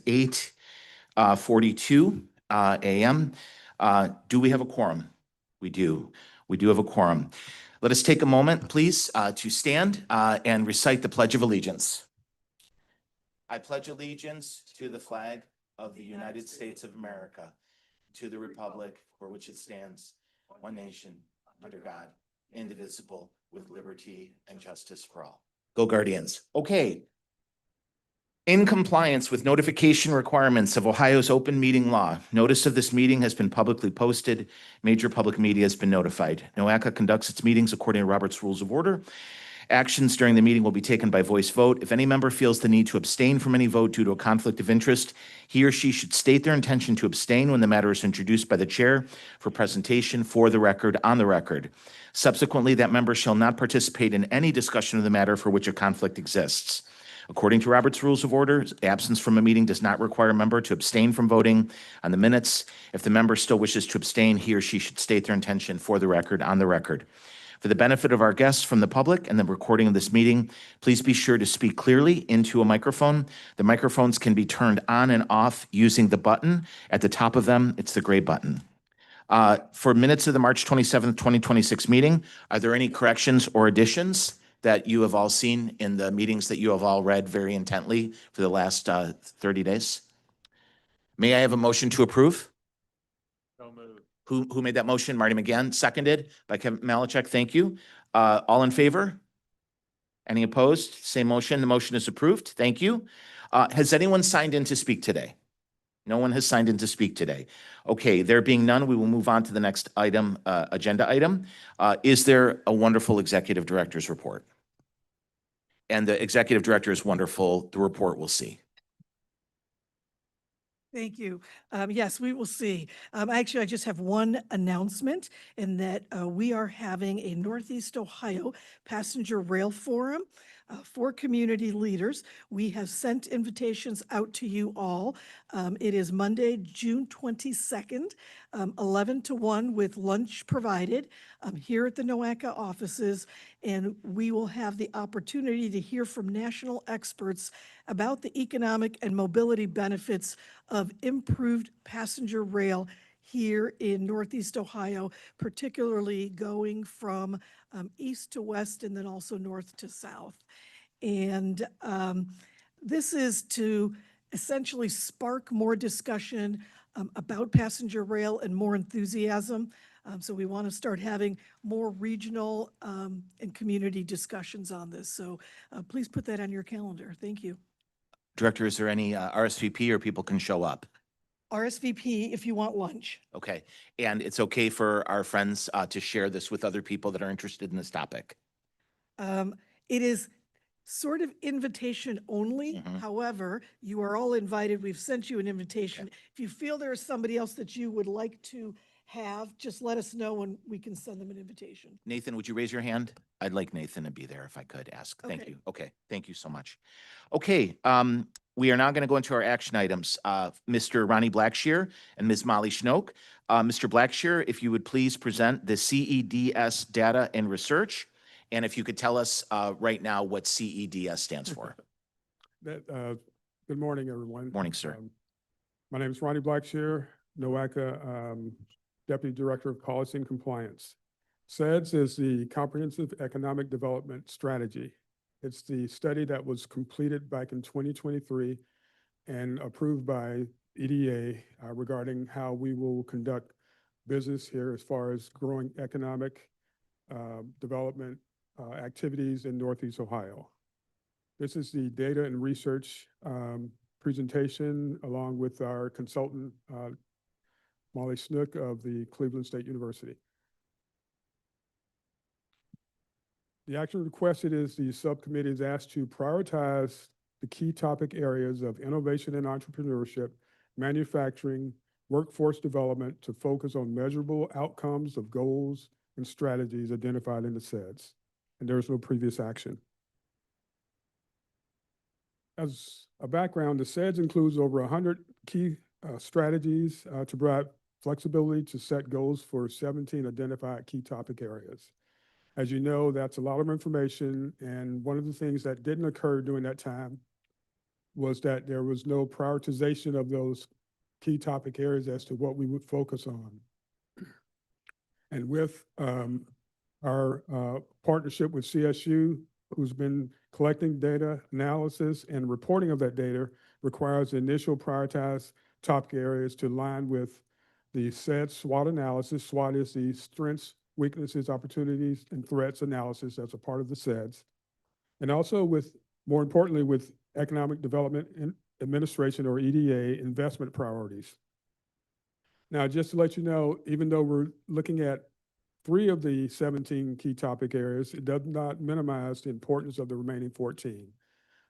8:42 a.m. Do we have a quorum? We do. We do have a quorum. Let us take a moment, please, to stand and recite the Pledge of Allegiance. I pledge allegiance to the flag of the United States of America, to the republic for which it stands, one nation, under God, indivisible, with liberty and justice for all. Go Guardians. Okay. In compliance with notification requirements of Ohio's open meeting law, notice of this meeting has been publicly posted. Major public media has been notified. NOACA conducts its meetings according to Robert's Rules of Order. Actions during the meeting will be taken by voice vote. If any member feels the need to abstain from any vote due to a conflict of interest, he or she should state their intention to abstain when the matter is introduced by the chair for presentation for the record, on the record. Subsequently, that member shall not participate in any discussion of the matter for which a conflict exists. According to Robert's Rules of Order, absence from a meeting does not require a member to abstain from voting on the minutes. If the member still wishes to abstain, he or she should state their intention for the record, on the record. For the benefit of our guests from the public and the recording of this meeting, please be sure to speak clearly into a microphone. The microphones can be turned on and off using the button at the top of them. It's the gray button. For minutes of the March 27th, 2026 meeting, are there any corrections or additions that you have all seen in the meetings that you have all read very intently for the last 30 days? May I have a motion to approve? So moved. Who made that motion? Marty McGann, seconded by Kevin Malachek. Thank you. All in favor? Any opposed? Same motion. The motion is approved. Thank you. Has anyone signed in to speak today? No one has signed in to speak today. Okay, there being none, we will move on to the next item, agenda item. Is there a wonderful executive director's report? And the executive director is wonderful. The report we'll see. Thank you. Yes, we will see. Actually, I just have one announcement in that we are having a Northeast Ohio Passenger Rail Forum for community leaders. We have sent invitations out to you all. It is Monday, June 22nd, 11 to 1 with lunch provided here at the NOACA offices. And we will have the opportunity to hear from national experts about the economic and mobility benefits of improved passenger rail here in Northeast Ohio, particularly going from east to west and then also north to south. And this is to essentially spark more discussion about passenger rail and more enthusiasm. So we want to start having more regional and community discussions on this. So please put that on your calendar. Thank you. Director, is there any RSVP or people can show up? RSVP if you want lunch. Okay. And it's okay for our friends to share this with other people that are interested in this topic? It is sort of invitation only. However, you are all invited. We've sent you an invitation. Okay. If you feel there is somebody else that you would like to have, just let us know and we can send them an invitation. Nathan, would you raise your hand? I'd like Nathan to be there if I could ask. Thank Okay. you. Okay. Thank you so much. Okay. We are now going to go into our action items. Mr. Ronnie Blackshear and Ms. Molly Schnoke. Mr. Blackshear, if you would please present the CEDS data and research. And if you could tell us right now what CEDS stands for. Good morning, everyone. Morning, sir. My name is Ronnie Blackshear, NOACA Deputy Director of Policy and Compliance. CEDS is the Comprehensive Economic Development Strategy. It's the study that was completed back in 2023 and approved by EDA regarding how we will conduct business here as far as growing economic development activities in Northeast Ohio. This is the data and research presentation along with our consultant, Molly Schnook of the Cleveland State University. The action requested is the subcommittee is asked to prioritize the key topic areas of innovation and entrepreneurship, manufacturing, workforce development to focus on measurable outcomes of goals and strategies identified in the CEDS. And there is no previous action. As a background, the CEDS includes over 100 key strategies to provide flexibility to set goals for 17 identified key topic areas. As you know, that's a lot of information, and one of the things that didn't occur during that time was that there was no prioritization of those key topic areas as to what we would focus on. And with our partnership with CSU, who's been collecting data analysis and reporting of that data, requires initial prioritized topic areas to align with the said SWOT analysis. SWOT is the strengths, weaknesses, opportunities, and threats analysis. That's a part of the SEDS. And also with, more importantly, with Economic Development and Administration, or EDA, investment priorities. Now, just to let you know, even though we're looking at 3 of the 17 key topic areas, it does not minimize the importance of the remaining 14.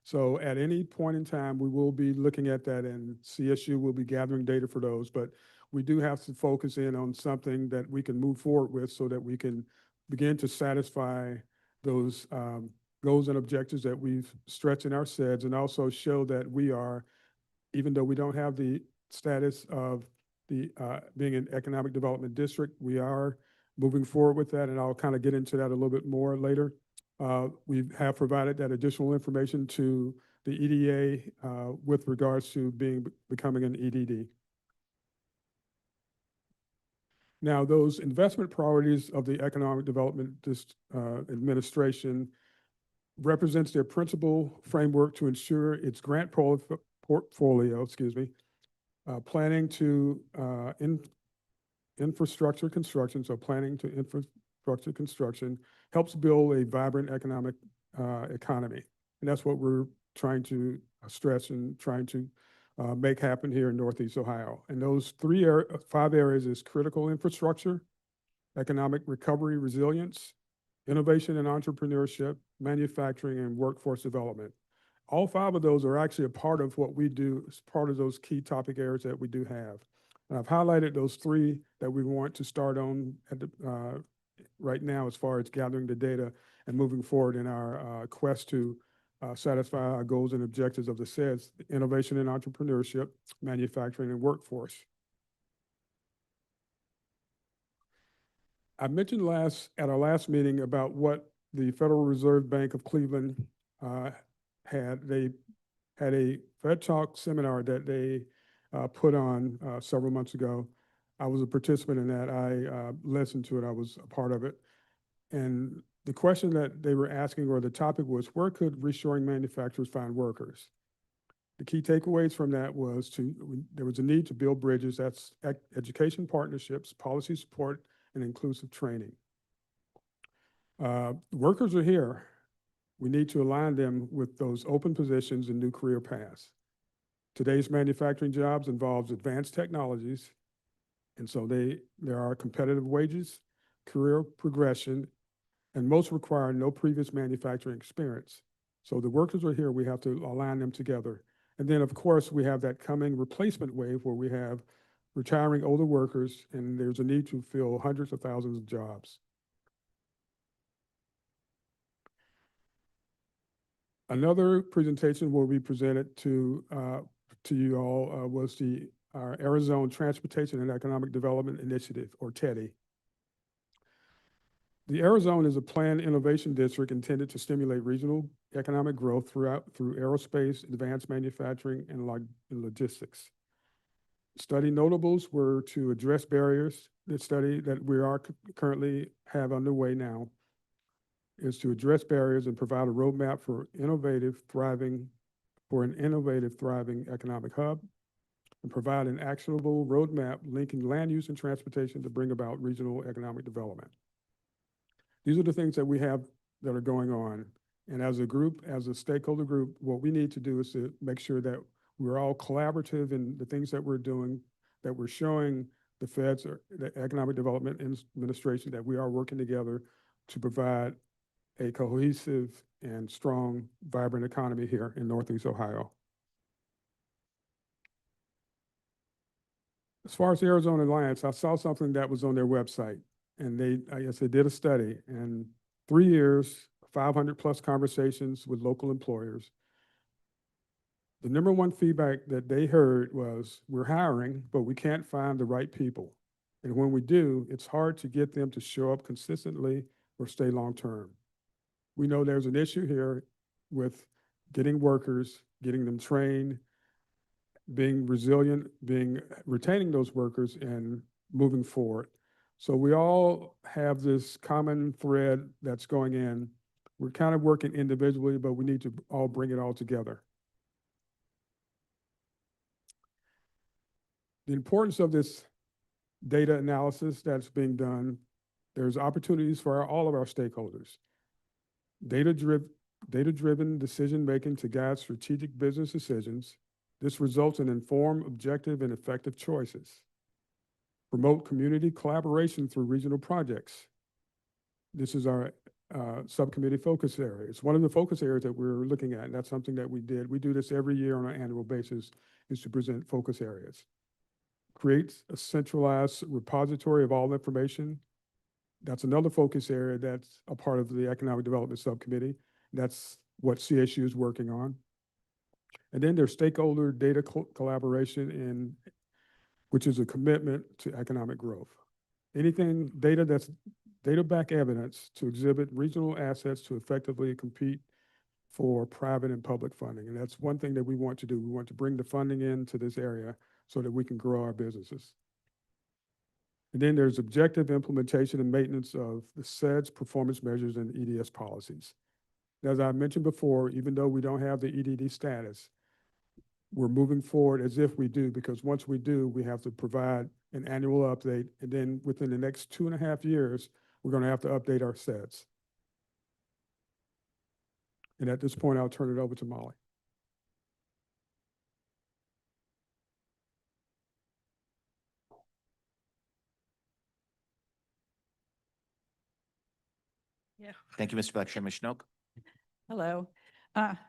So at any point in time, we will be looking at that, and CSU will be gathering data for those, but we do have to focus in on something that we can move forward with so that we can begin to satisfy those goals and objectives that we've stretched in our SEDS, and also show that we are, even though we don't have the status of the being an economic development district, we are moving forward with that, and I'll kind of get into that a little bit more later. We have provided that additional information to the EDA with regards to becoming an EDD. Now, those investment priorities of the Economic Development Administration represents their principal framework to ensure its grant portfolio, planning to infrastructure construction, so planning to infrastructure construction helps build a vibrant economic economy. And that's what we're trying to stress and trying to make happen here in Northeast Ohio. And those 5 areas is critical infrastructure, economic recovery, resilience, innovation and entrepreneurship, manufacturing, and workforce development. All 5 of those are actually a part of what we do, as part of those key topic areas that we do have. And I've highlighted those 3 that we want to start on at the, right now, as far as gathering the data and moving forward in our quest to satisfy our goals and objectives of the SEDS: innovation and entrepreneurship, manufacturing, and workforce. I mentioned at our last meeting about what the Federal Reserve Bank of Cleveland had. They had a Fed Talk seminar that they put on several months ago. I was a participant in that. I listened to it. I was a part of it. And the question that they were asking, or the topic was, where could reshoring manufacturers find workers? The key takeaways from that was there was a need to build bridges. That's education partnerships, policy support, and inclusive training. Workers are here. We need to align them with those open positions and new career paths. Today's manufacturing jobs involves advanced technologies, and so there are competitive wages, career progression, and most require no previous manufacturing experience. So the workers are here. We have to align them together. And then, of course, we have that coming replacement wave where we have retiring older workers, and there's a need to fill hundreds of thousands of jobs. Another presentation will be presented to you all was our Arizona Transportation and Economic Development Initiative, or TEDI. The Arizona is a planned innovation district intended to stimulate regional economic growth through aerospace, advanced manufacturing, and logistics. Study notables were to address barriers. The study that we are currently have underway now is to address barriers and provide a roadmap for an innovative, thriving economic hub, and provide an actionable roadmap linking land use and transportation to bring about regional economic development. These are the things that we have that are going on. And as a group, as a stakeholder group, what we need to do is to make sure that we're all collaborative in the things that we're doing, that we're showing the feds or the Economic Development Administration that we are working together to provide a cohesive and strong, vibrant economy here in Northeast Ohio. As far as the Arizona Alliance, I saw something that was on their website, and I guess they did a study, and 3 years, 500+ conversations with local employers. The #1 feedback that they heard was, we're hiring, but we can't find the right people. And when we do, it's hard to get them to show up consistently or stay long-term. We know there's an issue here with getting workers, getting them trained, being resilient, retaining those workers and moving forward. So we all have this common thread that's going in. We're kind of working individually, but we need to all bring it all together. The importance of this data analysis that's being done, there's opportunities for all of our stakeholders. Data-driven decision-making to guide strategic business decisions. This results in informed, objective, and effective choices. Promote community collaboration through regional projects. This is our subcommittee focus area. It's one of the focus areas that we're looking at, and that's something that we did. We do this every year on an annual basis, is to present focus areas. Create a centralized repository of all information. That's another focus area that's a part of the Economic Development Subcommittee. That's what CSU is working on. And then there's stakeholder data collaboration, which is a commitment to economic growth. Anything data-backed evidence to exhibit regional assets to effectively compete for private and public funding. And that's one thing that we want to do. We want to bring the funding into this area so that we can grow our businesses. And then there's objective implementation and maintenance of the CEDS performance measures and EDS policies. As I mentioned before, even though we don't have the EDD status, we're moving forward as if we do, because once we do, we have to provide an annual update. And then within the next 2.5 years, we're going to have to update our CEDS. And at this point, I'll turn it over to Molly. Yeah. Thank you, Mr. Blackshear. Ms. Schnook? Hello.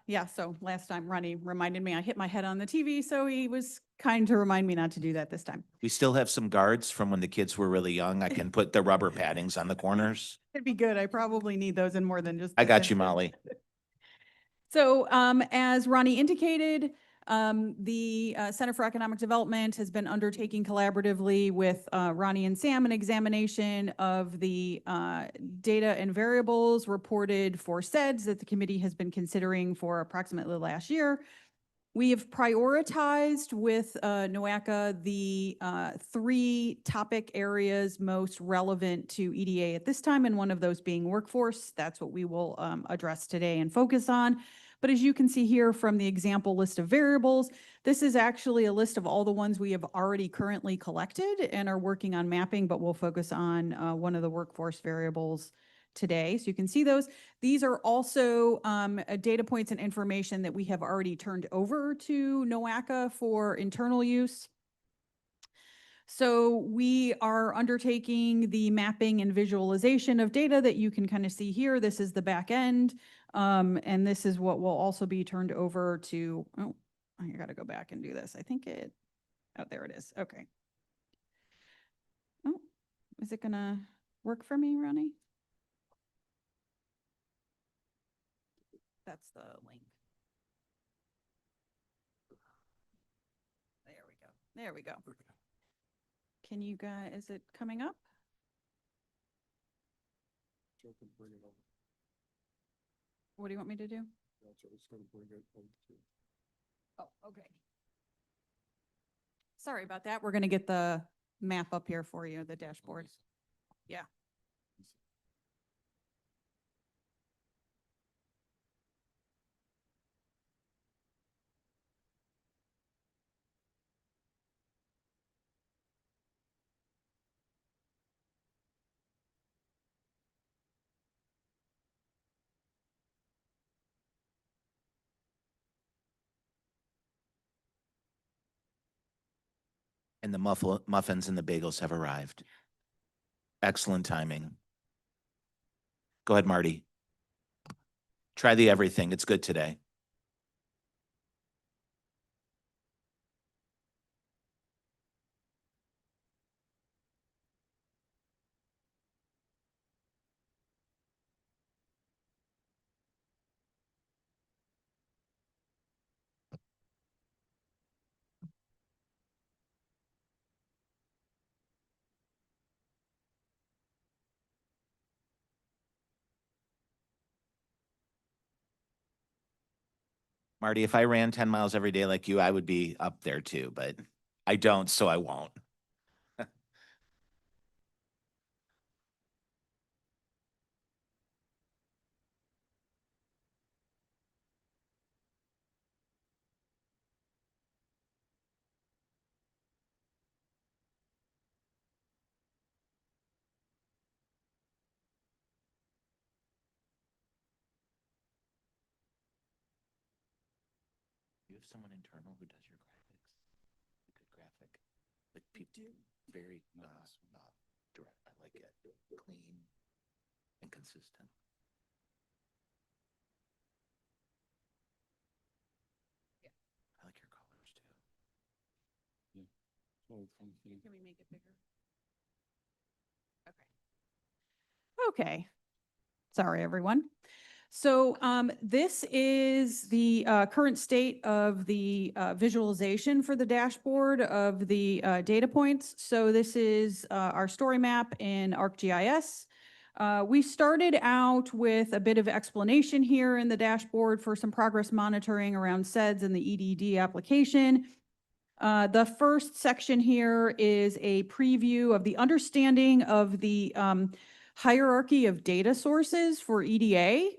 Yeah, so last time Ronnie reminded me I hit my head on the TV, so he was kind to remind me not to do that this time. We still have some guards from when the kids were really young. I can put the rubber paddings on the corners. It'd be good. I probably need those in more than just. I this got you, instance. Molly. So as Ronnie indicated, the Center for Economic Development has been undertaking collaboratively with Ronnie and Sam an examination of the data and variables reported for CEDS that the committee has been considering for approximately last year. We have prioritized with NOACA the 3 topic areas most relevant to EDA at this time, and one of those being workforce. That's what we will address today and focus on. But as you can see here from the example list of variables, this is actually a list of all the ones we have already currently collected and are working on mapping, but we'll focus on one of the workforce variables today. So you can see those. These are also data points and information that we have already turned over to NOACA for internal use. So we are undertaking the mapping and visualization of data that you can kind of see here. This is the back end. And this is what will also be turned over to, oh, I got to go back and do this. I think oh, there it is. Okay. Oh, is it going to work for me, Ronnie? That's the link. There we go. There we go. Can you guys, is it coming up? What do you want me to do? Oh, okay. Sorry about that. We're going to get the map up here for you, the dashboard. Yeah. And the muffins and the bagels have arrived. Excellent timing. Go ahead, Marty. Try the everything. It's good today. Marty, if I ran 10 miles every day like you, I would be up there too, but I don't, so I won't. You have someone internal who does your graphics? A good graphic? Like people, very direct. I like it. Clean and consistent. Yeah. I like your colors too. Can we make it bigger? Okay. Okay. Sorry, everyone. So this is the current state of the visualization for the dashboard of the data points. So this is our story map in ArcGIS. We started out with a bit of explanation here in the dashboard for some progress monitoring around SEDS and the EDD application. The first section here is a preview of the understanding of the hierarchy of data sources for EDA.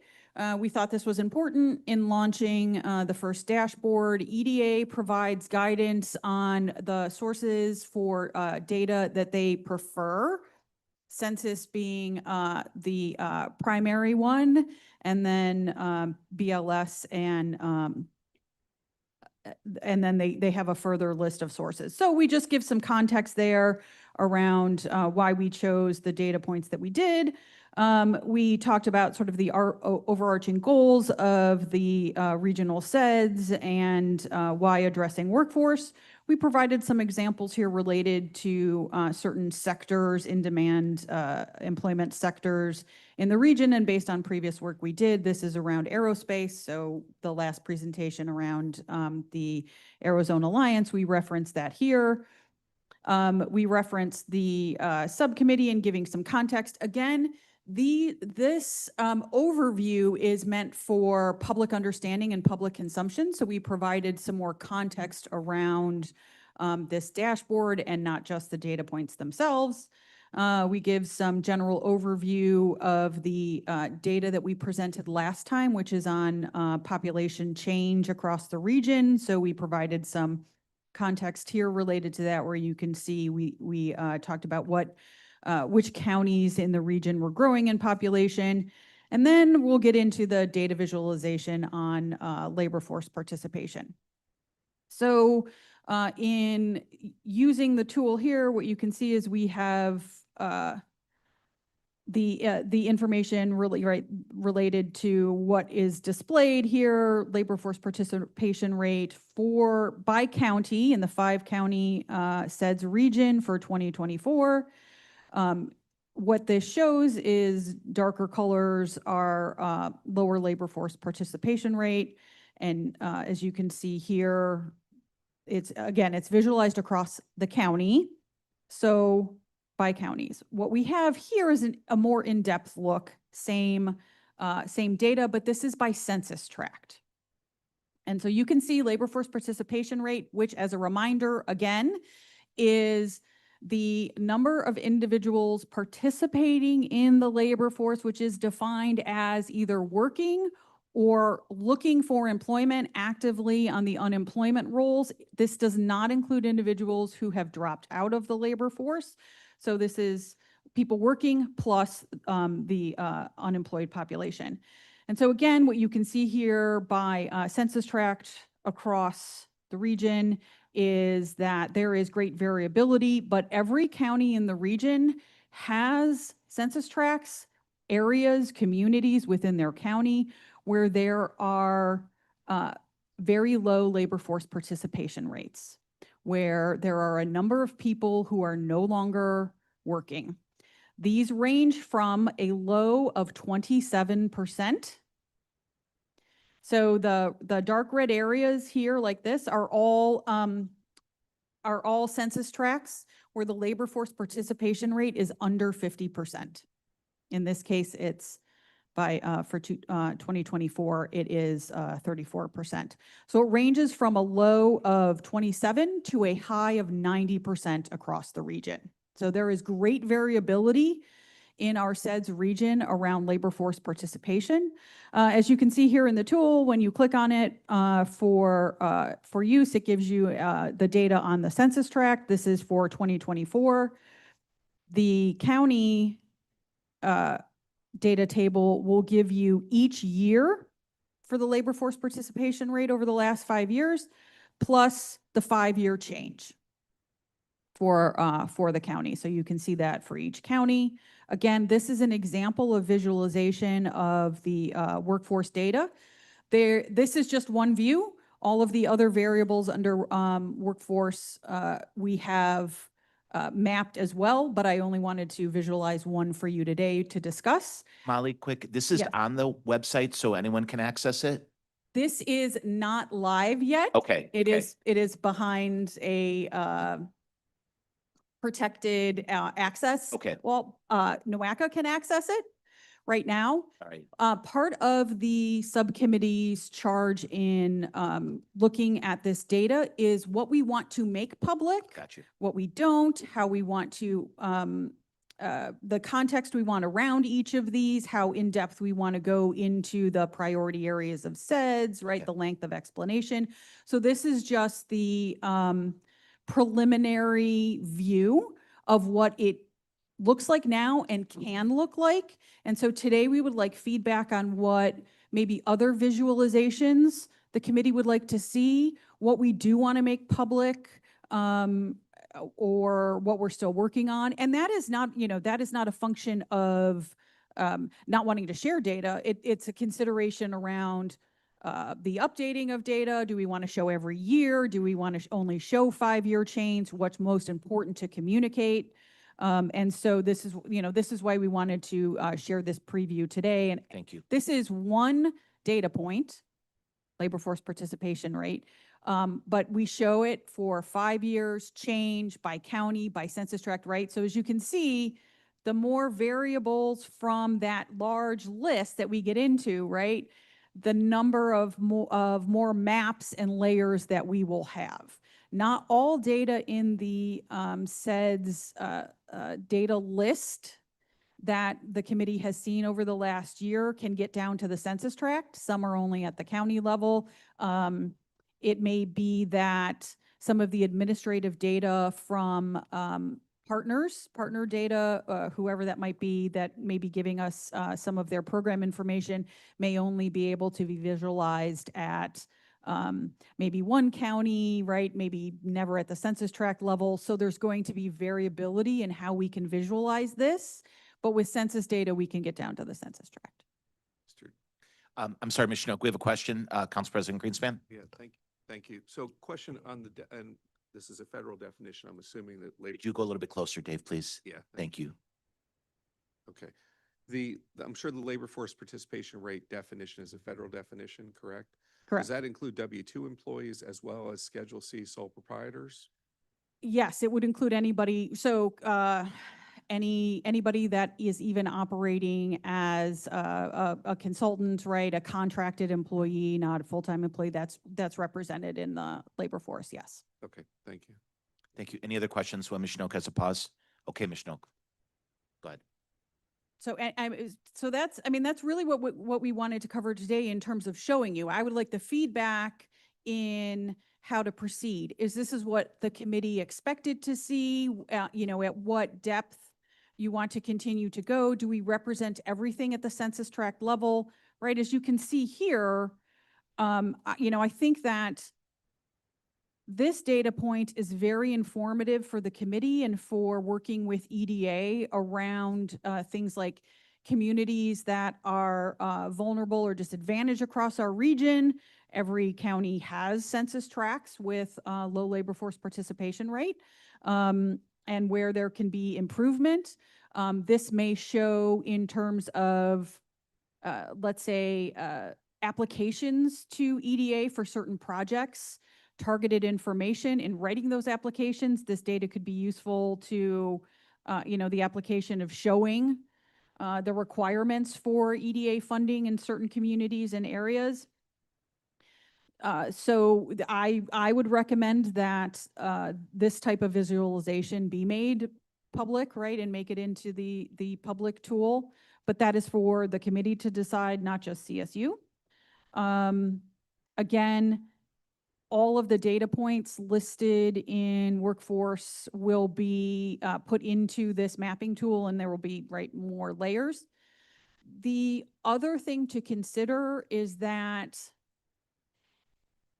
We thought this was important in launching the first dashboard. EDA provides guidance on the sources for data that they prefer, census being the primary one, and then BLS and then they have a further list of sources. So we just give some context there around why we chose the data points that we did. We talked about sort of the overarching goals of the regional SEDS and why addressing workforce. We provided some examples here related to certain sectors, in-demand employment sectors in the region, and based on previous work we did, this is around aerospace. So the last presentation around the Aerozone Alliance, we referenced that here. We referenced the subcommittee and giving some context. Again, this overview is meant for public understanding and public consumption. So we provided some more context around this dashboard and not just the data points themselves. We give some general overview of the data that we presented last time, which is on population change across the region. So we provided some context here related to that, where you can see we talked about which counties in the region were growing in population. And then we'll get into the data visualization on labor force participation. So in using the tool here, what you can see is we have the information really related to what is displayed here, labor force participation rate by county in the 5-county SEDS region for 2024. What this shows is darker colors are lower labor force participation rate. And as you can see here, it's visualized across the county. So by counties. What we have here is a more in-depth look, same data, but this is by census tract. And so you can see labor force participation rate, which, as a reminder, again, is the number of individuals participating in the labor force, which is defined as either working or looking for employment actively on the unemployment rolls. This does not include individuals who have dropped out of the labor force. So this is people working plus the unemployed population. And so again, what you can see here by census tract across the region is that there is great variability, but every county in the region has census tracts, areas, communities within their county where there are very low labor force participation rates, where there are a number of people who are no longer working. These range from a low of 27%. So the dark red areas here like this are all census tracts where the labor force participation rate is under 50%. In this case, it's for 2024, it is 34%. So it ranges from a low of 27 to a high of 90% across the region. So there is great variability in our SEDS region around labor force participation. As you can see here in the tool, when you click on it for use, it gives you the data on the census tract. This is for 2024. The county data table will give you each year for the labor force participation rate over the last 5 years, plus the 5-year change for the county. So you can see that for each county. Again, this is an example of visualization of the workforce data. This is just one view. All of the other variables under workforce we have mapped as well, but I only wanted to visualize one for you today to discuss. Molly, quick, this is Yes. on the website so anyone can access it? This is not live yet. Okay. It okay. is behind a protected access. Okay. Well, NOACA can access it right now. All right. Part of the subcommittee's charge in looking at this data is what we want to make public, Got you. what we don't, how we want to, the context we want around each of these, how in-depth we want to go into the priority areas of SEDS, right? Okay. The length of explanation. So this is just the preliminary view of what it looks like now and can look like. And so today we would like feedback on what maybe other visualizations the committee would like to see, what we do want to make public, or what we're still working on. And that is not, that is not a function of not wanting to share data. It's a consideration around the updating of data. Do we want to show every year? Do we want to only show 5-year change? What's most important to communicate? And so this is, this is why we wanted to share this preview today. And Thank you. this is one data point, labor force participation rate, but we show it for 5 years, change by county, by census tract, right? So as you can see, the more variables from that large list that we get into, right, the number of more maps and layers that we will have. Not all data in the SEDS data list that the committee has seen over the last year can get down to the census tract. Some are only at the county level. It may be that some of the administrative data from partner data, whoever that might be, that may be giving us some of their program information, may only be able to be visualized at maybe one county, right? Maybe never at the census tract level. So there's going to be variability in how we can visualize this. But with census data, we can get down to the census tract. I'm sorry, Ms. Chinook, we have a question. Council President Greenspan? Yeah, thank you. So question on the, and this is a federal definition, I'm assuming that labor. Could you go a little bit closer, Dave, please? Yeah. Thank you. Okay. I'm sure the labor force participation rate definition is a federal definition, correct? Correct. Does that include W-2 employees as well as Schedule C sole proprietors? Yes, it would include anybody. So anybody that is even operating as a consultant, right? A contracted employee, not a full-time employee, that's represented in the labor force, yes. Okay, thank you. Thank you. Any other questions while Ms. Chinook has a pause? Okay, Ms. Chinook. Go ahead. So, so that's, that's really what we wanted to cover today in terms of showing you. I would like the feedback in how to proceed. This is what the committee expected to see, at what depth you want to continue to go. Do we represent everything at the census tract level, right? As you can see here, I think that this data point is very informative for the committee and for working with EDA around things like communities that are vulnerable or disadvantaged across our region. Every county has census tracts with low labor force participation rate, and where there can be improvement. This may show in terms of, let's say, applications to EDA for certain projects, targeted information in writing those applications. This data could be useful to, the application of showing the requirements for EDA funding in certain communities and areas. So I would recommend that this type of visualization be made public, right, and make it into the public tool. But that is for the committee to decide, not just CSU. Again, all of the data points listed in workforce will be put into this mapping tool, and there will be, right, more layers. The other thing to consider is that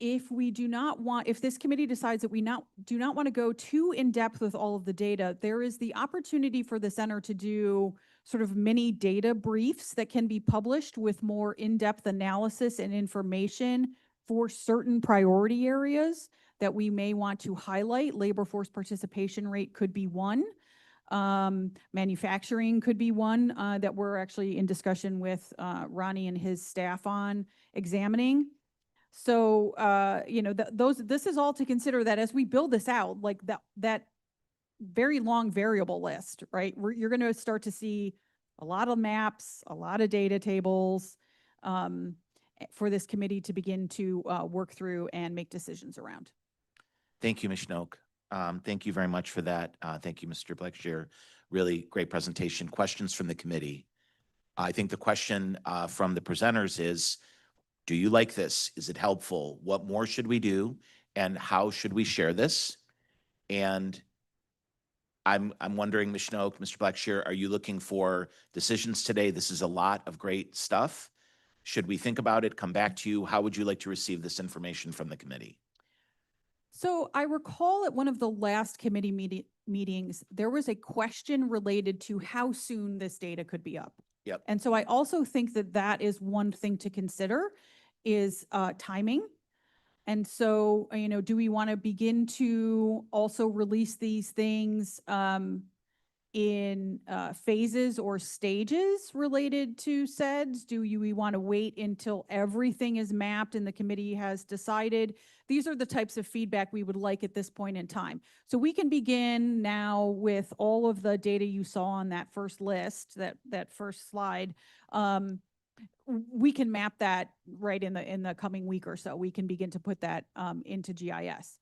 if we do not want, if this committee decides that we do not want to go too in depth with all of the data, there is the opportunity for the center to do sort of mini data briefs that can be published with more in-depth analysis and information for certain priority areas that we may want to highlight. Labor force participation rate could be one. Manufacturing could be one that we're actually in discussion with Ronnie and his staff on examining. So, you know, this is all to consider, that as we build this out, like that very long variable list, right? You're going to start to see a lot of maps, a lot of data tables for this committee to begin to work through and make decisions around. Thank you, Ms. Schnook. Thank you very much for that. Thank you, Mr. Blackshear. Really great presentation. Questions from the committee? I think the question from the presenters is, do you like this? Is it helpful? What more should we do? And how should we share this? And I'm wondering, Ms. Schnook, Mr. Blackshear, are you looking for decisions today? This is a lot of great stuff. Should we think about it, come back to you? How would you like to receive this information from the committee? So I recall at one of the last committee meetings, there was a question related to how soon this data could be up. Yep. And so I also think that that is one thing to consider, is timing. And so, you know, do we want to begin to also release these things in phases or stages related to SEDS? Do we want to wait until everything is mapped and the committee has decided? These are the types of feedback we would like at this point in time. So we can begin now with all of the data you saw on that first list, that first slide. We can map that right in the coming week or so. We can begin to put that into GIS.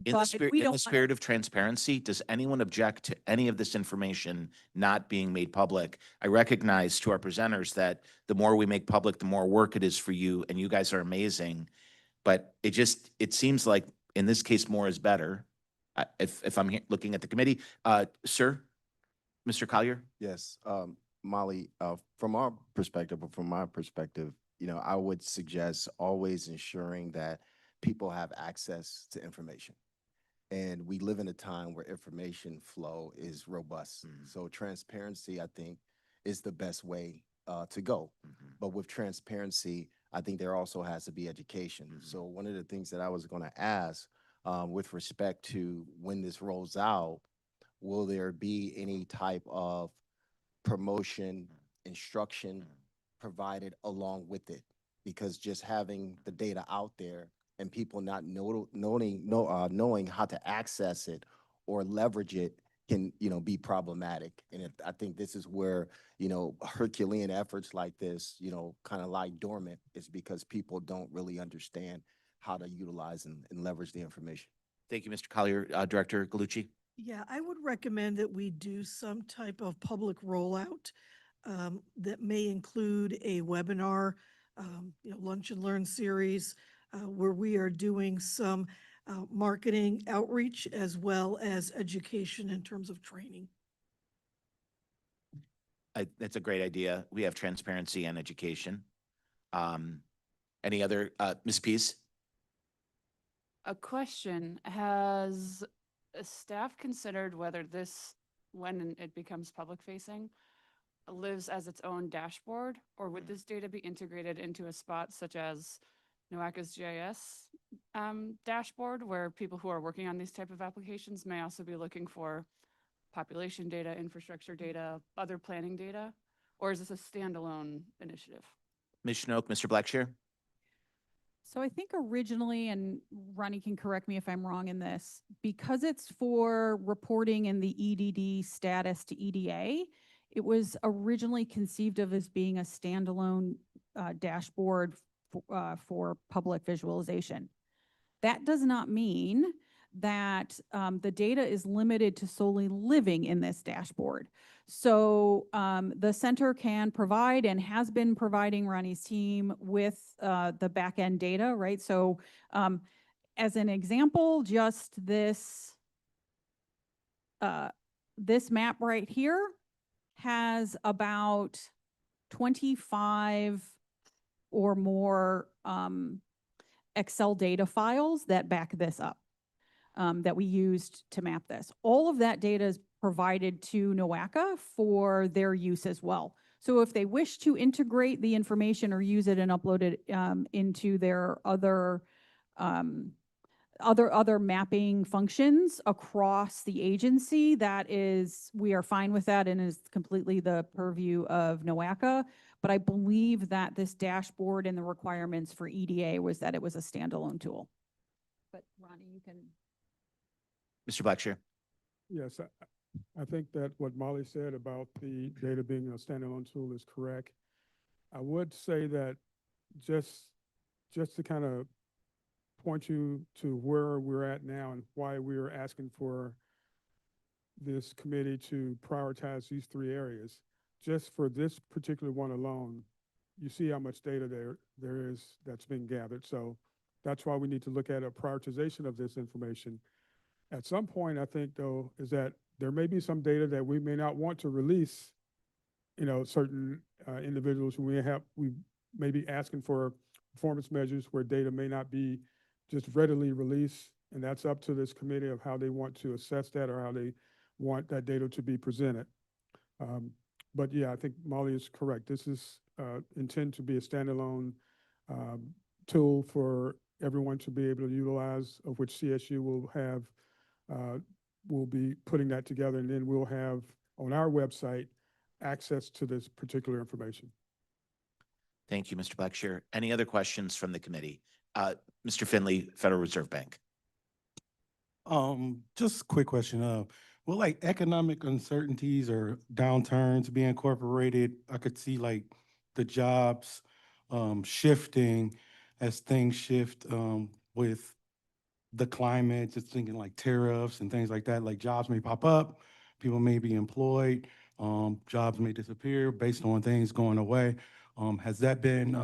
In the spirit of transparency, does anyone object to any of this information not being made public? I recognize to our presenters that the more we make public, the more work it is for you, and you guys are amazing. But it seems like in this case, more is better. If I'm looking at the committee, sir, Mr. Collier? Yes, Molly, from our perspective, or from my perspective, you know, I would suggest always ensuring that people have access to information. And we live in a time where information flow is robust. Mm-hmm. So transparency, I think, is the best way to go. Mm-hmm. But with transparency, I think there also has to be education. Mm-hmm. So one of the things that I was going to ask with respect to when this rolls out, will there be any type of promotion, instruction provided along with it? Because just having the data out there and people not knowing how to access it or leverage it can, you know, be problematic. And I think this is where, you know, Herculean efforts like this, you know, kind of lie dormant, is because people don't really understand how to utilize and leverage the information. Thank you, Mr. Collier. Director Gallucci? Yeah, I would recommend that we do some type of public rollout that may include a webinar, you know, lunch and learn series where we are doing some marketing outreach as well as education in terms of training. That's a great idea. We have transparency and education. Any other, Ms. Pease? A question: has staff considered whether this, when it becomes public facing, lives as its own dashboard, or would this data be integrated into a spot such as NOACA's GIS dashboard, where people who are working on these type of applications may also be looking for population data, infrastructure data, other planning data, or is this a standalone initiative? Ms. Schnook, Mr. Blackshear? So I think originally, and Ronnie can correct me if I'm wrong in this, because it's for reporting in the EDD status to EDA, it was originally conceived of as being a standalone dashboard for public visualization. That does not mean that the data is limited to solely living in this dashboard. So the center can provide and has been providing Ronnie's team with the back end data, right? So as an example, just this this map right here has about 25 or more Excel data files that back this up, that we used to map this. All of that data is provided to NOACA for their use as well. So if they wish to integrate the information or use it and upload it into their other mapping functions across the agency, we are fine with that and is completely the purview of NOACA. But I believe that this dashboard and the requirements for EDA was that it was a standalone tool. But Ronnie, you can. Mr. Blackshear? Yes, I think that what Molly said about the data being a standalone tool is correct. I would say that just to kind of point you to where we're at now and why we're asking for this committee to prioritize these three areas. Just for this particular one alone, you see how much data there is that's being gathered. So that's why we need to look at a prioritization of this information. At some point, I think, though, is that there may be some data that we may not want to release, certain individuals who we may be asking for performance measures where data may not be just readily released. And that's up to this committee of how they want to assess that or how they want that data to be presented. But yeah, I think Molly is correct. This is intended to be a standalone tool for everyone to be able to utilize, of which CSU will have, we'll be putting that together, and then we'll have on our website access to this particular information. Thank you, Mr. Blackshear. Any other questions from the committee? Mr. Finley, Federal Reserve Bank. Just a quick question. Will like economic uncertainties or downturns be incorporated? I could see like the jobs shifting as things shift with the climate, just thinking like tariffs and things like that. Like jobs may pop up, people may be employed, jobs may disappear based on things going away. Has that been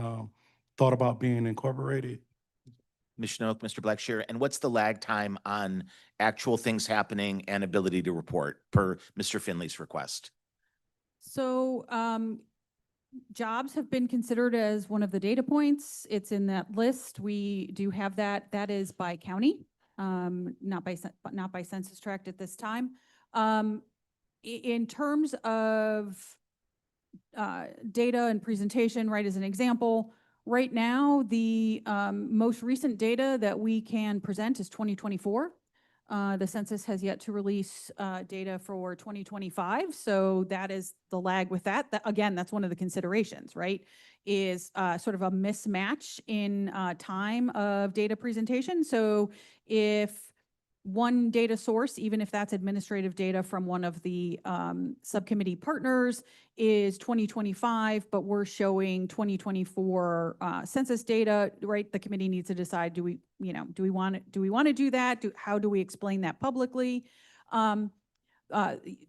thought about being incorporated? Ms. Chinook, Mr. Blackshear, and what's the lag time on actual things happening and ability to report per Mr. Finley's request? So jobs have been considered as one of the data points. It's in that list. We do have that. That is by county, not by census tract at this time. In terms of data and presentation, right, as an example, right now, the most recent data that we can present is 2024. The census has yet to release data for 2025, so that is the lag with that. Again, that's one of the considerations, right, is sort of a mismatch in time of data presentation. So if one data source, even if that's administrative data from one of the subcommittee partners, is 2025, but we're showing 2024 census data, right? The committee needs to decide: do we want to do that? How do we explain that publicly?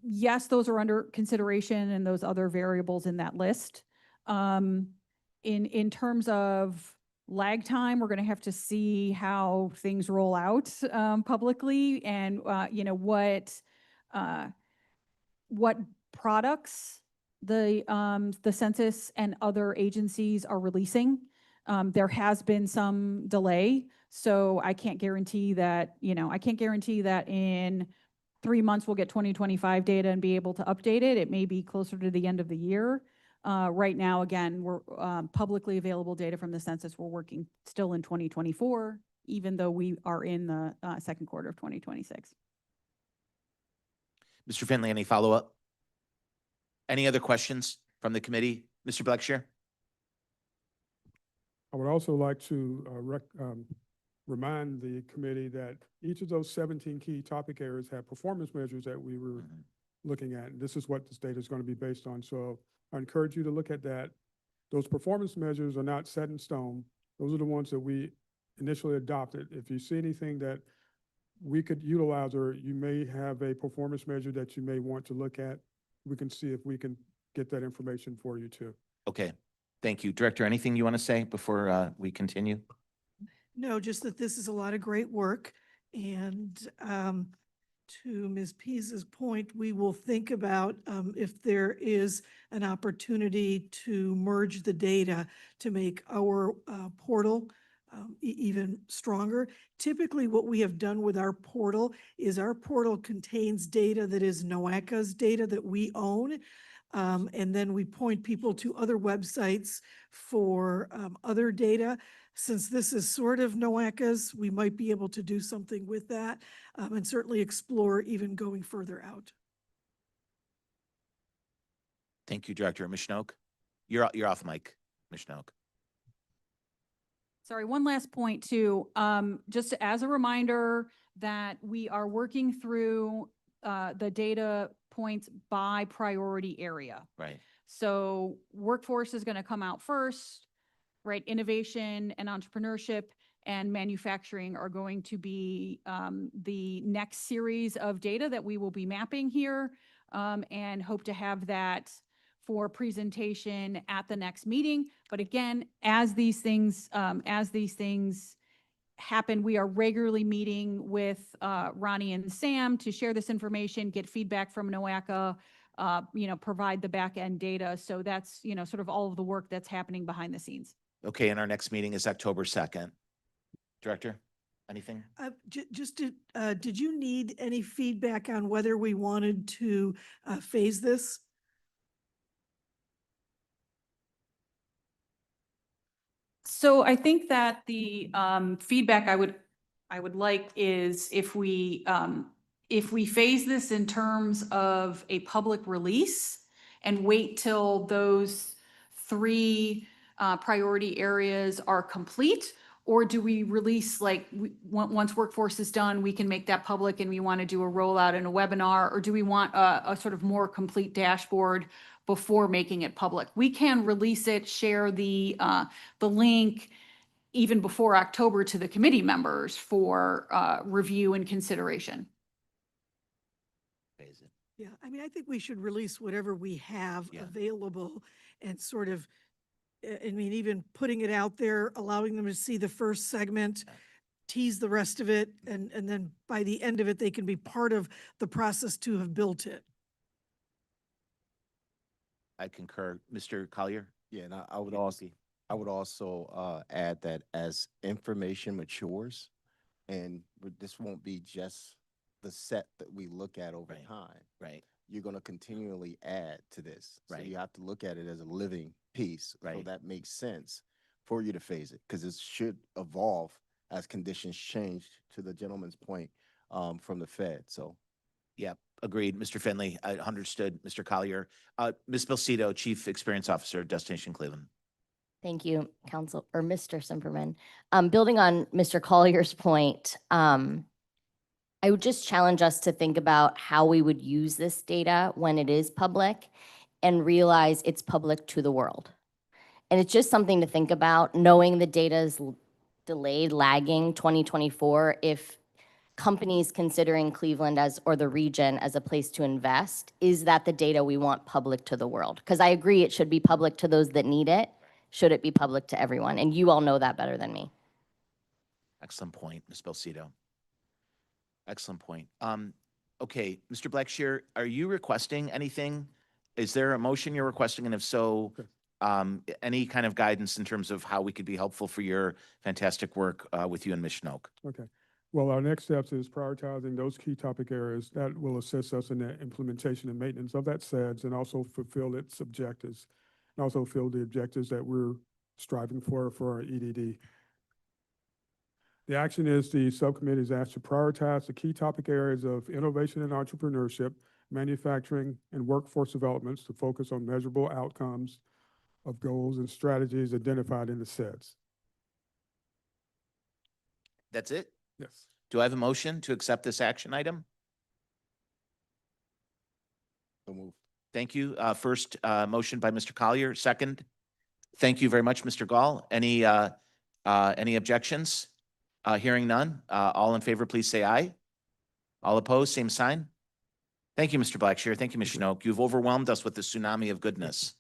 Yes, those are under consideration, and those other variables in that list. In terms of lag time, we're going to have to see how things roll out publicly, and what products the census and other agencies are releasing. There has been some delay, so I can't guarantee that. I can't guarantee that in 3 months we'll get 2025 data and be able to update it. It may be closer to the end of the year. Right now, again, we're publicly available data from the census. We're working still in 2024, even though we are in the second quarter of 2026. Mr. Finley, any follow-up? Any other questions from the committee? Mr. Blackshear? I would also like to remind the committee that each of those 17 key topic areas have performance measures that we were looking at. This is what this data is going to be based on. So I encourage you to look at that. Those performance measures are not set in stone. Those are the ones that we initially adopted. If you see anything that we could utilize, or you may have a performance measure that you may want to look at, we can see if we can get that information for you too. Okay, thank you. Director, anything you want to say before we continue? No, just that this is a lot of great work. And to Ms. Pease's point, we will think about if there is an opportunity to merge the data to make our portal even stronger. Typically, what we have done with our portal is our portal contains data that is NOACA's data that we own. And then we point people to other websites for other data. Since this is sort of NOACA's, we might be able to do something with that and certainly explore even going further out. Thank you, Director. Ms. Schnoke? You're off mic, Ms. Schnoke. Sorry, one last point too. Just as a reminder that we are working through the data points by priority area. Right. So workforce is going to come out first, right? Innovation and entrepreneurship and manufacturing are going to be the next series of data that we will be mapping here, and hope to have that for presentation at the next meeting. But again, as these things happen, we are regularly meeting with Ronnie and Sam to share this information, get feedback from NOACA, provide the back end data. So that's, sort of all of the work that's happening behind the scenes. Okay, and our next meeting is October 2nd. Director, anything? Did you need any feedback on whether we wanted to phase this? So I think that the feedback I would like is if we phase this in terms of a public release and wait till those 3 priority areas are complete, or do we release once workforce is done, we can make that public and we want to do a rollout in a webinar, or do we want a sort of more complete dashboard before making it public? We can release it, share the link even before October to the committee members for review and consideration. Phase it. Yeah, I mean, I think we should release whatever we have Yeah. available and sort of, I mean, even putting it out there, allowing them to see the first segment, Yeah. tease the rest of it, and then by the end of it, they can be part of the process to have built it. I concur. Mr. Collier? Yeah, and I would also add that as information matures, and this won't be just the set that we look at over Right. time. Right. You're going to continually add to this. So Right. you have to look at it as a living piece. So Right. that makes sense for you to phase it, because it should evolve as conditions change, to the gentleman's point from the Fed. So Yep, agreed. Mr. Finley, I understood. Mr. Collier. Ms. Belcito, Chief Experience Officer, Destination Cleveland. Thank you, Council, or Mr. Simperman. Building on Mr. Collier's point, I would just challenge us to think about how we would use this data when it is public and realize it's public to the world. And it's just something to think about, knowing the data is delayed, lagging 2024. If companies considering Cleveland or the region as a place to invest, is that the data we want public to the world? Because I agree it should be public to those that need it. Should it be public to everyone? And you all know that better than me. Excellent point, Ms. Belcito. Excellent point. Okay, Mr. Blackshear, are you requesting anything? Is there a motion you're requesting? And if so, any kind of guidance in terms of how we could be helpful for your fantastic work with you and Ms. Schnoke? Okay. Well, our next steps is prioritizing those key topic areas that will assist us in the implementation and maintenance of that SEDS, and also fulfill its objectives, and also fulfill the objectives that we're striving for our EDD. The action is the subcommittee is asked to prioritize the key topic areas of innovation and entrepreneurship, manufacturing, and workforce developments to focus on measurable outcomes of goals and strategies identified in the SEDS. That's it? Yes. Do I have a motion to accept this action item? So moved. Thank you. First, motion by Mr. Collier, second. Thank you very much, Mr. Gall. Any objections? Hearing none. All in favor, please say aye. All opposed, same sign. Thank you, Mr. Blackshear. Thank you, Ms. Schnook. You've overwhelmed us with the tsunami of goodness.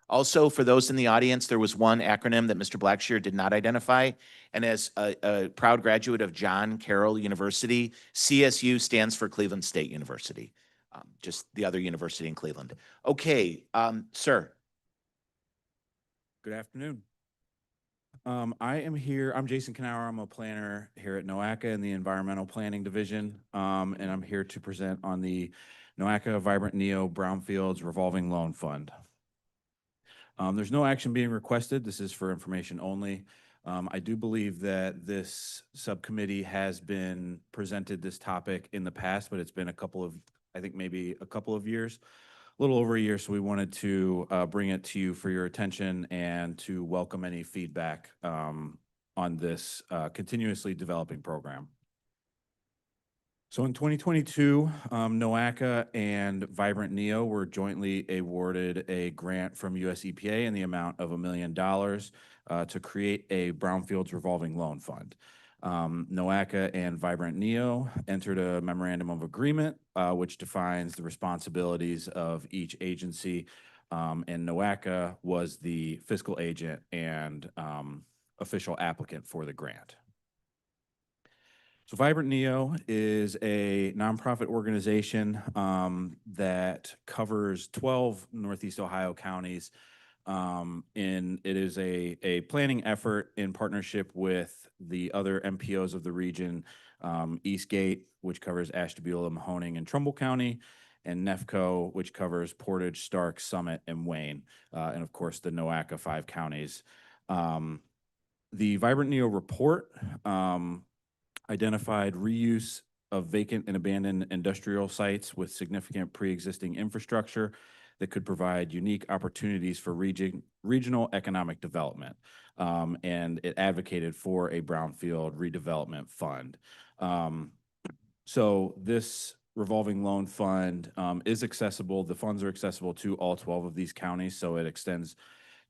Also, for those in the audience, there was one acronym that Mr. Blackshear did not identify. And as a proud graduate of John Carroll University, CSU stands for Cleveland State University, just the other university in Cleveland. Okay, sir. Good afternoon. I'm Jason Knauer. I'm a planner here at NOACA in the Environmental Planning Division. And I'm here to present on the NOACA Vibrant Neo Brownfields Revolving Loan Fund. There's no action being requested. This is for information only. I do believe that this subcommittee has been presented this topic in the past, but it's been maybe a couple of years. A little over a year, so we wanted to bring it to you for your attention and to welcome any feedback on this continuously developing program. So in 2022, NOACA and Vibrant Neo were jointly awarded a grant from US EPA in the amount of $1 million to create a Brownfields Revolving Loan Fund. NOACA and Vibrant Neo entered a memorandum of agreement, which defines the responsibilities of each agency, and NOACA was the fiscal agent and official applicant for the grant. So Vibrant Neo is a nonprofit organization that covers 12 Northeast Ohio counties. And it is a planning effort in partnership with the other MPOs of the region, Eastgate, which covers Ashtabula, Mahoning, and Trumbull County, and NEFCO, which covers Portage, Stark, Summit, and Wayne, and of course the NOACA 5 counties. The Vibrant Neo report identified reuse of vacant and abandoned industrial sites with significant pre-existing infrastructure that could provide unique opportunities for regional economic development. And it advocated for a brownfield redevelopment fund. So this revolving loan fund is accessible. The funds are accessible to all 12 of these counties. So it extends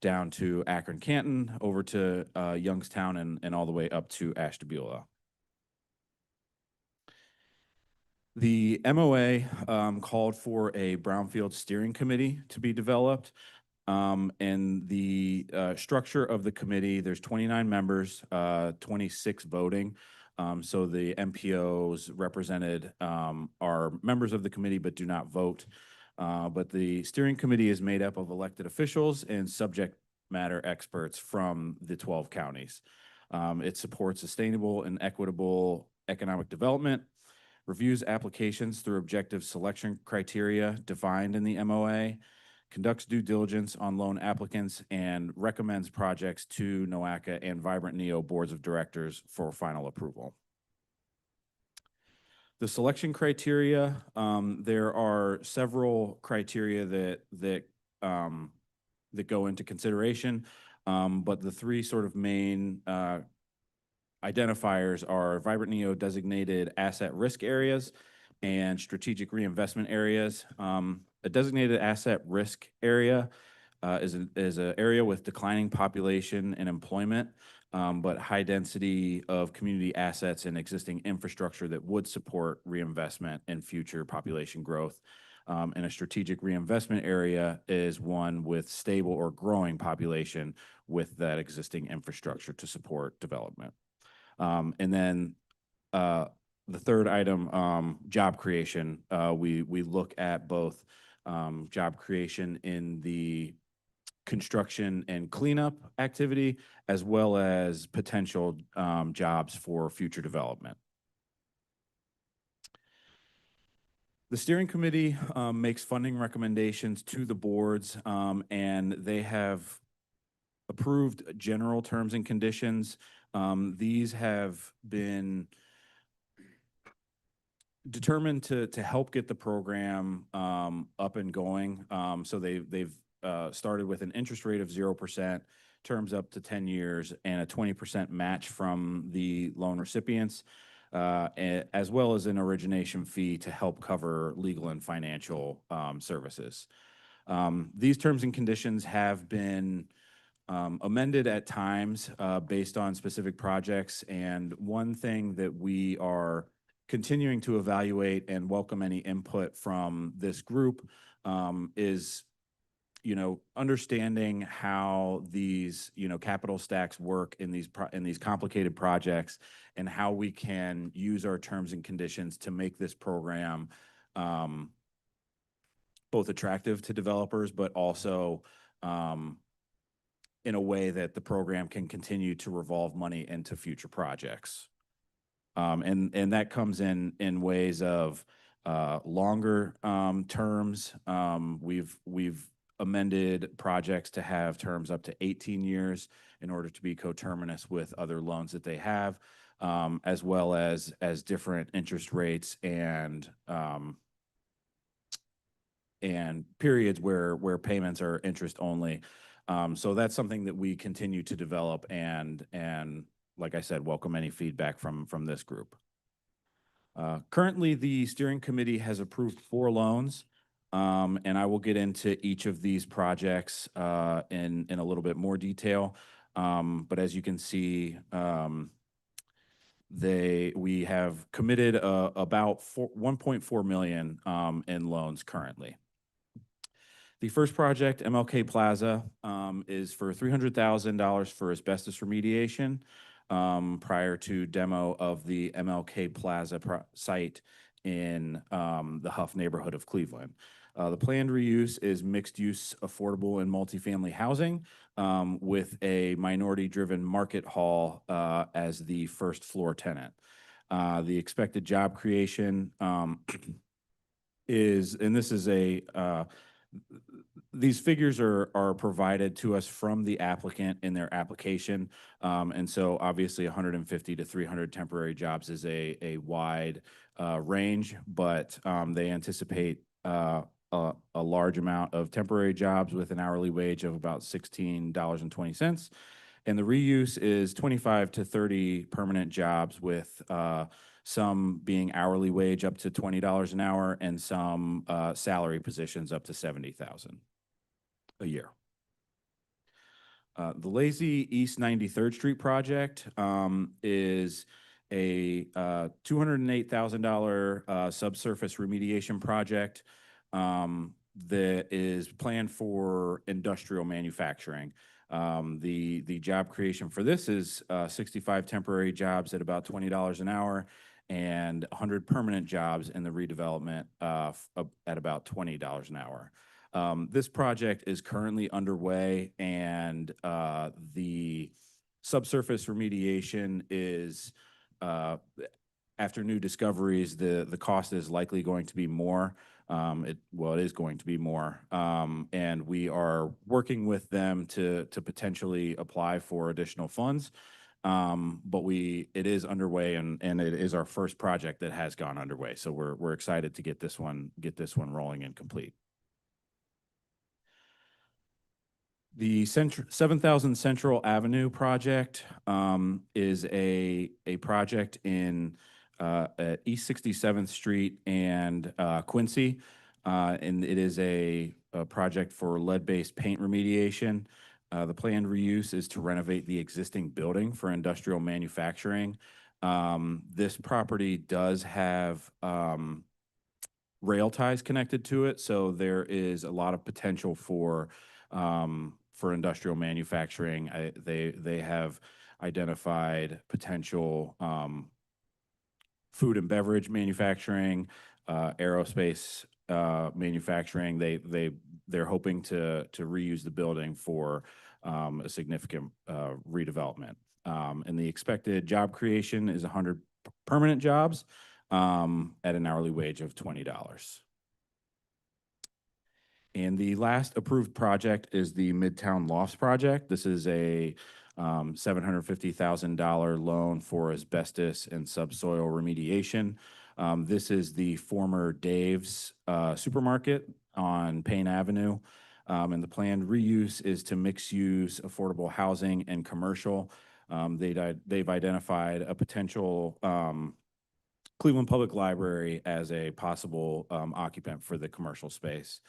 down to Akron, Canton, over to Youngstown, and all the way up to Ashtabula. The MOA called for a brownfield steering committee to be developed. And the structure of the committee, there's 29 members, 26 voting. So the MPOs represented are members of the committee but do not vote. But the steering committee is made up of elected officials and subject matter experts from the 12 counties. It supports sustainable and equitable economic development, reviews applications through objective selection criteria defined in the MOA, conducts due diligence on loan applicants, and recommends projects to NOACA and Vibrant Neo boards of directors for final approval. The selection criteria, there are several criteria that go into consideration, but the three sort of main identifiers are Vibrant Neo designated asset risk areas and strategic reinvestment areas. A designated asset risk area is an area with declining population and employment, but high density of community assets and existing infrastructure that would support reinvestment and future population growth. And a strategic reinvestment area is one with stable or growing population with that existing infrastructure to support development. And then the third item, job creation. We look at both job creation in the construction and cleanup activity, as well as potential jobs for future development. The steering committee makes funding recommendations to the boards, and they have approved general terms and conditions. These have been determined to help get the program up and going. So they've started with an interest rate of 0%, terms up to 10 years, and a 20% match from the loan recipients. as well as an origination fee to help cover legal and financial services. These terms and conditions have been amended at times based on specific projects. And one thing that we are continuing to evaluate and welcome any input from this group is, understanding how these, capital stacks work in these complicated projects, and how we can use our terms and conditions to make this program both attractive to developers, but also in a way that the program can continue to revolve money into future projects. And that comes in ways of longer terms. We've amended projects to have terms up to 18 years in order to be coterminous with other loans that they have, as well as different interest rates and periods where payments are interest only. So that's something that we continue to develop, and like I said, welcome any feedback from this group. Currently, the steering committee has approved 4 loans, and I will get into each of these projects in a little bit more detail. But as you can see, we have committed about $1.4 million in loans currently. The first project, MLK Plaza, is for $300,000 for asbestos remediation prior to demo of the MLK Plaza site in the Huff neighborhood of Cleveland. The planned reuse is mixed-use, affordable, and multifamily housing with a minority-driven market hall as the first floor tenant. The expected job creation is, and this is these figures are provided to us from the applicant in their application. And so obviously 150 to 300 temporary jobs is a wide range, but they anticipate a large amount of temporary jobs with an hourly wage of about $16.20. And the reuse is 25 to 30 permanent jobs with some being hourly wage up to $20 an hour, and some salary positions up to $70,000 a year. The Lazy East 93rd Street project is a $208,000 subsurface remediation project that is planned for industrial manufacturing. The job creation for this is 65 temporary jobs at about $20 an hour, and 100 permanent jobs in the redevelopment at about $20 an hour. This project is currently underway, and the subsurface remediation is, after new discoveries, the cost is likely going to be more. It is going to be more. And we are working with them to potentially apply for additional funds. But it is underway, and it is our first project that has gone underway. So we're excited to get this one rolling and complete. The 7000 Central Avenue project is a project at East 67th Street and Quincy, and it is a project for lead-based paint remediation. The planned reuse is to renovate the existing building for industrial manufacturing. This property does have rail ties connected to it, so there is a lot of potential for industrial manufacturing. They have identified potential food and beverage manufacturing, aerospace manufacturing. They're hoping to reuse the building for a significant redevelopment. And the expected job creation is 100 permanent jobs at an hourly wage of $20. And the last approved project is the Midtown Lofts project. This is a $750,000 loan for asbestos and subsoil remediation. This is the former Dave's supermarket on Payne Avenue. And the planned reuse is to mix-use affordable housing and commercial. They've identified a potential Cleveland Public Library as a possible occupant for the commercial space.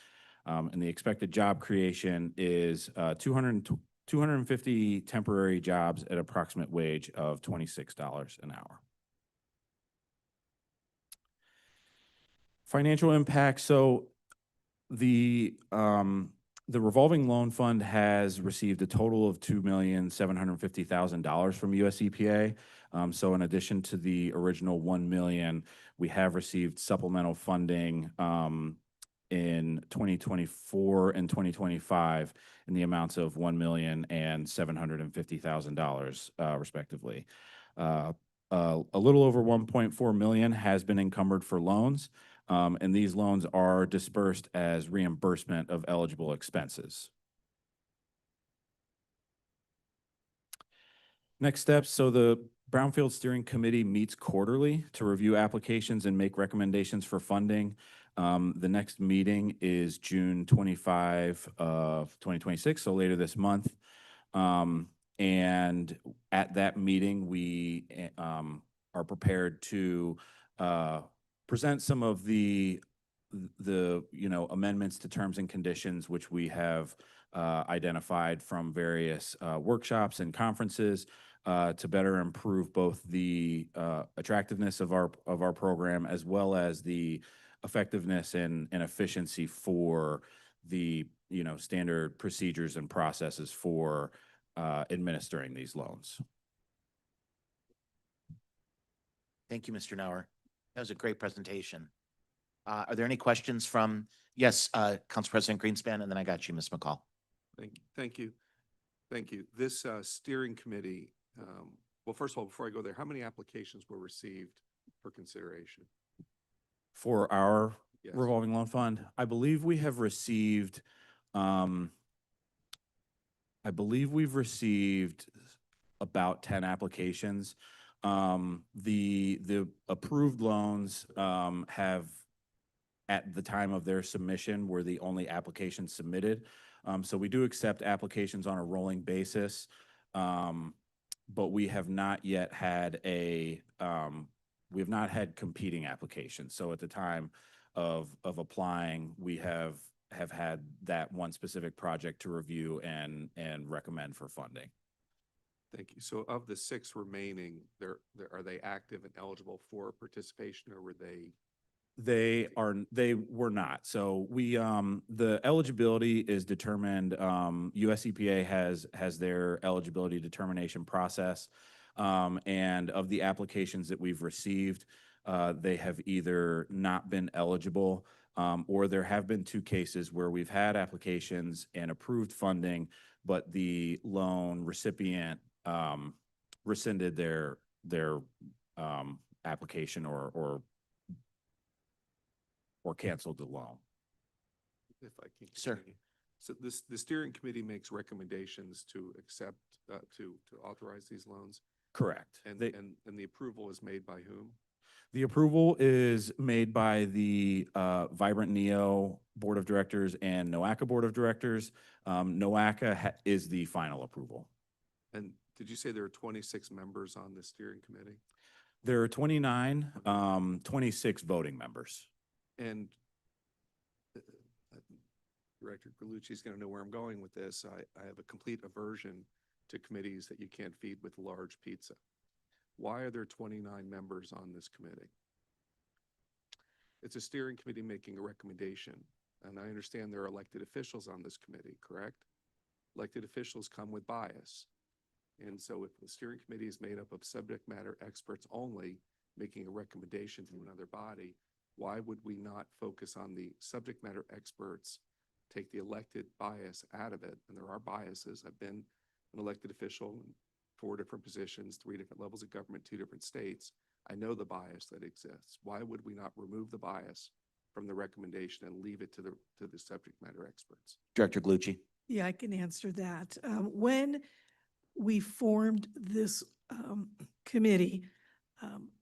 And the expected job creation is 250 temporary jobs at approximate wage of $26 an hour. Financial impact. So the revolving loan fund has received a total of $2,750,000 from US EPA. So in addition to the original $1 million, we have received supplemental funding in 2024 and 2025 in the amounts of $1 million and $750,000 respectively. A little over 1.4 million has been encumbered for loans. And these loans are dispersed as reimbursement of eligible expenses. Next steps. So the Brownfield Steering Committee meets quarterly to review applications and make recommendations for funding. The next meeting is June 25 of 2026, so later this month. And at that meeting, we are prepared to present some of the amendments to terms and conditions which we have identified from various workshops and conferences to better improve both the attractiveness of our program as well as the effectiveness and efficiency for the standard procedures and processes for administering these loans. Thank you, Mr. Nauer. That was a great presentation. Are there any questions from, yes, Council President Greenspan, and then I got you, Ms. McCall. Thank you. This steering committee, well, first of all, before I go there, how many applications were received for consideration? For our Yes. revolving loan fund, I believe we have received, we've received about 10 applications. The approved loans have, at the time of their submission, were the only applications submitted. So we do accept applications on a rolling basis, but we have not yet had we have not had competing applications. So at the time of applying, we have had that one specific project to review and recommend for funding. Thank you. So of the 6 remaining, are they active and eligible for participation, or were they? They were not. So the eligibility is determined, US EPA has their eligibility determination process. And of the applications that we've received, they have either not been eligible, or there have been 2 cases where we've had applications and approved funding, but the loan recipient rescinded their application or canceled the loan. If I can Sir. continue. So the steering committee makes recommendations to accept, to authorize these loans, Correct. and the approval is made by whom? The approval is made by the Vibrant Neo Board of Directors and NOACA Board of Directors. NOACA is the final approval. And did you say there are 26 members on the steering committee? There are 29, 26 voting members. And Director Galucci is going to know where I'm going with this. I have a complete aversion to committees that you can't feed with large pizza. Why are there 29 members on this committee? It's a steering committee making a recommendation, and I understand there are elected officials on this committee, correct? Elected officials come with bias. And so if the steering committee is made up of subject matter experts only making a recommendation to another body, why would we not focus on the subject matter experts, take the elected bias out of it? And there are biases. I've been an elected official in 4 different positions, 3 different levels of government, 2 different states. I know the bias that exists. Why would we not remove the bias from the recommendation and leave it to the subject matter experts? Director Galucci. Yeah, I can answer that. When we formed this committee,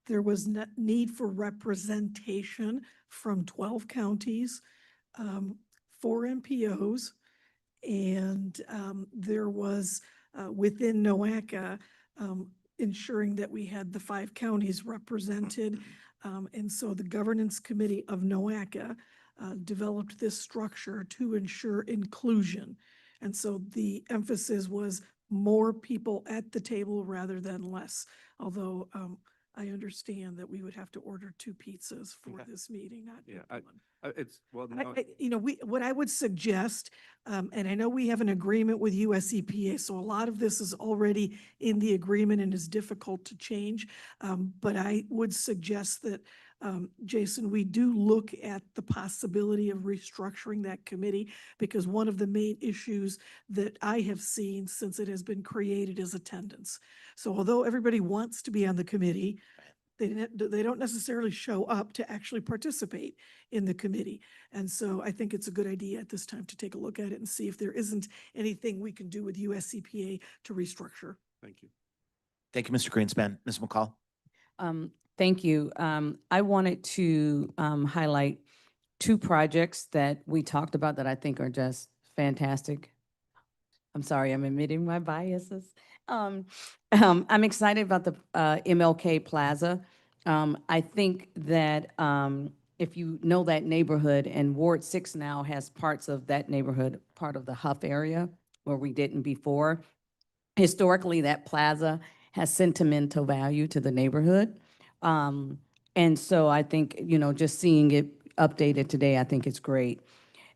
there was need for representation from 12 counties, 4 MPOs, and there was within NOACA ensuring that we had the 5 counties represented. And so the governance committee of NOACA developed this structure to ensure inclusion. And so the emphasis was more people at the table rather than less. Although I understand that we would have to order 2 pizzas for Okay. this meeting, not Yeah, one. It's, well, no, What I would suggest, and I know we have an agreement with US EPA, so a lot of this is already in the agreement and is difficult to change. But I would suggest that, Jason, we do look at the possibility of restructuring that committee, because one of the main issues that I have seen since it has been created is attendance. So although everybody wants to be on the committee, they don't necessarily show up to actually participate in the committee. And so I think it's a good idea at this time to take a look at it and see if there isn't anything we can do with US EPA to restructure. thank you. Thank you, Mr. Greenspan. Ms. McCall? Thank you. I wanted to highlight 2 projects that we talked about that I think are just fantastic. I'm sorry, I'm admitting my biases. I'm excited about the MLK Plaza. I think that if you know that neighborhood, and Ward 6 now has parts of that neighborhood, part of the Huff area where we didn't before. Historically, that plaza has sentimental value to the neighborhood. And so I think, just seeing it updated today, I think it's great.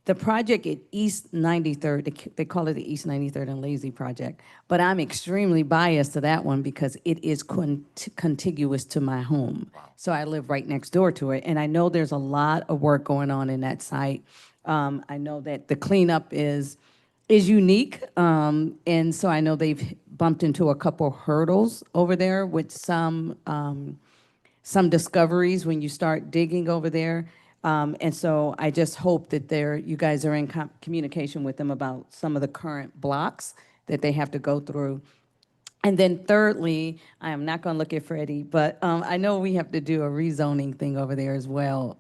The project at East 93rd, they call it the East 93rd and Lazy Project, but I'm extremely biased to that one because it is contiguous to my home. So I live right next door to it, and I know there's a lot of work going on in that site. I know that the cleanup is unique, and so I know they've bumped into a couple hurdles over there with some discoveries when you start digging over there. And so I just hope that you guys are in communication with them about some of the current blocks that they have to go through. And then thirdly, I am not going to look at Freddie, but I know we have to do a rezoning thing over there as well,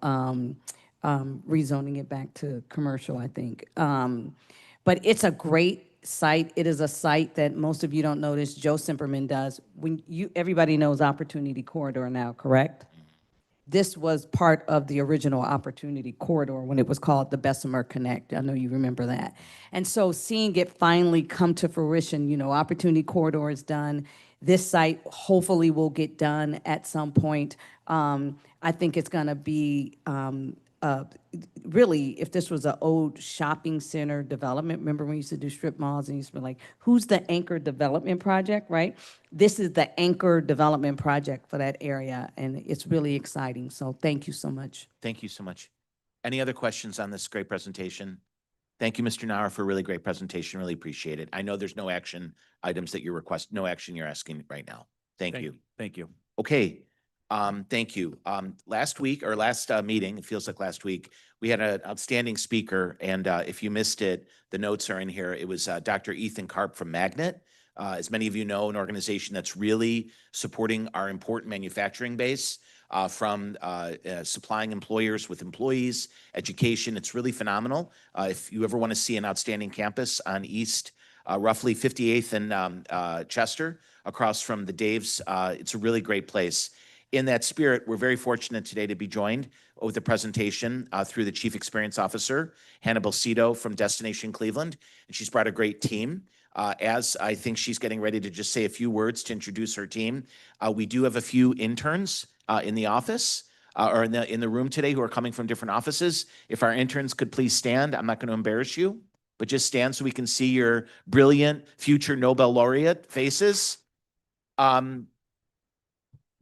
rezoning it back to commercial, I think. But it's a great site. It is a site that most of you don't notice. Joe Simperman does. Everybody knows Opportunity Corridor now, correct? This was part of the original Opportunity Corridor when it was called the Bessemer Connect. I know you remember that. And so seeing it finally come to fruition, Opportunity Corridor is done. This site hopefully will get done at some point. I think it's going to be really, if this was an old shopping center development, remember when we used to do strip malls and you used to be like, who's the anchor development project, right? This is the anchor development project for that area, and it's really exciting. So thank you so much. Thank you so much. Any other questions on this great presentation? Thank you, Mr. Nauer, for a really great presentation. Really appreciate it. I know there's no action items that you're no action you're asking right now. Thank you. Thank you. Okay. Thank you. Last meeting, it feels like last week, we had an outstanding speaker, and if you missed it, the notes are in here. It was Dr. Ethan Karp from Magnet. As many of you know, an organization that's really supporting our important manufacturing base, from supplying employers with employees, education. It's really phenomenal. If you ever want to see an outstanding campus on East, roughly 58th and Chester, across from the Daves, it's a really great place. In that spirit, we're very fortunate today to be joined with a presentation through the Chief Experience Officer, Hannibal Cito from Destination Cleveland, and she's brought a great team. As I think she's getting ready to just say a few words to introduce her team, we do have a few interns in the office or in the room today who are coming from different offices. If our interns could please stand, I'm not going to embarrass you, but just stand so we can see your brilliant future Nobel laureate faces.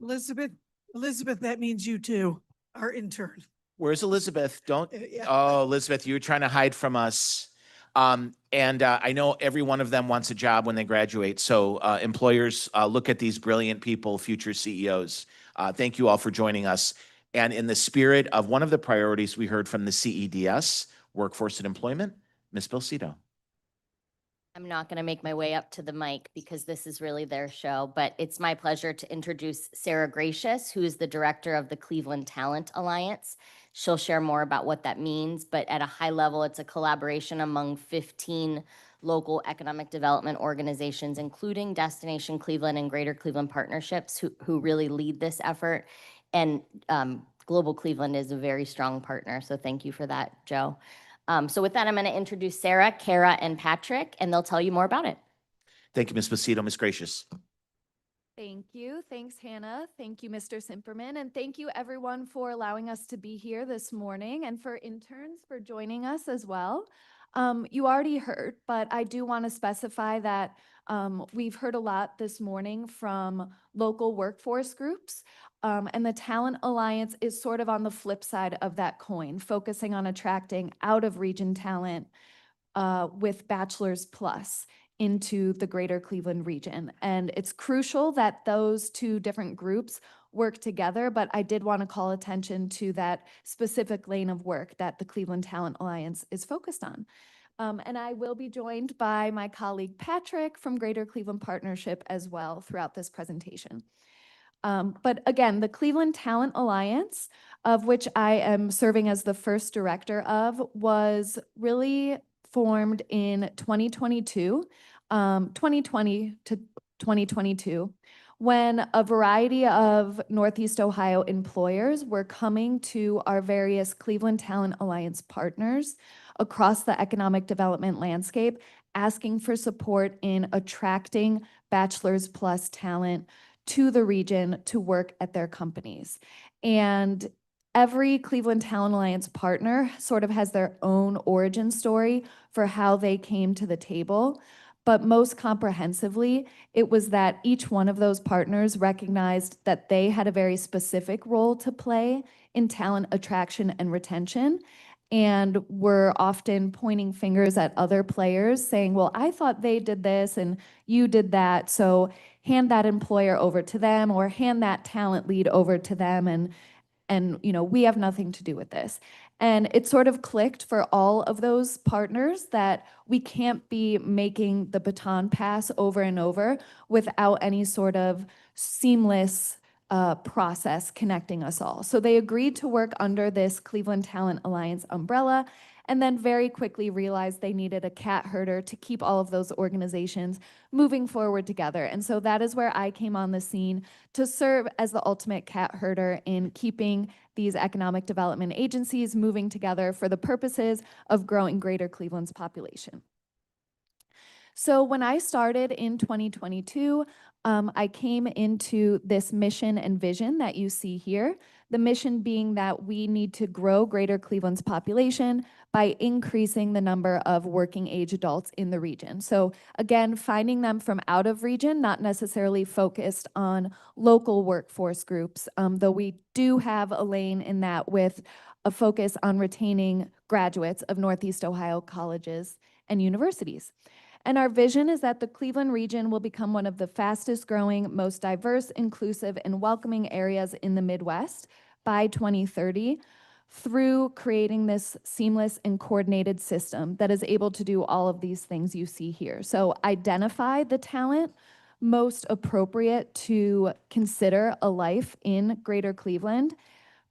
Elizabeth, that means you too, our intern. Where's Elizabeth? Don't, Yeah. oh, Elizabeth, you were trying to hide from us. And I know every one of them wants a job when they graduate. So employers, look at these brilliant people, future CEOs. Thank you all for joining us. And in the spirit of one of the priorities we heard from the CEDS, Workforce and Employment, Ms. Bilcito. I'm not going to make my way up to the mic because this is really their show, but it's my pleasure to introduce Sarah Gracious, who is the director of the Cleveland Talent Alliance. She'll share more about what that means, but at a high level, it's a collaboration among 15 local economic development organizations, including Destination Cleveland and Greater Cleveland Partnerships, who really lead this effort. And Global Cleveland is a very strong partner, so thank you for that, Joe. So with that, I'm going to introduce Sarah, Kara, and Patrick, and they'll tell you more about it. Thank you, Ms. Macedo. Ms. Gracious. Thank you. Thanks, Hannah. Thank you, Mr. Simperman. And thank you, everyone, for allowing us to be here this morning, and for interns for joining us as well. You already heard, but I do want to specify that we've heard a lot this morning from local workforce groups. And the Talent Alliance is sort of on the flip side of that coin, focusing on attracting out of region talent with Bachelor's Plus into the Greater Cleveland region. And it's crucial that those two different groups work together, but I did want to call attention to that specific lane of work that the Cleveland Talent Alliance is focused on. And I will be joined by my colleague Patrick from Greater Cleveland Partnership as well throughout this presentation. But again, the Cleveland Talent Alliance, of which I am serving as the first director of, was really formed in 2020 to 2022, when a variety of Northeast Ohio employers were coming to our various Cleveland Talent Alliance partners across the economic development landscape, asking for support in attracting Bachelor's Plus talent to the region to work at their companies. And every Cleveland Talent Alliance partner sort of has their own origin story for how they came to the table. But most comprehensively, it was that each one of those partners recognized that they had a very specific role to play in talent attraction and retention, and were often pointing fingers at other players saying, well, I thought they did this and you did that, so hand that employer over to them, or hand that talent lead over to them, and you know, we have nothing to do with this. And it sort of clicked for all of those partners that we can't be making the baton pass over and over without any sort of seamless process connecting us all. So they agreed to work under this Cleveland Talent Alliance umbrella, and then very quickly realized they needed a cat herder to keep all of those organizations moving forward together. And so that is where I came on the scene to serve as the ultimate cat herder in keeping these economic development agencies moving together for the purposes of growing Greater Cleveland's population. So when I started in 2022, I came into this mission and vision that you see here. The mission being that we need to grow Greater Cleveland's population by increasing the number of working age adults in the region. So again, finding them from out of region, not necessarily focused on local workforce groups, though we do have a lane in that with a focus on retaining graduates of Northeast Ohio colleges and universities. And our vision is that the Cleveland region will become one of the fastest growing, most diverse, inclusive, and welcoming areas in the Midwest by 2030 through creating this seamless and coordinated system that is able to do all of these things you see here. So identify the talent most appropriate to consider a life in Greater Cleveland,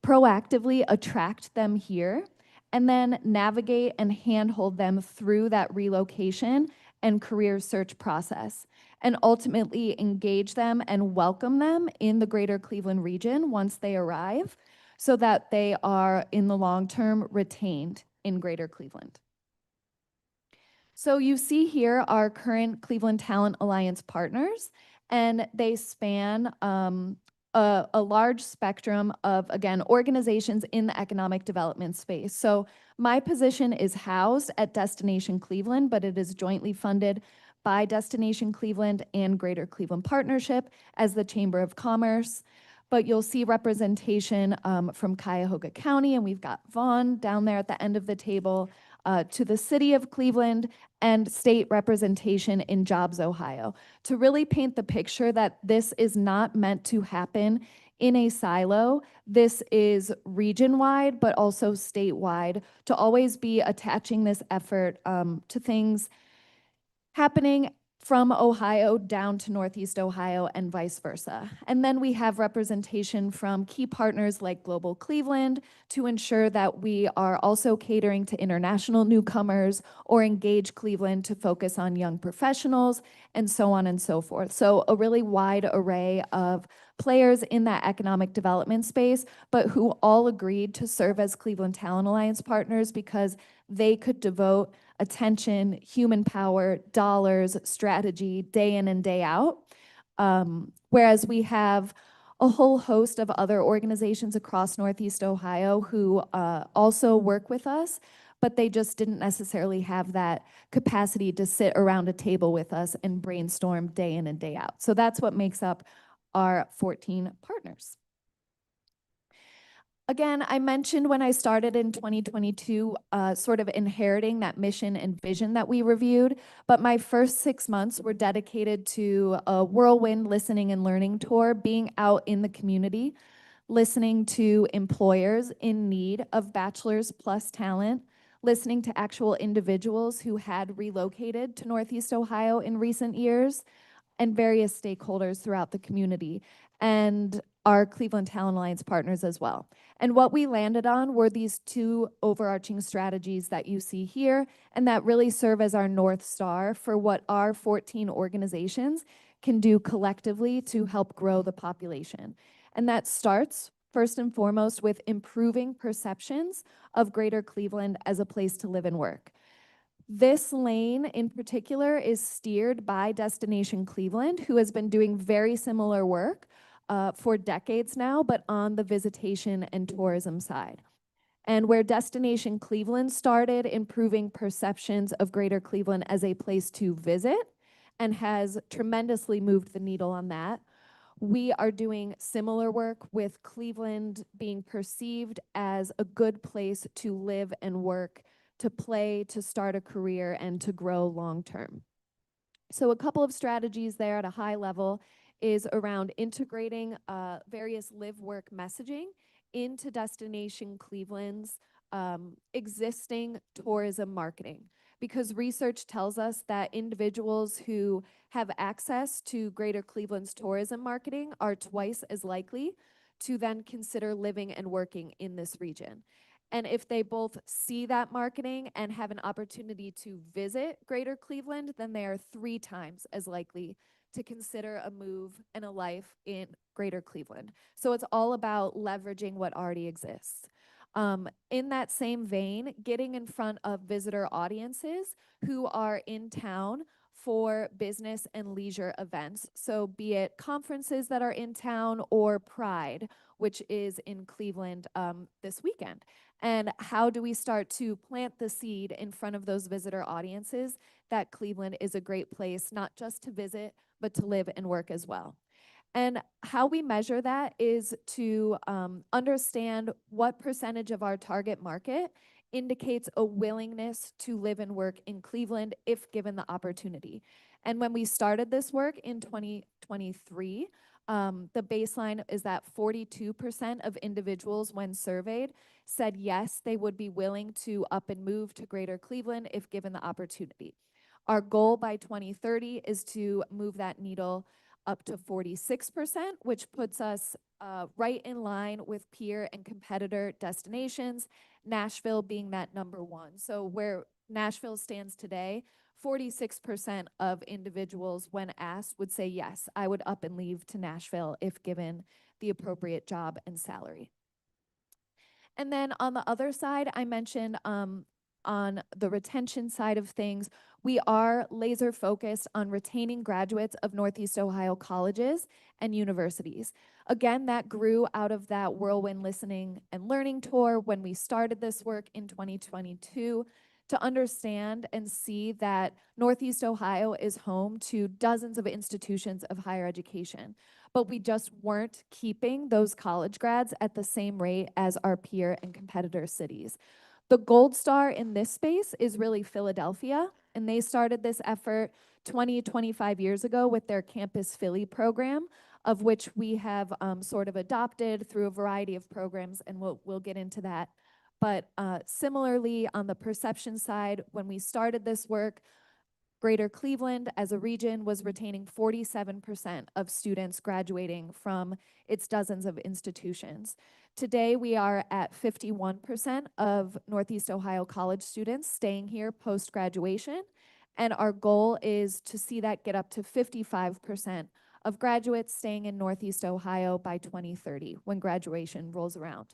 proactively attract them here, and then navigate and handhold them through that relocation and career search process, and ultimately engage them and welcome them in the Greater Cleveland region once they arrive, so that they are in the long term retained in Greater Cleveland. So you see here our current Cleveland Talent Alliance partners, and they span a large spectrum of, again, organizations in the economic development space. So my position is housed at Destination Cleveland, but it is jointly funded by Destination Cleveland and Greater Cleveland Partnership as the Chamber of Commerce. But you'll see representation from Cuyahoga County, and we've got Vaughn down there at the end of the table, to the city of Cleveland, and state representation in Jobs, Ohio, to really paint the picture that this is not meant to happen in a silo. This is region-wide, but also statewide, to always be attaching this effort to things happening from Ohio down to Northeast Ohio and vice versa. And then we have representation from key partners like Global Cleveland to ensure that we are also catering to international newcomers, or Engage Cleveland to focus on young professionals, and so on and so forth. So a really wide array of players in that economic development space, but who all agreed to serve as Cleveland Talent Alliance partners because they could devote attention, human power, dollars, strategy, day in and day out. Whereas we have a whole host of other organizations across Northeast Ohio who also work with us, but they just didn't necessarily have that capacity to sit around a table with us and brainstorm day in and day out. So that's what makes up our 14 partners. Again, I mentioned when I started in 2022, sort of inheriting that mission and vision that we reviewed, but my first 6 months were dedicated to a whirlwind listening and learning tour, being out in the community, listening to employers in need of bachelor's plus talent, listening to actual individuals who had relocated to Northeast Ohio in recent years, and various stakeholders throughout the community, and our Cleveland Talent Alliance partners as well. And what we landed on were these two overarching strategies that you see here, and that really serve as our North Star for what our 14 organizations can do collectively to help grow the population. And that starts, first and foremost, with improving perceptions of Greater Cleveland as a place to live and work. This lane in particular is steered by Destination Cleveland, who has been doing very similar work for decades now, but on the visitation and tourism side. And where Destination Cleveland started improving perceptions of Greater Cleveland as a place to visit and has tremendously moved the needle on that, we are doing similar work with Cleveland being perceived as a good place to live and work, to play, to start a career, and to grow long term. So a couple of strategies there at a high level is around integrating various live-work messaging into Destination Cleveland's existing tourism marketing. Because research tells us that individuals who have access to Greater Cleveland's tourism marketing are twice as likely to then consider living and working in this region. And if they both see that marketing and have an opportunity to visit Greater Cleveland, then they are 3 times as likely to consider a move and a life in Greater Cleveland. So it's all about leveraging what already exists. In that same vein, getting in front of visitor audiences who are in town for business and leisure events. So be it conferences that are in town or Pride, which is in Cleveland this weekend. And how do we start to plant the seed in front of those visitor audiences that Cleveland is a great place, not just to visit, but to live and work as well. And how we measure that is to understand what percentage of our target market indicates a willingness to live and work in Cleveland if given the opportunity. And when we started this work in 2023, the baseline is that 42% of individuals when surveyed said yes, they would be willing to up and move to Greater Cleveland if given the opportunity. Our goal by 2030 is to move that needle up to 46%, which puts us right in line with peer and competitor destinations, Nashville being that #1. So where Nashville stands today, 46% of individuals when asked would say, yes, I would up and leave to Nashville if given the appropriate job and salary. And then on the other side, I mentioned on the retention side of things, we are laser focused on retaining graduates of Northeast Ohio colleges and universities. Again, that grew out of that whirlwind listening and learning tour when we started this work in 2022 to understand and see that Northeast Ohio is home to dozens of institutions of higher education. But we just weren't keeping those college grads at the same rate as our peer and competitor cities. The gold star in this space is really Philadelphia, and they started this effort 25 years ago with their Campus Philly program, of which we have sort of adopted through a variety of programs, and we'll get into that. But similarly, on the perception side, when we started this work, Greater Cleveland as a region was retaining 47% of students graduating from its dozens of institutions. Today, we are at 51% of Northeast Ohio college students staying here post-graduation, and our goal is to see that get up to 55% of graduates staying in Northeast Ohio by 2030 when graduation rolls around.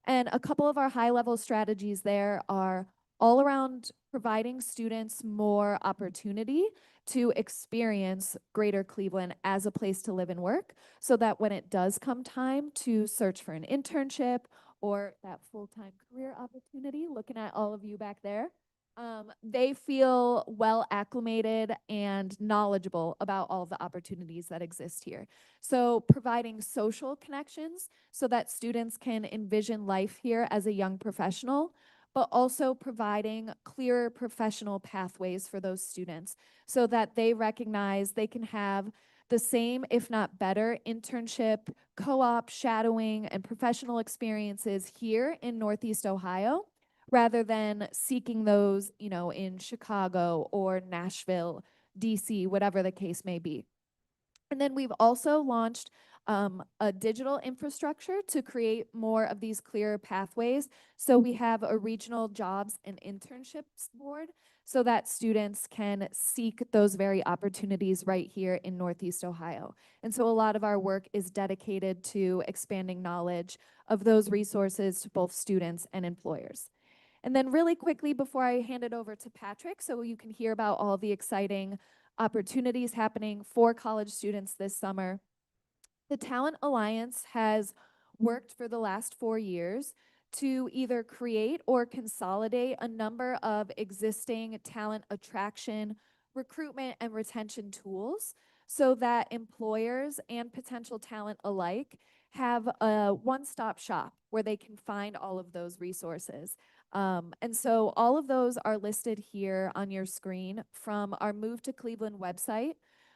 And a couple of our high-level strategies there are all around providing students more opportunity to experience Greater Cleveland as a place to live and work, so that when it does come time to search for an internship or that full-time career opportunity, looking at all of you back there, they feel well acclimated and knowledgeable about all of the opportunities that exist here. So providing social connections so that students can envision life here as a young professional, but also providing clearer professional pathways for those students so that they recognize they can have the same, if not better, internship, co-op, shadowing, and professional experiences here in Northeast Ohio, rather than seeking those, you know, in Chicago or Nashville, DC, whatever the case may be. And then we've also launched a digital infrastructure to create more of these clear pathways. So we have a regional jobs and internships board so that students can seek those very opportunities right here in Northeast Ohio. And so a lot of our work is dedicated to expanding knowledge of those resources to both students and employers. And then really quickly before I hand it over to Patrick, so you can hear about all the exciting opportunities happening for college students this summer, the Talent Alliance has worked for the last 4 years to either create or consolidate a number of existing talent attraction, recruitment, and retention tools so that employers and potential talent alike have a one-stop shop where they can find all of those resources. And so all of those are listed here on your screen from our Move to Cleveland website,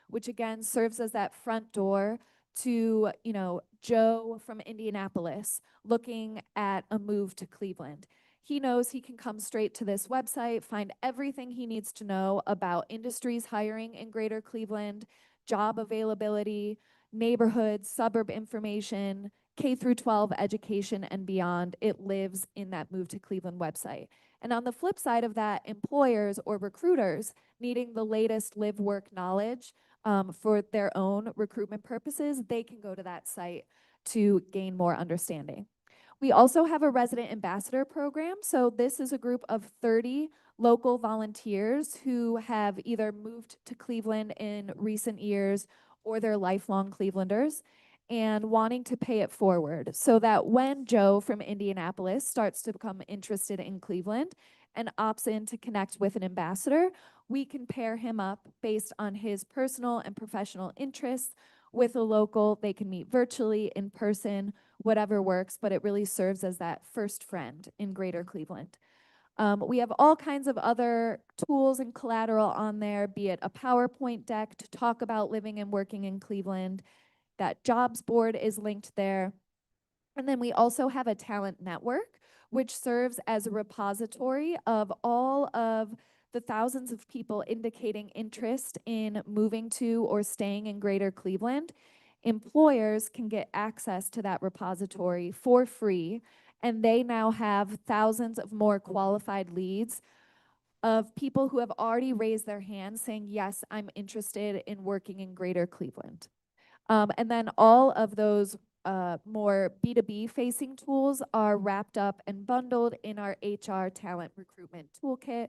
which again serves as that front door to, you know, Joe from Indianapolis looking at a move to Cleveland. He knows he can come straight to this website, find everything he needs to know about industries hiring in Greater Cleveland, job availability, neighborhoods, suburb information, K through 12 education and beyond. It lives in that Move to Cleveland website. And on the flip side of that, employers or recruiters needing the latest live work knowledge for their own recruitment purposes, they can go to that site to gain more understanding. We also have a resident ambassador program. So this is a group of 30 local volunteers who have either moved to Cleveland in recent years or they're lifelong Clevelanders and wanting to pay it forward so that when Joe from Indianapolis starts to become interested in Cleveland and opts in to connect with an ambassador, we can pair him up based on his personal and professional interests with a local. They can meet virtually, in person, whatever works, but it really serves as that first friend in Greater Cleveland. We have all kinds of other tools and collateral on there, be it a PowerPoint deck to talk about living and working in Cleveland. That jobs board is linked there. And then we also have a talent network, which serves as a repository of all of the thousands of people indicating interest in moving to or staying in Greater Cleveland. Employers can get access to that repository for free, and they now have thousands of more qualified leads of people who have already raised their hands saying, yes, I'm interested in working in Greater Cleveland. And then all of those more B2B facing tools are wrapped up and bundled in our HR talent recruitment toolkit,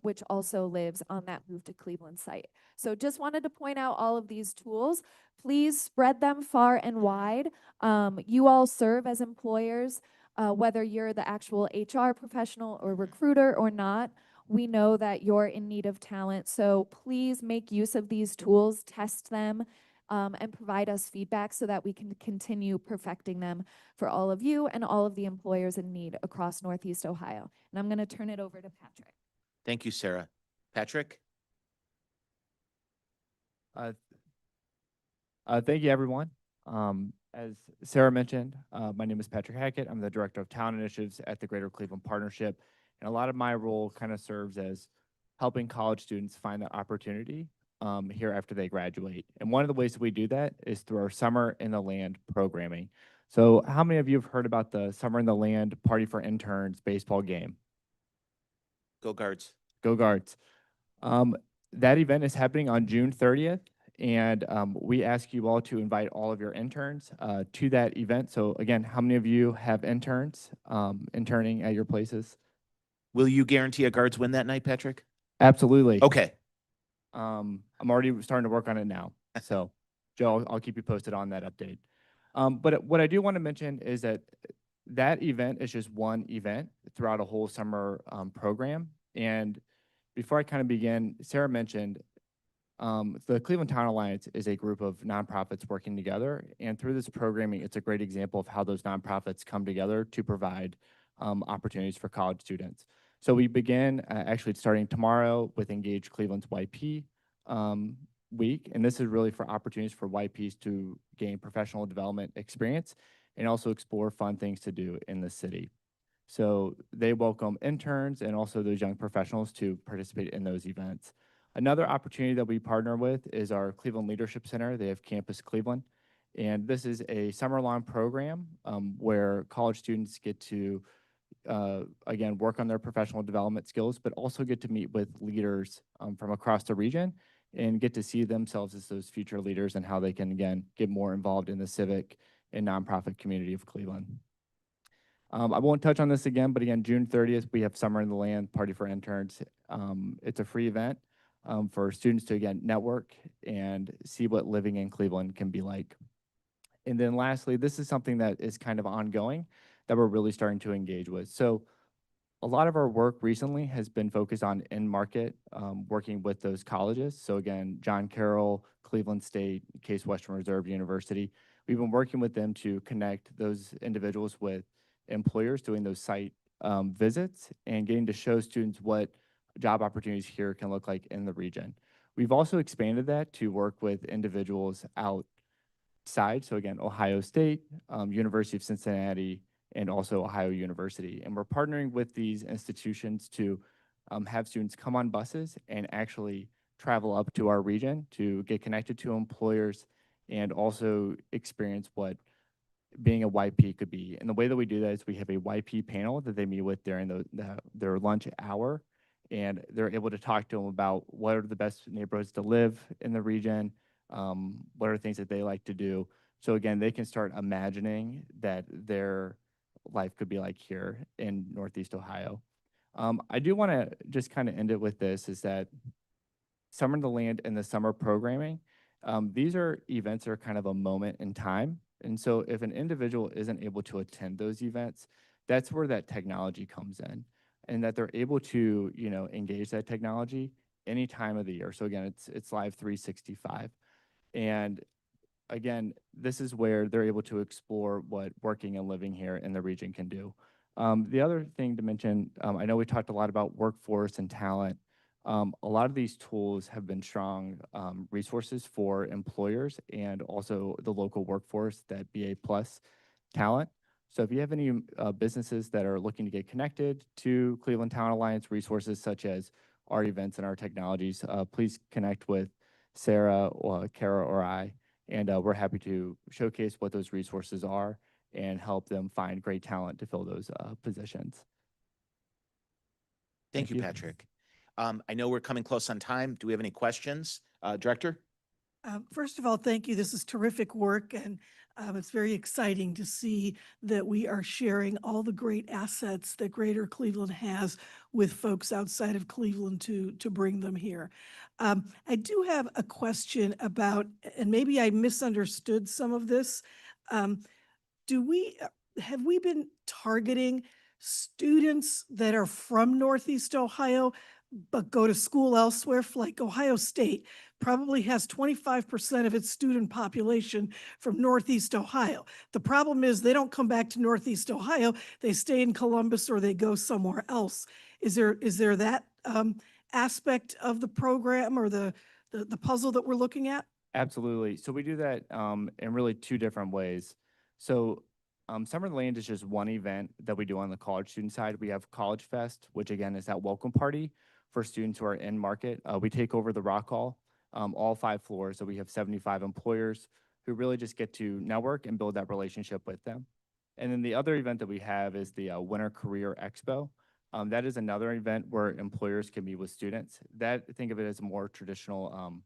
which also lives on that Move to Cleveland site. So just wanted to point out all of these tools. Please spread them far and wide. You all serve as employers, whether you're the actual HR professional or recruiter or not. We know that you're in need of talent, so please make use of these tools, test them, and provide us feedback so that we can continue perfecting them for all of you and all of the employers in need across Northeast Ohio. And I'm going to turn it over to Patrick. Thank you, Sarah. Patrick? Thank you, everyone. As Sarah mentioned, my name is Patrick Hackett. I'm the Director of Talent Initiatives at the Greater Cleveland Partnership. And a lot of my role kind of serves as helping college students find that opportunity here after they graduate. And one of the ways that we do that is through our Summer in the Land programming. So how many of you have heard about the Summer in the Land Party for Interns baseball game? Go Guards. Go Guards. That event is happening on June 30th, and we ask you all to invite all of your interns to that event. So again, how many of you have interns interning at your places? Will you guarantee a Guards win that night, Patrick? Absolutely. Okay. I'm already starting to work on it now. So Joe, I'll keep you posted on that update. But what I do want to mention is that that event is just one event throughout a whole summer program. And before I kind of begin, Sarah mentioned the Cleveland Town Alliance is a group of nonprofits working together. And through this programming, it's a great example of how those nonprofits come together to provide opportunities for college students. So we begin actually starting tomorrow with Engage Cleveland's YP week. And this is really for opportunities for YPs to gain professional development experience and also explore fun things to do in the city. So they welcome interns and also those young professionals to participate in those events. Another opportunity that we partner with is our Cleveland Leadership Center. They have Campus Cleveland. And this is a summer-long program where college students get to, again, work on their professional development skills, but also get to meet with leaders from across the region and get to see themselves as those future leaders and how they can, again, get more involved in the civic and nonprofit community of Cleveland. I won't touch on this again, but again, June 30th, we have Summer in the Land Party for Interns. It's a free event for students to, again, network and see what living in Cleveland can be like. And then lastly, this is something that is kind of ongoing that we're really starting to engage with. So a lot of our work recently has been focused on in-market, working with those colleges. So again, John Carroll, Cleveland State, Case Western Reserve University. We've been working with them to connect those individuals with employers doing those site visits and getting to show students what job opportunities here can look like in the region. We've also expanded that to work with individuals outside. So again, Ohio State, University of Cincinnati, and also Ohio University. And we're partnering with these institutions to have students come on buses and actually travel up to our region to get connected to employers and also experience what being a YP could be. And the way that we do that is we have a YP panel that they meet with during their lunch hour, and they're able to talk to them about what are the best neighborhoods to live in the region, what are things that they like to do. So again, they can start imagining that their life could be like here in Northeast Ohio. I do want to just kind of end it with this, is that Summer in the Land and the summer programming, these are events that are kind of a moment in time. And so if an individual isn't able to attend those events, that's where that technology comes in, and that they're able to, you know, engage that technology any time of the year. So again, it's live 365. And again, this is where they're able to explore what working and living here in the region can do. The other thing to mention, I know we talked a lot about workforce and talent. A lot of these tools have been strong resources for employers and also the local workforce, that BA plus talent. So if you have any businesses that are looking to get connected to Cleveland Town Alliance resources such as our events and our technologies, please connect with Sarah or Kara or I, and we're happy to showcase what those resources are and help them find great talent to fill those positions. Thank you, Patrick. I know we're coming close on time. Do we have any questions? Director? First of all, thank you. This is terrific work, and it's very exciting to see that we are sharing all the great assets that Greater Cleveland has with folks outside of Cleveland to bring them here. I do have a question about, and maybe I misunderstood some of this. Have we been targeting students that are from Northeast Ohio but go to school elsewhere? Like Ohio State probably has 25% of its student population from Northeast Ohio. The problem is they don't come back to Northeast Ohio. They stay in Columbus or they go somewhere else. Is there that aspect of the program or the puzzle that we're looking at? Absolutely. So we do that in really two different ways. So Summer in the Land is just one event that we do on the college student side. We have College Fest, which again is that welcome party for students who are in market. We take over the Rock Hall, all 5 floors. So we have 75 employers who really just get to network and build that relationship with them. And then the other event that we have is the Winter Career Expo. That is another event where employers can meet with students. Think of it as a more traditional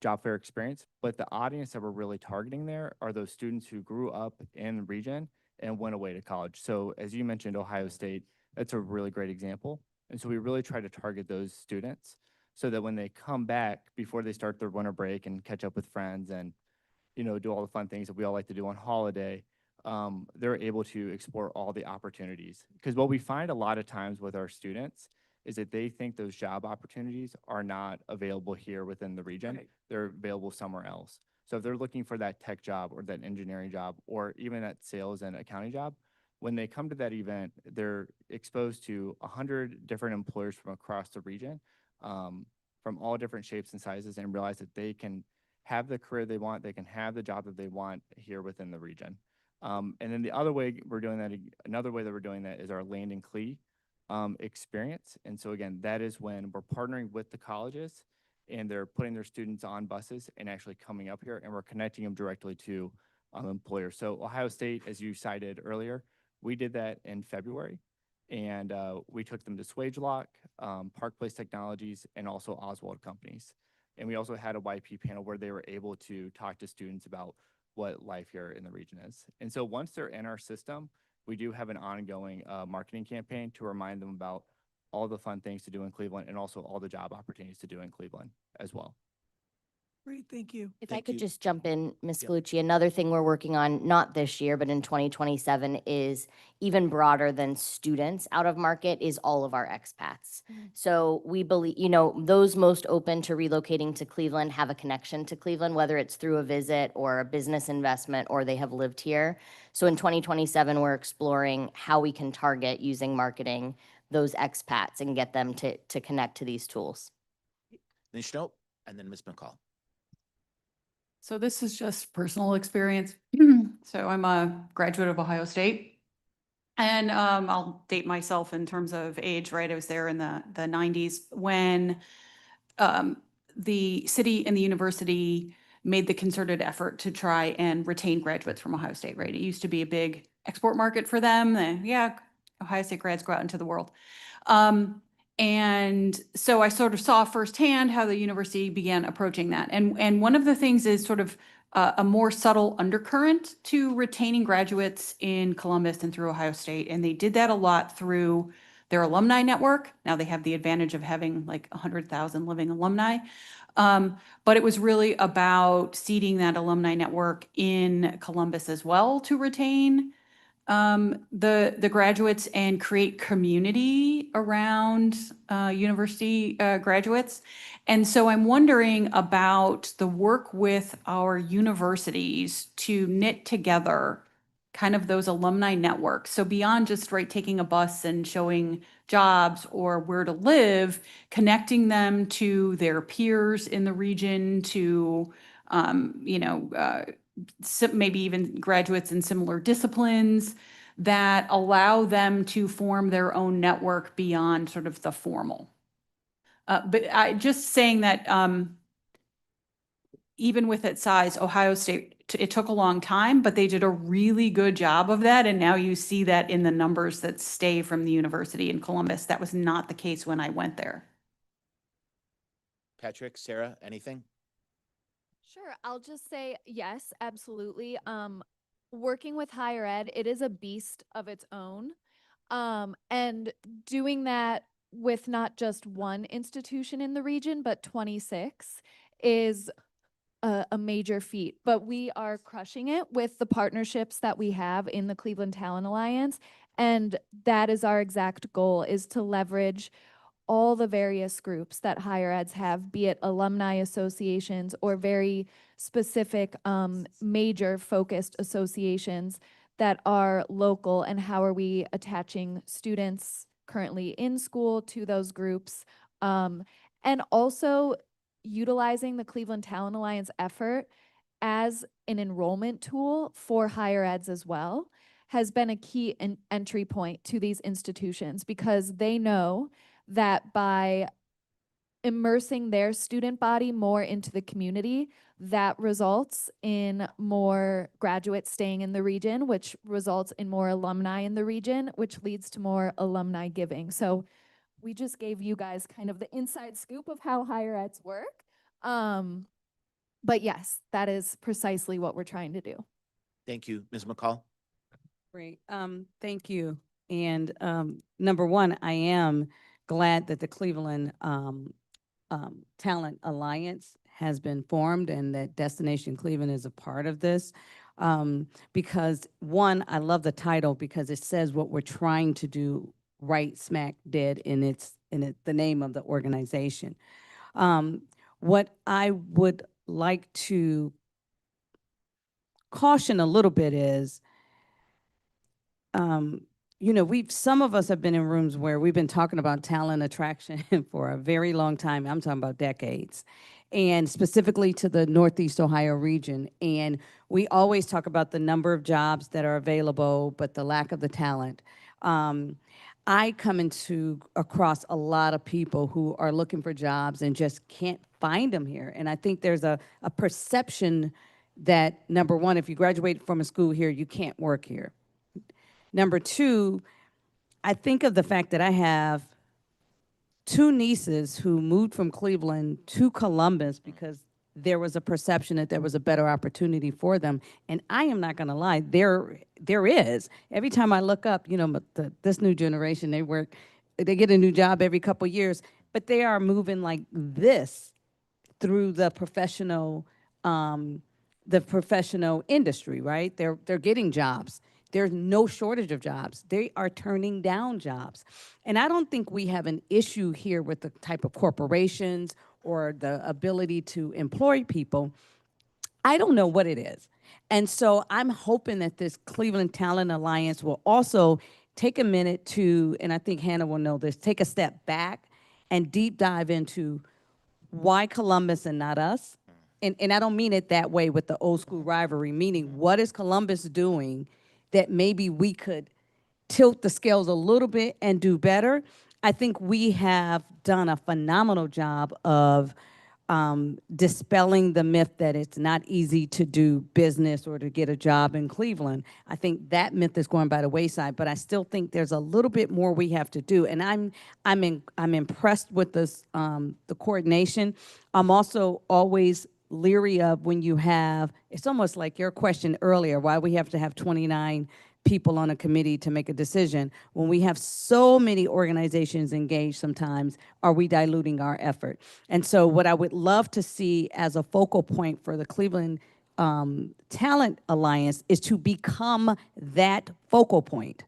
job fair experience, but the audience that we're really targeting there are those students who grew up in the region and went away to college. So as you mentioned, Ohio State, that's a really great example. And so we really try to target those students so that when they come back before they start their winter break and catch up with friends and, do all the fun things that we all like to do on holiday, they're able to explore all the opportunities. Because what we find a lot of times with our students is that they think those job opportunities are not available here within the region. Right. They're available somewhere else. So if they're looking for that tech job or that engineering job or even that sales and accounting job, when they come to that event, they're exposed to 100 different employers from across the region, from all different shapes and sizes, and realize that they can have the career they want, they can have the job that they want here within the region. And then the other way we're doing that, another way that we're doing that is our Land and Clee experience. And so again, that is when we're partnering with the colleges and they're putting their students on buses and actually coming up here, and we're connecting them directly to employers. So Ohio State, as you cited earlier, we did that in February, and we took them to Swagelock, Park Place Technologies, and also Oswald Companies. And we also had a YP panel where they were able to talk to students about what life here in the region is. And so once they're in our system, we do have an ongoing marketing campaign to remind them about all the fun things to do in Cleveland and also all the job opportunities to do in Cleveland as well. Great, thank you. If I Thank could you. just jump in, Ms. Yep. Galucci, another thing we're working on, not this year, but in 2027 is even broader than students out of market is all of our expats. So we believe, those most open to relocating to Cleveland have a connection to Cleveland, whether it's through a visit or a business investment or they have lived here. So in 2027, we're exploring how we can target using marketing those expats and get them to connect to these tools. Ms. Schnopp, and then Ms. McCall. So this is just personal experience. So I'm a graduate of Ohio State. And I'll date myself in terms of age, right? I was there in the 90s when the city and the university made the concerted effort to try and retain graduates from Ohio State, right? It used to be a big export market for them. Ohio State grads go out into the world. And so I sort of saw firsthand how the university began approaching that. And one of the things is sort of a more subtle undercurrent to retaining graduates in Columbus and through Ohio State. And they did that a lot through their alumni network. Now they have the advantage of having like 100,000 living alumni. But it was really about seeding that alumni network in Columbus as well to retain the graduates and create community around university graduates. And so I'm wondering about the work with our universities to knit together kind of those alumni networks. So beyond just taking a bus and showing jobs or where to live, connecting them to their peers in the region, to maybe even graduates in similar disciplines that allow them to form their own network beyond sort of the formal. But I just saying that even with its size, Ohio State, it took a long time, but they did a really good job of that. And now you see that in the numbers that stay from the university in Columbus. That was not the case when I went there. Patrick, Sarah, anything? Sure, I'll just say yes, absolutely. Working with higher ed, it is a beast of its own. And doing that with not just one institution in the region, but 26 is a major feat. But we are crushing it with the partnerships that we have in the Cleveland Talent Alliance. And that is our exact goal, is to leverage all the various groups that higher eds have, be it alumni associations or very specific major focused associations that are local, and how are we attaching students currently in school to those groups, and also utilizing the Cleveland Talent Alliance effort as an enrollment tool for higher eds as well has been a key entry point to these institutions, because they know that by immersing their student body more into the community, that results in more graduates staying in the region, which results in more alumni in the region, which leads to more alumni giving. So we just gave you guys kind of the inside scoop of how higher eds work. But yes, that is precisely what we're trying to do. Thank you. Ms. McCall? Great. Thank you. And number one, I am glad that the Cleveland Talent Alliance has been formed and that Destination Cleveland is a part of this. Because one, I love the title because it says what we're trying to do right smack dead in the name of the organization. What I would like to caution a little bit is, some of us have been in rooms where we've been talking about talent attraction for a very long time. I'm talking about decades, and specifically to the Northeast Ohio region. And we always talk about the number of jobs that are available, but the lack of the talent. I come across a lot of people who are looking for jobs and just can't find them here. And I think there's a perception that, number one, if you graduate from a school here, you can't work here. Number two, I think of the fact that I have two nieces who moved from Cleveland to Columbus because there was a perception that there was a better opportunity for them. And I am not going to lie, there is. Every time I look up, this new generation, they get a new job every couple years, but they are moving like this through the professional industry, right? They're getting jobs. There's no shortage of jobs. They are turning down jobs. And I don't think we have an issue here with the type of corporations or the ability to employ people. I don't know what it is. And so I'm hoping that this Cleveland Talent Alliance will also take a minute to, and I think Hannah will know this, take a step back and deep dive into why Columbus and not us. And I don't mean it that way with the old school rivalry, meaning what is Columbus doing that maybe we could tilt the scales a little bit and do better. I think we have done a phenomenal job of dispelling the myth that it's not easy to do business or to get a job in Cleveland. I think that myth is going by the wayside, but I still think there's a little bit more we have to do. And I'm impressed with this, the coordination. I'm also always leery of when you have, it's almost like your question earlier, why we have to have 29 people on a committee to make a decision. When we have so many organizations engaged sometimes, are we diluting our effort? And so what I would love to see as a focal point for the Cleveland Talent Alliance is to become that focal point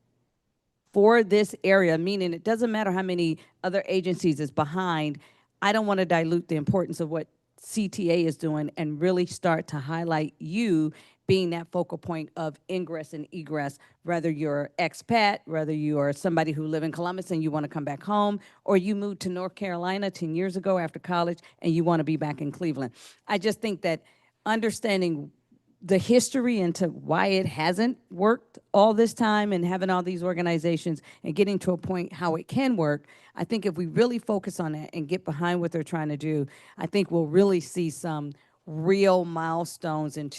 for this area, meaning it doesn't matter how many other agencies is behind. I don't want to dilute the importance of what CTA is doing and really start to highlight you being that focal point of ingress and egress, whether you're expat, whether you are somebody who live in Columbus and you want to come back home, or you moved to North Carolina 10 years ago after college and you want to be back in Cleveland. I just think that understanding the history into why it hasn't worked all this time and having all these organizations and getting to a point how it can work, I think if we really focus on that and get behind what they're trying to do, I think we'll really see some real milestones and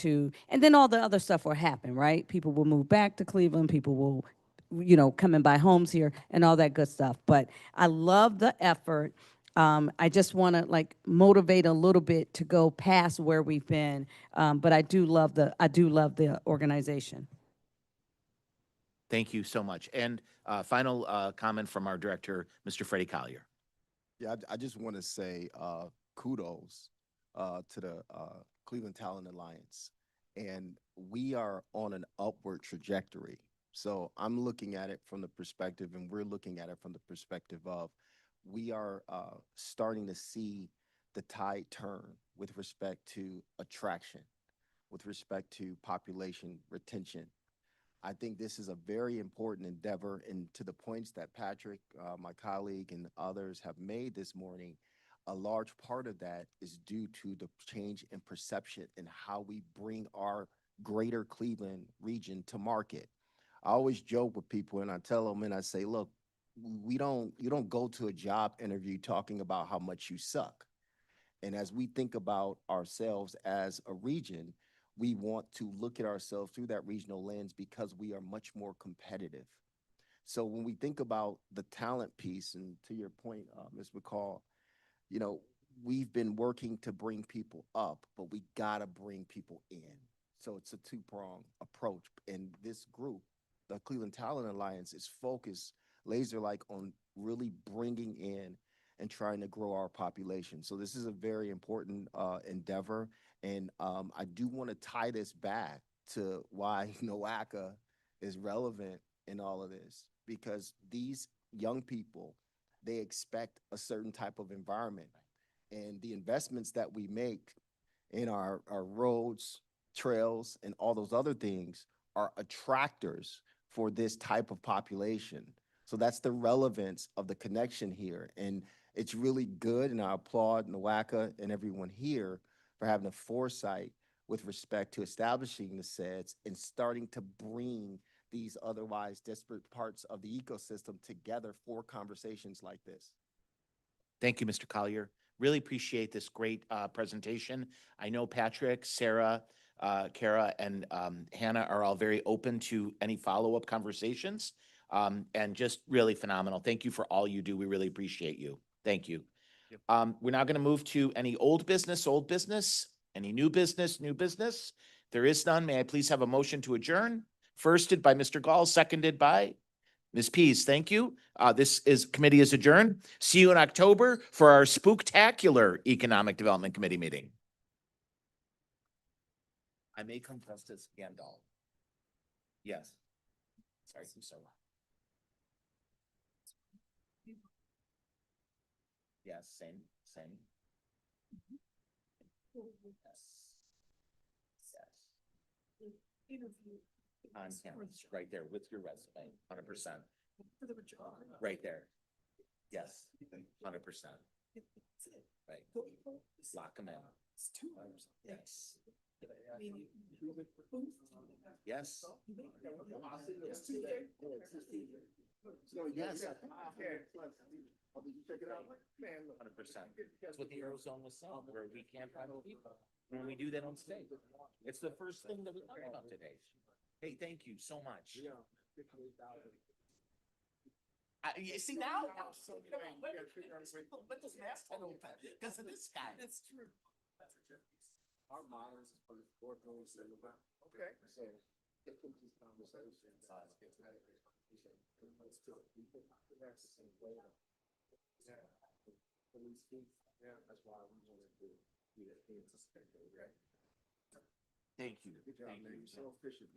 then all the other stuff will happen, right? People will move back to Cleveland, people will, come and buy homes here and all that good stuff. But I love the effort. I just want to motivate a little bit to go past where we've been. But I do love the organization. Thank you so much. And final comment from our director, Mr. Freddie Collier. Yeah, I just want to say kudos to the Cleveland Talent Alliance. And we are on an upward trajectory. So I'm looking at it from the perspective, and we're looking at it from the perspective of we are starting to see the tide turn with respect to attraction, with respect to population retention. I think this is a very important endeavor, and to the points that Patrick, my colleague, and others have made this morning, a large part of that is due to the change in perception and how we bring our greater Cleveland region to market. I always joke with people and I tell them, and I say, look, you don't go to a job interview talking about how much you suck. And as we think about ourselves as a region, we want to look at ourselves through that regional lens because we are much more competitive. So when we think about the talent piece, and to your point, Ms. McCall, you know, we've been working to bring people up, but we gotta bring people in. So it's a two-pronged approach. And this group, the Cleveland Talent Alliance, is focused laser-like on really bringing in and trying to grow our population. So this is a very important endeavor. And I do want to tie this back to why NOACA is relevant in all of this, because these young people, they expect a certain type of environment. And the investments that we make in our roads, trails, and all those other things are attractors for this type of population. So that's the relevance of the connection here. And it's really good, and I applaud NOACA and everyone here for having the foresight with respect to establishing the SEDS and starting to bring these otherwise disparate parts of the ecosystem together for conversations like this. Thank you, Mr. Collier. Really appreciate this great presentation. I know Patrick, Sarah, Kara, and Hannah are all very open to any follow-up conversations, and just really phenomenal. Thank you for all you do. We really appreciate you. Thank you. We're now going to move to any old business, any new business. There is none. May I please have a motion to adjourn? Firsted by Mr. Gall, seconded by Ms. Pease. Thank you. Committee is adjourned. See you in October for our spooktacular Economic Development Committee meeting. I may come dressed as Gandalf. Yes. Sorry, I'm so loud. Yes, same. Yes. On camera, right there with your resume, 100%. Right there. Yes, 100%. Right. Lock them in. Yes. Yes. Yes. 100%. That's what the Eurozone was saying, where we can't find people. When we do that on stage. It's the first thing that we talked about today. Hey, thank you so much. You see now? But this mask had open because of this guy. That's true. Our minds are okay. So get these conversations. Yeah, that's why we want to do it. Thank you. Thank you. So efficient.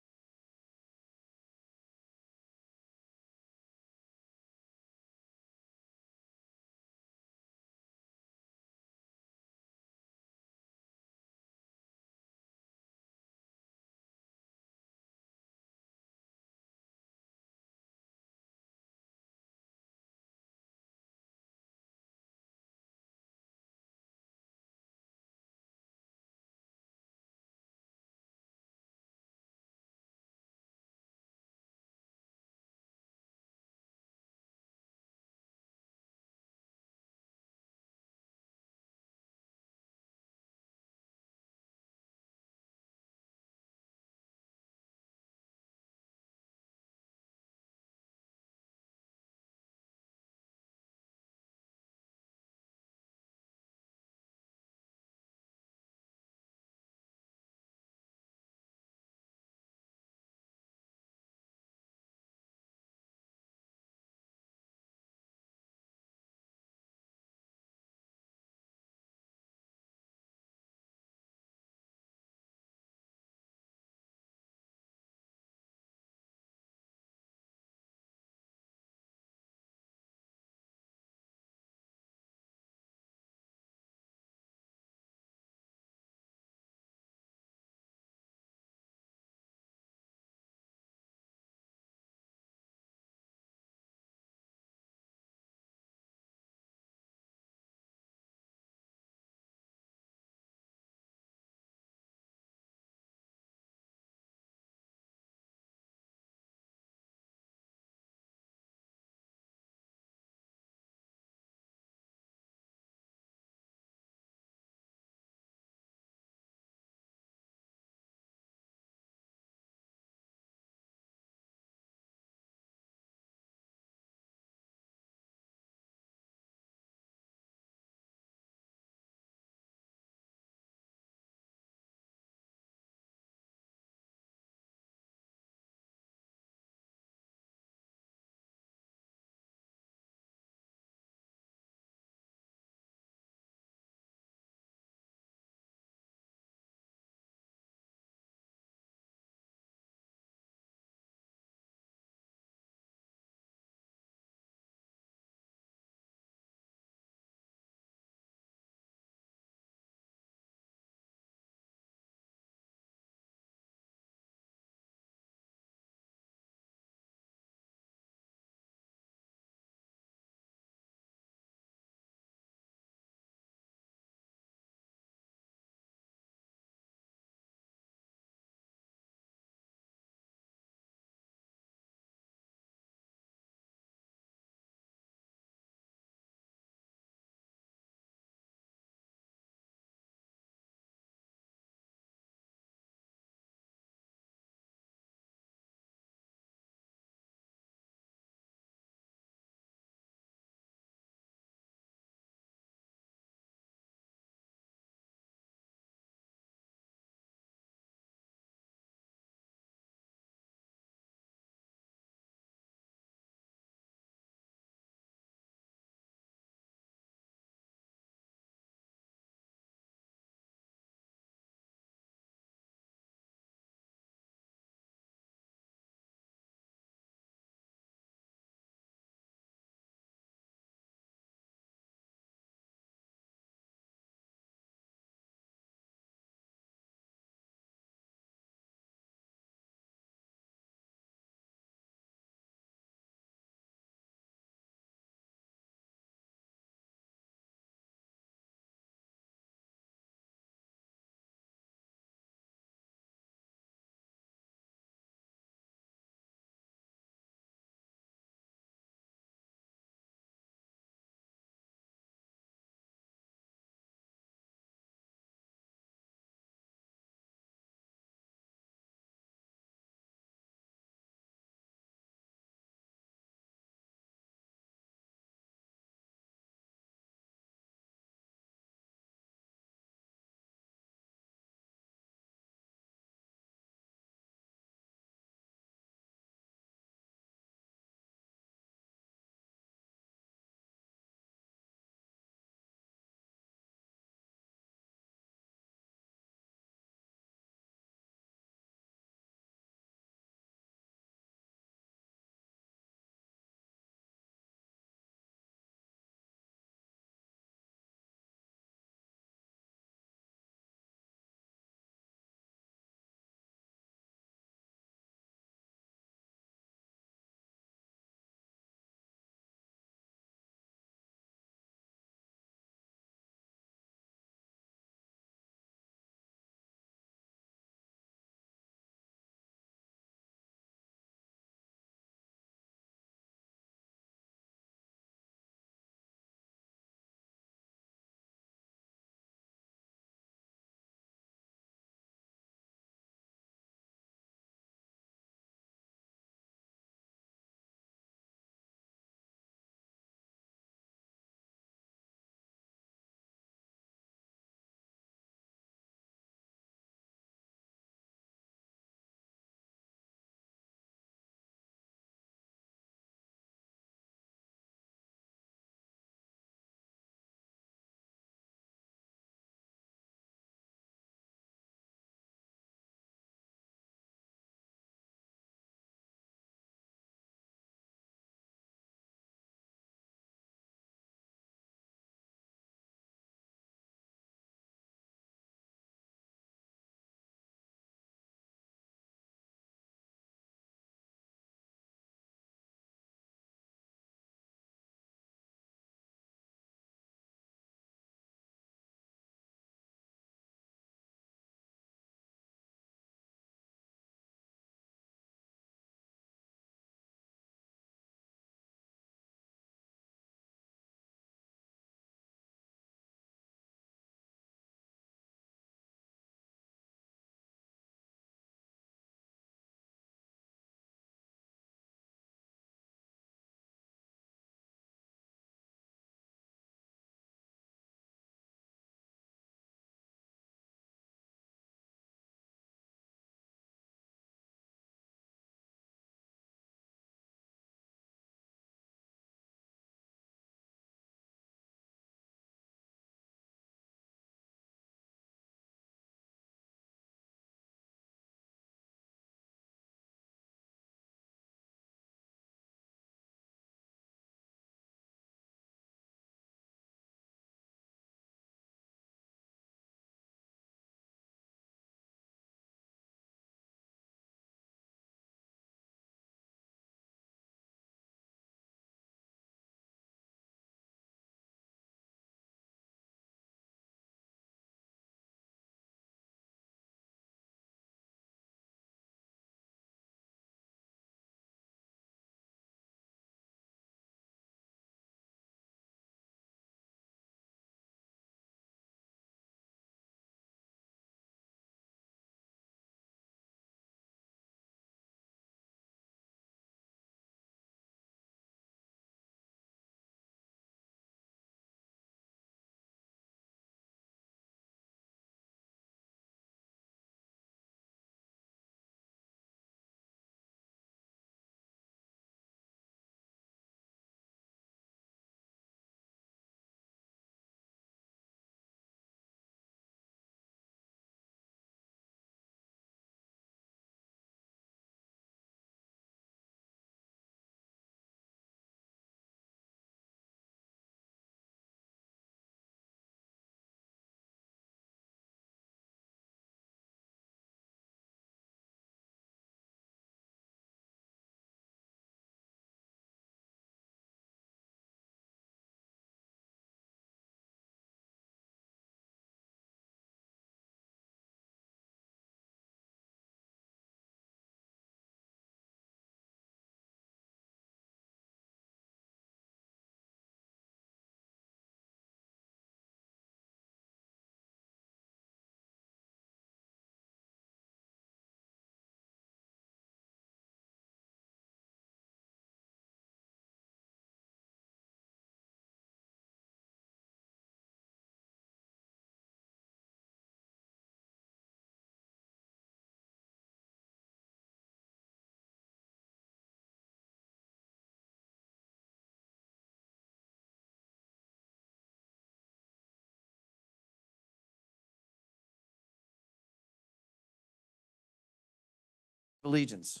Allegiance.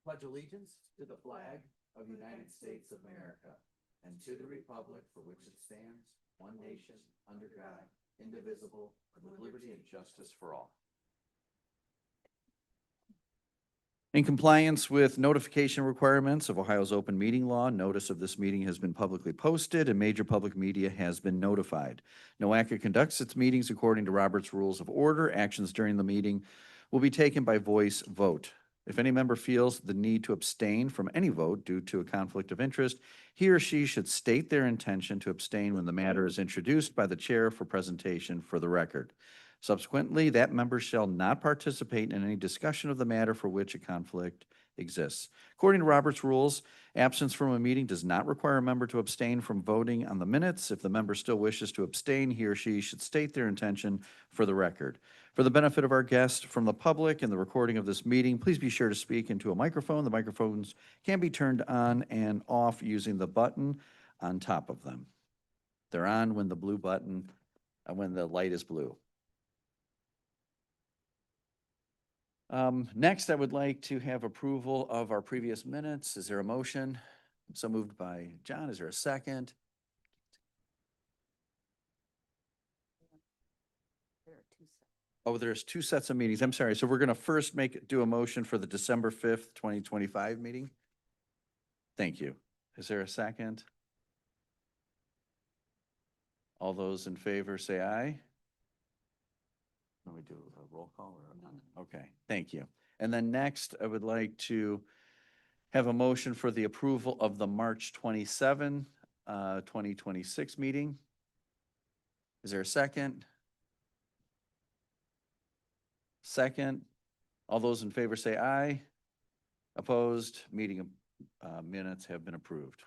Pledge allegiance to the flag of the United States of America and to the republic for which it stands, one nation, under God, indivisible, with liberty and justice for all. In compliance with notification requirements of Ohio's open meeting law, notice of this meeting has been publicly posted and major public media has been notified. NOACA conducts its meetings according to Robert's Rules of Order. Actions during the meeting will be taken by voice vote. If any member feels the need to abstain from any vote due to a conflict of interest, he or she should state their intention to abstain when the matter is introduced by the chair for presentation for the record. Subsequently, that member shall not participate in any discussion of the matter for which a conflict exists. According to Robert's Rules, absence from a meeting does not require a member to abstain from voting on the minutes. If the member still wishes to abstain, he or she should state their intention for the record. For the benefit of our guests from the public and the recording of this meeting, please be sure to speak into a microphone. The microphones can be turned on and off using the button on top of them. They're on when the blue button, when the light is blue. Next, I would like to have approval of our previous minutes. Is there a motion? So moved by John. Is there a second? Oh, there's two sets of meetings. I'm sorry. So we're going to first do a motion for the December 5th, 2025 meeting. Thank you. Is there a second? All those in favor say aye. Let me do a roll call or none? Okay, thank you. And then next, I would like to have a motion for the approval of the March 27, 2026 meeting. Is there a second? Second. All those in favor say aye. Opposed? Meeting minutes have been approved.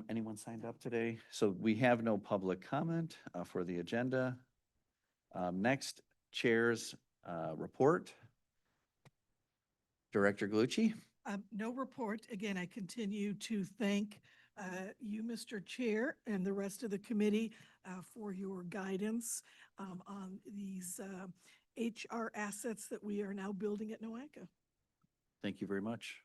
Anyone signed up today? So we have no public comment for the agenda. Next, Chair's report. Director Galucci. No report. Again, I continue to thank you, Mr. Chair, and the rest of the committee for your guidance on these HR assets that we are now building at NOACA. Thank you very much.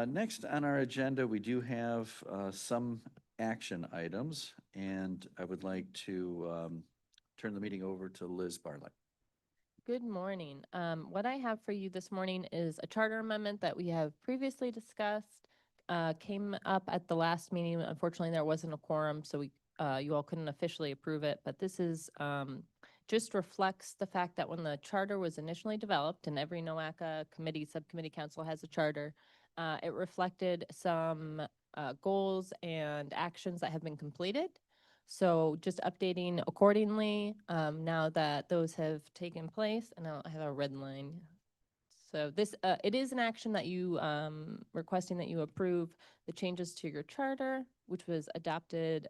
Next on our agenda, we do have some action items, and I would like to turn the meeting over to Liz Bartlett. Good morning. What I have for you this morning is a charter amendment that we have previously discussed, came up at the last meeting. Unfortunately, there wasn't a quorum, so you all couldn't officially approve it, but this is just reflects the fact that when the charter was initially developed, and every NOACA committee, subcommittee, council has a charter, it reflected some goals and actions that have been completed. So just updating accordingly now that those have taken place, and I have a red line. So this, it is an action that you, requesting that you approve the changes to your charter, which was adopted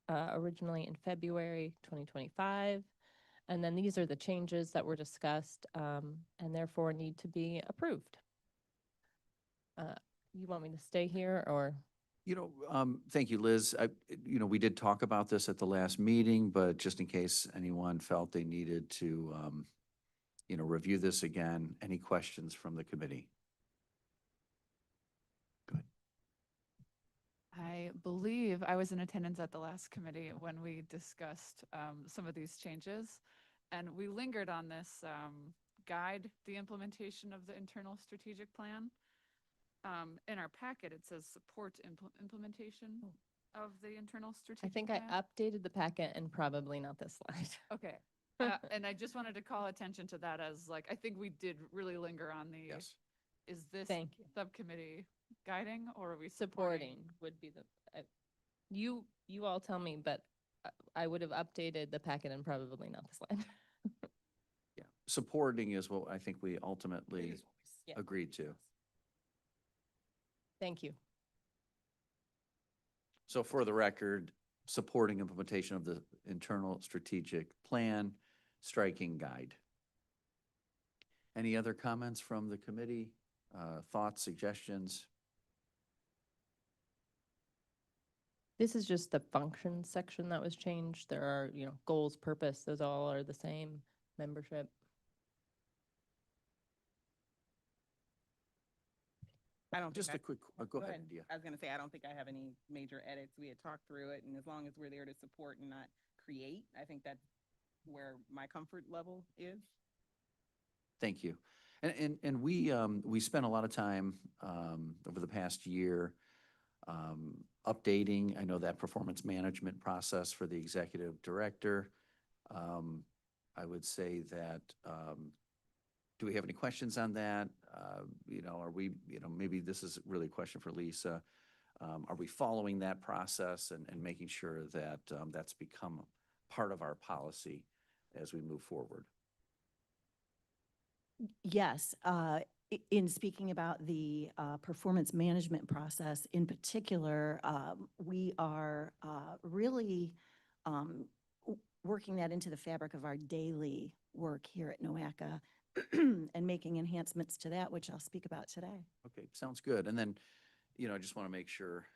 originally in February 2025. And then these are the changes that were discussed and therefore need to be approved. You want me to stay here or? Thank you, Liz. We did talk about this at the last meeting, but just in case anyone felt they needed to, review this again, any questions from the committee? Go ahead. I believe I was in attendance at the last committee when we discussed some of these changes, and we lingered on this guide, the implementation of the internal strategic plan. In our packet, it says support implementation of the internal strategic plan. I think I updated the packet and probably not this slide. Okay. And I just wanted to call attention to that as I think we did really linger on the, Yes. Is this Thank you. subcommittee guiding or are we Supporting would be the, you all tell me, but I would have updated the packet and probably not the slide. Yeah, supporting is what I think we ultimately Yeah. agreed to. Thank you. So for the record, supporting implementation of the internal strategic plan, striking guide. Any other comments from the committee? Thoughts, suggestions? This is just the function section that was changed. There are, goals, purpose, those all are the same. Membership. I don't think Just I- a quick, go ahead, India. I was gonna say, I don't think I have any major edits. We had talked through it, and as long as we're there to support and not create, I think that's where my comfort level is. Thank you. And we spent a lot of time, over the past year, updating, I know that performance management process for the executive director. I would say that, do we have any questions on that? Are we, maybe this is really a question for Lisa. Are we following that process and making sure that, that's become part of our policy as we move forward? Yes, in speaking about the performance management process in particular, we are really working that into the fabric of our daily work here at NOACA and making enhancements to that, which I'll speak about today. Okay, sounds good. And then, I just want to make sure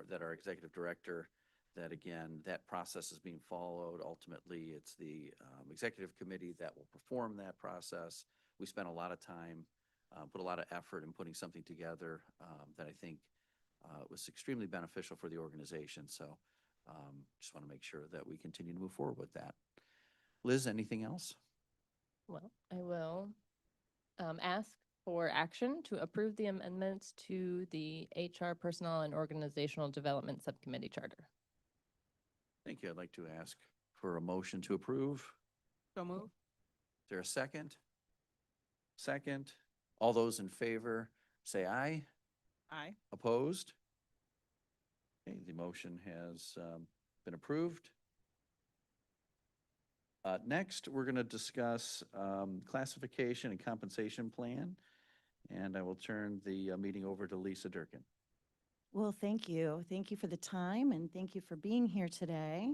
that our executive director, that again, that process is being followed. Ultimately, it's the executive committee that will perform that process. We spent a lot of time, put a lot of effort in putting something together that I think was extremely beneficial for the organization. So just want to make sure that we continue to move forward with that. Liz, anything else? Well, I will ask for action to approve the amendments to the HR Personnel and Organizational Development Subcommittee Charter. Thank you. I'd like to ask for a motion to approve. So move. Is there a second? Second. All those in favor, say aye. Aye. Opposed? Okay, the motion has been approved. Next, we're going to discuss classification and compensation plan. And I will turn the meeting over to Lisa Durkin. Well, thank you. Thank you for the time and thank you for being here today.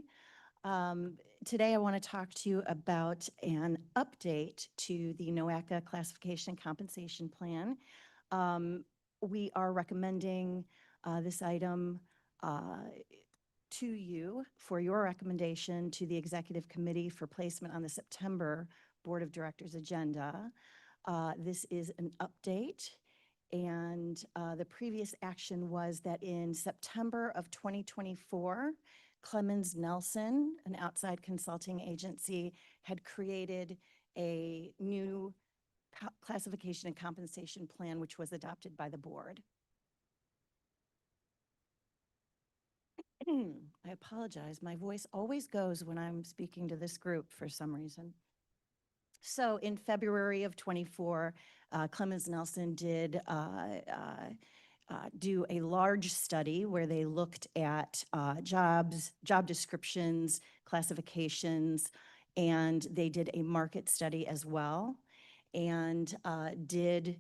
Today, I want to talk to you about an update to the NOACA Classification and Compensation Plan. We are recommending this item to you for your recommendation to the Executive Committee for placement on the September Board of Directors agenda. This is an update, and the previous action was that in September of 2024, Clemens Nelson, an outside consulting agency, had created a new classification and compensation plan, which was adopted by the board. I apologize. My voice always goes when I'm speaking to this group for some reason. So in February of 24, Clemens Nelson did do a large study where they looked at job descriptions, classifications, and they did a market study as well, and did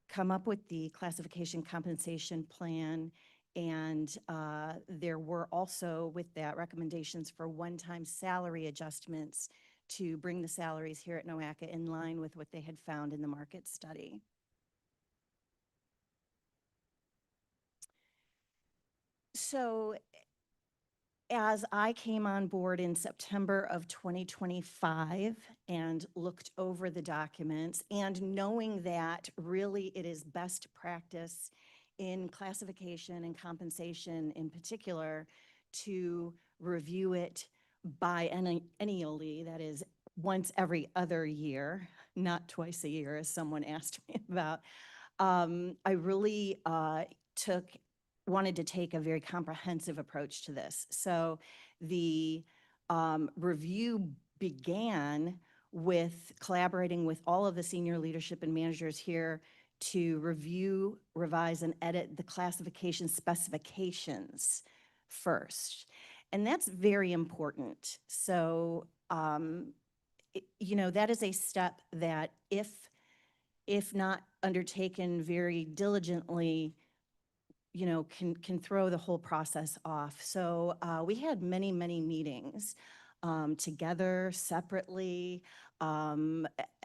come up with the classification compensation plan. And there were also with that recommendations for one-time salary adjustments to bring the salaries here at NOACA in line with what they had found in the market study. So as I came on board in September of 2025 and looked over the documents, and knowing that really it is best practice in classification and compensation in particular to review it biennially, that is once every other year, not twice a year, as someone asked me about, I really wanted to take a very comprehensive approach to this. So the review began with collaborating with all of the senior leadership and managers here to review, revise, and edit the classification specifications first. And that's very important. So, that is a step that if not undertaken very diligently, can throw the whole process off. So we had many, many meetings together, separately.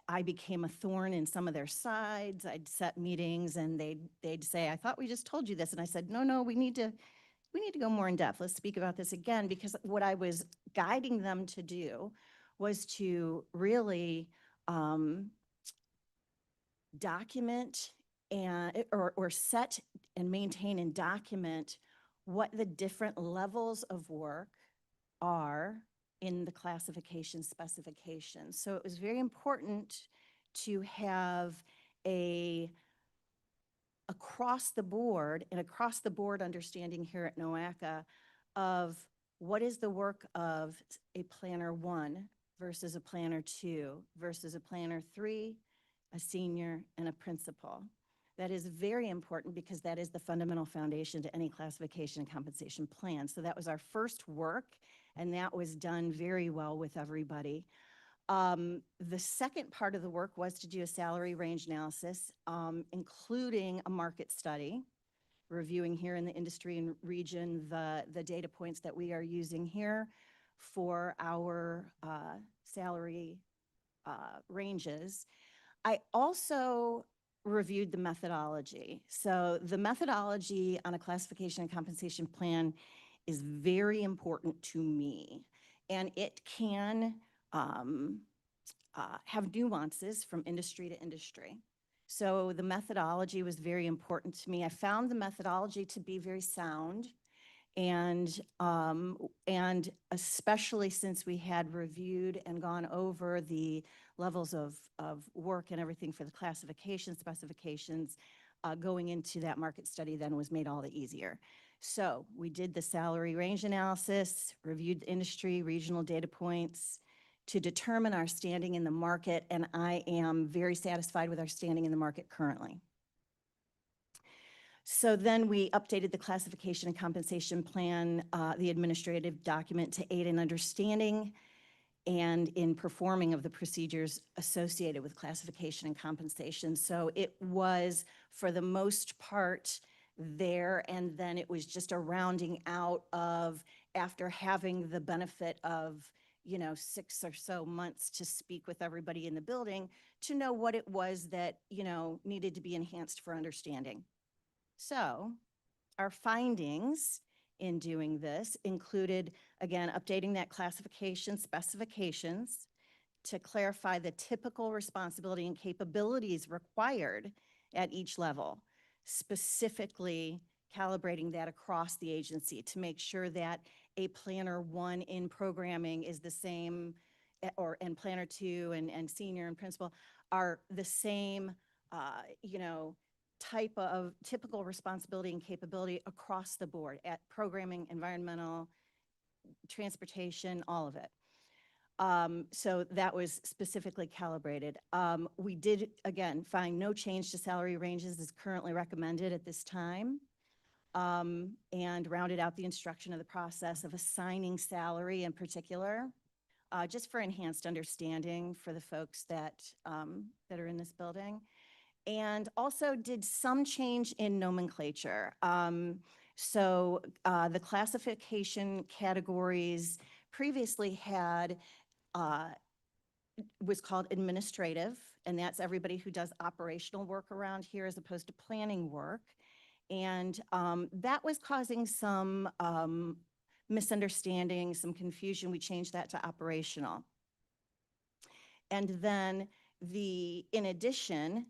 I became a thorn in some of their sides. I'd set meetings and they'd say, I thought we just told you this. And I said, no, we need to we need to go more in depth. Let's speak about this again, because what I was guiding them to do was to really document or set and maintain and document what the different levels of work are in the classification specifications. So it was very important to have across the board understanding here at NOACA of what is the work of a planner 1 versus a planner 2 versus a planner 3, a senior, and a principal. That is very important because that is the fundamental foundation to any classification and compensation plan. So that was our first work, and that was done very well with everybody. The second part of the work was to do a salary range analysis, including a market study, reviewing here in the industry and region the data points that we are using here for our salary ranges. I also reviewed the methodology. So the methodology on a classification and compensation plan is very important to me, and it can have nuances from industry to industry. So the methodology was very important to me. I found the methodology to be very sound, and especially since we had reviewed and gone over the levels of work and everything for the classification specifications, going into that market study then was made all the easier. So we did the salary range analysis, reviewed the industry, regional data points to determine our standing in the market, and I am very satisfied with our standing in the market currently. So then we updated the classification and compensation plan, the administrative document, to aid in understanding and in performing of the procedures associated with classification and compensation. So it was, for the most part, there, and then it was just a rounding out of, after having the benefit of 6 or so months to speak with everybody in the building, to know what it was that needed to be enhanced for understanding. So our findings in doing this included, again, updating that classification specifications to clarify the typical responsibility and capabilities required at each level, specifically calibrating that across the agency to make sure that a planner 1 in programming is the same, and planner 2 and senior and principal are the same, type of typical responsibility and capability across the board at programming, environmental, transportation, all of it. So that was specifically calibrated. We did, again, find no change to salary ranges as currently recommended at this time, and rounded out the instruction of the process of assigning salary in particular, just for enhanced understanding for the folks that are in this building. And also did some change in nomenclature. So the classification categories previously had, was called administrative, and that's everybody who does operational work around here as opposed to planning work. And that was causing some misunderstanding, some confusion. We changed that to operational. And then in addition,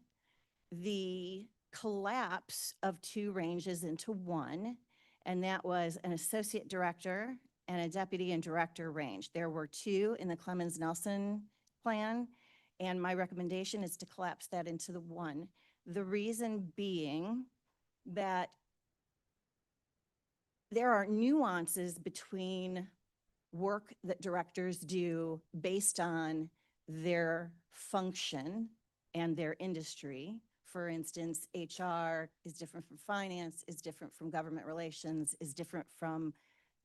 the collapse of 2 ranges into 1, and that was an associate director and a deputy and director range. There were 2 in the Clemens-Nelson plan, and my recommendation is to collapse that into the 1. The reason being that there are nuances between work that directors do based on their function and their industry. For instance, HR is different from finance, is different from government relations, is different from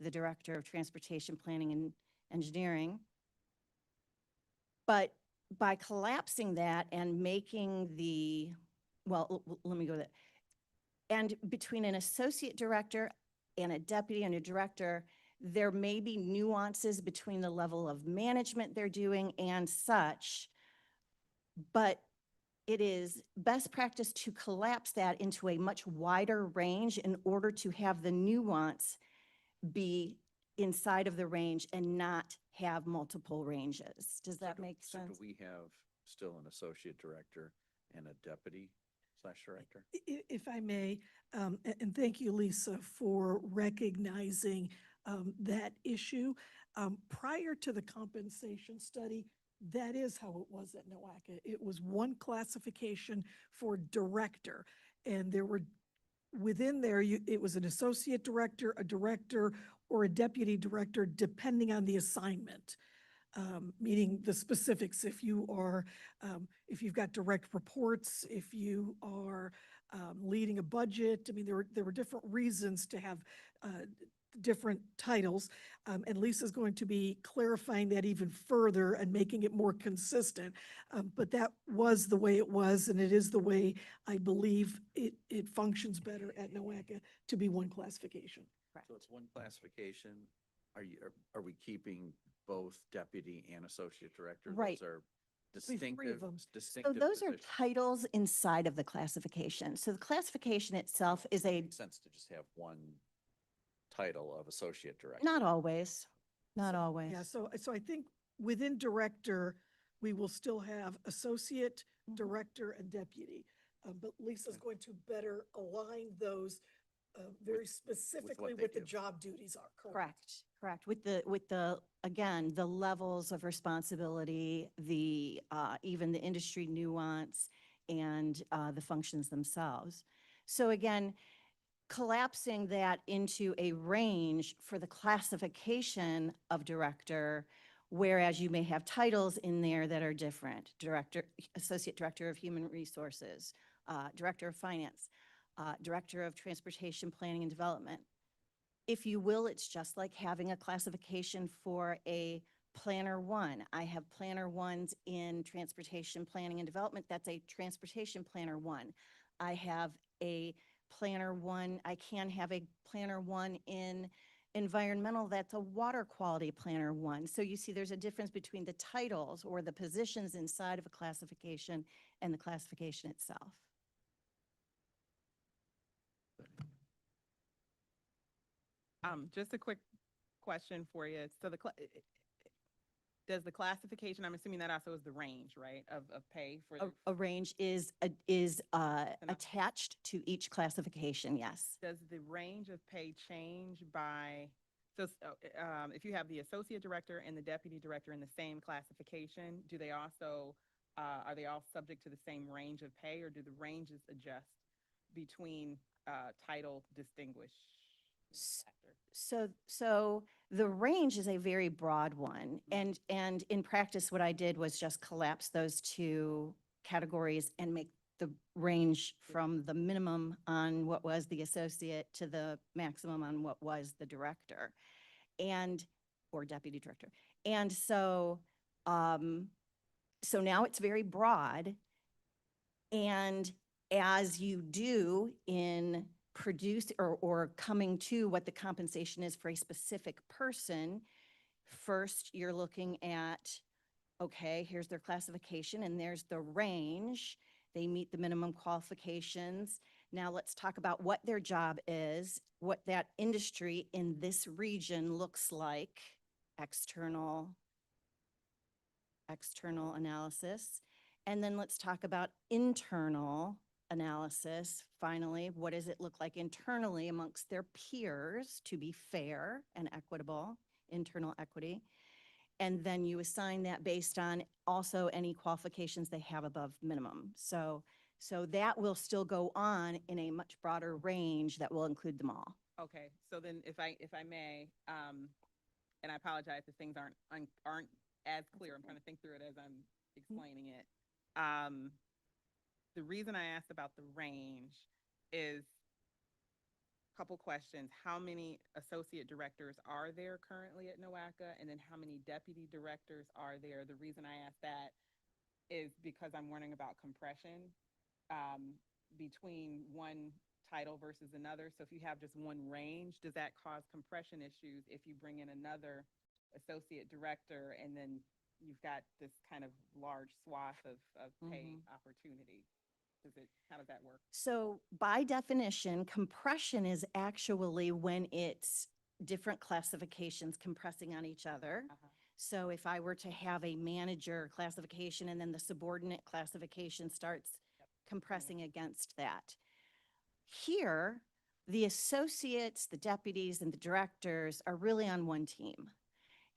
the director of transportation planning and engineering. But by collapsing that and making let me go there. And between an associate director and a deputy and a director, there may be nuances between the level of management they're doing and such, but it is best practice to collapse that into a much wider range in order to have the nuance be inside of the range and not have multiple ranges. Does that make So sense? do we have still an associate director and a deputy / director? If I may, and thank you, Lisa, for recognizing that issue. Prior to the compensation study, that is how it was at NOACA. It was one classification for director, and there were, within there, it was an associate director, a director, or a deputy director, depending on the assignment. Meaning the specifics, if you are, if you've got direct reports, if you are leading a budget. I mean, there were different reasons to have different titles. And Lisa's going to be clarifying that even further and making it more consistent. But that was the way it was, and it is the way I believe it functions better at NOACA to be one classification. So it's one classification. Are we keeping both deputy and associate director? Right. Those are Be three of distinctive, them. So distinctive those are positions. titles inside of the classification. So the classification itself is a, Makes sense to just have one title of associate director. not always, not always. Yeah, so I think within director, we will still have associate, director, and deputy. But Lisa's going to better align those very specifically they what the do. job duties are. Correct, correct. With the, again, the levels of responsibility, the, even the industry nuance and the functions themselves. So again, collapsing that into a range for the classification of director, whereas you may have titles in there that are different. Director, Associate Director of Human Resources, Director of Finance, Director of Transportation Planning and Development. If you will, it's just like having a classification for a Planner 1. I have Planner 1s in Transportation Planning and Development. That's a Transportation Planner 1. I have a Planner 1, I can have a Planner 1 in Environmental, that's a Water Quality Planner 1. So you see there's a difference between the titles or the positions inside of a classification and the classification itself. Just a quick question for you. So does the classification, I'm assuming that also is the range, right, of pay for the, A range is attached to each classification, yes. does the range of pay change by, so if you have the associate director and the deputy director in the same classification, do they also, are they all subject to the same range of pay, or do the ranges adjust between title distinguished factor? So the range is a very broad one. And in practice, what I did was just collapse those two categories and make the range from the minimum on what was the associate to the maximum on what was the director or deputy director. And so, so now it's very broad. And as you do in produce or coming to what the compensation is for a specific person, first you're looking at, okay, here's their classification and there's the range. They meet the minimum qualifications. Now let's talk about what their job is, what that industry in this region looks like, external analysis. And then let's talk about internal analysis. Finally, what does it look like internally amongst their peers to be fair and equitable, internal equity? And then you assign that based on also any qualifications they have above minimum. So that will still go on in a much broader range that will include them all. Okay, so then if I may, and I apologize if things aren't as clear, I'm trying to think through it as I'm explaining it. The reason I asked about the range is a couple questions. How many associate directors are there currently at NOACA? And then how many deputy directors are there? The reason I ask that is because I'm wondering about compression between one title versus another. So if you have just one range, does that cause compression issues if you bring in another associate director and then you've got this kind of large swath of pay opportunity? How does that work? So by definition, compression is actually when it's different classifications compressing on each other. So if I were to have a manager classification and then the subordinate classification starts compressing against that. Here, the associates, the deputies, and the directors are really on one team.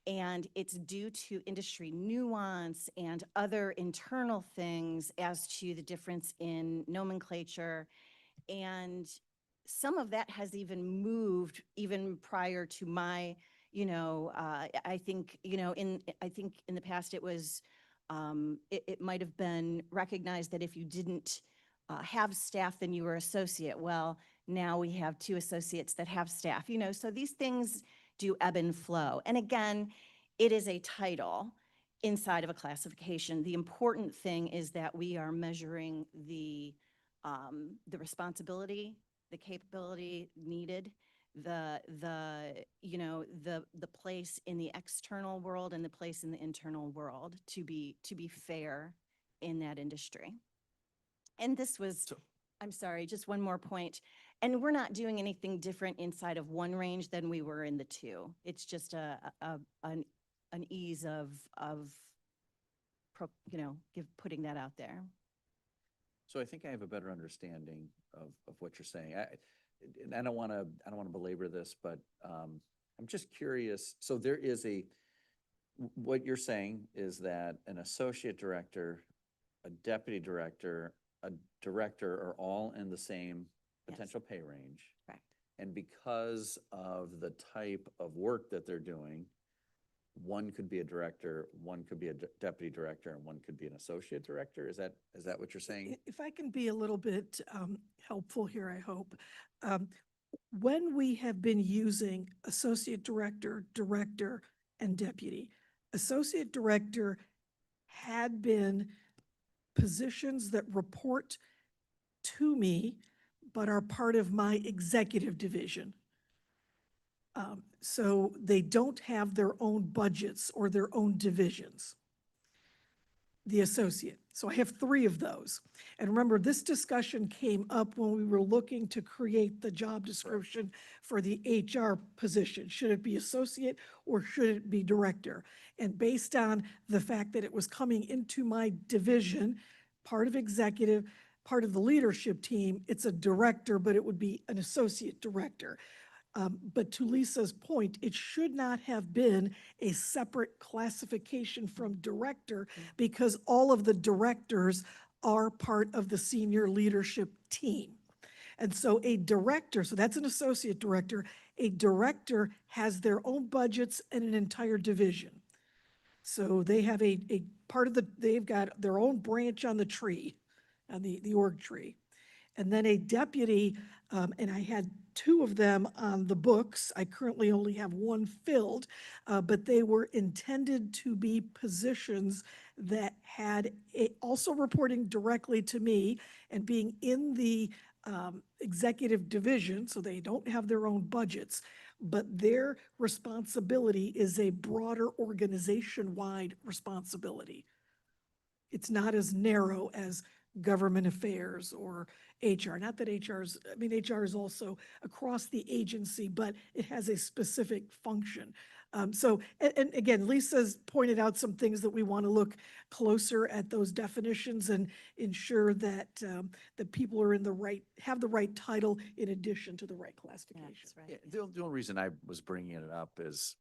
And it's due to industry nuance and other internal things as to the difference in nomenclature. And some of that has even moved even prior to my, I think in the past it was, it might have been recognized that if you didn't have staff, then you were associate. Well, now we have 2 associates that have staff, so these things do ebb and flow. And again, it is a title inside of a classification. The important thing is that we are measuring the responsibility, the capability needed, the place in the external world and the place in the internal world to be fair in that industry. And this was, I'm sorry, just one more point. And we're not doing anything different inside of one range than we were in the 2. It's just an ease of putting that out there. So I think I have a better understanding of what you're saying. And I don't want to belabor this, but I'm just curious. So there is what you're saying is that an associate director, a deputy director, a director are all in the same potential pay range. Correct. And because of the type of work that they're doing, one could be a director, one could be a deputy director, and one could be an associate director. Is that what you're saying? If I can be a little bit helpful here, I hope. When we have been using associate director, director, and deputy, associate director had been positions that report to me, but are part of my executive division. So they don't have their own budgets or their own divisions. The associate. So I have 3 of those. And remember, this discussion came up when we were looking to create the job description for the HR position. Should it be associate or should it be director? And based on the fact that it was coming into my division, part of executive, part of the leadership team, it's a director, but it would be an associate director. But to Lisa's point, it should not have been a separate classification from director because all of the directors are part of the senior leadership team. And so a director, so that's an associate director, a director has their own budgets and an entire division. So they have a part of they've got their own branch on the tree, on the org tree. And then a deputy, and I had 2 of them on the books. I currently only have 1 filled, but they were intended to be positions that had also reporting directly to me and being in the executive division, so they don't have their own budgets, but their responsibility is a broader organization-wide responsibility. It's not as narrow as government affairs or HR. Not that HR is also across the agency, but it has a specific function. And again, Lisa's pointed out some things that we want to look closer at those definitions and ensure that the people are have the right title in addition to the right classification. That's Yeah, right. the only reason I was bringing it up is,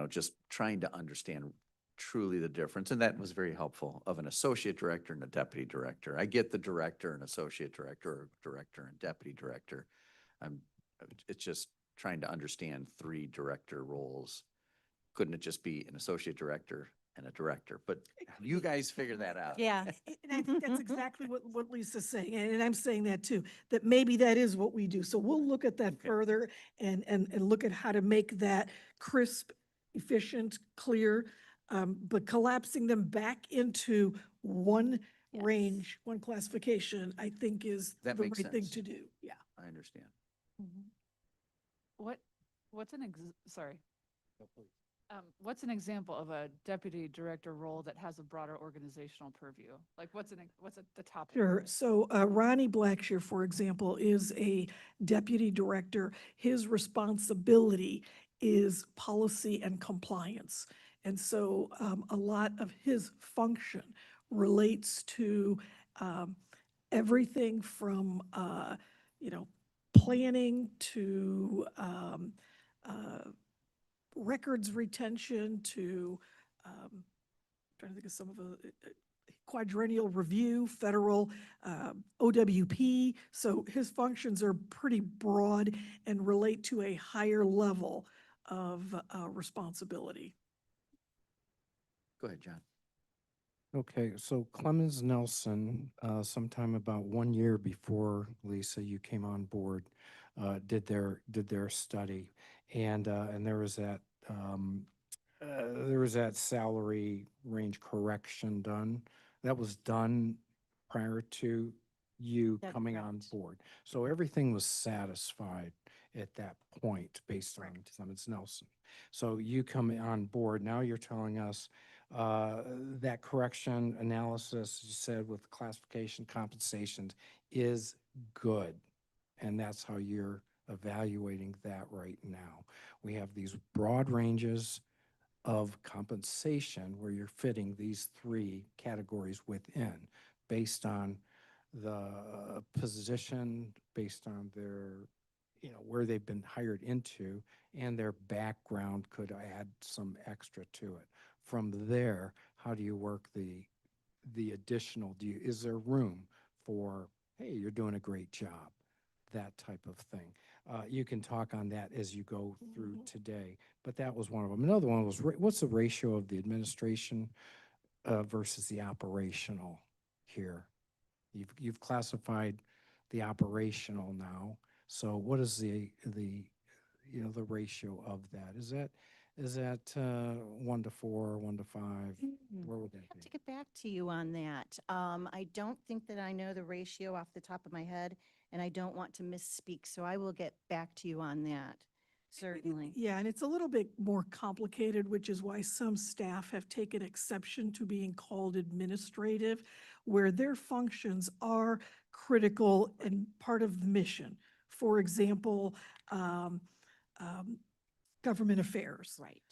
just trying to understand truly the difference, and that was very helpful, of an associate director and a deputy director. I get the director and associate director, or director and deputy director. It's just trying to understand 3 director roles. Couldn't it just be an associate director and a director? But you guys figure that out. Yeah. And I think that's exactly what Lisa's saying, and I'm saying that too, that maybe that is what we do. So we'll look at that further and look at how to make that crisp, efficient, clear, but collapsing them back into one range, one classification, I think is the That right makes thing sense. to do. Yeah. I understand. What's what's an example of a deputy director role that has a broader organizational purview? Like what's at the top? Sure. So Ronnie Blackshear, for example, is a deputy director. His responsibility is policy and compliance. And so a lot of his function relates to everything from, planning to records retention to, trying to think of some of the quadrennial review, federal OWP. So his functions are pretty broad and relate to a higher level of responsibility. Go ahead, John. Okay, so Clemens Nelson, sometime about 1 year before, Lisa, you came on board, did their study, and there was that salary range correction done. That was done prior to you That's coming on correct. board. So everything was satisfied at that point based on Correct. Clemens Nelson. So you come on board, now you're telling us that correction analysis, you said with classification compensations is good. And that's how you're evaluating that right now. We have these broad ranges of compensation where you're fitting these three categories within based on the position, based on their, where they've been hired into, and their background could add some extra to it. From there, how do you work the additional? Is there room for, hey, you're doing a great job, that type of thing? You can talk on that as you go through today, but that was one of them. Another one was, what's the ratio of the administration versus the operational here? You've classified the operational now. So what is the ratio of that? Is that 1 to 4, 1 to 5? Where would I that have to be? get back to you on that. I don't think that I know the ratio off the top of my head, and I don't want to misspeak, so I will get back to you on that, certainly. Yeah, and it's a little bit more complicated, which is why some staff have taken exception to being called administrative, where their functions are critical and part of the mission. For example, government affairs. Right.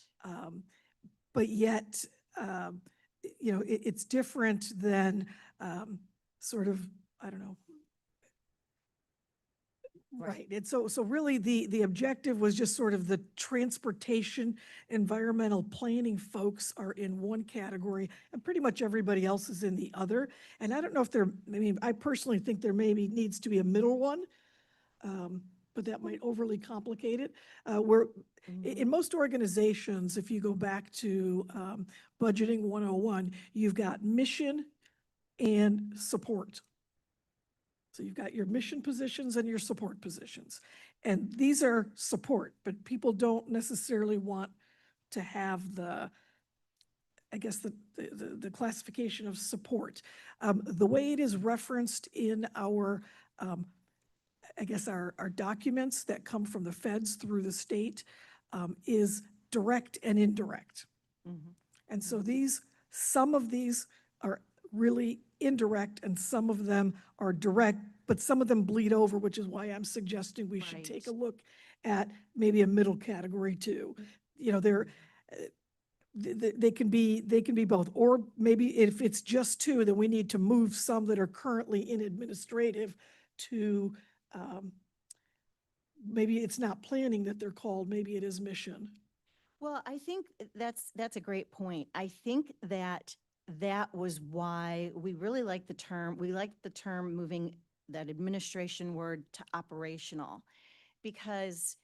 But yet, it's different than sort of, I don't know. Right. And so really the objective was just sort of the transportation, environmental planning folks are in one category and pretty much everybody else is in the other. And I don't know if I personally think there maybe needs to be a middle one. But that might overly complicate it. In most organizations, if you go back to Budgeting 101, you've got mission and support. So you've got your mission positions and your support positions. And these are support, but people don't necessarily want to have the classification of support. The way it is referenced in our our documents that come from the feds through the state is direct and indirect. And so some of these are really indirect and some of them are direct, but some of them bleed over, which is why I'm suggesting we should take a look at maybe a middle category too. They can be both, or maybe if it's just two, then we need to move some that are currently in administrative to maybe it's not planning that they're called, maybe it is mission. Well, I think that's a great point. I think that was why we really like the term, moving that administration word to operational, because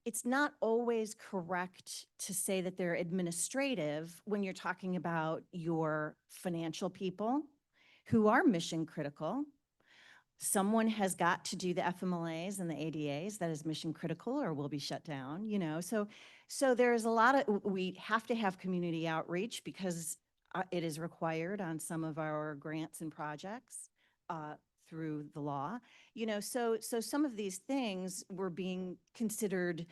it's not always correct to say that they're administrative when you're talking about your financial people who are mission critical. Someone has got to do the FMLAs and the ADAs that is mission critical or will be shut down, So there's a lot of, we have to have community outreach because it is required on some of our grants and projects through the law, so some of these things were being considered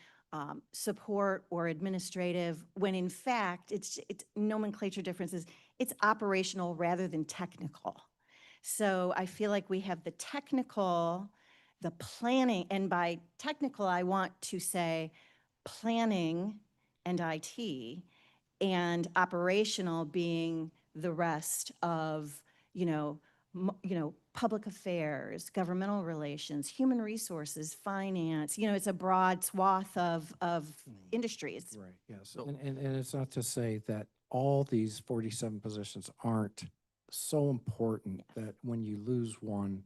support or administrative when in fact it's nomenclature differences. It's operational rather than technical. So I feel like we have the technical, the planning, and by technical, I want to say planning and IT, and operational being the rest of, public affairs, governmental relations, human resources, finance. It's a broad swath of industries. Right, yes. And it's not to say that all these 47 positions aren't so important that when you lose one,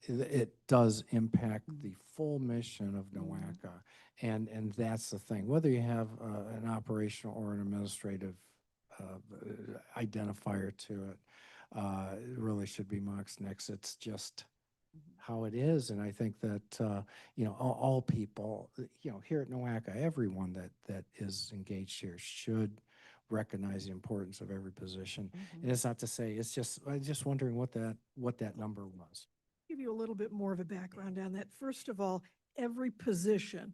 it does impact the full mission of NOACA. And that's the thing, whether you have an operational or an administrative identifier to it, it really should be Mox Nix. It's just how it is. And I think that, all people, here at NOACA, everyone that is engaged here should recognize the importance of every position. And it's not to say, I'm just wondering what that number was. Give you a little bit more of a background on that. First of all, every position,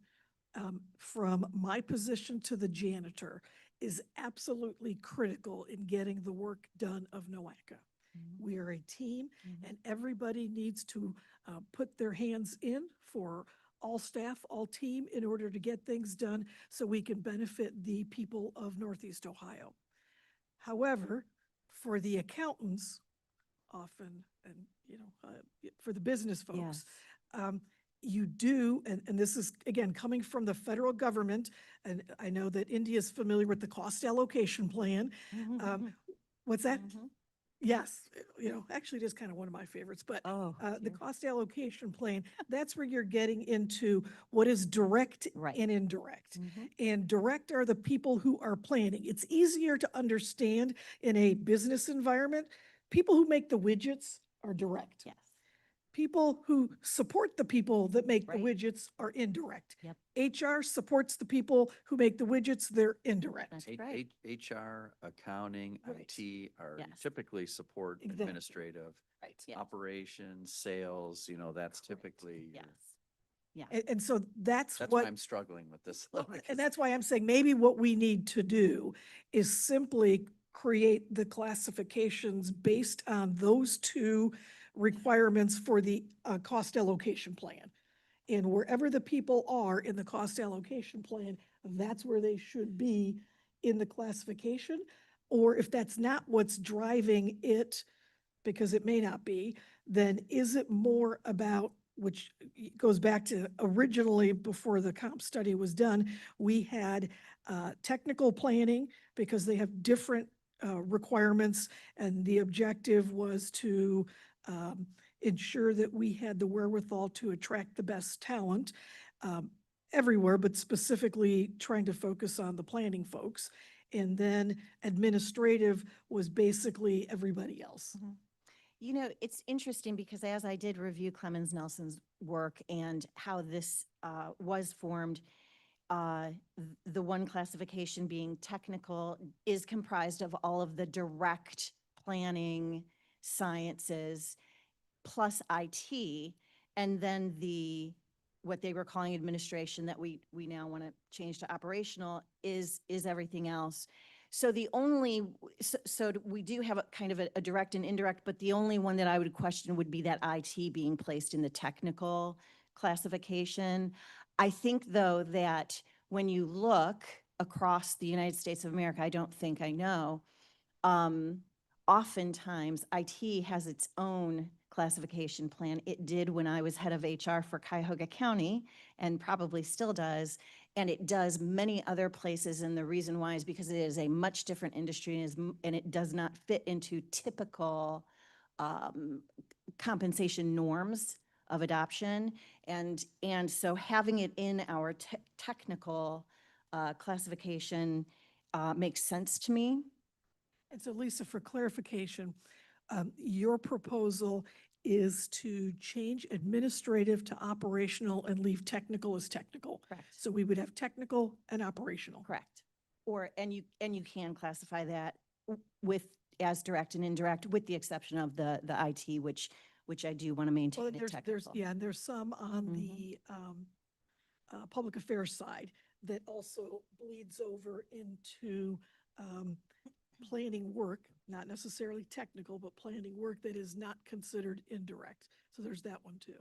from my position to the janitor, is absolutely critical in getting the work done of NOACA. We are a team, and everybody needs to put their hands in for all staff, all team, in order to get things done so we can benefit the people of Northeast Ohio. However, for the accountants, often, and for the business folks, you do, and this is, again, coming from the federal government, and I know that India is familiar with the cost allocation plan. What's that? Yes, actually it is kind of one of my favorites, but the cost allocation plan, that's where you're getting into what is direct and indirect. And direct are the people who are planning. It's easier to understand in a business environment. People who make the widgets are direct. Yes. People who support the people that make the widgets are indirect. HR supports the people who make the widgets, they're indirect. That's right. HR, accounting, Right. IT are Yes. typically support Exactly. administrative, Yes. operations, sales, that's typically. Yes. Yeah. And so that's That's what. why I'm struggling with this. And that's why I'm saying maybe what we need to do is simply create the classifications based on those two requirements for the cost allocation plan. And wherever the people are in the cost allocation plan, that's where they should be in the classification. Or if that's not what's driving it, because it may not be, then is it more about, which goes back to originally before the comp study was done, we had technical planning because they have different requirements, and the objective was to ensure that we had the wherewithal to attract the best talent everywhere, but specifically trying to focus on the planning folks. And then administrative was basically everybody else. It's interesting because as I did review Clemens Nelson's work and how this was formed, the one classification being technical is comprised of all of the direct planning sciences plus IT, and then what they were calling administration that we now want to change to operational is everything else. So we do have a kind of a direct and indirect, but the only one that I would question would be that IT being placed in the technical classification. I think, though, that when you look across the United States of America, I don't think I know, oftentimes IT has its own classification plan. It did when I was head of HR for Cuyahoga County, and probably still does. And it does many other places, and the reason why is because it is a much different industry and it does not fit into typical compensation norms of adoption. And so having it in our technical classification makes sense to me. And so Lisa, for clarification, your proposal is to change administrative to operational and leave technical as technical. Correct. So we would have technical and operational. Correct. And you can classify that as direct and indirect, with the exception of the IT, which I do want to maintain Well, it there's, technical. and there's some on the public affairs side that also bleeds over into planning work, not necessarily technical, but planning work that is not considered indirect. So there's that one too.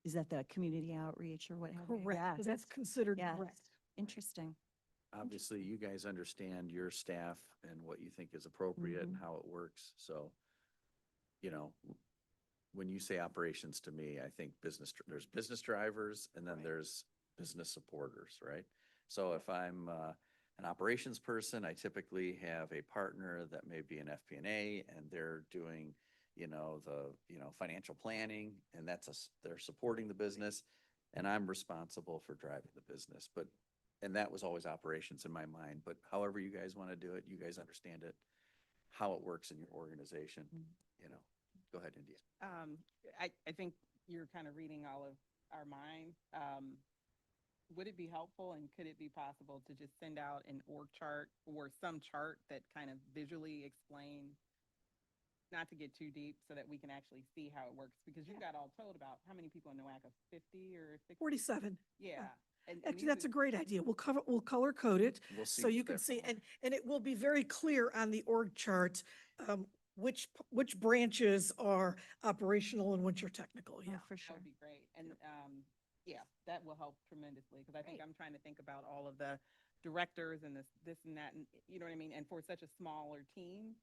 is that the community outreach or what have you? Correct, 'cause Yes. that's considered Yes. correct. Interesting. Obviously, you guys understand your staff and what you think is appropriate and how it works. So, you know, when you say operations to me, I think there's business drivers and then there's business supporters, right? So if I'm an operations person, I typically have a partner that may be an FP&A and they're doing, financial planning, and they're supporting the business, and I'm responsible for driving the business. And that was always operations in my mind, but however you guys want to do it, you guys understand it, how it works in your organization, Go ahead, India. I think you're kind of reading all of our minds. Would it be helpful and could it be possible to just send out an org chart or some chart that kind of visually explains, not to get too deep, so that we can actually see how it works? Because you got all told about how many people in NOACA, 50 or 60? 47. Yeah. And Actually, you that's a could- great idea. We'll color code it. We'll see So you what can that see, form- and it will be very clear on the org chart, which branches are operational and which are technical, yeah. For That sure. would be great. And, yeah, that will help tremendously, because I think Great. I'm trying to think about all of the directors and this and that, and you know what I mean? And for such a smaller team,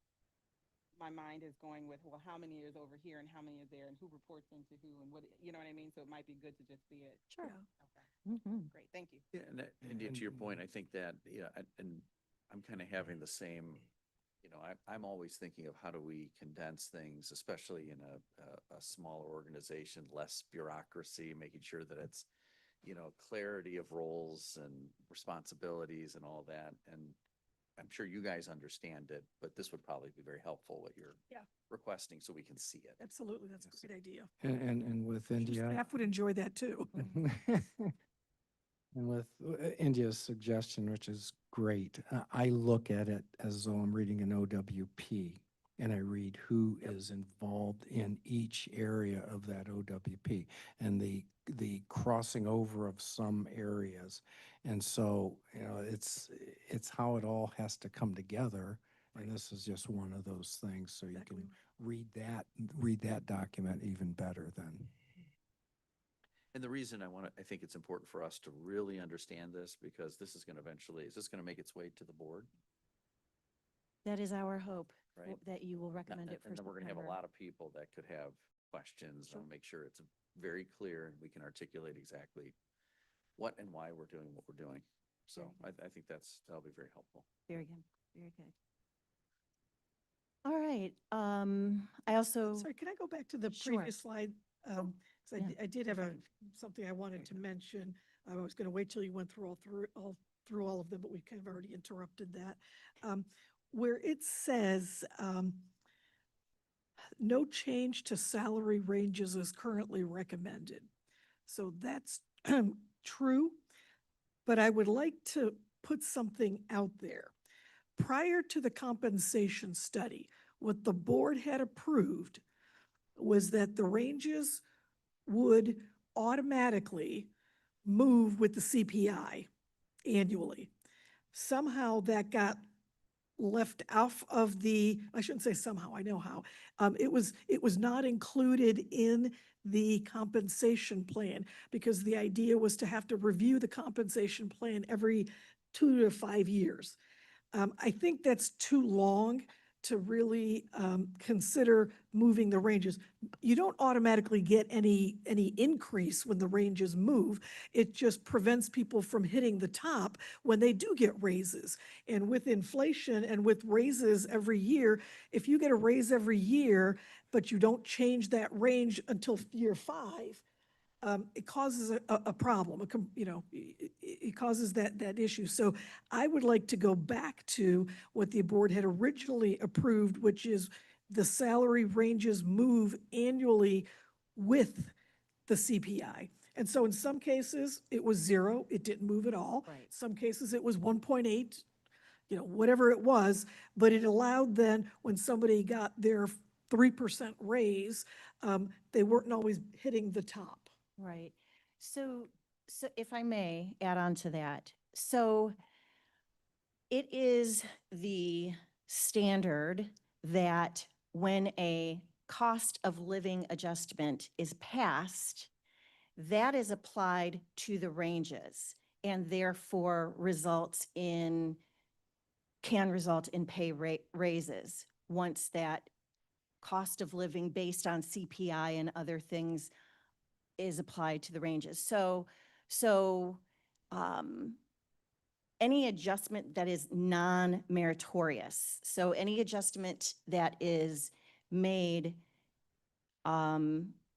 my mind is going with, well, how many is over here and how many is there and who reports into who and what, you know what I mean? So it might be good to just see it. Sure. Okay, Mhm. great, thank you. Yeah, and to your point, I think that, and I'm kind of having the same, I'm always thinking of how do we condense things, especially in a smaller organization, less bureaucracy, making sure that it's, clarity of roles and responsibilities and all that. And I'm sure you guys understand it, but this would probably be very helpful what you're Yeah. requesting so we can see it. Absolutely, that's a great idea. And with Your India. staff would enjoy that too. And with India's suggestion, which is great, I look at it as though I'm reading an OWP, and I read who is involved in each area of that OWP and the crossing over of some areas. And so, it's how it all has to come together. And this is just one of those things. So you can read that document even better then. And the reason I think it's important for us to really understand this, because this is going to make its way to the board? That is our hope, Right. that you will recommend it for And then we're going to have a September. lot of people that could have questions. I want to make sure it's very clear and we can articulate exactly what and why we're doing what we're doing. So I think that'll be very helpful. Very good, very good. All right, I also. Sorry, can I go back to the Sure. previous slide? 'Cause Yeah. I did have something I wanted to mention. I was going to wait till you went through all of them, but we kind of already interrupted that. Where it says, no change to salary ranges is currently recommended. So that's true, but I would like to put something out there. Prior to the compensation study, what the board had approved was that the ranges would automatically move with the CPI annually. Somehow that got left off of I shouldn't say somehow, I know how. It was not included in the compensation plan because the idea was to have to review the compensation plan every 2 to 5 years. I think that's too long to really consider moving the ranges. You don't automatically get any increase when the ranges move. It just prevents people from hitting the top when they do get raises. And with inflation and with raises every year, if you get a raise every year, but you don't change that range until year 5, it causes a problem, it causes that issue. So I would like to go back to what the board had originally approved, which is the salary ranges move annually with the CPI. And so in some cases, it was 0, it didn't move at all. Right. Some cases it was 1.8, whatever it was, but it allowed then when somebody got their 3% raise, they weren't always hitting the top. Right. So if I may add on to that. So it is the standard that when a cost of living adjustment is passed, that is applied to the ranges and therefore can result in pay raises once that cost of living based on CPI and other things is applied to the ranges. So any adjustment that is non-meritorious, so any adjustment that is made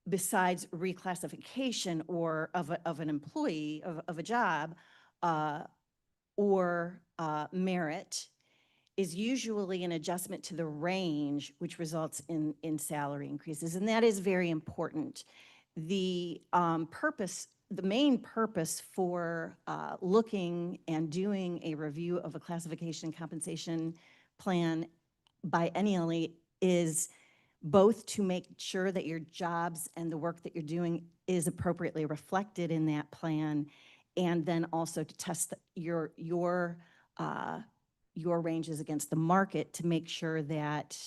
besides reclassification or of an employee, of a job, or merit, is usually an adjustment to the range, which results in salary increases. And that is very important. The main purpose for looking and doing a review of a classification compensation plan biennially is both to make sure that your jobs and the work that you're doing is appropriately reflected in that plan, and then also to test your ranges against the market to make sure that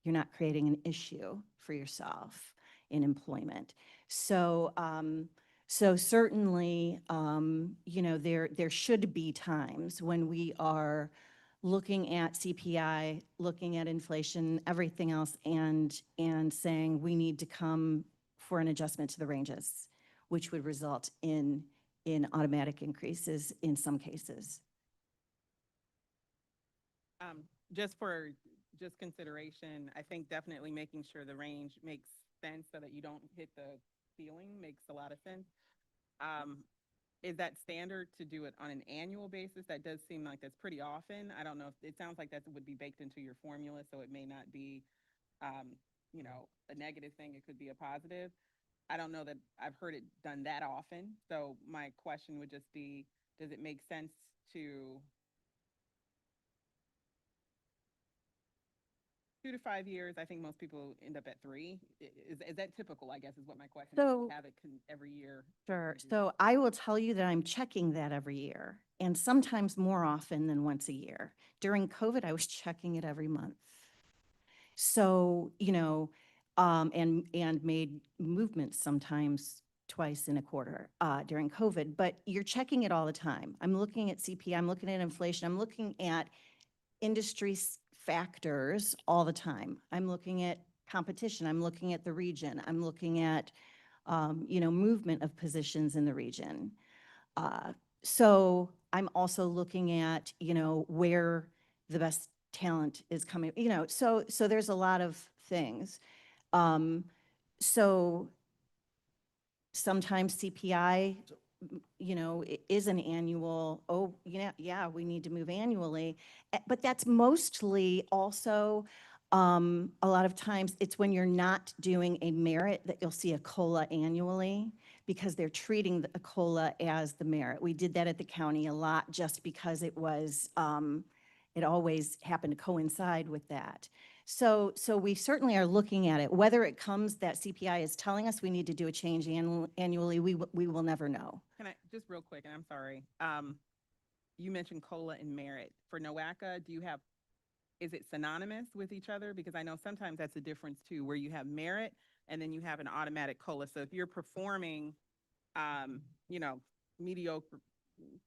you're not creating an issue for yourself in employment. So, so certainly, you know, there should be times when we are looking at CPI, looking at inflation, everything else, and saying we need to come for an adjustment to the ranges, which would result in automatic increases in some cases. Just consideration, I think definitely making sure the range makes sense so that you don't hit the ceiling makes a lot of sense. Is that standard to do it on an annual basis? That does seem like that's pretty often. I don't know if it sounds like that would be baked into your formula, so it may not be, you know, a negative thing. It could be a positive. I don't know that I've heard it done that often. So my question would just be, does it make sense to 2 to 5 years? I think most people end up at 3. Is that typical, I guess, is what my question So- is. Have it every year? Sure. So I will tell you that I'm checking that every year, and sometimes more often than once a year. During COVID, I was checking it every month. So, you know, and made movements sometimes twice in a quarter during COVID, but you're checking it all the time. I'm looking at CPI, I'm looking at inflation, I'm looking at industry factors all the time. I'm looking at competition, I'm looking at the region, I'm looking at, you know, movement of positions in the region. So I'm also looking at, you know, where the best talent is coming, you know, so there's a lot of things. So sometimes CPI, you know, is an annual, oh, yeah, we need to move annually. But that's mostly also, a lot of times it's when you're not doing a merit that you'll see a COLA annually, because they're treating a COLA as the merit. We did that at the county a lot just because it was, it always happened to coincide with that. So we certainly are looking at it. Whether it comes that CPI is telling us we need to do a change annually, we will never know. Can I, just real quick, and I'm sorry, you mentioned COLA and merit. For NOACA, is it synonymous with each other? Because I know sometimes that's a difference too, where you have merit and then you have an automatic COLA. So if you're performing, you know, mediocre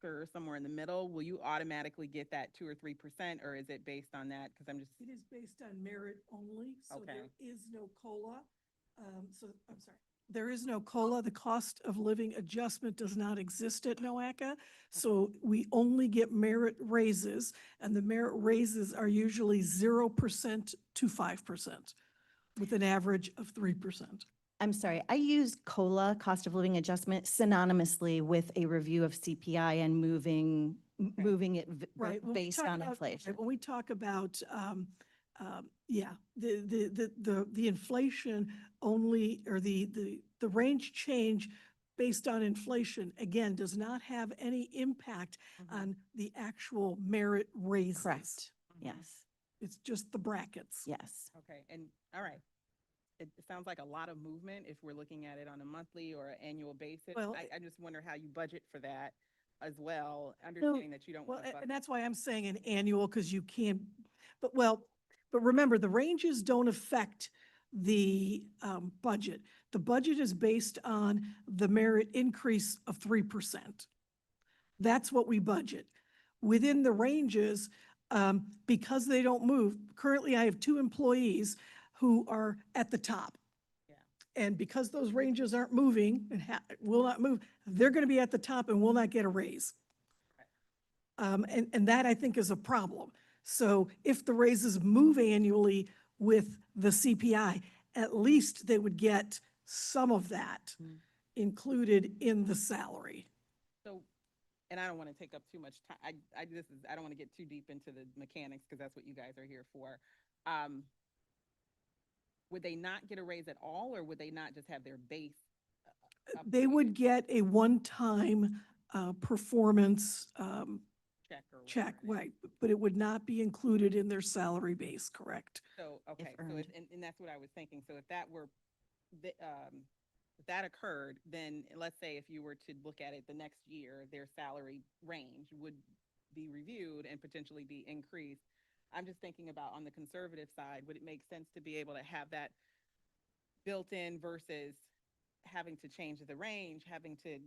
or somewhere in the middle, will you automatically get that 2 or 3%, or is it based on that? Because I'm just. It is based on merit only, so Okay. there is no COLA. So, I'm sorry. There is no COLA. The cost of living adjustment does not exist at NOACA. So we only get merit raises, and the merit raises are usually 0% to 5%, with an average of 3%. I'm sorry, I use COLA, cost of living adjustment, synonymously with a review of CPI and moving it Right. when we based talk on about- inflation. right, When we talk about, yeah, the inflation only, or the range change based on inflation, again, does not have any impact on the actual merit raises. Correct, yes, It's just the brackets. yes. Okay, and all right. It sounds like a lot of movement if we're looking at it on a monthly or annual basis. Well, I just wonder how you budget for that as well, understanding that you don't. Well, want to and that's why I'm saying an annual, because you can't, but remember, the ranges don't affect the budget. The budget is based on the merit increase of 3%. That's what we budget. Within the ranges, because they don't move, currently I have 2 employees who are at the top. And because those ranges aren't moving and will not move, they're going to be at the top and will not get a raise. And that I think is a problem. So if the raises move annually with the CPI, at least they would get some of that included in the salary. So, and I don't want to take up too much time. I don't want to get too deep into the mechanics because that's what you guys are here for. Would they not get a raise at all, or would they not just have their base? They would get a one-time performance check, right, but it would not be included in their salary base, correct? So, okay, so earned. and that's what I was thinking. So if that were, if that occurred, then let's say if you were to look at it the next year, their salary range would be reviewed and potentially be increased. I'm just thinking about on the conservative side, would it make sense to be able to have that built in versus having to change the range, having to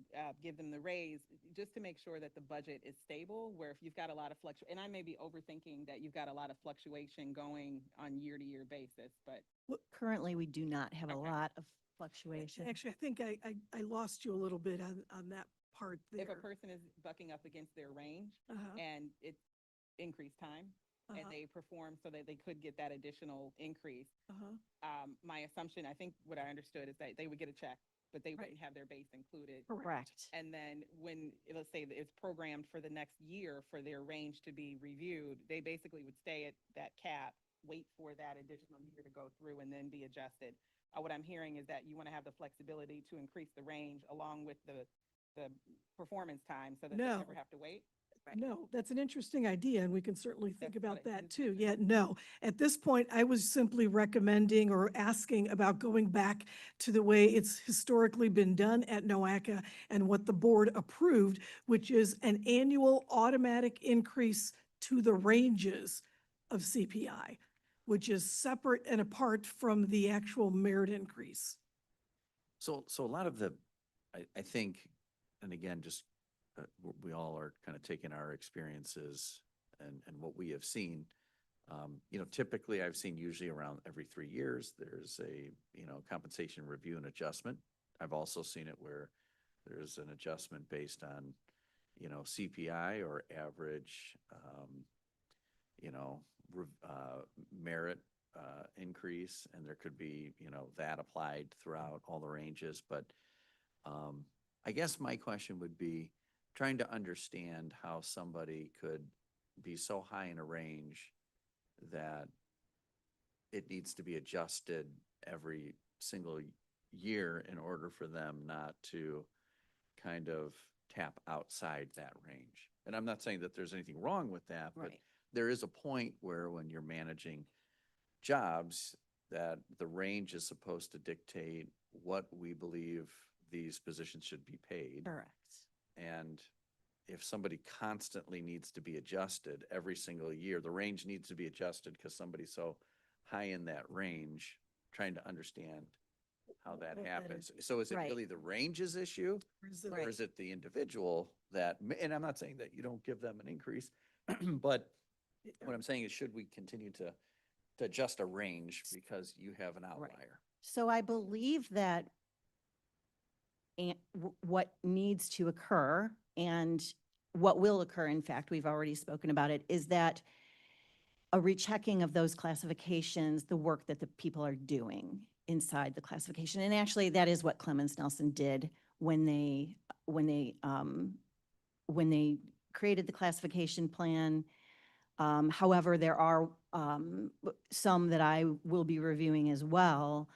give them the raise, just to make sure that the budget is stable, where if you've got a lot of and I may be overthinking that you've got a lot of fluctuation going on year-to-year basis, but. Currently, we do not have a lot of fluctuation. Actually, I think I lost you a little bit on that part there. If a person is bucking up against their range and it's increased time, and they perform so that they could get that additional increase. My assumption, I think what I understood is that they would get a check, but they wouldn't have their base included. Correct. And then when, let's say that it's programmed for the next year for their range to be reviewed, they basically would stay at that cap, wait for that additional year to go through and then be adjusted. What I'm hearing is that you want to have the flexibility to increase the range along with the performance time so that they never have to wait. No, that's an interesting idea, and we can certainly think about that too. Yet, no. At this point, I was simply recommending or asking about going back to the way it's historically been done at NOACA and what the board approved, which is an annual automatic increase to the ranges of CPI, which is separate and apart from the actual merit increase. So a lot of I think, and again, just we all are kind of taking our experiences and what we have seen. Typically I've seen usually around every 3 years, there's a, compensation review and adjustment. I've also seen it where there's an adjustment based on, CPI or average, merit increase, and there could be, that applied throughout all the ranges. But I guess my question would be trying to understand how somebody could be so high in a range that it needs to be adjusted every single year in order for them not to kind of tap outside that range. And I'm not saying that there's anything wrong with that, but there is a point where when you're managing jobs that the range is supposed to dictate what we believe these positions should be paid. Correct. And if somebody constantly needs to be adjusted every single year, the range needs to be adjusted because somebody's so high in that range, trying to understand how that happens. So is it really the range's issue? Or is it the individual that, and I'm not saying that you don't give them an increase, but what I'm saying is, should we continue to adjust a range because you have an outlier? So I believe that what needs to occur and what will occur, in fact, we've already spoken about it, is that a rechecking of those classifications, the work that the people are doing inside the classification. And actually, that is what Clemens Nelson did when they created the classification plan. However, there are some that I will be reviewing as well.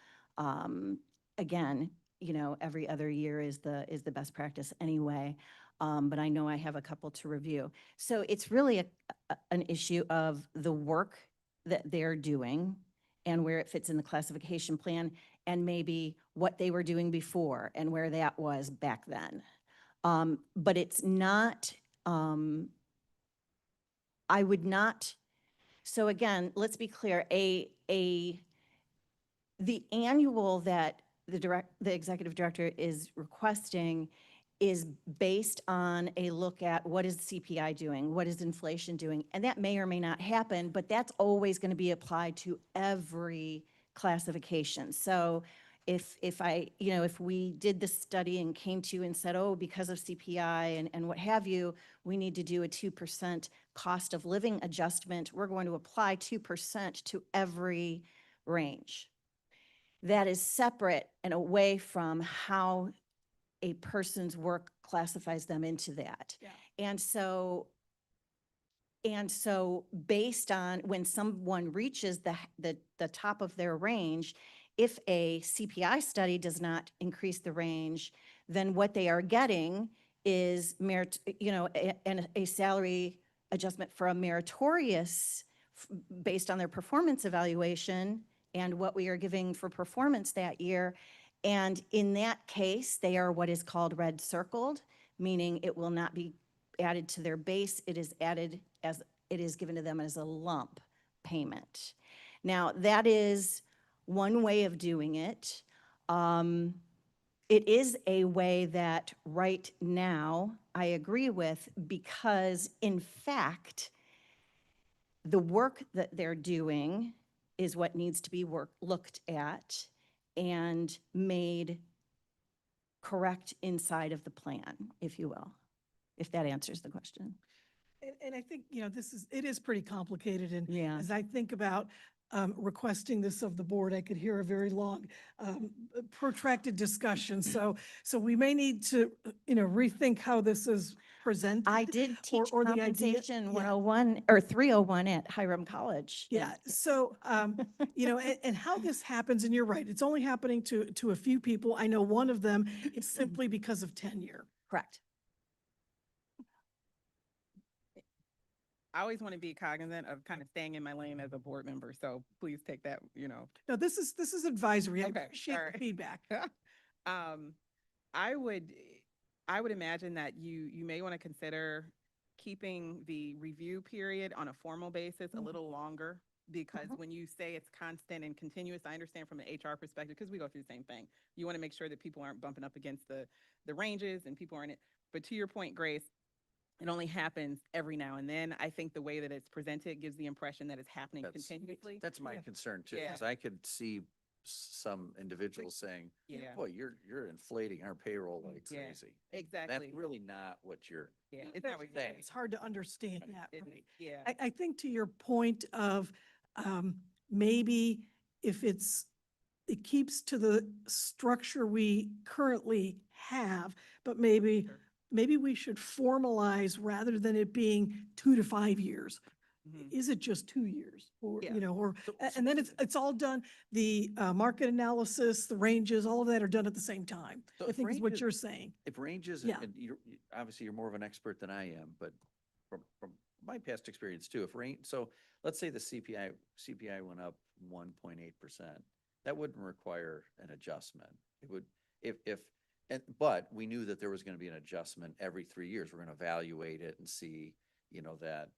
Again, every other year is the best practice anyway. But I know I have a couple to review. So it's really an issue of the work that they're doing and where it fits in the classification plan, and maybe what they were doing before and where that was back then. But it's not, I would not, so again, let's be clear, a The annual that the executive director is requesting is based on a look at what is CPI doing, what is inflation doing, and that may or may not happen, but that's always going to be applied to every classification. So if we did the study and came to you and said, oh, because of CPI and what have you, we need to do a 2% cost of living adjustment, we're going to apply 2% to every range. That is separate and away from how a person's work classifies them into that. Yeah. And so based on when someone reaches the top of their range, if a CPI study does not increase the range, then what they are getting is a salary adjustment for a meritorious based on their performance evaluation and what we are giving for performance that year. And in that case, they are what is called red circled, meaning it will not be added to their base. It is added as it is given to them as a lump payment. Now, that is one way of doing it. It is a way that right now I agree with, because in fact, the work that they're doing is what needs to be looked at and made correct inside of the plan, if you will, if that answers the question. And I think, it is pretty complicated. And Yeah. as I think about requesting this of the board, I could hear a very long, protracted discussion. So we may need to, rethink how this is presented. I did teach or the idea- compensation yeah. 101 or 301 at Hiram College. Yeah, so, and how this happens, and you're right, it's only happening to a few people. I know one of them, it's simply because of tenure. Correct. I always want to be cognizant of kind of staying in my lane as a board member, so please take that, No, this is advisory. I Okay, appreciate all the right. feedback. I would imagine that you may want to consider keeping the review period on a formal basis a little longer, because when you say it's constant and continuous, I understand from an HR perspective, because we go through the same thing. You want to make sure that people aren't bumping up against the ranges and people aren't, but to your point, Grace, it only happens every now and then. I think the way that it's presented gives the impression that it's happening continuously. That's my concern too, Yeah. because I could see some individuals saying, Yeah. boy, you're inflating our payroll like Yeah, crazy. exactly. That's really not what you're Yeah, it's not what you're saying. It's hard to understand that, It- right? Yeah. I think to your point of maybe if it keeps to the structure we currently have, but maybe we should formalize rather than it being 2 to 5 years. Mhm. Is it just 2 years? Or, Yeah. and then it's all done, the market analysis, the ranges, all of that are done at the same time. So I if think is what ranges- you're saying. If ranges, Yeah. and obviously you're more of an expert than I am, but from my past experience too, so let's say the CPI went up 1.8%, that wouldn't require an adjustment. It would, but we knew that there was going to be an adjustment every 3 years. We're going to evaluate it and see, that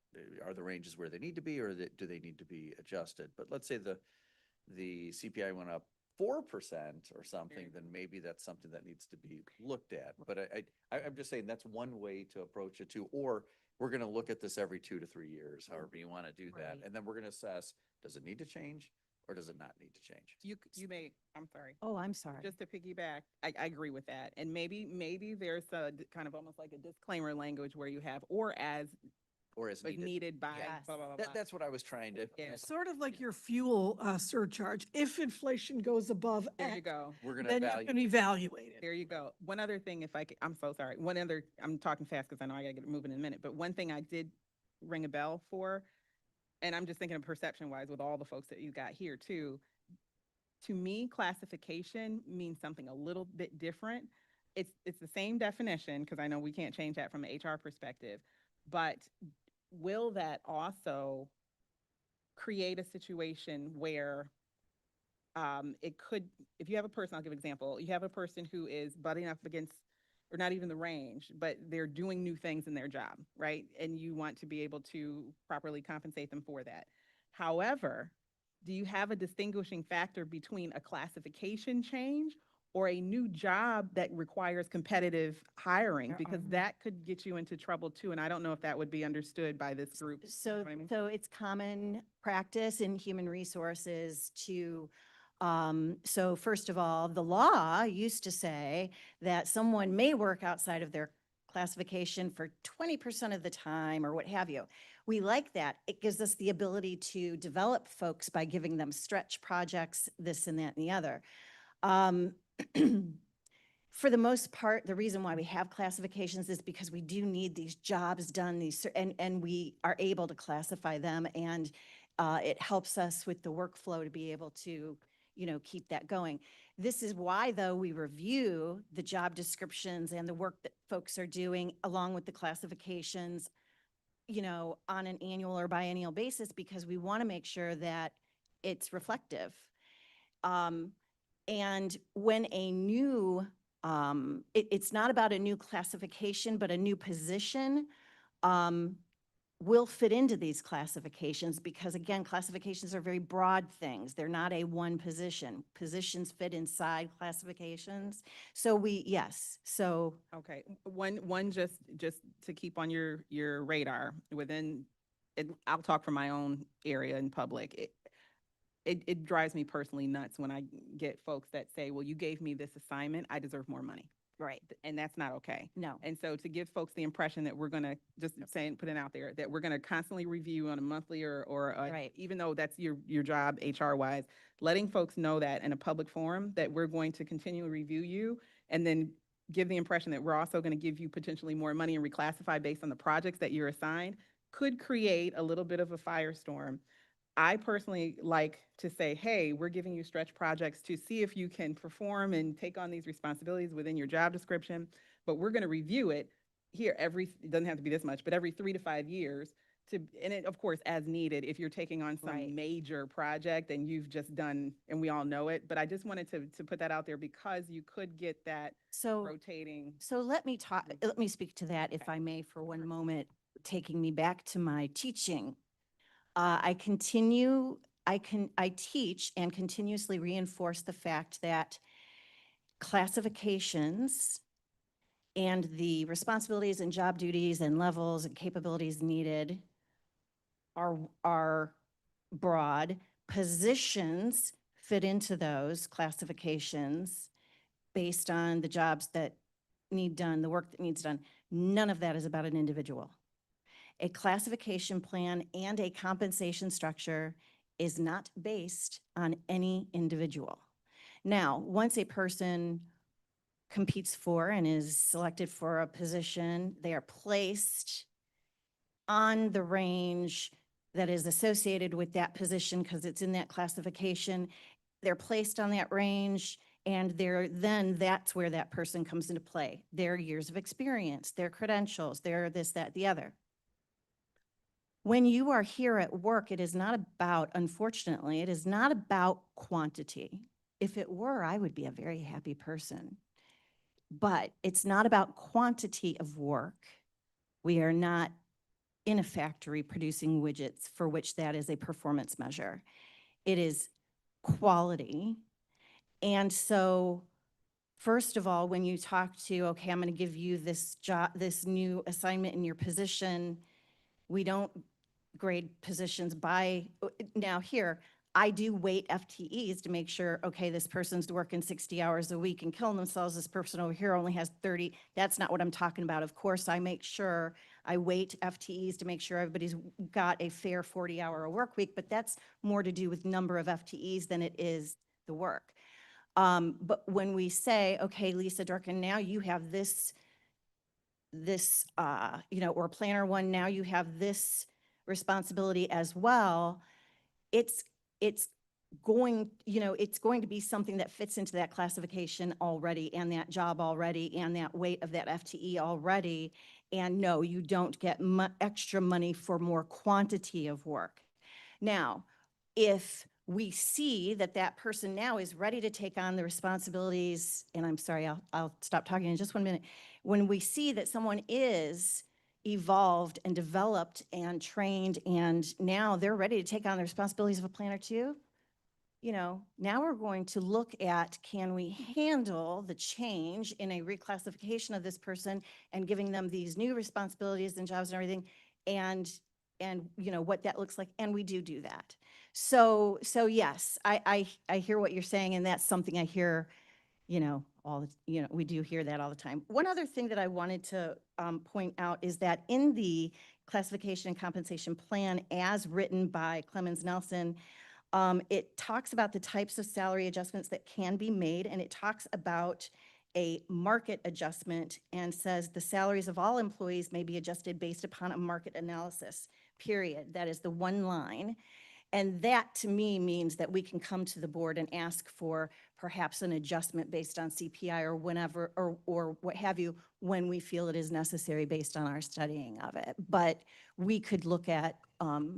are the ranges where they need to be, or do they need to be adjusted? But let's say the CPI went up 4% or something, then maybe that's something that needs to be looked at. But I'm just saying that's one way to approach it too. Or we're going to look at this every 2 to 3 years, however you want to do that. Right. And then we're going to assess, does it need to change or does it not need to change? You may, I'm sorry. Oh, I'm sorry. Just to piggyback, I agree with that. And maybe there's a kind of almost like a disclaimer language where you have, or as like needed. needed by, Yes. blah, blah, blah, blah. That's what I was trying to. Yeah. Sort of like your fuel surcharge. If inflation goes above There you X, go. We're going to then you evaluate. can evaluate it. There you go. One other thing, if I could, I'm so sorry. I'm talking fast because I know I gotta get moving in a minute, but one thing I did ring a bell for, and I'm just thinking of perception wise with all the folks that you got here too. To me, classification means something a little bit different. It's the same definition, because I know we can't change that from an HR perspective, but will that also create a situation where it could, if you have a person, I'll give an example, you have a person who is butting up against, or not even the range, but they're doing new things in their job, right? And you want to be able to properly compensate them for that. However, do you have a distinguishing factor between a classification change or a new job that requires competitive hiring? Because that could get you into trouble too, and I don't know if that would be understood by this group. So, You know what I mean? so it's common practice in human resources to, so first of all, the law used to say that someone may work outside of their classification for 20% of the time or what have you. We like that. It gives us the ability to develop folks by giving them stretch projects, this and that and the other. For the most part, the reason why we have classifications is because we do need these jobs done, and we are able to classify them, and it helps us with the workflow to be able to, keep that going. This is why, though, we review the job descriptions and the work that folks are doing along with the classifications, on an annual or biennial basis, because we want to make sure that it's reflective. And when a new, it's not about a new classification, but a new position will fit into these classifications, because again, classifications are very broad things. They're not a one position. Positions fit inside classifications. So so. Okay, one just to keep on your radar within, I'll talk from my own area in public. It drives me personally nuts when I get folks that say, well, you gave me this assignment, I deserve more money. Right. And that's not okay. No. And so to give folks the impression that we're going to just put it out there, that we're going to constantly review on a monthly or Right. even though that's your job HR wise, letting folks know that in a public forum that we're going to continually review you, and then give the impression that we're also going to give you potentially more money and reclassify based on the projects that you're assigned, could create a little bit of a firestorm. I personally like to say, hey, we're giving you stretch projects to see if you can perform and take on these responsibilities within your job description, but we're going to review it here it doesn't have to be this much, but every 3 to 5 years and it, of course, as needed, if you're taking on some major project and you've just done, and we all know it, but I just wanted to put that out there because you could get that rotating. So let me speak to that, if I may, for one moment, taking me back to my teaching. I teach and continuously reinforce the fact that classifications and the responsibilities and job duties and levels and capabilities needed are broad. Positions fit into those classifications based on the jobs that need done, the work that needs done. None of that is about an individual. A classification plan and a compensation structure is not based on any individual. Now, once a person competes for and is selected for a position, they are placed on the range that is associated with that position because it's in that classification. They're placed on that range, and then that's where that person comes into play. Their years of experience, their credentials, their this, that, the other. When you are here at work, it is not about, unfortunately, it is not about quantity. If it were, I would be a very happy person. But it's not about quantity of work. We are not in a factory producing widgets for which that is a performance measure. It is quality. And so, first of all, when you talk to, okay, I'm going to give you this job, this new assignment in your position, we don't grade positions by, now here, I do weight FTEs to make sure, okay, this person's working 60 hours a week and killing themselves. This person over here only has 30. That's not what I'm talking about. Of course, I make sure I weight FTEs to make sure everybody's got a fair 40-hour work week, but that's more to do with number of FTEs than it is the work. But when we say, okay, Lisa Durkin, now you have this, or planner one, now you have this responsibility as well, it's going to be something that fits into that classification already, and that job already, and that weight of that FTE already. And no, you don't get extra money for more quantity of work. Now, if we see that that person now is ready to take on the responsibilities, and I'm sorry, I'll stop talking in just 1 minute. When we see that someone is evolved and developed and trained, and now they're ready to take on the responsibilities of a planner too, now we're going to look at, can we handle the change in a reclassification of this person and giving them these new responsibilities and jobs and everything, and what that looks like, and we do that. So yes, I hear what you're saying, and that's something I hear, we do hear that all the time. One other thing that I wanted to point out is that in the classification and compensation plan as written by Clemens Nelson, it talks about the types of salary adjustments that can be made, and it talks about a market adjustment and says the salaries of all employees may be adjusted based upon a market analysis, period. That is the one line. And that to me means that we can come to the board and ask for perhaps an adjustment based on CPI or whenever, or what have you, when we feel it is necessary based on our studying of it. But we could look at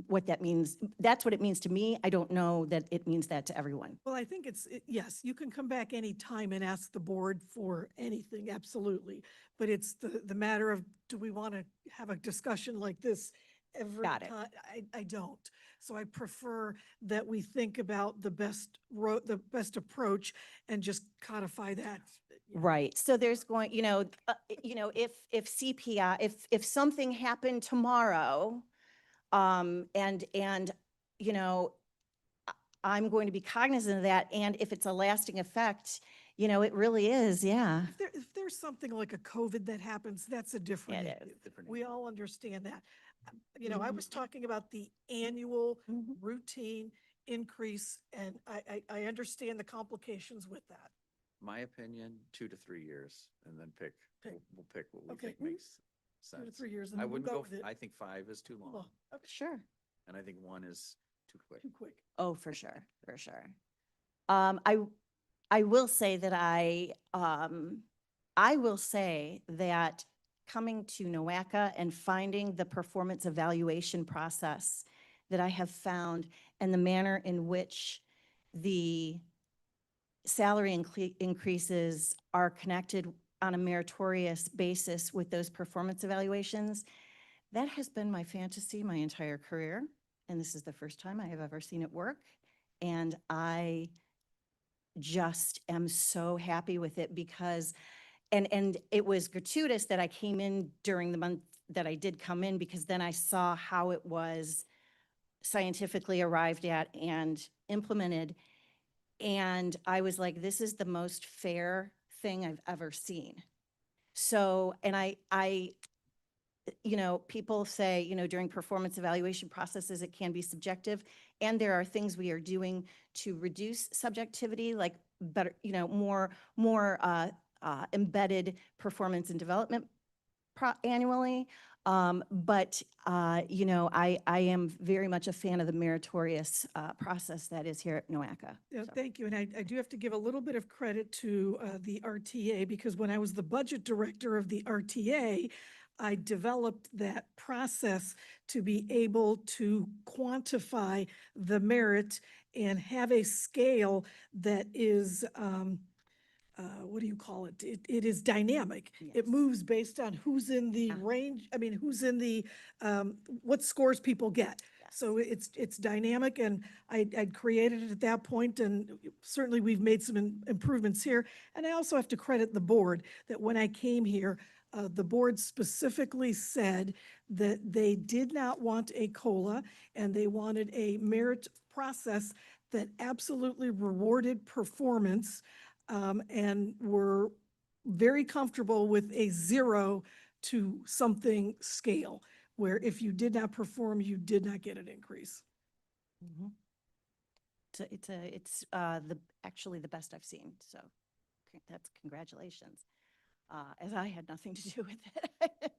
what that means. That's what it means to me. I don't know that it means that to everyone. Well, I think yes, you can come back anytime and ask the board for anything, absolutely. But it's the matter of, do we want to have a discussion like this every Got it. time? I don't. So I prefer that we think about the best approach and just codify that. Right. So there's going, if CPI, if something happened tomorrow, I'm going to be cognizant of that. And if it's a lasting effect, it really is, yeah. If there's something like a COVID that happens, that's a different. It is. issue. We all understand that. I was talking about the annual routine increase, and I understand the complications with that. My opinion, 2 to 3 years, and then Pick. we'll pick what we Okay. think makes 2 to sense. 3 years, and I then we'll wouldn't go go, with it. I think 5 is too long, Oh, okay. Sure. and I think 1 is too quick. Too quick. Oh, for sure, for sure. I will say that I will say that coming to NOACA and finding the performance evaluation process that I have found, and the manner in which the salary increases are connected on a meritorious basis with those performance evaluations, that has been my fantasy my entire career. And this is the first time I have ever seen it work. And I just am so happy with it because, and it was gratuitous that I came in during the month that I did come in, because then I saw how it was scientifically arrived at and implemented. And I was like, this is the most fair thing I've ever seen. So, and people say, during performance evaluation processes, it can be subjective. And there are things we are doing to reduce subjectivity, like better, more embedded performance and development annually. I am very much a fan of the meritorious process that is here at NOACA. Yeah, So. thank you. And I do have to give a little bit of credit to the RTA, because when I was the budget director of the RTA, I developed that process to be able to quantify the merit and have a scale that is, what do you call it? It is dynamic. Yes. It moves based on who's in the Yeah. range, who's in the, what scores people get. Yes. So it's dynamic, and I'd created it at that point, and certainly we've made some improvements here. And I also have to credit the board that when I came here, the board specifically said that they did not want a COLA, and they wanted a merit process that absolutely rewarded performance, and were very comfortable with a 0 to something scale, where if you did not perform, you did not get an increase. Mhm. It's actually the best I've seen. So that's congratulations. As I had nothing to do with it.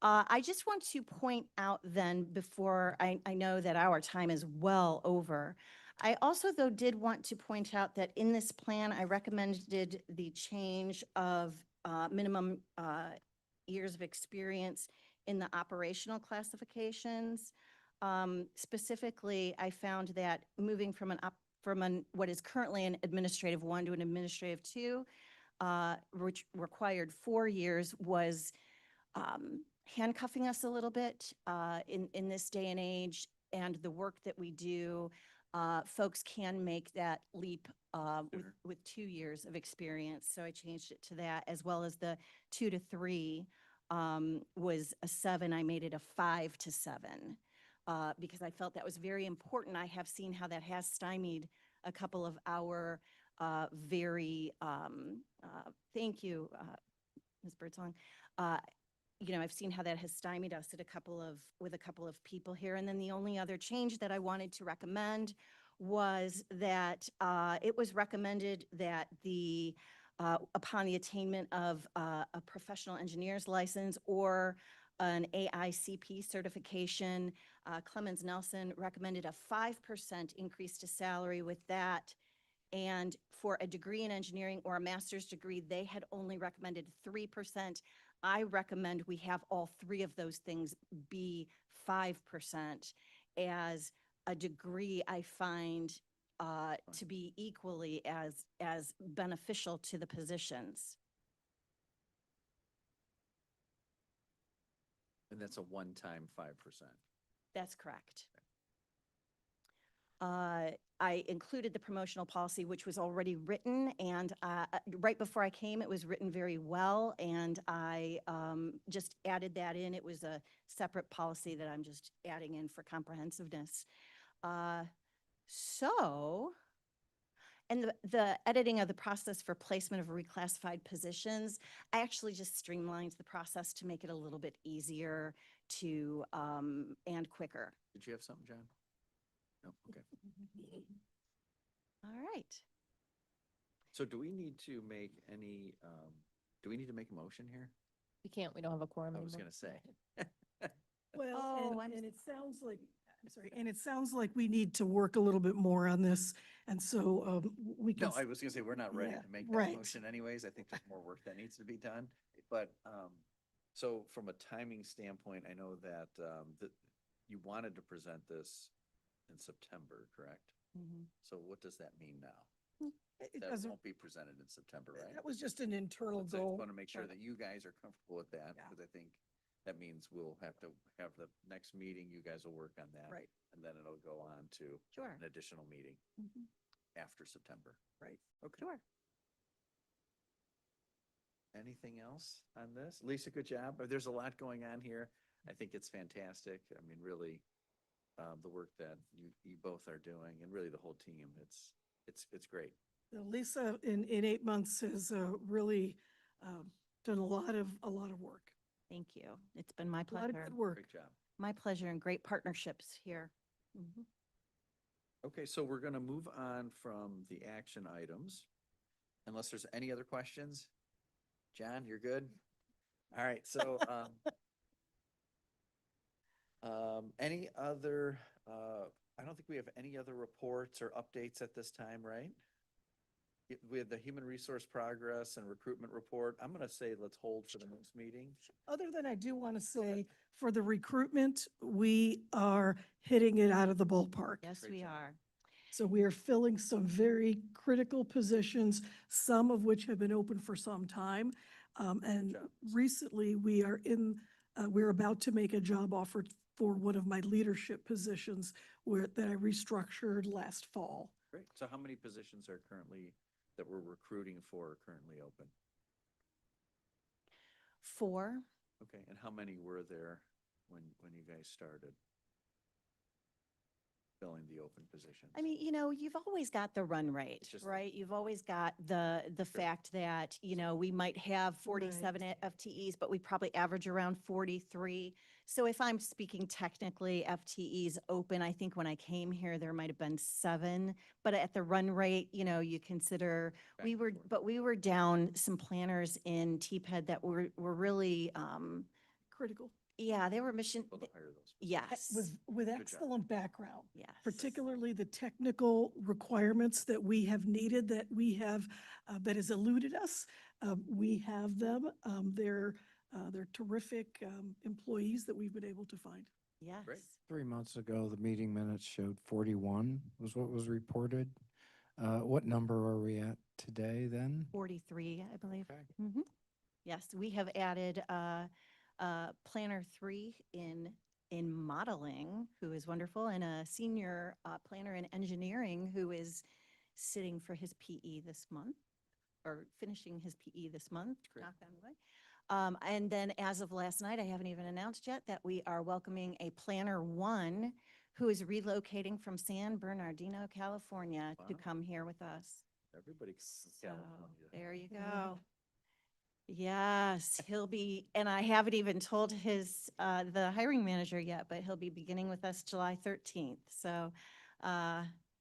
I just want to point out then, before I know that our time is well over, I also, though, did want to point out that in this plan, I recommended the change of minimum years of experience in the operational classifications. Specifically, I found that moving from what is currently an administrative 1 to an administrative 2, which required 4 years, was handcuffing us a little bit in this day and age, and the work that we do. folks can make that leap with, Sure. with 2 years of experience. So I changed it to that, as well as the 2 to 3 was a 7. I made it a 5 to 7 because I felt that was very important. I have seen how that has stymied a couple of our very, thank you, Ms. Birdsong. You know, I've seen how that has stymied us at with a couple of people here. And then the only other change that I wanted to recommend was that it was recommended that upon the attainment of a professional engineer's license or an AICP certification, Clemens Nelson recommended a 5% increase to salary with that. And for a degree in engineering or a master's degree, they had only recommended 3%. I recommend we have all 3 of those things be 5%. As a degree, I find to be equally as beneficial to the positions. And that's a one-time 5%. That's correct. I included the promotional policy, which was already written, and right before I came, it was written very well, and I just added that in. It was a separate policy that I'm just adding in for comprehensiveness. And the editing of the process for placement of reclassified positions, I actually just streamlined the process to make it a little bit easier to and quicker. Did you have something, John? No, okay. All right. So do we need to make any, a motion here? We can't, we don't have a quorum I was anymore. gonna say. Well, Oh, and it sounds like, I'm sorry, and it sounds like we need to work a little bit more on this. And so we can. No, I was gonna say, we're not ready Yeah, to make that right. motion anyways. I think there's more work that needs to be done. But, so from a timing standpoint, I know that, that you wanted to present this in September, correct? Mhm. So what does that mean now? It That doesn't, won't be presented in September, right? that was just an internal So I just goal. want to make sure Sure. that you guys are comfortable with that, Yeah. because I think that means we'll have to have the next meeting, you guys will work on that. Right. And then it'll go on to Sure. an additional meeting Mhm. after September. Right. Okay. Sure. Anything else on this? Lisa, good job. There's a lot going on here. I think it's fantastic. I mean, really, the work that you both are doing, and really the whole team, it's great. Lisa, in 8 months, has really done a lot of work. Thank you. It's been my A lot of pleasure. good work. Great job. My pleasure, and great partnerships here. Mhm. Okay, so we're gonna move on from the action items, unless there's any other questions. John, you're good? All right, so, any other, I don't think we have any other reports or updates at this time, right? We have the human resource progress and recruitment report. I'm gonna say let's hold for the next meeting. Other than I do want to say, for the recruitment, we are hitting it out of the ballpark. Yes, Great we job. are. So we are filling some very critical positions, some of which have been open for some time. And job. recently, we're about to make a job offer for one of my leadership positions that I restructured last fall. Great. So how many positions are currently, that we're recruiting for, are currently open? 4. Okay, and how many were there when you guys started filling the open positions? I mean, you've always got the run rate, It's just- right? You've always got the fact that, we might have 47 FTEs, but we probably average around 43. So if I'm speaking technically, FTEs open, I think when I came here, there might have been 7. But at the run rate, you consider, Back we and were, forth. but we were down some planners in TPED that were really, Critical. yeah, they were mission, Able to hire those. yes. With job. excellent background. Yes. Particularly the technical requirements that we have needed, that we have, that has eluded us. We have them. They're terrific employees that we've been able to find. Yes. Great. 3 months ago, the meeting minutes showed 41 was what was reported. What number are we at today then? 43, I believe. Okay. Mhm. Yes, we have added planner 3 in in modeling who is wonderful, and a senior planner in engineering who is sitting for his PE this month, or finishing his PE this month. Knock on wood. And then as of last night, I haven't even announced yet that we are welcoming a planner one who is relocating from San Bernardino, California to Wow. come here with us. Everybody. So there you go. Yes, he'll be, and I haven't even told the hiring manager yet, but he'll be beginning with us July 13th. So,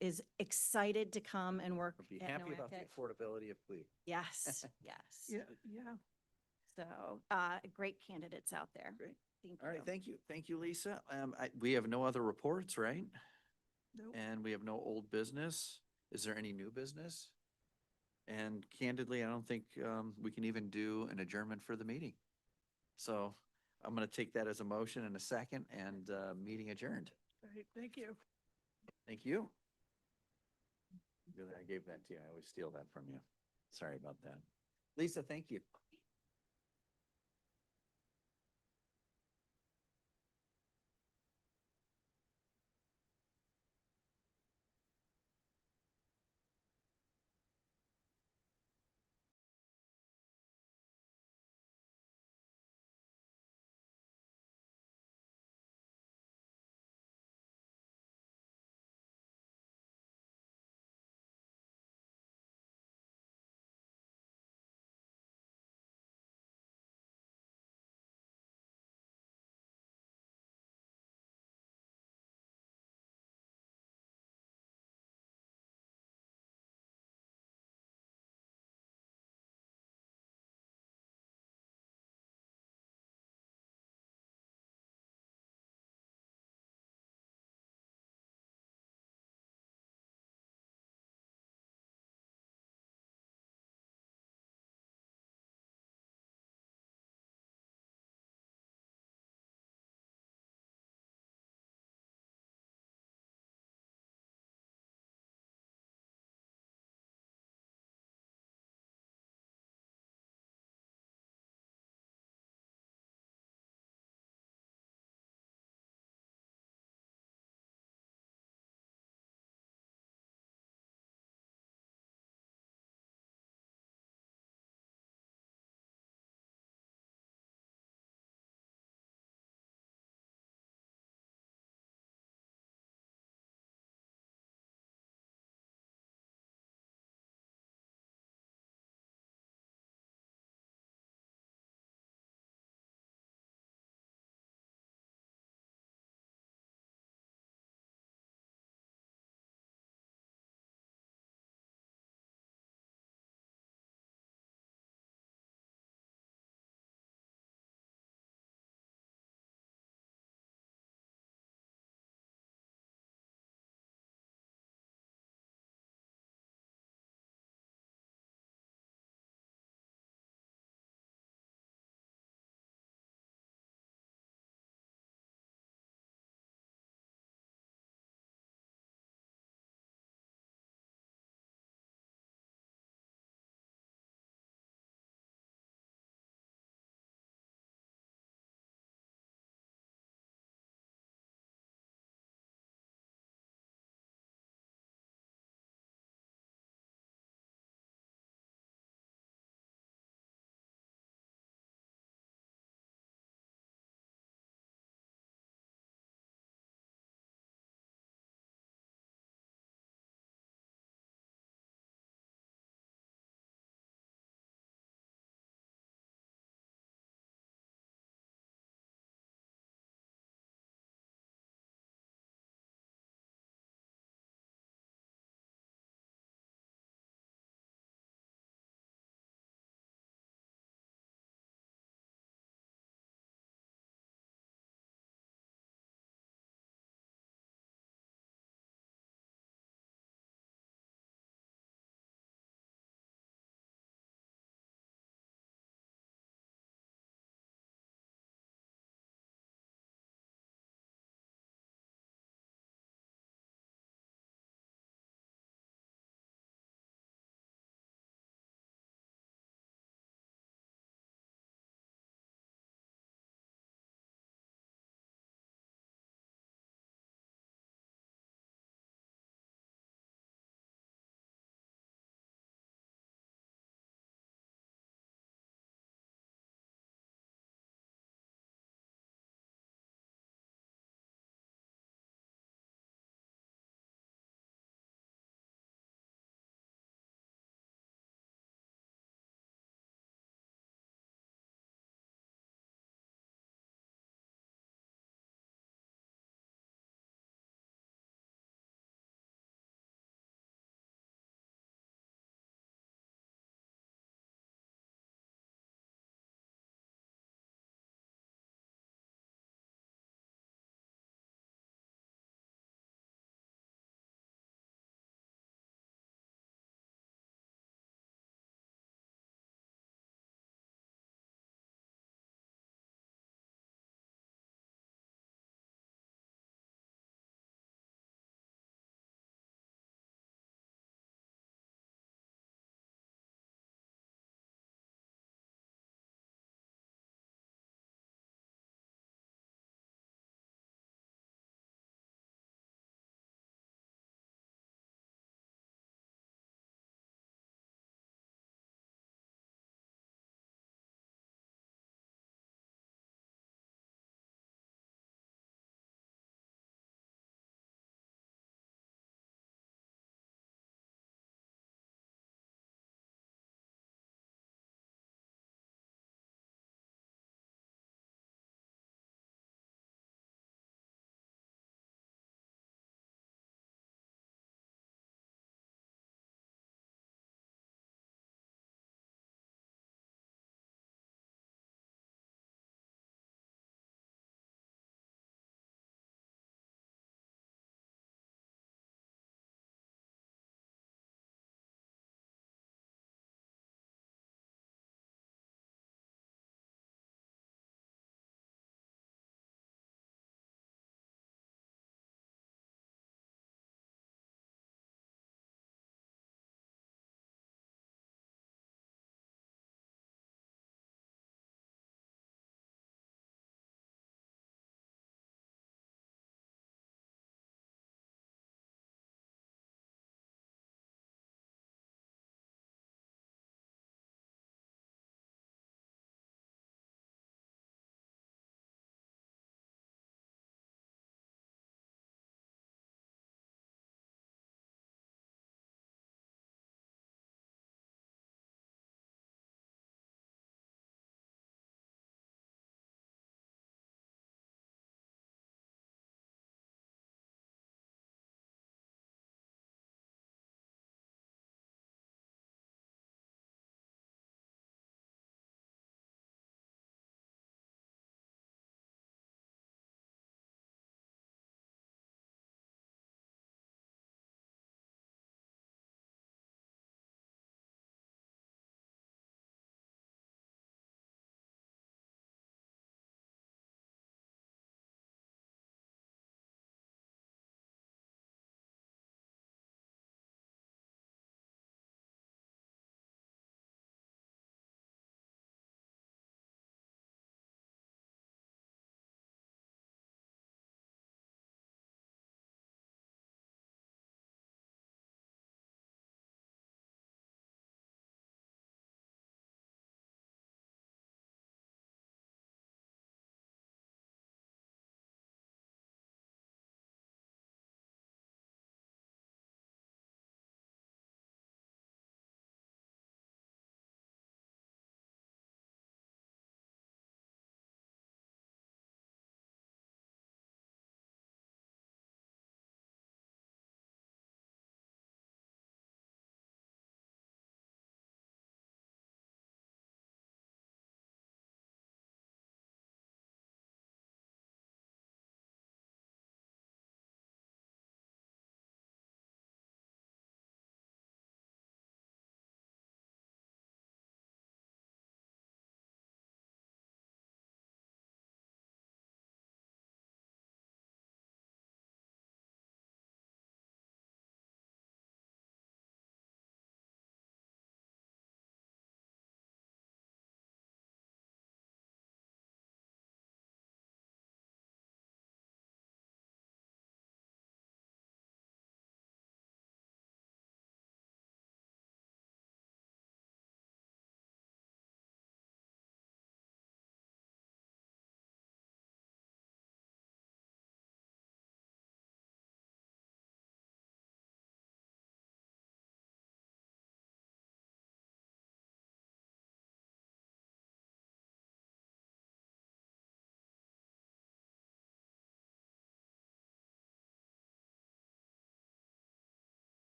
is excited to come and work Be at happy about the NOACA. affordability of food. Yes, yes. Yeah. So, great candidates out there. Great. Thank All right, you. thank you. Thank you, Lisa. We have no other reports, right? Nope. And we have no old business. Is there any new business? And candidly, I don't think we can even do an adjournment for the meeting. So I'm going to take that as a motion in a second, and meeting adjourned. All right, thank you. Thank you. Good, I gave that to you. I always steal that from you. Sorry about that. Lisa, thank you.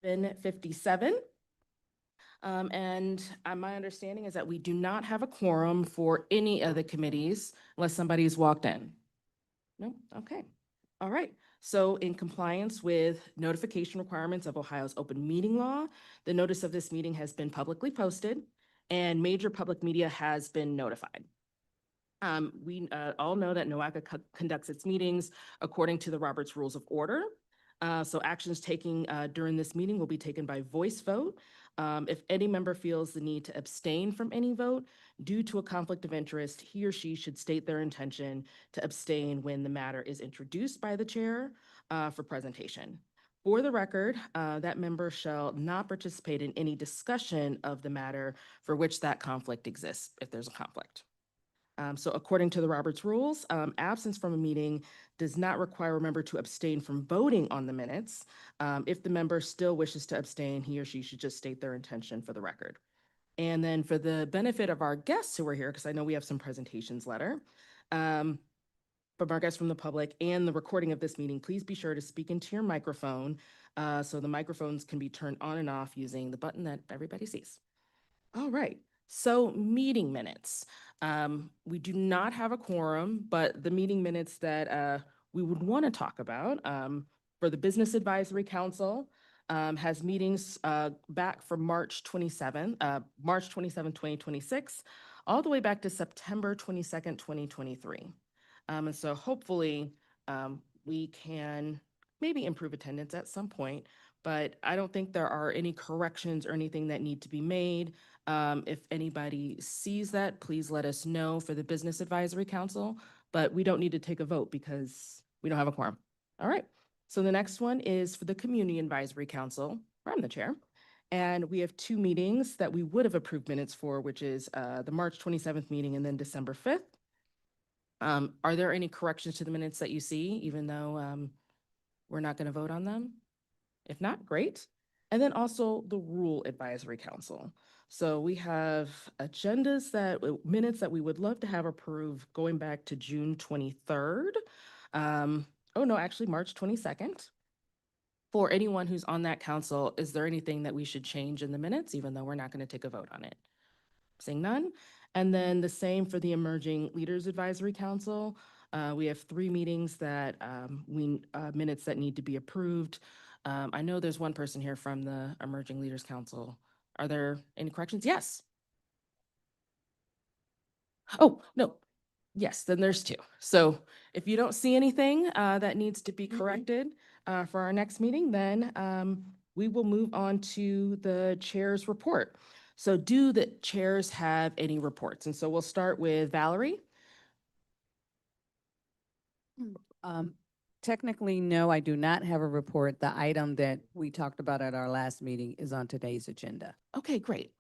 7:57. And my understanding is that we do not have a quorum for any of the committees unless somebody's walked in. No? Okay. All right. So in compliance with notification requirements of Ohio's open meeting law, the notice of this meeting has been publicly posted and major public media has been notified. We all know that NOACA conducts its meetings according to the Roberts Rules of Order. So actions taken during this meeting will be taken by voice vote. If any member feels the need to abstain from any vote due to a conflict of interest, he or she should state their intention to abstain when the matter is introduced by the chair for presentation. For the record, that member shall not participate in any discussion of the matter for which that conflict exists, if there's a conflict. So according to the Roberts Rules, absence from a meeting does not require a member to abstain from voting on the minutes. If the member still wishes to abstain, he or she should just state their intention for the record. And then for the benefit of our guests who are here, because I know we have some presentations later, from our guests from the public and the recording of this meeting, please be sure to speak into your microphone so the microphones can be turned on and off using the button that everybody sees. All right, so meeting minutes. We do not have a quorum, but the meeting minutes that we would want to talk about for the Business Advisory Council has meetings back from March 27, 2026, all the way back to September 22nd, 2023. And so hopefully we can maybe improve attendance at some point, but I don't think there are any corrections or anything that need to be made. If anybody sees that, please let us know for the Business Advisory Council, but we don't need to take a vote because we don't have a quorum. All right. So the next one is for the Community Advisory Council, where I'm the chair. And we have two meetings that we would have approved minutes for, which is the March 27th meeting and then December 5th. Are there any corrections to the minutes that you see, even though we're not going to vote on them? If not, great. And then also the Rule Advisory Council. So we have agendas minutes that we would love to have approved going back to June 23rd. Oh no, actually March 22nd. For anyone who's on that council, is there anything that we should change in the minutes, even though we're not going to take a vote on it? Seeing none. And then the same for the Emerging Leaders Advisory Council. We have 3 meetings that minutes that need to be approved. I know there's one person here from the Emerging Leaders Council. Are there any corrections? Yes. Oh, no. Yes, then there's 2. So if you don't see anything that needs to be corrected for our next meeting, then we will move on to the chair's report. So do the chairs have any reports? And so we'll start with Valerie. Technically, no, I do not have a report. The item that we talked about at our last meeting is on today's agenda. Okay, great.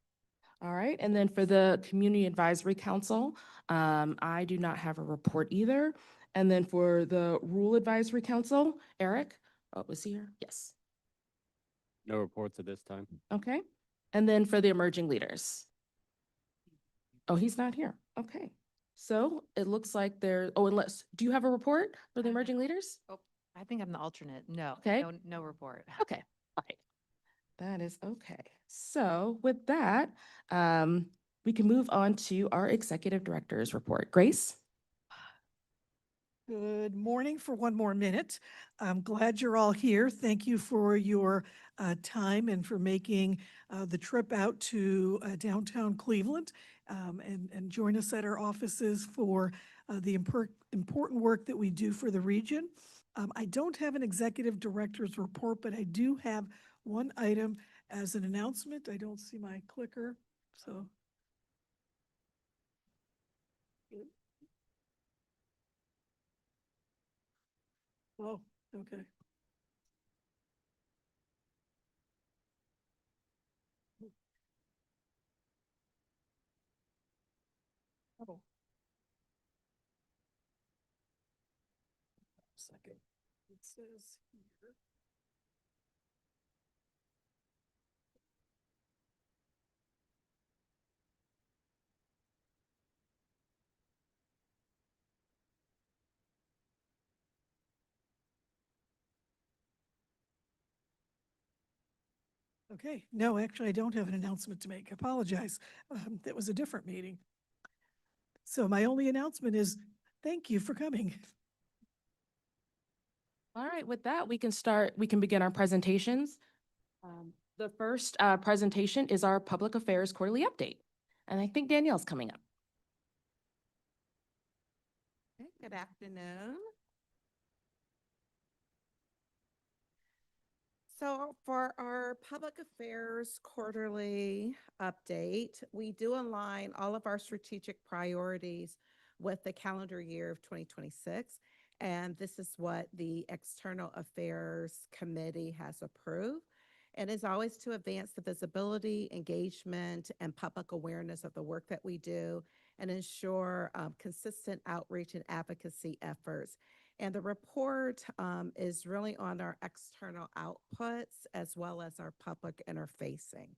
All right, and then for the Community Advisory Council, I do not have a report either. And then for the Rule Advisory Council, Eric, was he here? Yes. No reports at this time. Okay, and then for the Emerging Leaders. Oh, he's not here. Okay, so it looks like unless, do you have a report for the Emerging Leaders? Oh, I think I'm the alternate. No, Okay. no report. Okay, all right. That is okay. So with that, we can move on to our Executive Director's report. Grace? Good morning for one more minute. I'm glad you're all here. Thank you for your time and for making the trip out to downtown Cleveland and join us at our offices for the important work that we do for the region. I don't have an executive director's report, but I do have one item as an announcement. I don't see my clicker, so. Oh, okay. Oh. Second. It says here. Okay, no, actually, I don't have an announcement to make. Apologize. That was a different meeting. So my only announcement is, thank you for coming. All right, with that, we can begin our presentations. The first presentation is our Public Affairs Quarterly Update. And I think Danielle's coming up. Good afternoon. So for our Public Affairs Quarterly Update, we do align all of our strategic priorities with the calendar year of 2026. And this is what the External Affairs Committee has approved. And is always to advance the visibility, engagement, and public awareness of the work that we do and ensure consistent outreach and advocacy efforts. And the report is really on our external outputs as well as our public interfacing.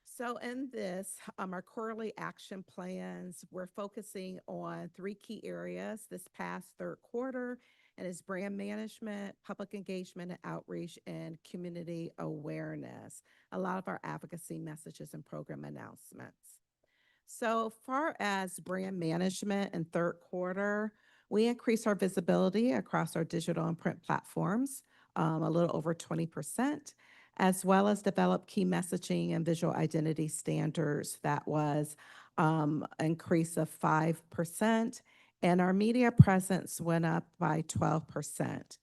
So in this, our quarterly action plans, we're focusing on 3 key areas this past third quarter, and is brand management, public engagement and outreach, and community awareness. A lot of our advocacy messages and program announcements. So far as brand management in third quarter, we increased our visibility across our digital and print platforms, a little over 20%, as well as develop key messaging and visual identity standards. That was an increase of 5%, and our media presence went up by 12%.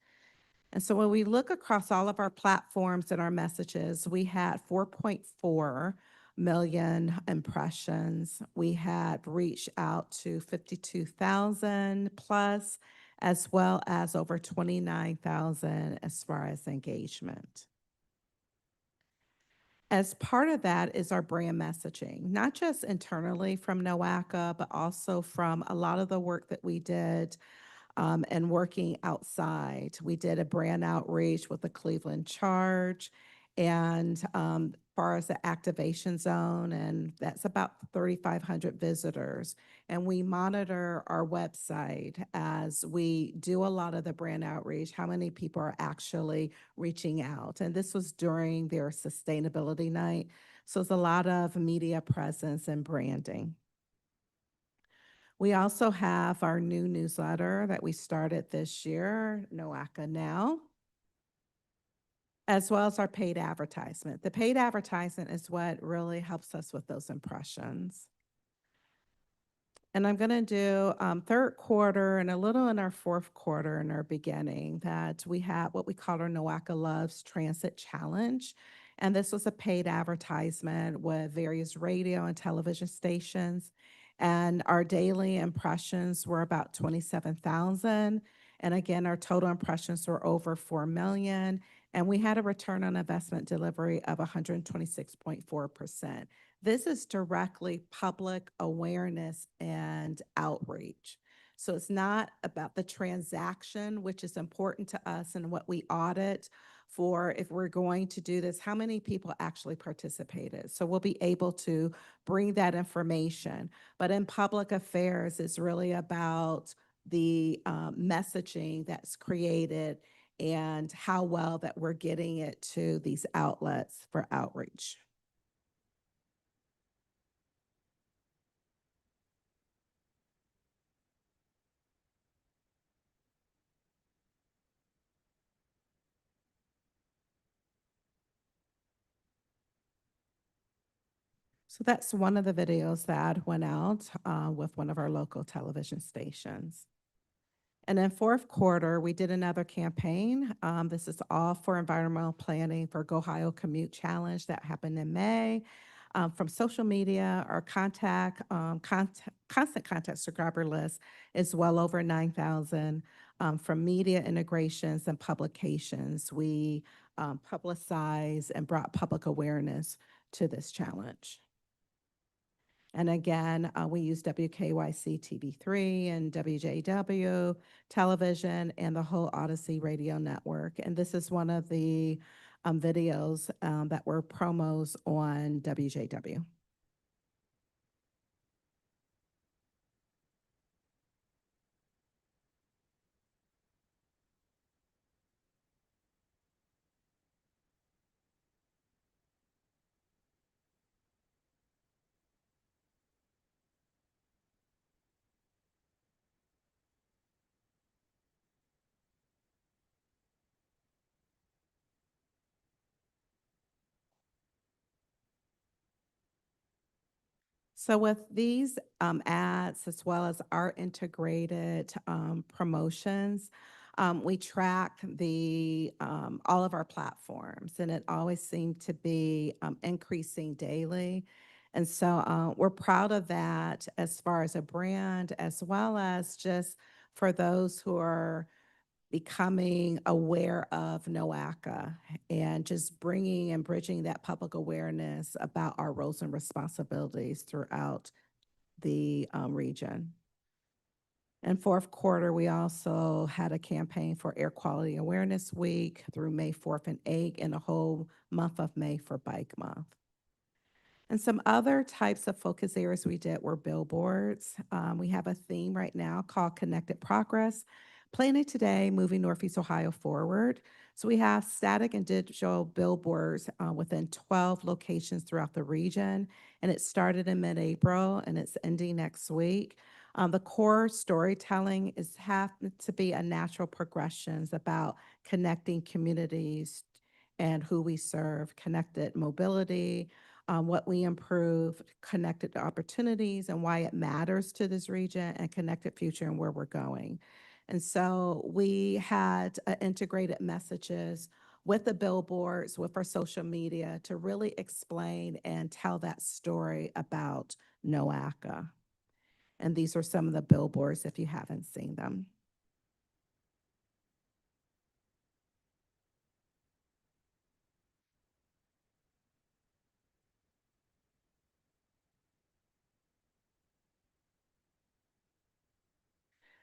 And so when we look across all of our platforms and our messages, we had 4.4 million impressions. We had reached out to 52,000 plus, as well as over 29,000 as far as engagement. As part of that is our brand messaging, not just internally from NOACA, but also from a lot of the work that we did and working outside. We did a brand outreach with the Cleveland Charge and far as the activation zone, and that's about 3,500 visitors. And we monitor our website as we do a lot of the brand outreach, how many people are actually reaching out. And this was during their sustainability night. So it's a lot of media presence and branding. We also have our new newsletter that we started this year, NOACA Now, as well as our paid advertisement. The paid advertisement is what really helps us with those impressions. And I'm going to do third quarter and a little in our fourth quarter in our beginning that we have what we call our NOACA Loves Transit Challenge. And this was a paid advertisement with various radio and television stations. And our daily impressions were about 27,000. And again, our total impressions were over 4 million. And we had a return on investment delivery of 126.4%. This is directly public awareness and outreach. So it's not about the transaction, which is important to us and what we audit for if we're going to do this, how many people actually participated. So we'll be able to bring that information. But in public affairs, it's really about the messaging that's created and how well that we're getting it to these outlets for outreach. So that's one of the videos that went out with one of our local television stations. And then fourth quarter, we did another campaign. This is all for environmental planning for Go Ohio Commute Challenge that happened in May. From social media, our constant contact subscriber list is well over 9,000. From media integrations and publications, we publicized and brought public awareness to this challenge. And again, we use WKYC TV3 and WJW television and the whole Odyssey radio network. And this is one of the videos that were promos on WJW. So with these ads, as well as our integrated promotions, we track the all of our platforms, and it always seemed to be increasing daily. And so we're proud of that as far as a brand, as well as just for those who are becoming aware of NOACA and just bringing and bridging that public awareness about our roles and responsibilities throughout the region. And fourth quarter, we also had a campaign for Air Quality Awareness Week through May 4th and 8th, and the whole month of May for Bike Month. And some other types of focus areas we did were billboards. We have a theme right now called Connected Progress, Planning Today, Moving Northeast Ohio Forward. So we have static and digital billboards within 12 locations throughout the region, and it started in mid-April and it's ending next week. The core storytelling have to be a natural progressions about connecting communities and who we serve, connected mobility, what we improve, connected to opportunities and why it matters to this region, and connected future and where we're going. And so we had integrated messages with the billboards, with our social media to really explain and tell that story about NOACA. And these are some of the billboards if you haven't seen them.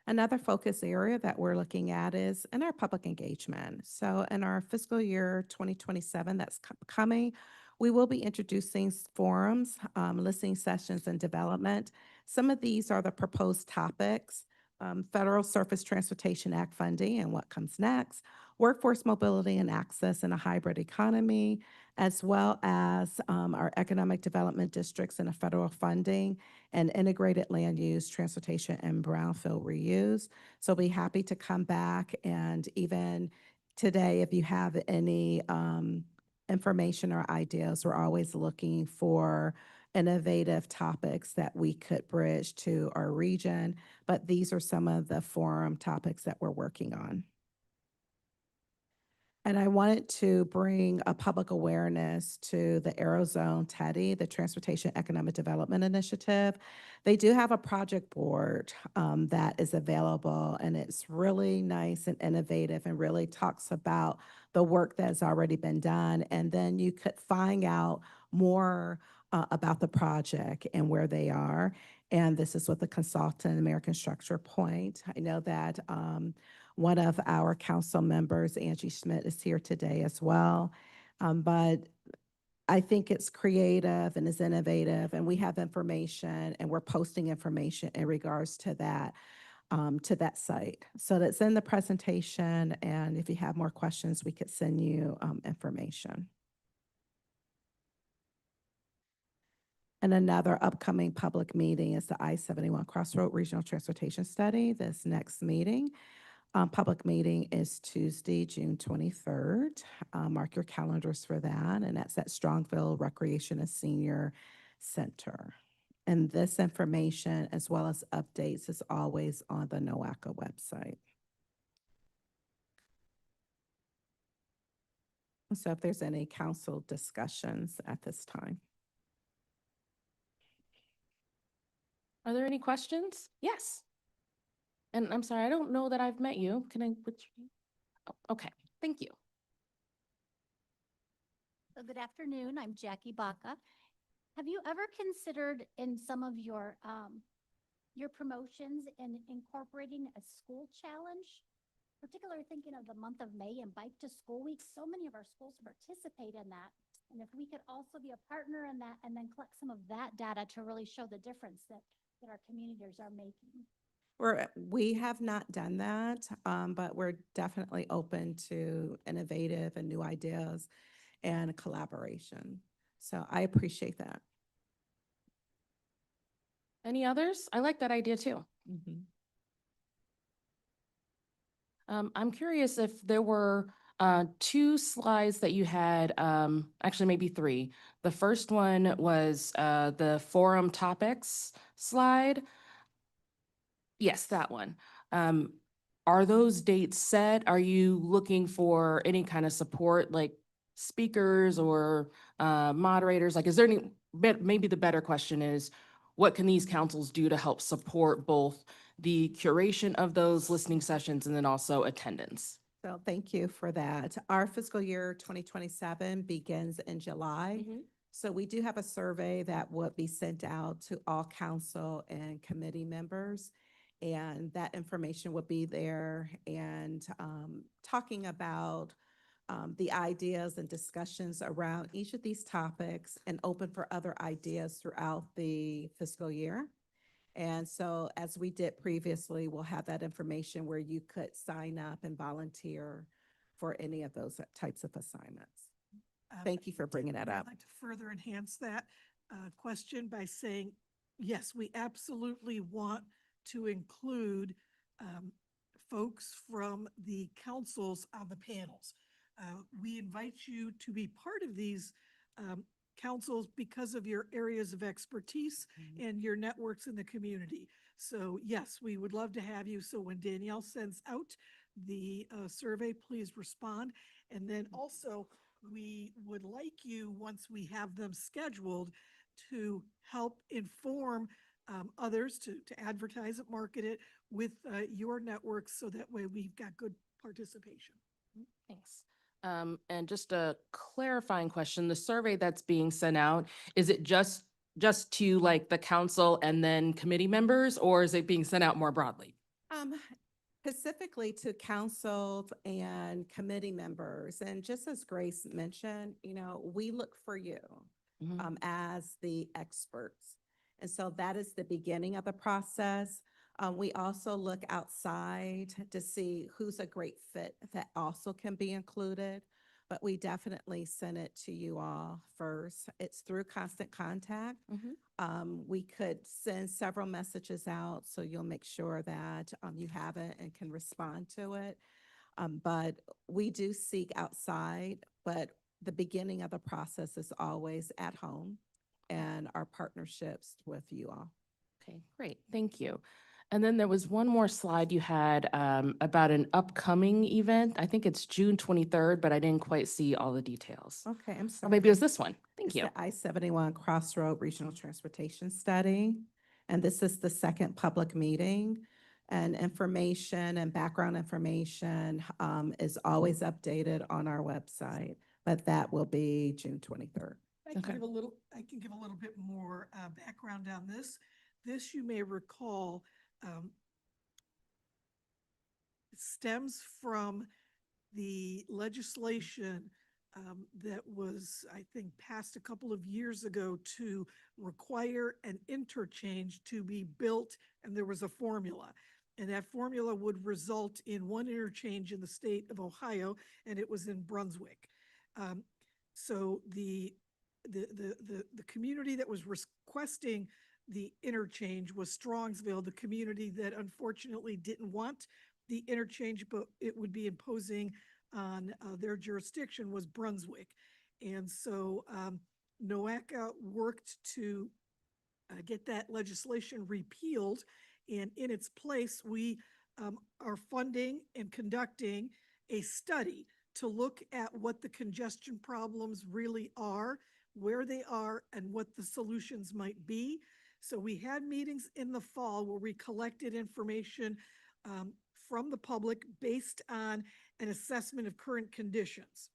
Another focus area that we're looking at is in our public engagement. So in our fiscal year 2027 that's coming, we will be introducing forums, listening sessions, and development. Some of these are the proposed topics: Federal Surface Transportation Act funding and what comes next, workforce mobility and access in a hybrid economy, as well as our economic development districts and a federal funding, and integrated land use, transportation, and brownfield reuse. So be happy to come back, and even today, if you have any information or ideas, we're always looking for innovative topics that we could bridge to our region. But these are some of the forum topics that we're working on. And I wanted to bring a public awareness to the Aerozone TEDI, the Transportation Economic Development Initiative. They do have a project board that is available, and it's really nice and innovative and really talks about the work that has already been done. And then you could find out more about the project and where they are. And this is with the consultant, American Structure Point. I know that one of our council members, Angie Schmidt, is here today as well. But I think it's creative and it's innovative, and we have information, and we're posting information in regards to that site. So that's in the presentation, and if you have more questions, we could send you information. And another upcoming public meeting is the I-71 Crossroad Regional Transportation Study. This next meeting. Public meeting is Tuesday, June 23rd. Mark your calendars for that, and that's at Strongville Recreation and Senior Center. And this information, as well as updates, is always on the NOACA website. So if there's any council discussions at this time. Are there any questions? Yes. And I'm sorry, I don't know that I've met you. Can I, what's your name? Oh, okay, thank you. So good afternoon, I'm Jackie Baca. Have you ever considered in some of your promotions in incorporating a school challenge? Particularly thinking of the month of May and Bike to School Week, so many of our schools participate in that. And if we could also be a partner in that and then collect some of that data to really show the difference that our communities are making. We have not done that, but we're definitely open to innovative and new ideas and collaboration. So I appreciate that. Any others? I like that idea too. I'm curious if there were Two slides that you had, actually maybe three. The first one was the forum topics slide. Yes, that one. Are those dates set? Are you looking for any kind of support, like speakers or moderators? Like, is there any, maybe the better question is, what can these councils do to help support both the curation of those listening sessions and then also attendance? So thank you for that. Our fiscal year 2027 begins in July. So we do have a survey that would be sent out to all council and committee members. And that information would be there and talking about the ideas and discussions around each of these topics and open for other ideas throughout the fiscal year. And so as we did previously, we'll have that information where you could sign up and volunteer for any of those types of assignments. Thank you for bringing that I'd up. like to further enhance that question by saying, yes, we absolutely want to include folks from the councils on the panels. We invite you to be part of these councils because of your areas of expertise and your networks in the community. So yes, we would love to have you. So when Danielle sends out the survey, please respond. And then also, we would like you, once we have them scheduled, to help inform others to advertise it, market it with your networks, so that way we've got good participation. Thanks. And just a clarifying question, the survey that's being sent out, is it just to like the council and then committee members, or is it being sent out more broadly? Specifically to council and committee members. And just as Grace mentioned, you know, we look for you as the experts. And so that is the beginning of the process. We also look outside to see who's a great fit that also can be included, but we definitely send it to you all first. It's through constant contact. We could send several messages out, so you'll make sure that you have it and can respond to it. But we do seek outside, but the beginning of the process is always at home and our partnerships with you all. Okay, great, thank you. And then there was one more slide you had about an upcoming event. I think it's June 23rd, but I didn't quite see all the details. Okay, I'm sorry. Or maybe it was this one. Thank It's you. the I-71 Crossroad Regional Transportation Study. And this is the second public meeting. And information and background information is always updated on our website, but that will be June 23rd. I can give a little bit more background on this. This, you may recall, stems from the legislation that was, I think, passed a couple of years ago to require an interchange to be built, and there was a formula. And that formula would result in one interchange in the state of Ohio, and it was in Brunswick. So the community that was requesting the interchange was Strongsville. The community that unfortunately didn't want the interchange, but it would be imposing on their jurisdiction, was Brunswick. And so NOACA worked to get that legislation repealed. And in its place, we are funding and conducting a study to look at what the congestion problems really are, where they are, and what the solutions might be. So we had meetings in the fall where we collected information from the public based on an assessment of current conditions.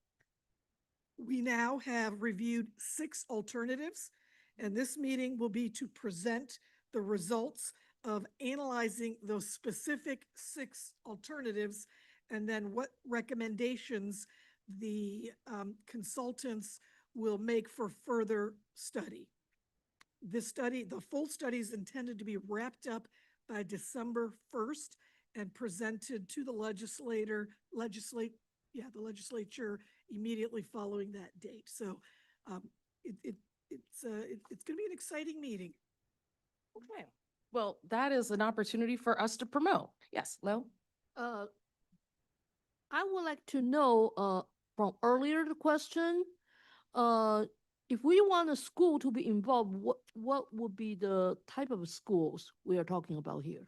We now have reviewed 6 alternatives, and this meeting will be to present the results of analyzing those specific 6 alternatives, and then what recommendations the consultants will make for further study. This study, the full study, is intended to be wrapped up by December 1st and presented to the legislature immediately following that date. So it's going to be an exciting meeting. Okay, well, that is an opportunity for us to promote. Yes, Lil? I would like to know, from earlier the question, if we want a school to be involved, what would be the type of schools we are talking about here?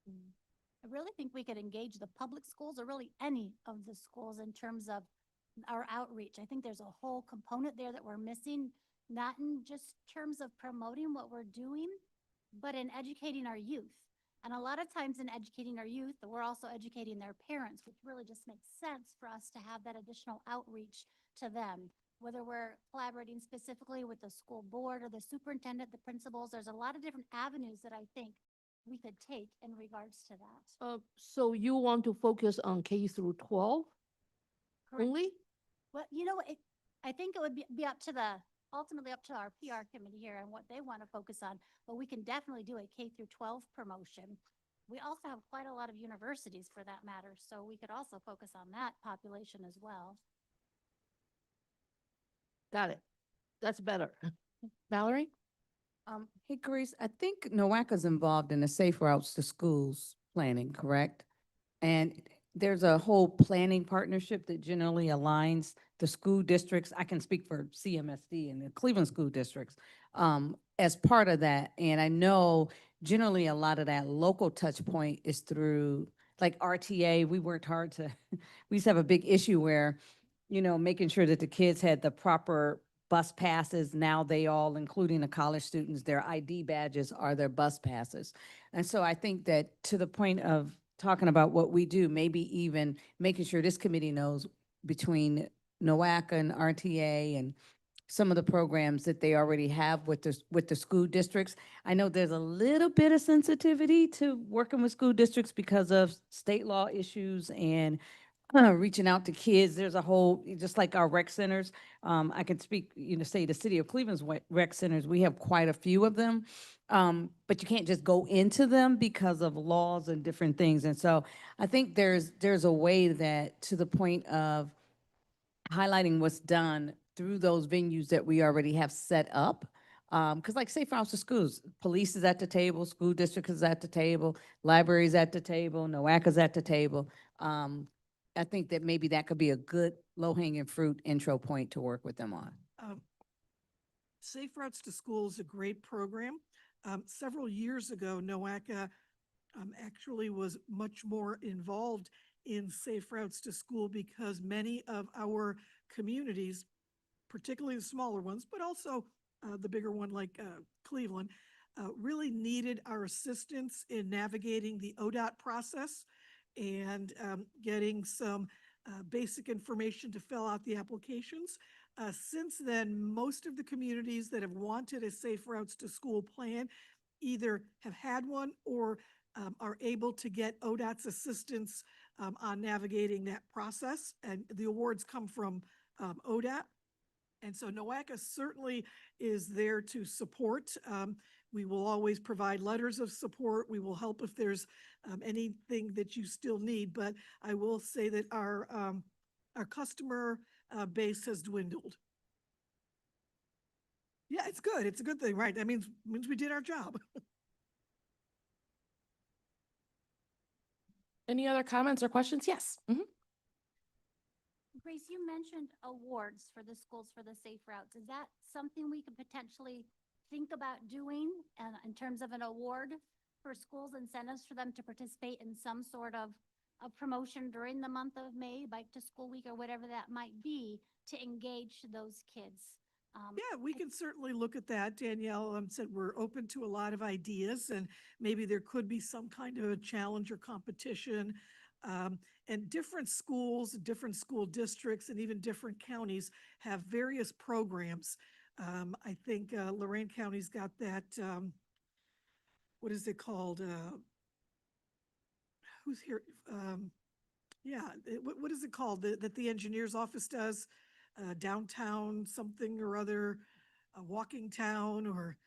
I really think we could engage the public schools or really any of the schools in terms of our outreach. I think there's a whole component there that we're missing, not in just terms of promoting what we're doing, but in educating our youth. And a lot of times in educating our youth, we're also educating their parents, which really just makes sense for us to have that additional outreach to them. Whether we're collaborating specifically with the school board or the superintendent, the principals, there's a lot of different avenues that I think we could take in regards to that. So you want to focus on K through 12 Correct. only? Well, I think it would be ultimately up to our PR committee here and what they want to focus on, but we can definitely do a K through 12 promotion. We also have quite a lot of universities for that matter, so we could also focus on that population as well. Got it. That's better. Valerie? Hey, Grace, I think NOACA's involved in the Safe Routes to Schools planning, correct? And there's a whole planning partnership that generally aligns the school districts. I can speak for CMSD and the Cleveland school districts as part of that. And I know generally a lot of that local touch point is through like RTA. We worked hard to, we used to have a big issue where, making sure that the kids had the proper bus passes. Now they all, including the college students, their ID badges are their bus passes. And so I think that to the point of talking about what we do, maybe even making sure this committee knows between NOACA and RTA and some of the programs that they already have with the school districts. I know there's a little bit of sensitivity to working with school districts because of state law issues and reaching out to kids. There's a whole, just like our rec centers. I can speak, say the city of Cleveland's rec centers, we have quite a few of them. But you can't just go into them because of laws and different things. And so I think there's a way that, to the point of highlighting what's done through those venues that we already have set up. Because like Safe Routes to Schools, police is at the table, school district is at the table, libraries at the table, NOACA's at the table. I think that maybe that could be a good low-hanging fruit intro point to work with them on. Safe Routes to School is a great program. Several years ago, NOACA actually was much more involved in Safe Routes to School because many of our communities, particularly the smaller ones, but also the bigger one like Cleveland, really needed our assistance in navigating the ODOT process and getting some basic information to fill out the applications. Since then, most of the communities that have wanted a Safe Routes to School plan either have had one or are able to get ODOT's assistance on navigating that process. And the awards come from ODOT. And so NOACA certainly is there to support. We will always provide letters of support. We will help if there's anything that you still need. But I will say that our customer base has dwindled. Yeah, it's good. It's a good thing, right? That means we did our job. Any other comments or questions? Yes. Grace, you mentioned awards for the schools for the safe routes. Is that something we could potentially think about doing in terms of an award for schools, incentives for them to participate in some sort of a promotion during the month of May, Bike to School Week, or whatever that might be, to engage those kids? Yeah, we can certainly look at that. Danielle said we're open to a lot of ideas, and maybe there could be some kind of a challenge or competition. And different schools, different school districts, and even different counties have various programs. I think Lorain County's got that, what is it called? Who's here? What is it called that the engineer's office does? Downtown something or other, walking town, or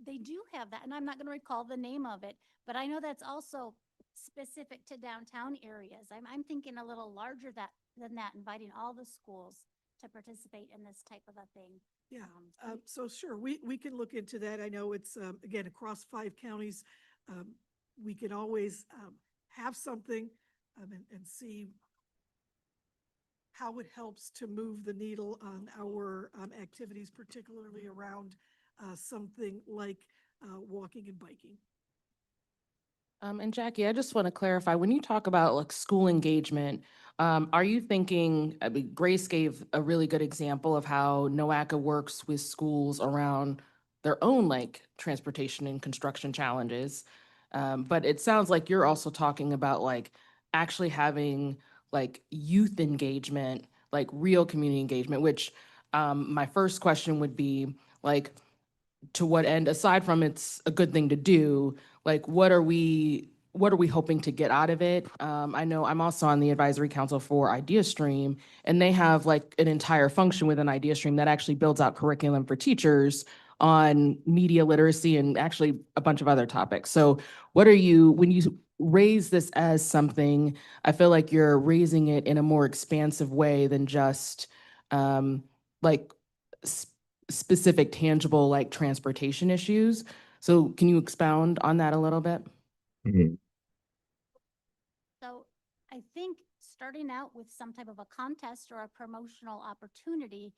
They do have that, and I'm not going to recall the name of it, but I know that's also specific to downtown areas. I'm thinking a little larger than that, inviting all the schools to participate in this type of a thing. yeah. So sure, we can look into that. I know it's again across 5 counties. we can always have something and see how it helps to move the needle on our activities, particularly around something like walking and biking. And Jackie, I just want to clarify, when you talk about like school engagement, are you thinking, I mean, Grace gave a really good example of how NOACA works with schools around their own like transportation and construction challenges. But it sounds like you're also talking about like actually having like youth engagement, like real community engagement, which my first question would be like, to what end, aside from it's a good thing to do, like what are we hoping to get out of it? I know I'm also on the advisory council for IdeaStream, and they have like an entire function within IdeaStream that actually builds out curriculum for teachers on media literacy and actually a bunch of other topics. So what are you, when you raise this as something, I feel like you're raising it in a more expansive way than just like specific tangible like transportation issues. So can you expound on that a little bit? So I think starting out with some type of a contest or a promotional opportunity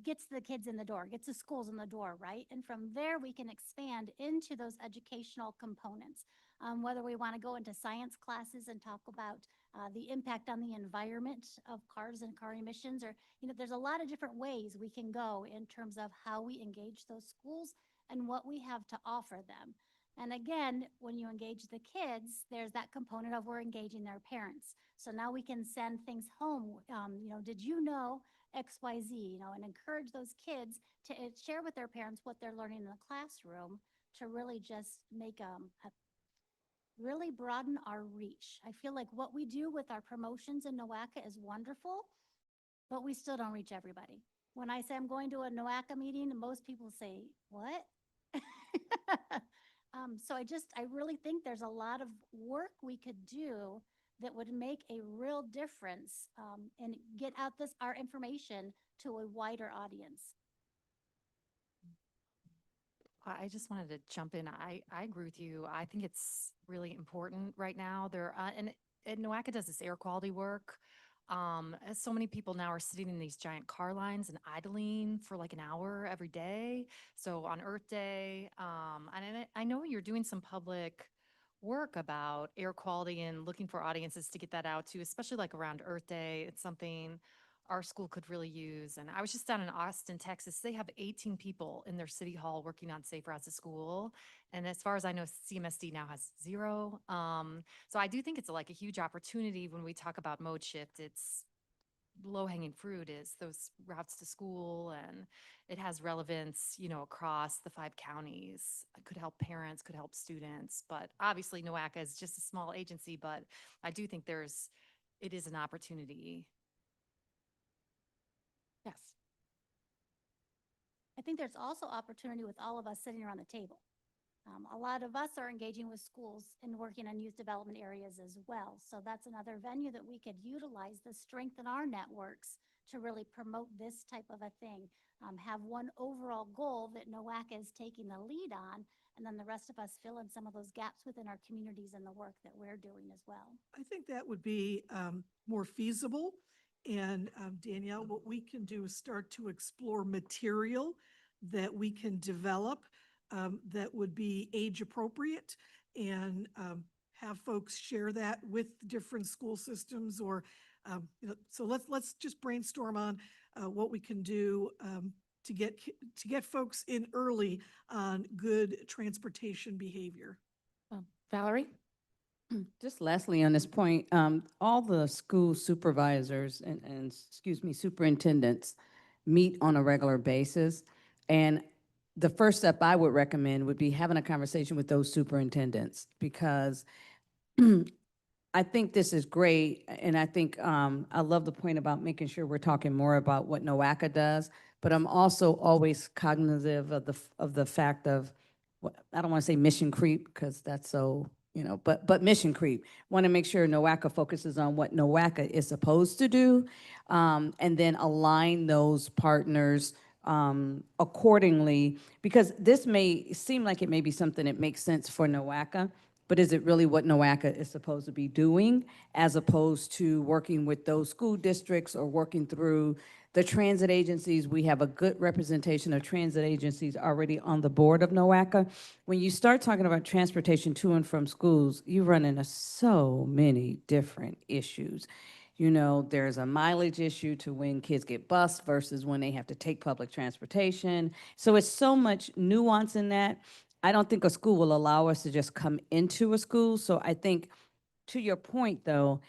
gets the kids in the door, gets the schools in the door, right? And from there, we can expand into those educational components. Whether we want to go into science classes and talk about the impact on the environment of cars and car emissions, or, there's a lot of different ways we can go in terms of how we engage those schools and what we have to offer them. And again, when you engage the kids, there's that component of we're engaging their parents. So now we can send things home. Did you know XYZ, and encourage those kids to share with their parents what they're learning in the classroom to really just make really broaden our reach. I feel like what we do with our promotions in NOACA is wonderful, but we still don't reach everybody. When I say I'm going to a NOACA meeting, most people say, what? So I really think there's a lot of work we could do that would make a real difference and get out our information to a wider audience. I just wanted to jump in. I agree with you. I think it's really important right now. And NOACA does this air quality work. As so many people now are sitting in these giant car lines and idling for like an hour every day. So on Earth Day, and I know you're doing some public work about air quality and looking for audiences to get that out to, especially like around Earth Day. It's something our school could really use. And I was just down in Austin, Texas. They have 18 people in their city hall working on safe routes to school. And as far as I know, CMSD now has 0. So I do think it's like a huge opportunity when we talk about mode shift. It's low-hanging fruit is those routes to school, and it has relevance, across the 5 counties. It could help parents, could help students, but obviously NOACA is just a small agency, but I do think it is an opportunity. Yes. I think there's also opportunity with all of us sitting around the table. A lot of us are engaging with schools and working on youth development areas as well. So that's another venue that we could utilize to strengthen our networks to really promote this type of a thing. Have one overall goal that NOACA is taking the lead on, and then the rest of us fill in some of those gaps within our communities and the work that we're doing as well. I think that would be more feasible. And Danielle, what we can do is start to explore material that we can develop that would be age appropriate, and have folks share that with different school systems, or so let's just brainstorm on what we can do to get folks in early on good transportation behavior. Valerie? Just lastly on this point, all the school supervisors and superintendents meet on a regular basis. And the first step I would recommend would be having a conversation with those superintendents, because I think this is great. And I think I love the point about making sure we're talking more about what NOACA does, but I'm also always cognizant of the fact of, I don't want to say mission creep, because that's so, but mission creep. Want to make sure NOACA focuses on what NOACA is supposed to do, and then align those partners accordingly, because this may seem like it may be something that makes sense for NOACA, but is it really what NOACA is supposed to be doing, as opposed to working with those school districts or working through the transit agencies? We have a good representation of transit agencies already on the board of NOACA. When you start talking about transportation to and from schools, you run into so many different issues. You know, there's a mileage issue to when kids get bused versus when they have to take public transportation. So it's so much nuance in that. I don't think a school will allow us to just come into a school. So I think, to your point though,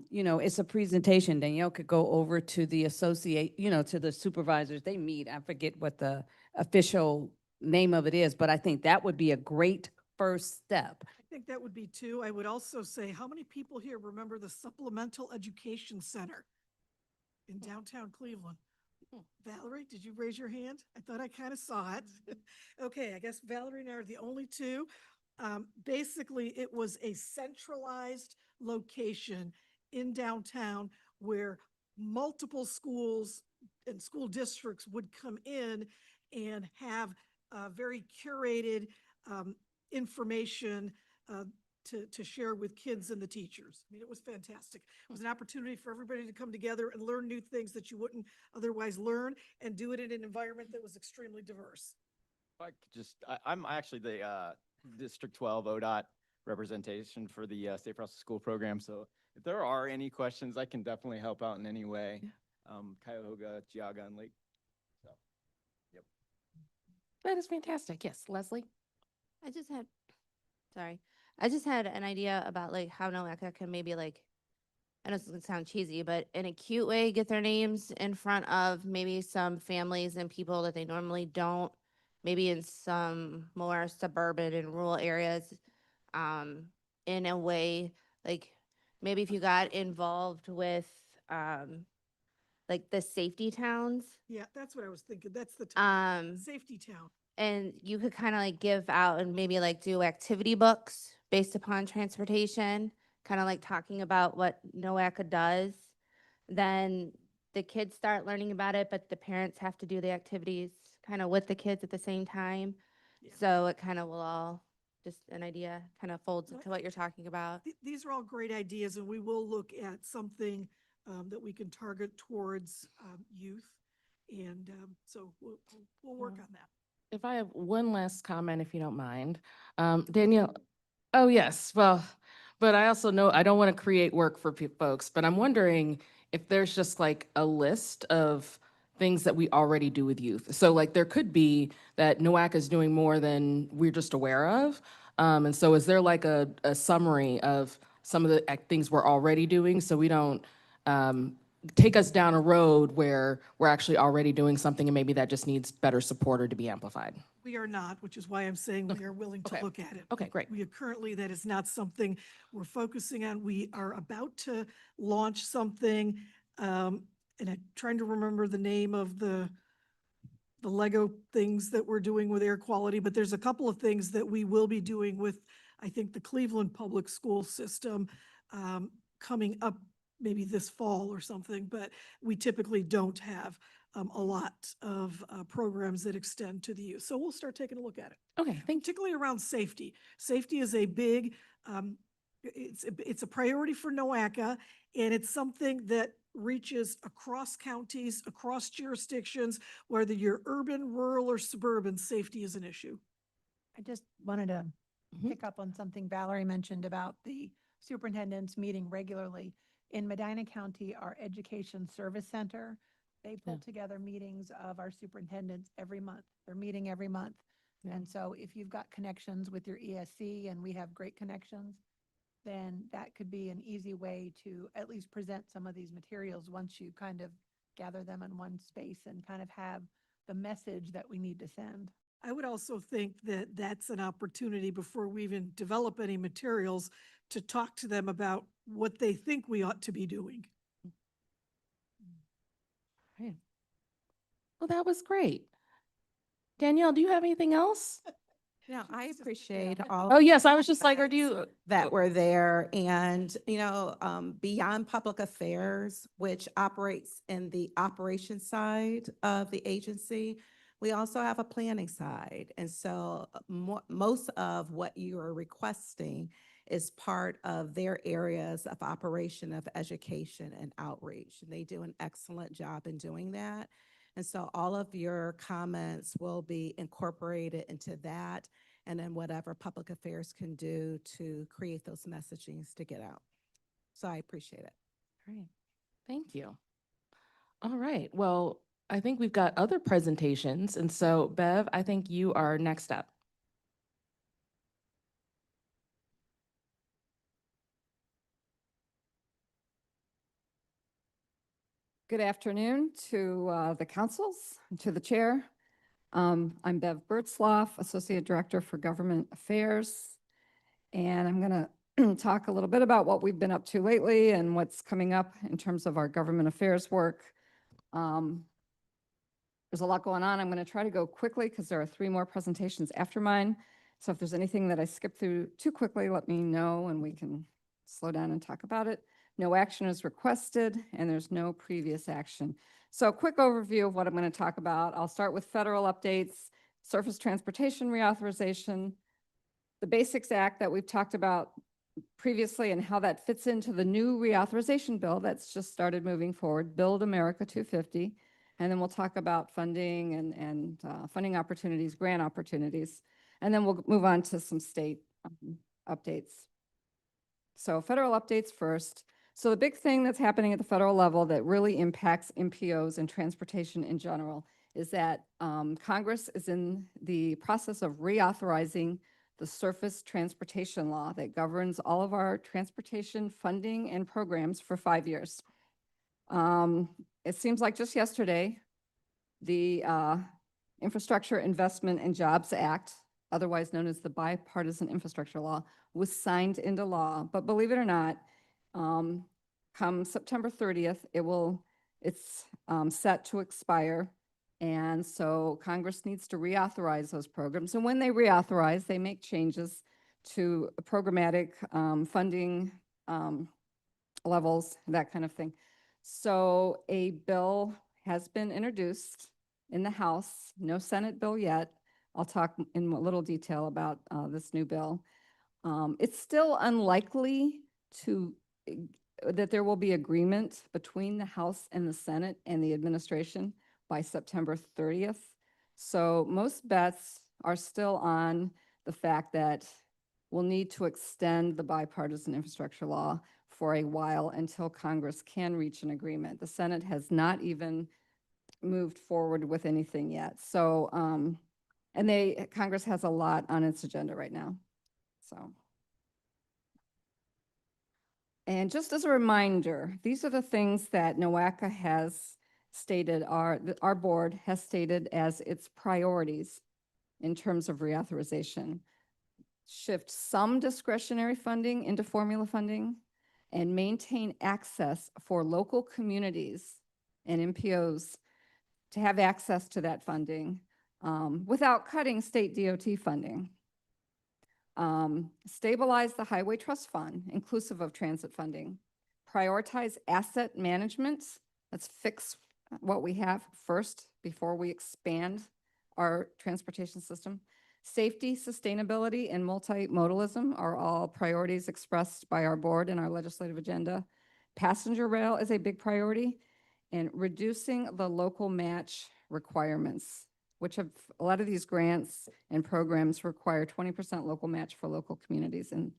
you know, it's a presentation. Danielle could go over to the to the supervisors. They meet. I forget what the official name of it is, but I think that would be a great first step. I think that would be two. I would also say, how many people here remember the Supplemental Education Center in downtown Cleveland? Valerie, did you raise your hand? I thought I kind of saw it. Okay, I guess Valerie and I are the only two. Basically, it was a centralized location in downtown where multiple schools and school districts would come in and have very curated information to share with kids and the teachers. I mean, it was fantastic. It was an opportunity for everybody to come together and learn new things that you wouldn't otherwise learn, and do it in an environment that was extremely diverse. I'm actually the District 12 ODOT representation for the Safe Routes to School program. So if there are any questions, I can definitely help out in any way. Cuyahoga, Geauga, and Lake. So, yep. That is fantastic. Yes, Leslie? I just had an idea about like how NOACA can maybe like, I know this is gonna sound cheesy, but in a cute way, get their names in front of maybe some families and people that they normally don't, maybe in some more suburban and rural areas, in a way, like maybe if you got involved with, like the safety towns, Yeah, that's what I was thinking. That's the town, safety town. and you could kind of like give out and maybe like do activity books based upon transportation, kind of like talking about what NOACA does. Then the kids start learning about it, but the parents have to do the activities kind of with the kids at the same time. Yeah. So it kind of will all, just an idea, kind of folds into what you're talking about. These are all great ideas, and we will look at something that we can target towards youth. And so we'll work on that. If I have one last comment, if you don't mind. Danielle, oh, yes, well, but I also know I don't want to create work for folks, but I'm wondering if there's just like a list of things that we already do with youth. So like there could be that NOACA is doing more than we're just aware of. And so is there like a summary of some of the things we're already doing so we don't take us down a road where we're actually already doing something and maybe that just needs better support or to be amplified? We are not, which is why I'm saying we are willing to Okay. look at it. Okay, great. We are currently, that is not something we're focusing on. We are about to launch something, and I'm trying to remember the name of the Lego things that we're doing with air quality, but there's a couple of things that we will be doing with, I think, the Cleveland Public School System coming up maybe this fall or something, but we typically don't have a lot of programs that extend to the youth. So we'll start taking a look at it. Okay, thank you. Particularly around safety. Safety is a big, it's a priority for NOACA, and it's something that reaches across counties, across jurisdictions, whether you're urban, rural, or suburban, safety is an issue. I just wanted to pick up on something Valerie mentioned about the superintendents meeting regularly. In Medina County, our Education Service Center, they pull together meetings of our superintendents every month. They're meeting every month. And so if you've got connections with your ESC, and we have great connections, then that could be an easy way to at least present some of these materials once you kind of gather them in one space and kind of have the message that we need to send. I would also think that that's an opportunity before we even develop any materials to talk to them about what they think we ought to be doing. Right. Well, that was great. Danielle, do you have anything else? No, I appreciate all. Oh, yes, I was just like, or do you? That were there, and, you know, beyond public affairs, which operates in the operations side of the agency, We also have a planning side. And so most of what you are requesting is part of their areas of operation of education and outreach. And they do an excellent job in doing that. And so all of your comments will be incorporated into that, and then whatever public affairs can do to create those messagings to get out. So I appreciate it. Great. Thank you. All right. Well, I think we've got other presentations. And so, Bev, I think you are next up. Good afternoon to the councils, and to the chair. I'm Bev Bertzloff, Associate Director for Government Affairs. And I'm going to talk a little bit about what we've been up to lately and what's coming up in terms of our government affairs work. There's a lot going on. I'm going to try to go quickly because there are 3 more presentations after mine. So if there's anything that I skip through too quickly, let me know and we can slow down and talk about it. No action is requested and there's no previous action. So a quick overview of what I'm going to talk about. I'll start with federal updates, surface transportation reauthorization, the Basics Act that we've talked about previously and how that fits into the new reauthorization bill that's just started moving forward, Build America 250. And then we'll talk about funding and funding opportunities, grant opportunities. And then we'll move on to some state updates. So federal updates first. So the big thing that's happening at the federal level that really impacts MPOs and transportation in general is that Congress is in the process of reauthorizing the surface transportation law that governs all of our transportation funding and programs for 5 years. It seems like just yesterday, the Infrastructure Investment and Jobs Act, otherwise known as the Bipartisan Infrastructure Law, was signed into law. But believe it or not, come September 30th, it's set to expire. And so Congress needs to reauthorize those programs. And when they reauthorize, they make changes to programmatic funding levels, that kind of thing. So a bill has been introduced in the House, no Senate bill yet. I'll talk in a little detail about this new bill. It's still unlikely that there will be agreement between the House and the Senate and the administration by September 30th. So most bets are still on the fact that we'll need to extend the bipartisan infrastructure law for a while until Congress can reach an agreement. The Senate has not even moved forward with anything yet. So, Congress has a lot on its agenda right now. So. And just as a reminder, these are the things that NOACA has stated, our board has stated as its priorities in terms of reauthorization. Shift some discretionary funding into formula funding and maintain access for local communities and MPOs to have access to that funding without cutting state DOT funding. Stabilize the Highway Trust Fund, inclusive of transit funding. Prioritize asset management. Let's fix what we have first before we expand our transportation system. Safety, sustainability, and multimodalism are all priorities expressed by our board in our legislative agenda. Passenger rail is a big priority, and reducing the local match requirements, which have a lot of these grants and programs require 20% local match for local communities. And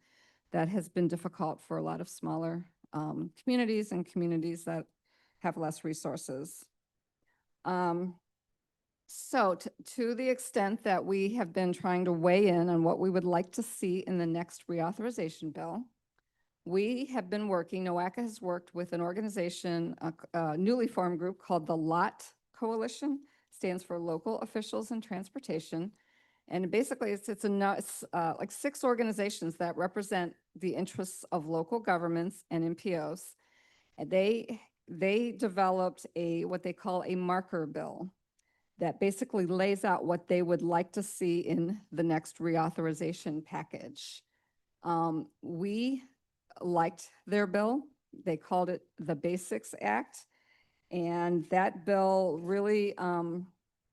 that has been difficult for a lot of smaller communities and communities that have less resources. So to the extent that we have been trying to weigh in on what we would like to see in the next reauthorization bill, we have been working, NOACA has worked with an organization, a newly formed group called the LOT Coalition, stands for Local Officials in Transportation. And basically it's like 6 organizations that represent the interests of local governments and MPOs. And they developed what they call a marker bill that basically lays out what they would like to see in the next reauthorization package. We liked their bill. They called it the Basics Act. And that bill really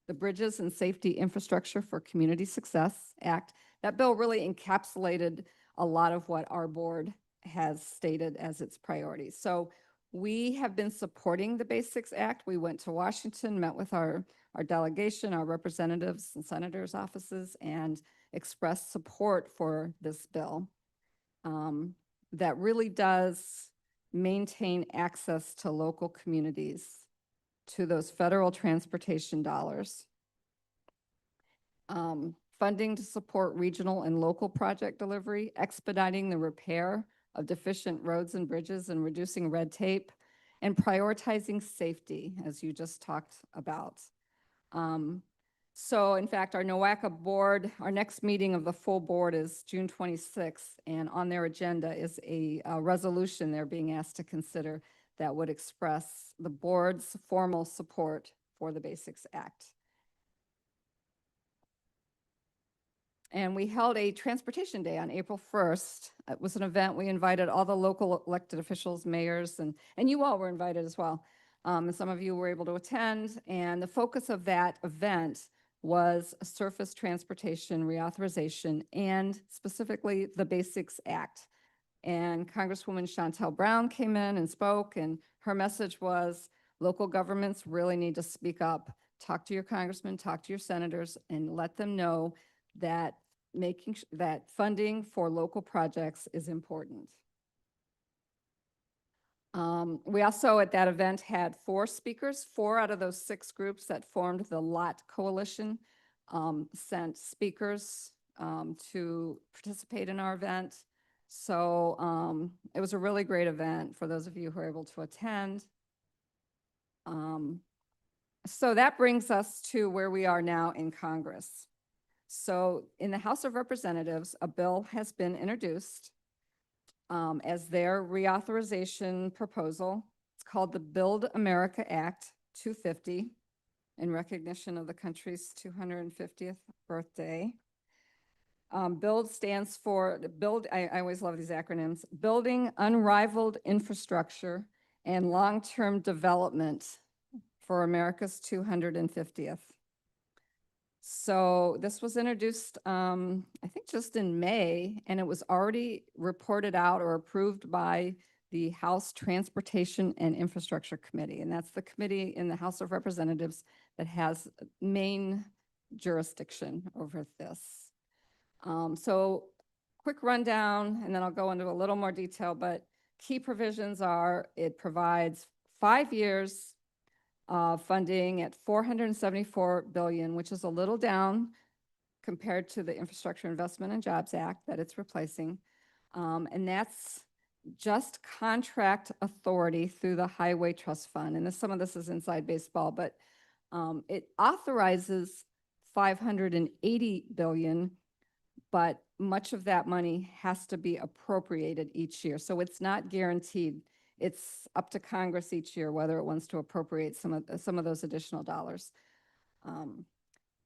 the Bridges and Safety Infrastructure for Community Success Act. That bill really encapsulated a lot of what our board has stated as its priorities. So we have been supporting the Basics Act. We went to Washington, met with our delegation, our representatives and senators' offices, and expressed support for this bill that really does maintain access to local communities to those federal transportation dollars. Funding to support regional and local project delivery, expediting the repair of deficient roads and bridges and reducing red tape, and prioritizing safety, as you just talked about. So in fact, our NOACA board, our next meeting of the full board is June 26th, and on their agenda is a resolution they're being asked to consider that would express the board's formal support for the Basics Act. And we held a Transportation Day on April 1st. It was an event. We invited all the local elected officials, mayors, and you all were invited as well. And some of you were able to attend. And the focus of that event was surface transportation reauthorization and specifically the Basics Act. And Congresswoman Chantel Brown came in and spoke, and her message was local governments really need to speak up. Talk to your congressmen, talk to your senators, and let them know that that funding for local projects is important. We also at that event had 4 speakers. 4 out of those 6 groups that formed the LOT Coalition sent speakers to participate in our event. So it was a really great event for those of you who were able to attend. So that brings us to where we are now in Congress. So in the House of Representatives, a bill has been introduced as their reauthorization proposal. It's called the Build America Act 250 in recognition of the country's 250th birthday. BUILD stands for, I always love these acronyms, Building Unrivaled Infrastructure and Long-Term Development for America's 250th. So this was introduced, I think just in May, and it was already reported out or approved by the House Transportation and Infrastructure Committee. And that's the committee in the House of Representatives that has main jurisdiction over this. So quick rundown, and then I'll go into a little more detail, but key provisions are it provides 5 years funding at $474 billion, which is a little down compared to the Infrastructure Investment and Jobs Act that it's replacing. And that's just contract authority through the Highway Trust Fund. And some of this is inside baseball, but it authorizes $580 billion, but much of that money has to be appropriated each year. So it's not guaranteed. It's up to Congress each year whether it wants to appropriate some of those additional dollars.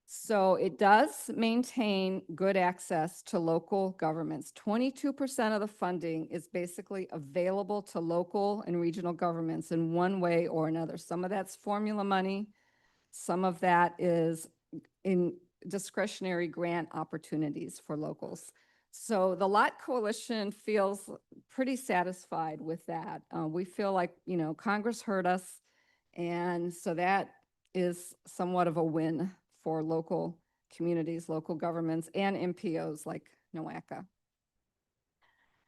So it does maintain good access to local governments. 22% of the funding is basically available to local and regional governments in one way or another. Some of that's formula money. Some of that is in discretionary grant opportunities for locals. So the LOT Coalition feels pretty satisfied with that. We feel like, Congress heard us, and so that is somewhat of a win for local communities, local governments, and MPOs like NOACA.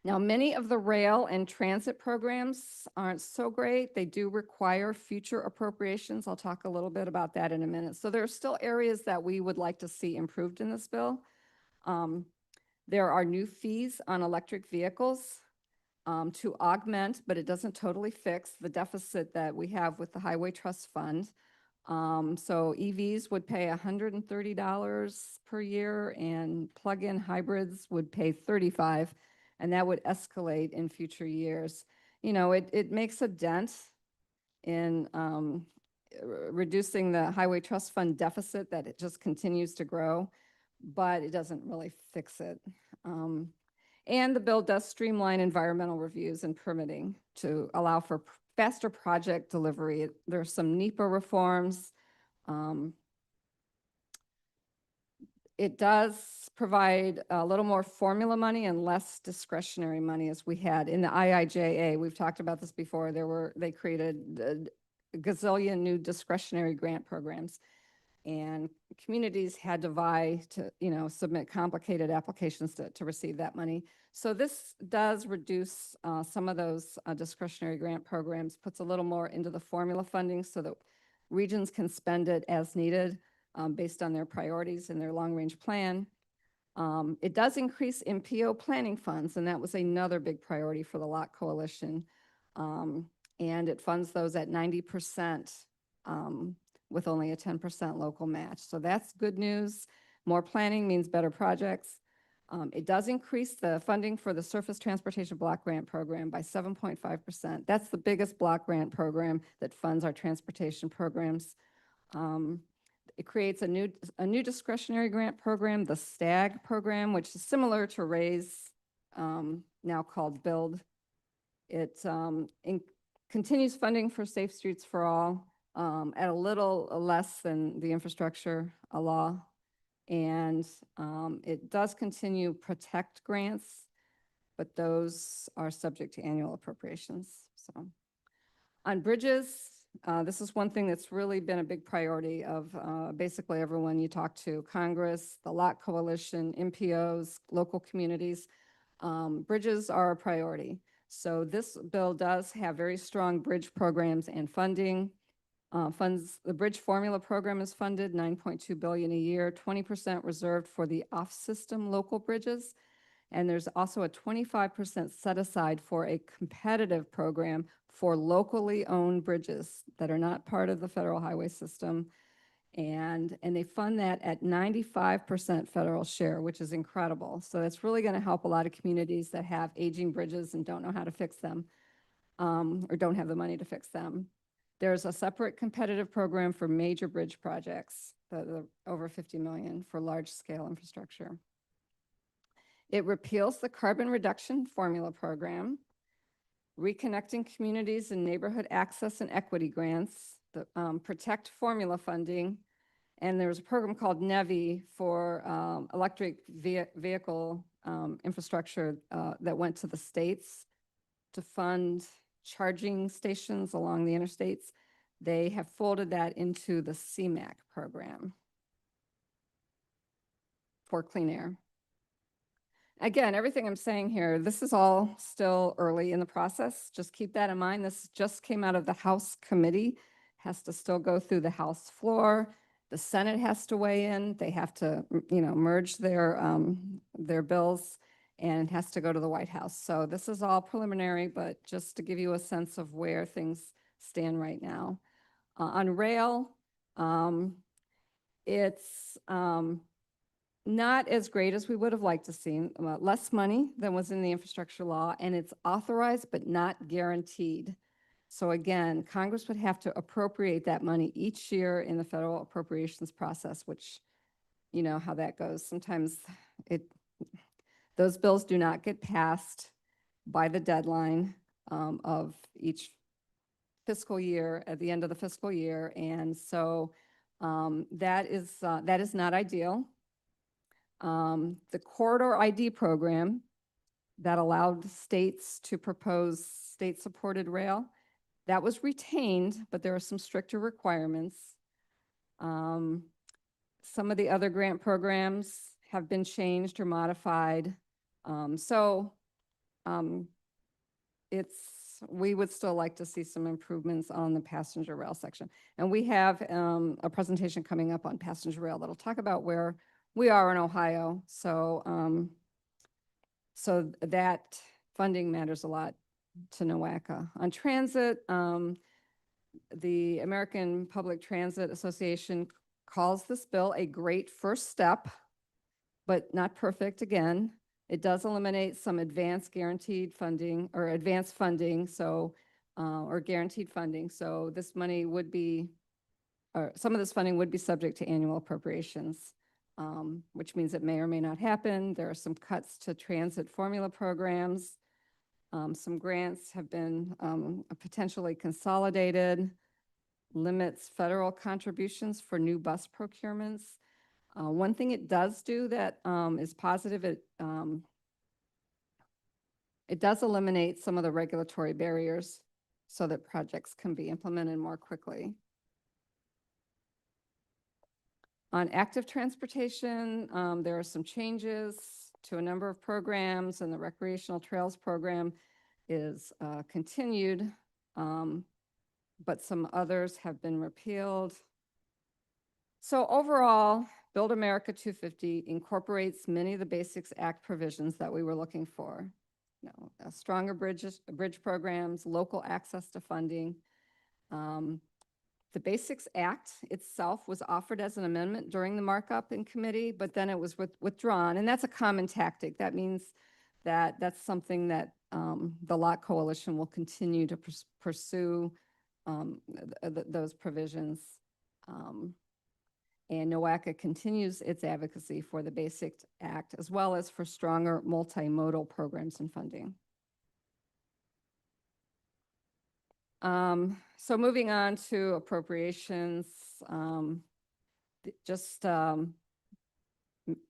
Now, many of the rail and transit programs aren't so great. They do require future appropriations. I'll talk a little bit about that in a minute. So there are still areas that we would like to see improved in this bill. There are new fees on electric vehicles to augment, but it doesn't totally fix the deficit that we have with the Highway Trust Fund. So EVs would pay $130 per year, and plug-in hybrids would pay $35, and that would escalate in future years. It makes a dent in reducing the Highway Trust Fund deficit that it just continues to grow, but it doesn't really fix it. And the bill does streamline environmental reviews and permitting to allow for faster project delivery. There's some NEPA reforms. it does provide a little more formula money and less discretionary money as we had in the IIJA. We've talked about this before. They created a gazillion new discretionary grant programs. And communities had to vie to, submit complicated applications to receive that money. So this does reduce some of those discretionary grant programs, puts a little more into the formula funding so that regions can spend it as needed based on their priorities and their long-range plan. It does increase MPO planning funds, and that was another big priority for the LOC Coalition. And it funds those at 90%. With only a 10% local match. So that's good news. More planning means better projects. It does increase the funding for the Surface Transportation Block Grant Program by 7.5%. That's the biggest block grant program that funds our transportation programs. It creates a new discretionary grant program, the STAG program, which is similar to RAISE, now called BUILD. It continues funding for Safe Streets for All. At a little less than the infrastructure law. And it does continue PROTECT grants, but those are subject to annual appropriations. So on bridges, this is one thing that's really been a big priority of basically everyone you talk to, Congress, the LOC Coalition, MPOs, local communities. Bridges are a priority. So this bill does have very strong bridge programs and funding. The Bridge Formula Program is funded $9.2 billion a year, 20% reserved for the off-system local bridges. And there's also a 25% set aside for a competitive program for locally owned bridges that are not part of the federal highway system. And they fund that at 95% federal share, which is incredible. So that's really going to help a lot of communities that have aging bridges and don't know how to fix them or don't have the money to fix them. There's a separate competitive program for major bridge projects, over $50 million for large-scale infrastructure. It repeals the carbon reduction formula program, reconnecting communities and neighborhood access and equity grants, the PROTECT formula funding, and there's a program called NEVI for electric vehicle infrastructure that went to the states to fund charging stations along the interstates. They have folded that into the CMAQ program for clean air. Again, everything I'm saying here, this is all still early in the process. Just keep that in mind. This just came out of the House committee, has to still go through the House floor. The Senate has to weigh in. They have to, merge their bills, and has to go to the White House. So this is all preliminary, but just to give you a sense of where things stand right now. On rail, it's not as great as we would have liked to see, less money than was in the infrastructure law, and it's authorized but not guaranteed. So again, Congress would have to appropriate that money each year in the federal appropriations process, which you know how that goes. Sometimes those bills do not get passed by the deadline of each fiscal year at the end of the fiscal year. And so that is not ideal. The corridor ID program that allowed states to propose state-supported rail, that was retained, but there are some stricter requirements. Some of the other grant programs have been changed or modified. We would still like to see some improvements on the passenger rail section. And we have a presentation coming up on passenger rail that'll talk about where we are in Ohio. So that funding matters a lot to NOACA. On transit, the American Public Transit Association calls this bill a great first step, but not perfect again. It does eliminate some advanced guaranteed funding or advanced funding, or guaranteed funding. So this money would be, or some of this funding would be subject to annual appropriations, which means it may or may not happen. There are some cuts to transit formula programs. Some grants have been potentially consolidated, limits federal contributions for new bus procurements. One thing it does do that is positive, it does eliminate some of the regulatory barriers so that projects can be implemented more quickly. On active transportation, there are some changes to a number of programs, and the recreational trails program is continued, but some others have been repealed. So overall, Build America 250 incorporates many of the Basics Act provisions that we were looking for. You know, stronger bridge programs, local access to funding. The Basics Act itself was offered as an amendment during the markup in committee, but then it was withdrawn, and that's a common tactic. That means that that's something that the LOC Coalition will continue to pursue those provisions. And NOACA continues its advocacy for the Basics Act, as well as for stronger multimodal programs and funding. So moving on to appropriations,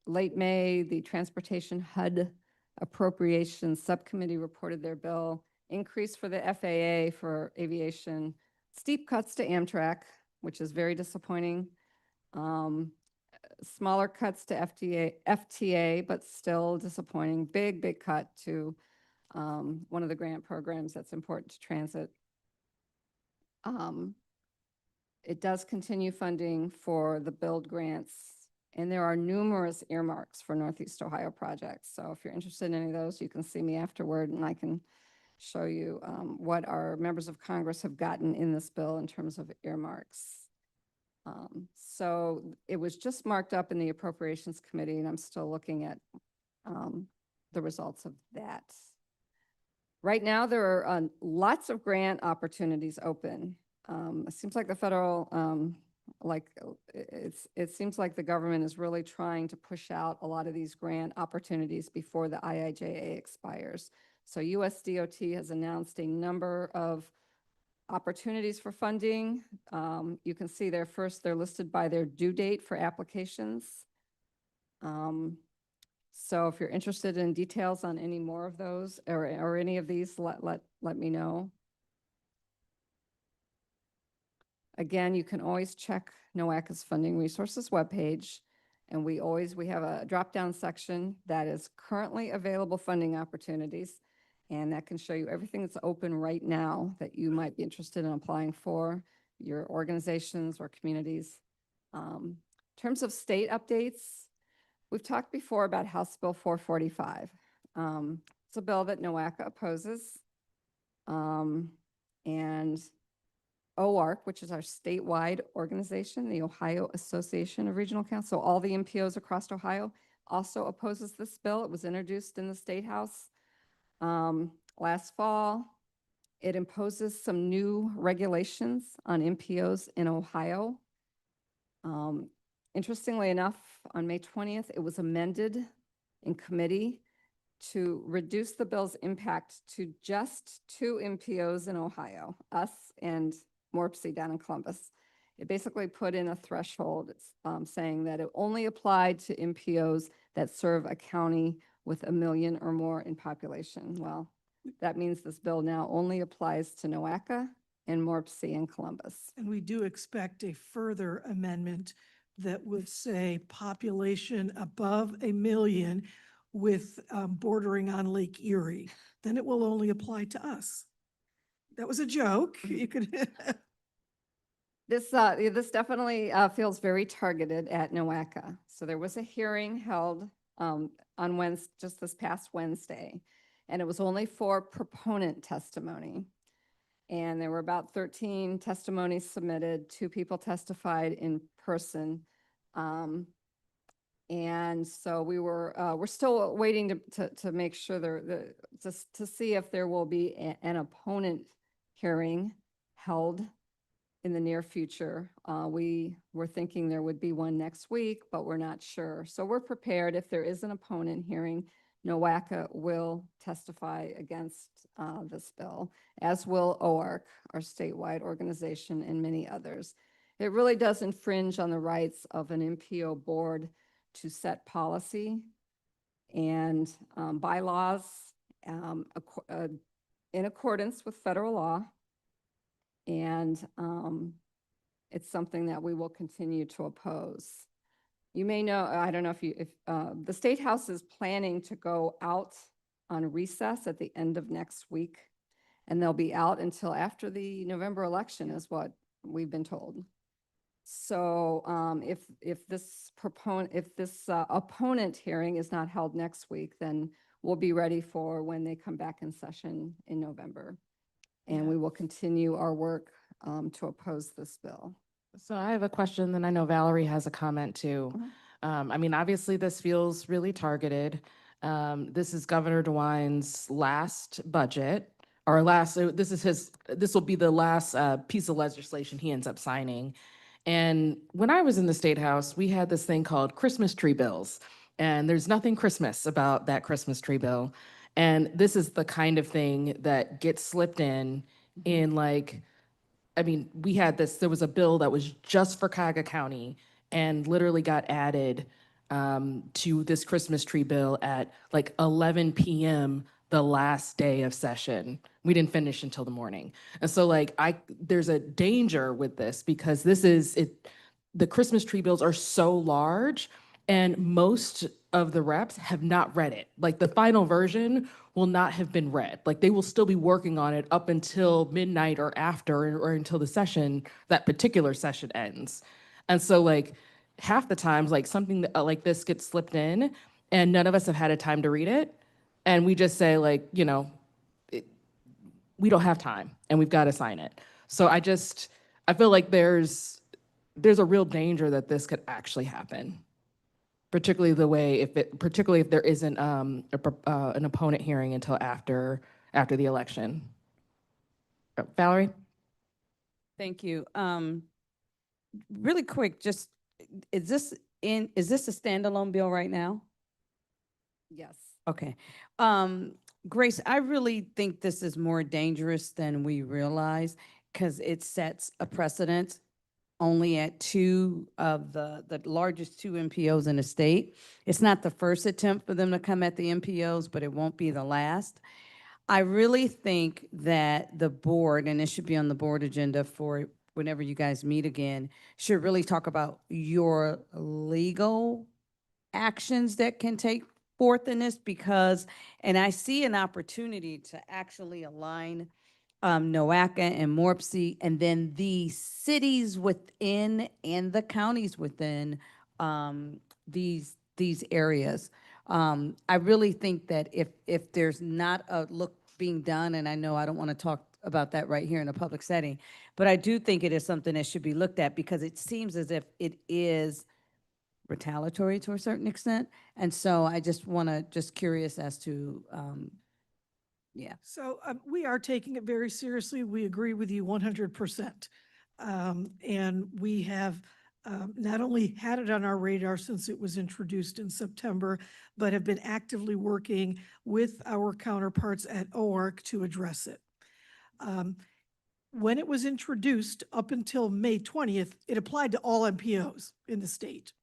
late May, the Transportation HUD Appropriations Subcommittee reported their bill increase for the FAA for aviation, steep cuts to Amtrak, which is very disappointing. Smaller cuts to FTA, but still disappointing. Big cut to one of the grant programs that's important to transit. It does continue funding for the build grants, and there are numerous earmarks for Northeast Ohio projects. So if you're interested in any of those, you can see me afterward, and I can show you what our members of Congress have gotten in this bill in terms of earmarks. So it was just marked up in the Appropriations Committee, and I'm still looking at the results of that. Right now, there are lots of grant opportunities open. It seems like the federal, it seems like the government is really trying to push out a lot of these grant opportunities before the IIJA expires. So US DOT has announced a number of opportunities for funding. You can see there first, they're listed by their due date for applications. So if you're interested in details on any more of those or any of these, let me know. Again, you can always check NOACA's funding resources webpage, and we have a drop-down section that is currently available funding opportunities, and that can show you everything that's open right now that you might be interested in applying for, your organizations or communities. In terms of state updates, we've talked before about House Bill 445. It's a bill that NOACA opposes. And OARC, which is our statewide organization, the Ohio Association of Regional Council, all the MPOs across Ohio, also opposes this bill. It was introduced in the State House last fall. It imposes some new regulations on MPOs in Ohio. Interestingly enough, on May 20th, it was amended in committee to reduce the bill's impact to just 2 MPOs in Ohio, us and Morpsey down in Columbus. It basically put in a threshold saying that it only applied to MPOs that serve a county with 1 million or more in population. Well, that means this bill now only applies to NOACA and Morpsey and Columbus. And we do expect a further amendment that would say population above 1 million with bordering on Lake Erie. Then it will only apply to us. That was a joke. You could. This definitely feels very targeted at NOACA. So there was a hearing held on Wednesday, just this past Wednesday, and it was only for proponent testimony. And there were about 13 testimonies submitted. 2 people testified in person. And so we're still waiting to make sure to see if there will be an opponent hearing held in the near future. We were thinking there would be one next week, but we're not sure. So we're prepared if there is an opponent hearing. NOACA will testify against this bill, as will OARC, our statewide organization, and many others. It really does infringe on the rights of an MPO board to set policy and bylaws in accordance with federal law. And it's something that we will continue to oppose. You may know, I don't know if the State House is planning to go out on recess at the end of next week. And they'll be out until after the November election is what we've been told. So if this opponent hearing is not held next week, then we'll be ready for when they come back in session in November. And we will continue our work to oppose this bill. So I have a question, then I know Valerie has a comment too. I mean, obviously this feels really targeted. This is Governor DeWine's last budget, or this will be the last piece of legislation he ends up signing. And when I was in the State House, we had this thing called Christmas tree bills. And there's nothing Christmas about that Christmas tree bill. And this is the kind of thing that gets slipped in like, I mean, there was a bill that was just for Cuyahoga County and literally got added to this Christmas tree bill at like 11 p.m. the last day of session. We didn't finish until the morning. And so like, there's a danger with this because the Christmas tree bills are so large and most of the reps have not read it. Like the final version will not have been read. Like they will still be working on it up until midnight or after, or until that particular session ends. And so like half the times, like something like this gets slipped in and none of us have had a time to read it. And we just say like, we don't have time and we've got to sign it. So I feel like there's a real danger that this could actually happen. Particularly if there isn't an opponent hearing until after the election. Valerie? Thank you. Really quick, is this a standalone bill right now? Yes. Okay. Grace, I really think this is more dangerous than we realize because it sets a precedent only at two of the largest two MPOs in the state. It's not the first attempt for them to come at the MPOs, but it won't be the last. I really think that the board, and it should be on the board agenda for whenever you guys meet again, should really talk about your legal actions that can take forth in this and I see an opportunity to actually align NOACA and MORPC, and then the cities within and the counties within these areas. I really think that if there's not a look being done, and I know I don't want to talk about that right here in a public setting, but I do think it is something that should be looked at because it seems as if it is retaliatory to a certain extent. And so I just curious as to, yeah. So we are taking it very seriously. We agree with you 100%. And we have not only had it on our radar since it was introduced in September, but have been actively working with our counterparts at OARC to address it. When it was introduced up until May 20th, it applied to all MPOs in the state.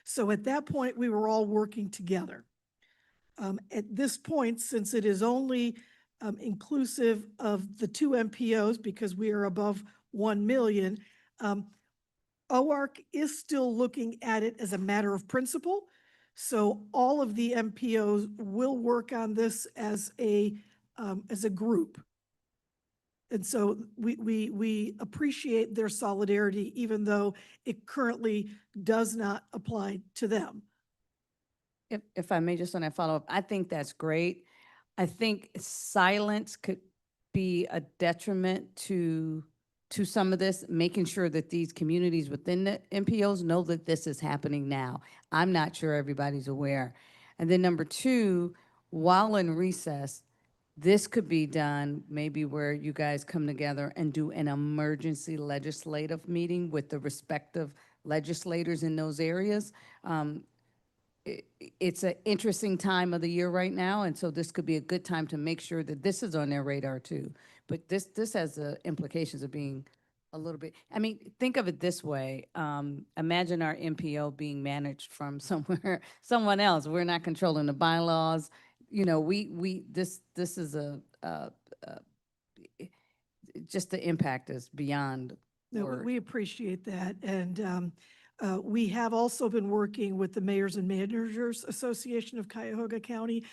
So at that point, we were all working together. At this point, since it is only inclusive of the two MPOs because we are above 1 million, OARC is still looking at it as a matter of principle. So all of the MPOs will work on this as a group. And so we appreciate their solidarity, even though it currently does not apply to them. If I may just on that follow-up, I think that's great. I think silence could be a detriment to some of this, making sure that these communities within the MPOs know that this is happening now. I'm not sure everybody's aware. And then number two, while in recess, this could be done maybe where you guys come together and do an emergency legislative meeting with the respective legislators in those areas. It's an interesting time of the year right now, and so this could be a good time to make sure that this is on their radar too. But this has the implications of being a little bit. I mean, think of it this way. Imagine our MPO being managed from somewhere, someone else. We're not controlling the bylaws. You know, this is just the impact is beyond No, word. we appreciate that. And we have also been working with the Mayors and Managers Association of Cuyahoga County.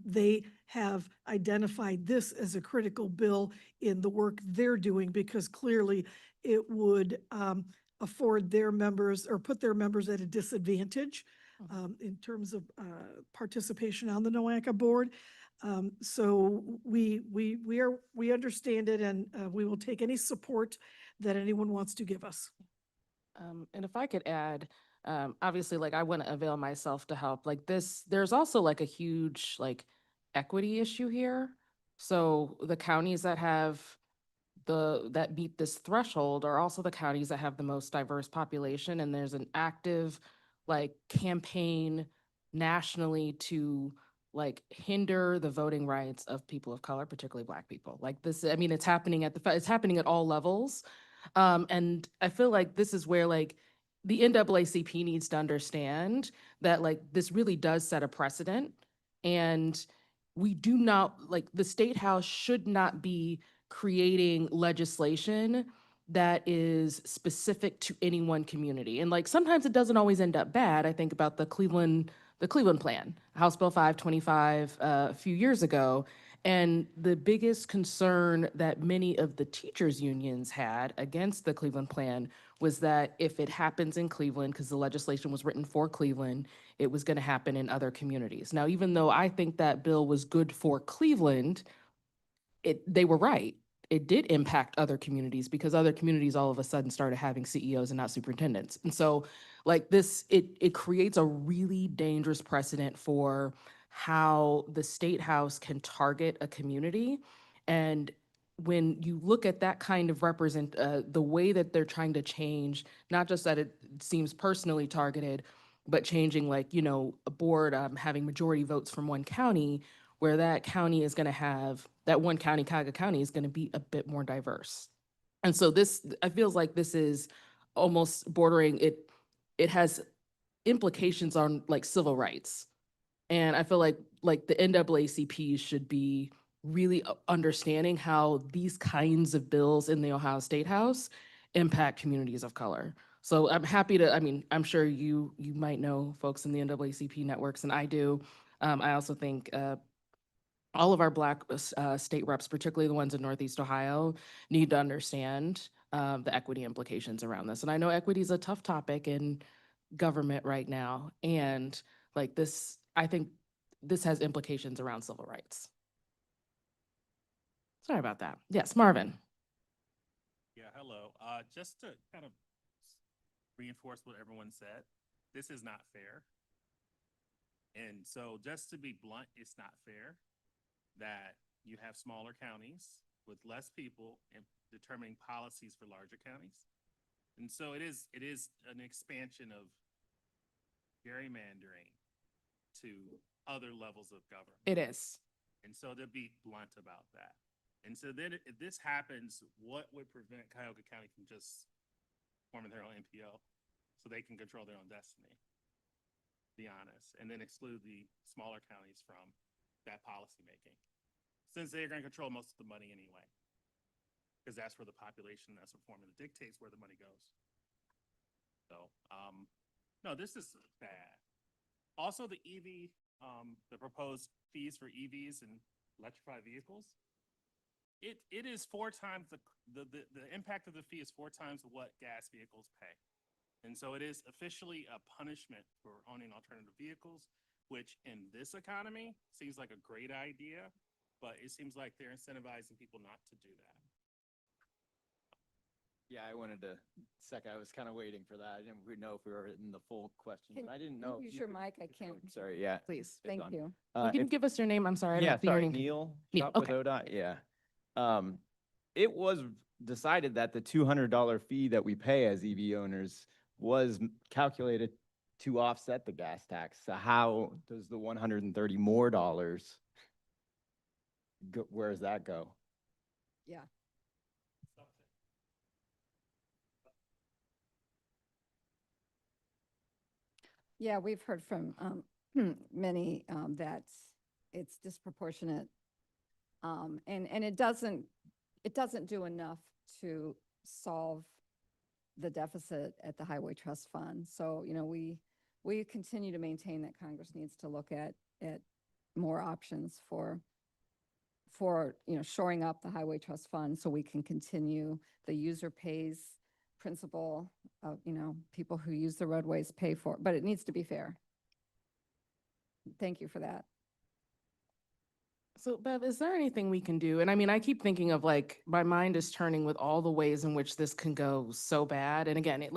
They have identified this as a critical bill in the work they're doing because clearly it would afford their members or put their members at a disadvantage in terms of participation on the NOACA board. So we understand it, and we will take any support that anyone wants to give us. And if I could add, obviously, like I want to avail myself to help. Like this, there's also like a huge like equity issue here. So the counties that have that meet this threshold are also the counties that have the most diverse population, and there's an active like campaign nationally to like hinder the voting rights of people of color, particularly Black people. Like this, I mean, it's happening it's happening at all levels. And I feel like this is where like the NAACP needs to understand that like this really does set a precedent, and we do not, like the State House should not be creating legislation that is specific to any one community. And like sometimes it doesn't always end up bad. I think about the Cleveland plan, House Bill 525 a few years ago. And the biggest concern that many of the teachers unions had against the Cleveland plan was that if it happens in Cleveland, because the legislation was written for Cleveland, it was going to happen in other communities. Now, even though I think that bill was good for Cleveland, they were right. It did impact other communities because other communities all of a sudden started having CEOs and not superintendents. And so like this, it creates a really dangerous precedent for how the State House can target a community. And when you look at that kind of the way that they're trying to change, not just that it seems personally targeted, but changing like, you know, a board having majority votes from one county, where that county is going to have, that one county, Cuyahoga County, is going to be a bit more diverse. And so this, I feels like this is almost bordering, it has implications on like civil rights. And I feel like the NAACP should be really understanding how these kinds of bills in the Ohio State House impact communities of color. So I'm happy to, I mean, I'm sure you might know folks in the NAACP networks, and I do. I also think all of our Black state reps, particularly the ones in Northeast Ohio, need to understand the equity implications around this. And I know equity is a tough topic in government right now. And like this, I think this has implications around civil rights. Sorry about that. Yes, Marvin. Yeah, hello. Just to kind of reinforce what everyone said, this is not fair. And so just to be blunt, it's not fair that you have smaller counties with less people and determining policies for larger counties. And so it is an expansion of gerrymandering to other levels of government. It is. And so to be blunt about that. And so then if this happens, what would prevent Cuyahoga County from just forming their own NPO so they can control their own destiny? Be honest, and then exclude the smaller counties from that policy making, since they're going to control most of the money anyway, because that's where the population, that's what formula dictates where the money goes. So, no, this is bad. Also, the EV, the proposed fees for EVs and electrified vehicles, it is 4 times the impact of the fee is 4 times what gas vehicles pay. And so it is officially a punishment for owning alternative vehicles, which in this economy seems like a great idea, but it seems like they're incentivizing people not to do that. Yeah, I wanted to I was kind of waiting for that. I didn't know if we were in the full question, but I didn't know. Use your mic, I can't. Sorry, yeah. Please, it's thank on. you. You can give us your name. I'm sorry. I Yeah, don't see your sorry, name. Neil. Neil, Shop with okay. ODOT, yeah. It was decided that the $200 fee that we pay as EV owners was calculated to offset the gas tax. So how does the $130 more dollars go, where does that go? Yeah. Yeah, we've heard from many that it's disproportionate. And it doesn't do enough to solve the deficit at the Highway Trust Fund. So, we continue to maintain that Congress needs to look at more options for shoring up the Highway Trust Fund so we can continue the user pays principle of, people who use the roadways pay for it, but it needs to be fair. Thank you for that. So Bev, is there anything we can do? And I mean, I keep thinking of like, my mind is turning with all the ways in which this can go so bad. And again,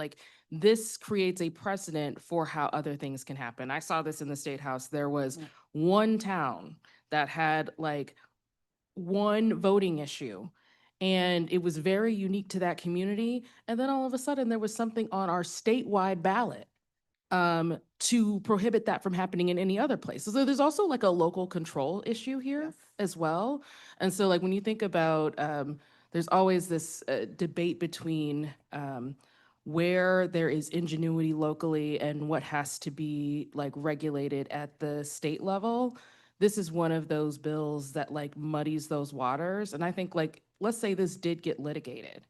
this creates a precedent for how other things can happen. I saw this in the State House. There was one town that had like one voting issue, and it was very unique to that community. And then all of a sudden there was something on our statewide ballot to prohibit that from happening in any other place. So there's also like a local control issue here as well. And so like when you think about, there's always this debate between where there is ingenuity locally and what has to be like regulated at the state level. This is one of those bills that like muddies those waters. And I think like, let's say this did get litigated,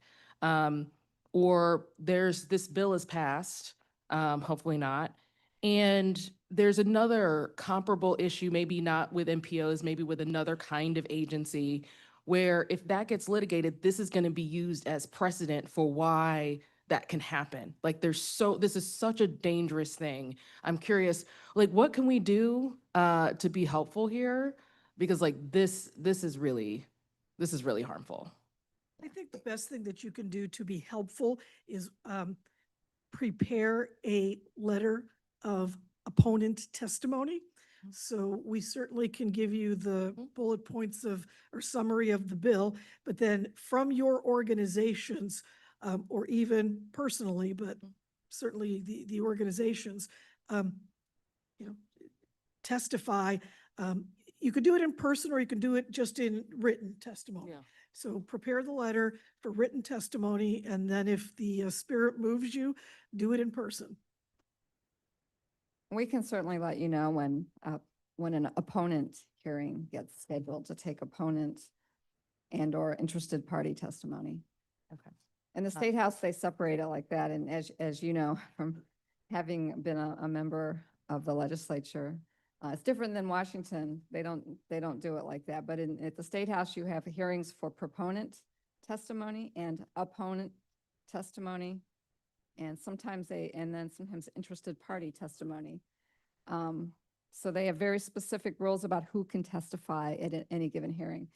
or this bill is passed, hopefully not. And there's another comparable issue, maybe not with MPOs, maybe with another kind of agency, where if that gets litigated, this is going to be used as precedent for why that can happen. Like this is such a dangerous thing. I'm curious, like what can we do to be helpful here? Because like this is really harmful. I think the best thing that you can do to be helpful is prepare a letter of opponent testimony. So we certainly can give you the bullet points or summary of the bill, but then from your organizations, or even personally, but certainly the organizations, testify. You could do it in person or you can do it just in written testimony. Yeah. So prepare the letter for written testimony, and then if the spirit moves you, do it in person. We can certainly let you know when an opponent hearing gets scheduled to take opponent and or interested party testimony. Okay. In the State House, they separate it like that. And as you know, from having been a member of the legislature, it's different than Washington. They don't do it like that. But at the State House, you have hearings for proponent testimony and opponent testimony, and sometimes interested party testimony. So they have very specific rules about who can testify at any given hearing.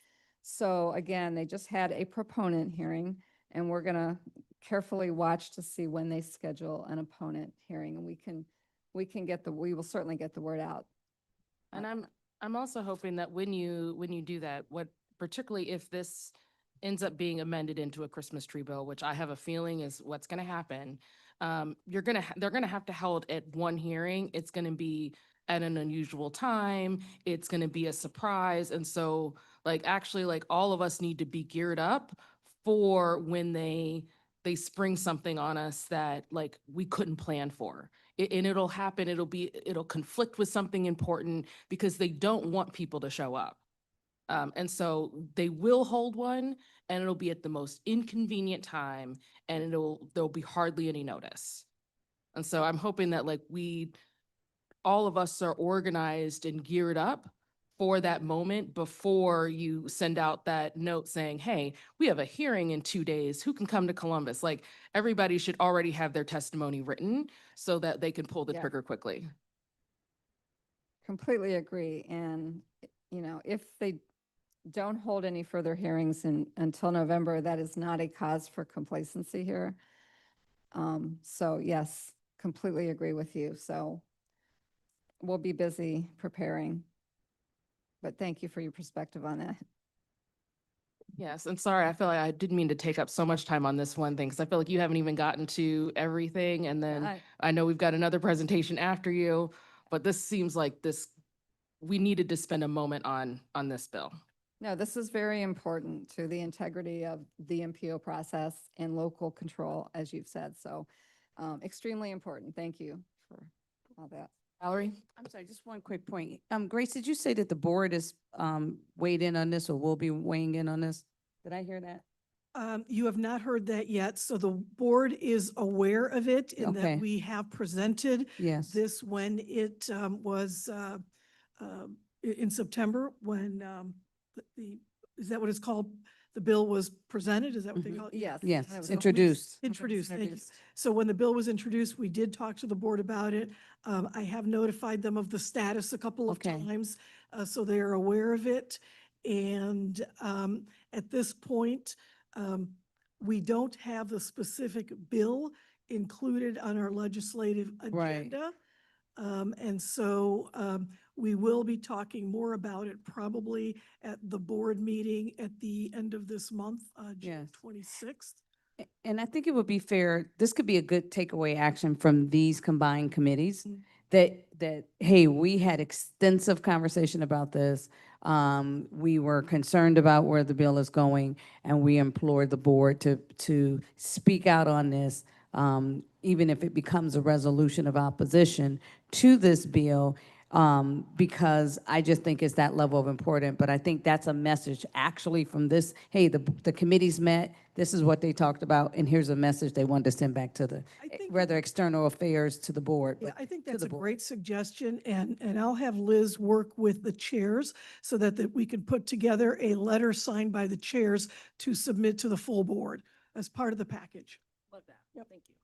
So again, they just had a proponent hearing, and we're gonna carefully watch to see when they schedule an opponent hearing, and we will certainly get the word out. And I'm also hoping that when you do that, particularly if this ends up being amended into a Christmas tree bill, which I have a feeling is what's going to happen, they're going to have to hold at one hearing. It's going to be at an unusual time. It's going to be a surprise. And so actually all of us need to be geared up for when they spring something on us that like we couldn't plan for. And it'll happen. It'll conflict with something important because they don't want people to show up. And so they will hold one, and it'll be at the most inconvenient time, and there'll be hardly any notice. And so I'm hoping that all of us are organized and geared up for that moment before you send out that note saying, hey, we have a hearing in 2 days. Who can come to Columbus? Like everybody should already have their testimony written so that they can pull the trigger quickly. Completely agree. And, if they don't hold any further hearings until November, that is not a cause for complacency here. So yes, completely agree with you. So we'll be busy preparing. But thank you for your perspective on that. Yes, and sorry, I feel like I didn't mean to take up so much time on this one thing, because I feel like you haven't even gotten to everything. And then I know we've got another presentation after you, but this seems like we needed to spend a moment on this bill. No, this is very important to the integrity of the MPO process and local control, as you've said. So extremely important. Thank you for all that. Valerie? I'm sorry, just one quick point. Grace, did you say that the board is, weighed in on this or will be weighing in on this? Did I hear that? You have not heard that yet, so the board is aware of it in Okay. that we have presented Yes. this when it was in September, when is that what it's called? The bill was presented, is that what they Mhm. call it? Yes. Yes, when it was introduced. Introduced, thank you. introduced. So when the bill was introduced, we did talk to the board about it. I have notified them of the status a couple of Okay. times, so they are aware of it. And at this point, we don't have the specific bill included on our legislative Right. agenda. And so we will be talking more about it probably at the board meeting at the end of this month, June Yes. 26th. And I think it would be fair, this could be a good takeaway action from these combined committees, Mm. that, hey, we had extensive conversation about this. We were concerned about where the bill is going, and we implored the board to speak out on this, even if it becomes a resolution of opposition to this bill, because I just think it's that level of important. But I think that's a message actually from this, hey, the committees met, this is what they talked about, and here's a message they wanted to send back to the, I think- rather external affairs to the board. Yeah, but I think to that's the a board. great suggestion, and I'll have Liz work with the chairs so that we can put together a letter signed by the chairs to submit to the full board as part of the package. Love that. Yep. Thank you.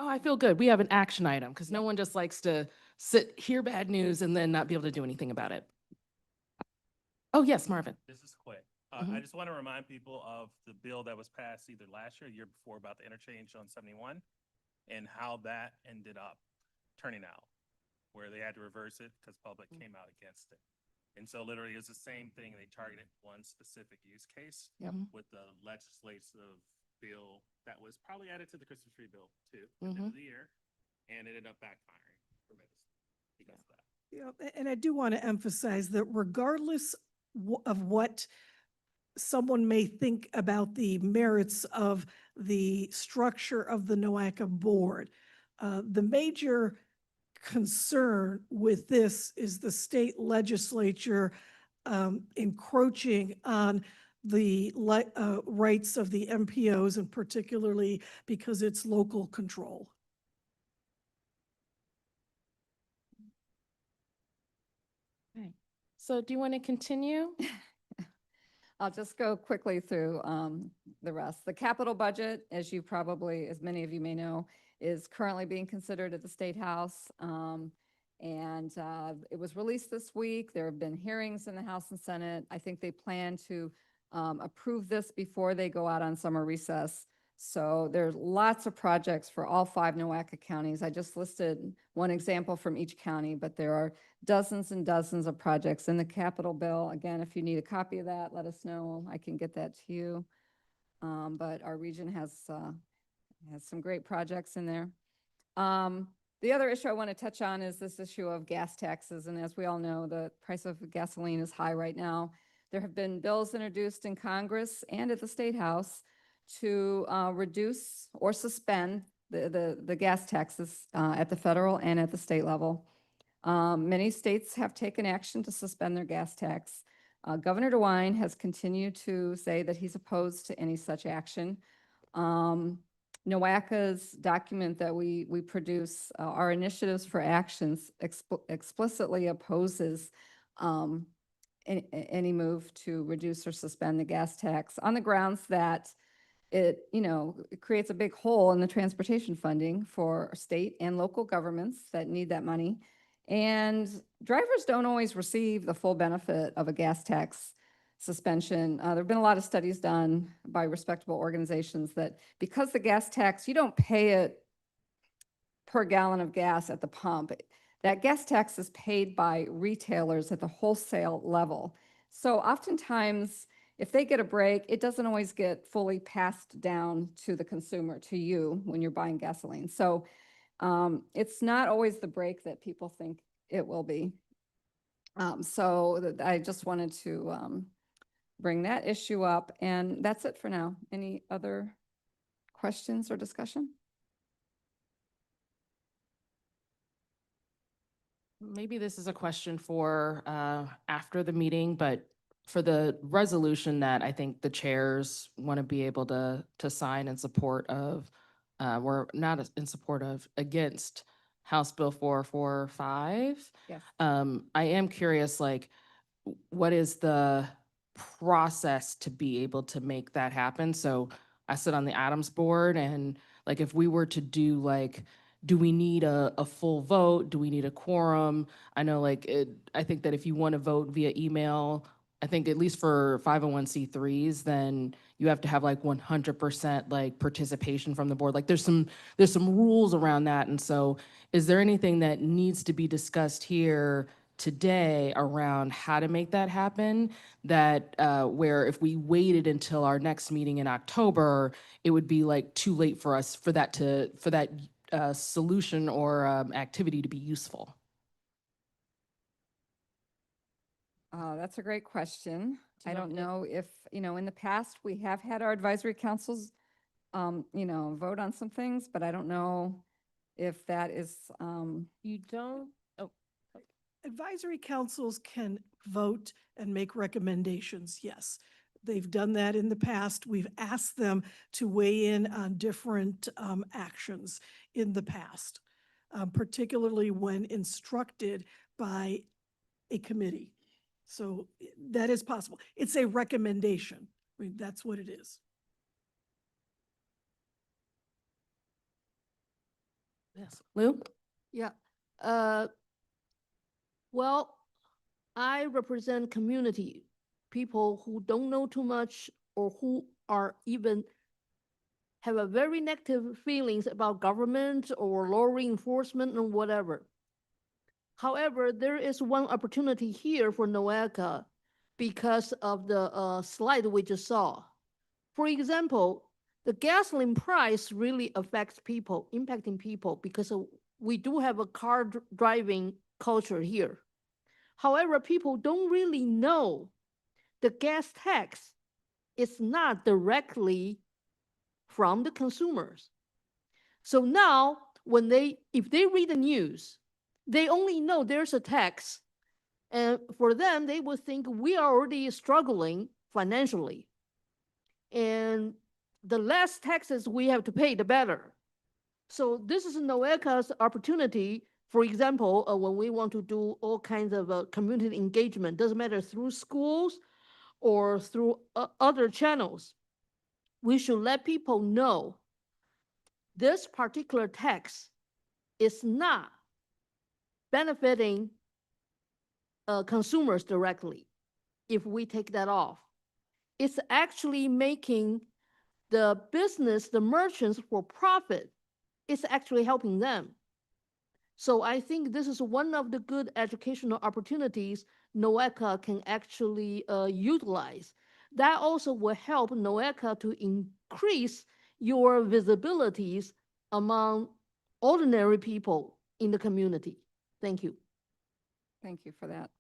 Oh, I feel good. We have an action item because no one just likes to sit, hear bad news and then not be able to do anything about it. Oh, yes, Marvin. This is quick. Mhm. I just want to remind people of the bill that was passed either last year or the year before about the interchange on 71 and how that ended up turning out, where they had to reverse it because public came out against it. And so literally it's the same thing. They targeted one specific use case Yep. with the legislative bill that was probably added to the Christmas tree bill too, at the end of the year. And it ended up backfiring tremendously because of that. Yeah, and I do want to emphasize that regardless of what someone may think about the merits of the structure of the NOACA board, the major concern with this is the state legislature encroaching on the rights of the MPOs, and particularly because it's local control. Okay. So do you want to continue? I'll just go quickly through the rest. The capital budget, as you probably, as many of you may know, is currently being considered at the State House. And it was released this week. There have been hearings in the House and Senate. I think they plan to approve this before they go out on summer recess. So there's lots of projects for all 5 NOACA counties. I just listed one example from each county, but there are dozens and dozens of projects in the capital bill. Again, if you need a copy of that, let us know. I can get that to you. But our region has some great projects in there. The other issue I want to touch on is this issue of gas taxes. And as we all know, the price of gasoline is high right now. There have been bills introduced in Congress and at the State House to reduce or suspend the gas taxes at the federal and at the state level. Many states have taken action to suspend their gas tax. Governor DeWine has continued to say that he's opposed to any such action. NOACA's document that we produce, our initiatives for actions explicitly opposes any move to reduce or suspend the gas tax on the grounds that it creates a big hole in the transportation funding for state and local governments that need that money. And drivers don't always receive the full benefit of a gas tax suspension. There have been a lot of studies done by respectable organizations that because the gas tax, you don't pay it per gallon of gas at the pump. That gas tax is paid by retailers at the wholesale level. So oftentimes, if they get a break, it doesn't always get fully passed down to the consumer, to you, when you're buying gasoline. So it's not always the break that people think it will be. So I just wanted to bring that issue up, and that's it for now. Any other questions or discussion? Maybe this is a question for after the meeting, but for the resolution that I think the chairs want to be able to sign in support of, we're not in support of, against House Bill 445. Yes. I am curious, like, what is the process to be able to make that happen? So I sit on the Adams board, and like if we were to do like, do we need a full vote? Do we need a quorum? I know I think that if you want to vote via email, I think at least for 501c3s, then you have to have like 100% like participation from the board. Like there's some rules around that. And so is there anything that needs to be discussed here today around how to make that happen, that where if we waited until our next meeting in October, it would be like too late for us for that solution or activity to be useful? That's a great question. Do I you don't know know if, in the past, we have had our advisory councils, vote on some things, but I don't know if that is, You don't, oh, Advisory councils can vote and make recommendations, yes. They've done that in the past. We've asked them to weigh in on different actions in the past, particularly when instructed by a committee. So that is possible. It's a recommendation. I mean, that's what it is. Yes. Lou? Yeah. Well, I represent community, people who don't know too much or who are even have a very negative feelings about government or law enforcement and whatever. However, there is one opportunity here for NOACA because of the slide we just saw. For example, the gasoline price really affects people, impacting people, because we do have a car driving culture here. However, people don't really know the gas tax is not directly from the consumers. So now, if they read the news, they only know there's a tax, and for them, they would think we are already struggling financially, and the less taxes we have to pay, the better. So this is NOACA's opportunity. For example, when we want to do all kinds of community engagement, doesn't matter through schools or through other channels, we should let people know this particular tax is not benefiting consumers directly if we take that off. It's actually making the business, the merchants for profit. It's actually helping them. So I think this is one of the good educational opportunities NOACA can actually utilize. That also will help NOACA to increase your visibilities among ordinary people in the community. Thank you. thank you for that.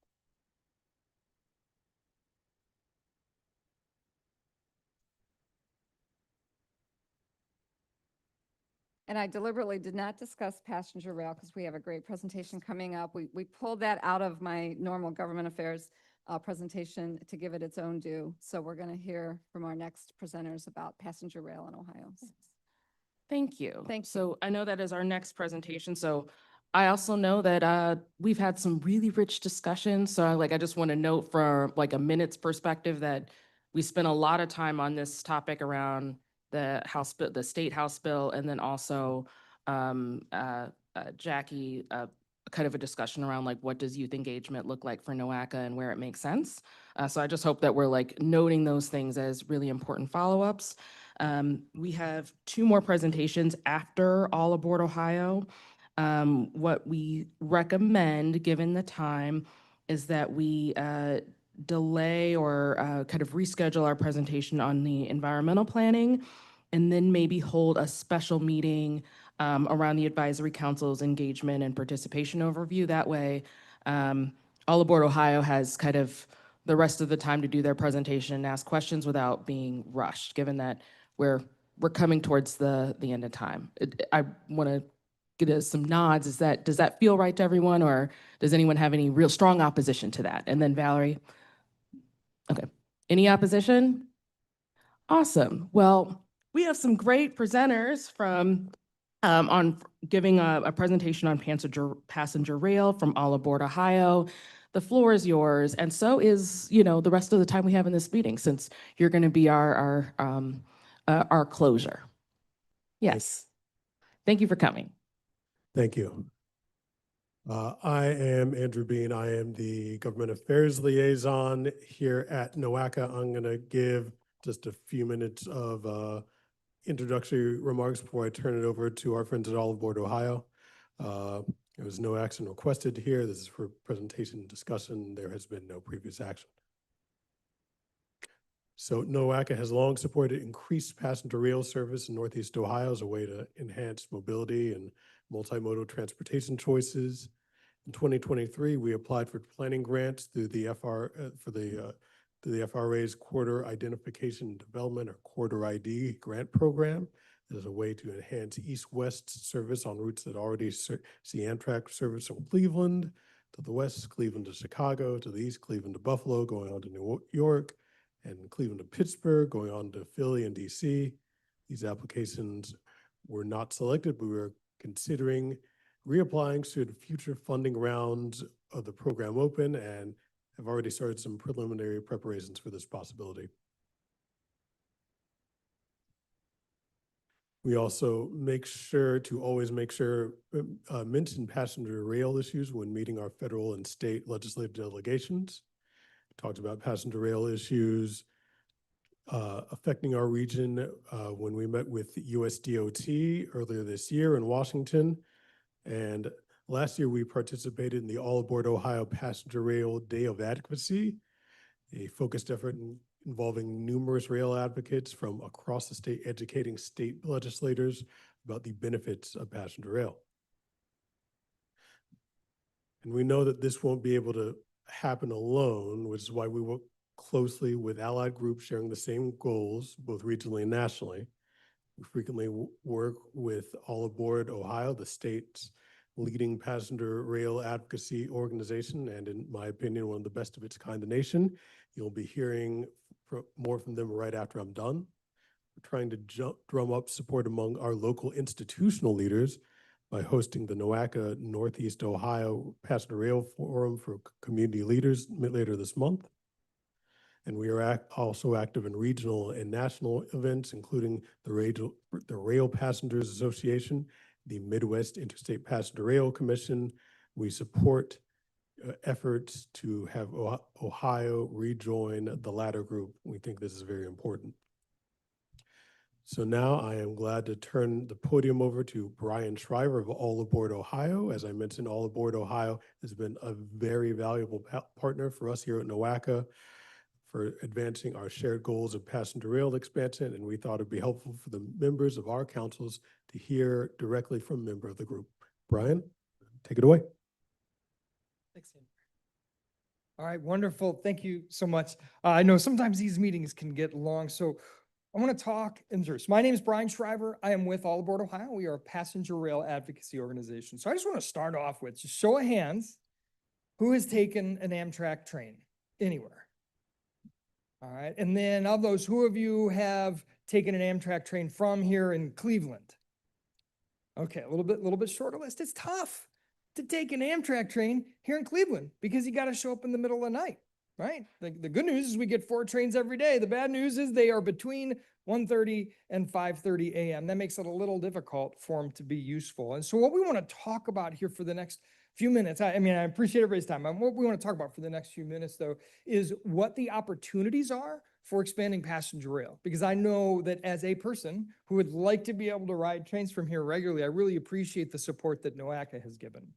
And I deliberately did not discuss passenger rail because we have a great presentation coming up. We pulled that out of my normal government affairs presentation to give it its own due. So we're going to hear from our next presenters about passenger rail in Ohio. Thank you. Thank you. So I know that is our next presentation. So I also know that we've had some really rich discussions. So I just want to note from like a minute's perspective that we spent a lot of time on this topic around the House bill, the state House bill, and then also Jackie, kind of a discussion around like what does youth engagement look like for NOACA and where it makes sense. So I just hope that we're like noting those things as really important follow-ups. We have 2 more presentations after All Aboard Ohio. What we recommend, given the time, is that we delay or kind of reschedule our presentation on the environmental planning, and then maybe hold a special meeting around the advisory council's engagement and participation overview. That way, All Aboard Ohio has kind of the rest of the time to do their presentation and ask questions without being rushed, given that we're coming towards the end of time. I want to get some nods. Does that feel right to everyone, or does anyone have any real strong opposition to that? And then Valerie? Okay. Any opposition? Awesome. Well, we have some great presenters from on giving a presentation on passenger rail from All Aboard Ohio. The floor is yours, and so is, the rest of the time we have in this meeting, since you're going to be our closure. Yes. Thank you for coming. Thank you. I am Andrew Bean. I am the Government Affairs Liaison here at NOACA. I'm going to give just a few minutes of introductory remarks before I turn it over to our friends at All Aboard Ohio. There was no action requested here. This is for presentation and discussion. There has been no previous action. So NOACA has long supported increased passenger rail service in Northeast Ohio as a way to enhance mobility and multimodal transportation choices. In 2023, we applied for planning grants through the FRA's Corridor Identification and Development, or Corridor ID grant program. As a way to enhance east-west service on routes that already see Amtrak service from Cleveland to the west, Cleveland to Chicago, to the east, Cleveland to Buffalo, going on to New York, and Cleveland to Pittsburgh, going on to Philly and DC. These applications were not selected, but we were considering reapplying should future funding rounds of the program open, and have already started some preliminary preparations for this possibility. We also always mention passenger rail issues when meeting our federal and state legislative delegations. Talked about passenger rail issues affecting our region when we met with USDOT earlier this year in Washington. And last year we participated in the All Aboard Ohio Passenger Rail Day of Advocacy, a focused effort involving numerous rail advocates from across the state, educating state legislators about the benefits of passenger rail. And we know that this won't be able to happen alone, which is why we work closely with allied groups sharing the same goals, both regionally and nationally. We frequently work with All Aboard Ohio, the state's leading passenger rail advocacy organization, and in my opinion, one of the best of its kind in the nation. You'll be hearing more from them right after I'm done. We're trying to drum up support among our local institutional leaders by hosting the NOACA Northeast Ohio Passenger Rail Forum for community leaders later this month. And we are also active in regional and national events, including the Rail Passengers Association, the Midwest Interstate Passenger Rail Commission. We support efforts to have Ohio rejoin the latter group. We think this is very important. So now I am glad to turn the podium over to Brian Shriver of All Aboard Ohio. As I mentioned, All Aboard Ohio has been a very valuable partner for us here at NOACA for advancing our shared goals of passenger rail expansion, and we thought it'd be helpful for the members of our councils to hear directly from a member of the group. Brian, take it away. Thanks, Tim. All right, wonderful. Thank you so much. I know sometimes these meetings can get long, so I want to talk in through. So my name is Brian Shriver. I am with All Aboard Ohio. We are a passenger rail advocacy organization. So I just want to start off with just show of hands, who has taken an Amtrak train anywhere? All right, and then of those, who of you have taken an Amtrak train from here in Cleveland? Okay, a little bit shorter list. It's tough to take an Amtrak train here in Cleveland because you got to show up in the middle of the night, right? The good news is we get 4 trains every day. The bad news is they are between 1:30 and 5:30 a.m. That makes it a little difficult for them to be useful. And so what we want to talk about here for the next few minutes, I mean, I appreciate everybody's time. What we want to talk about for the next few minutes, though, is what the opportunities are for expanding passenger rail. Because I know that as a person who would like to be able to ride trains from here regularly, I really appreciate the support that NOACA has given.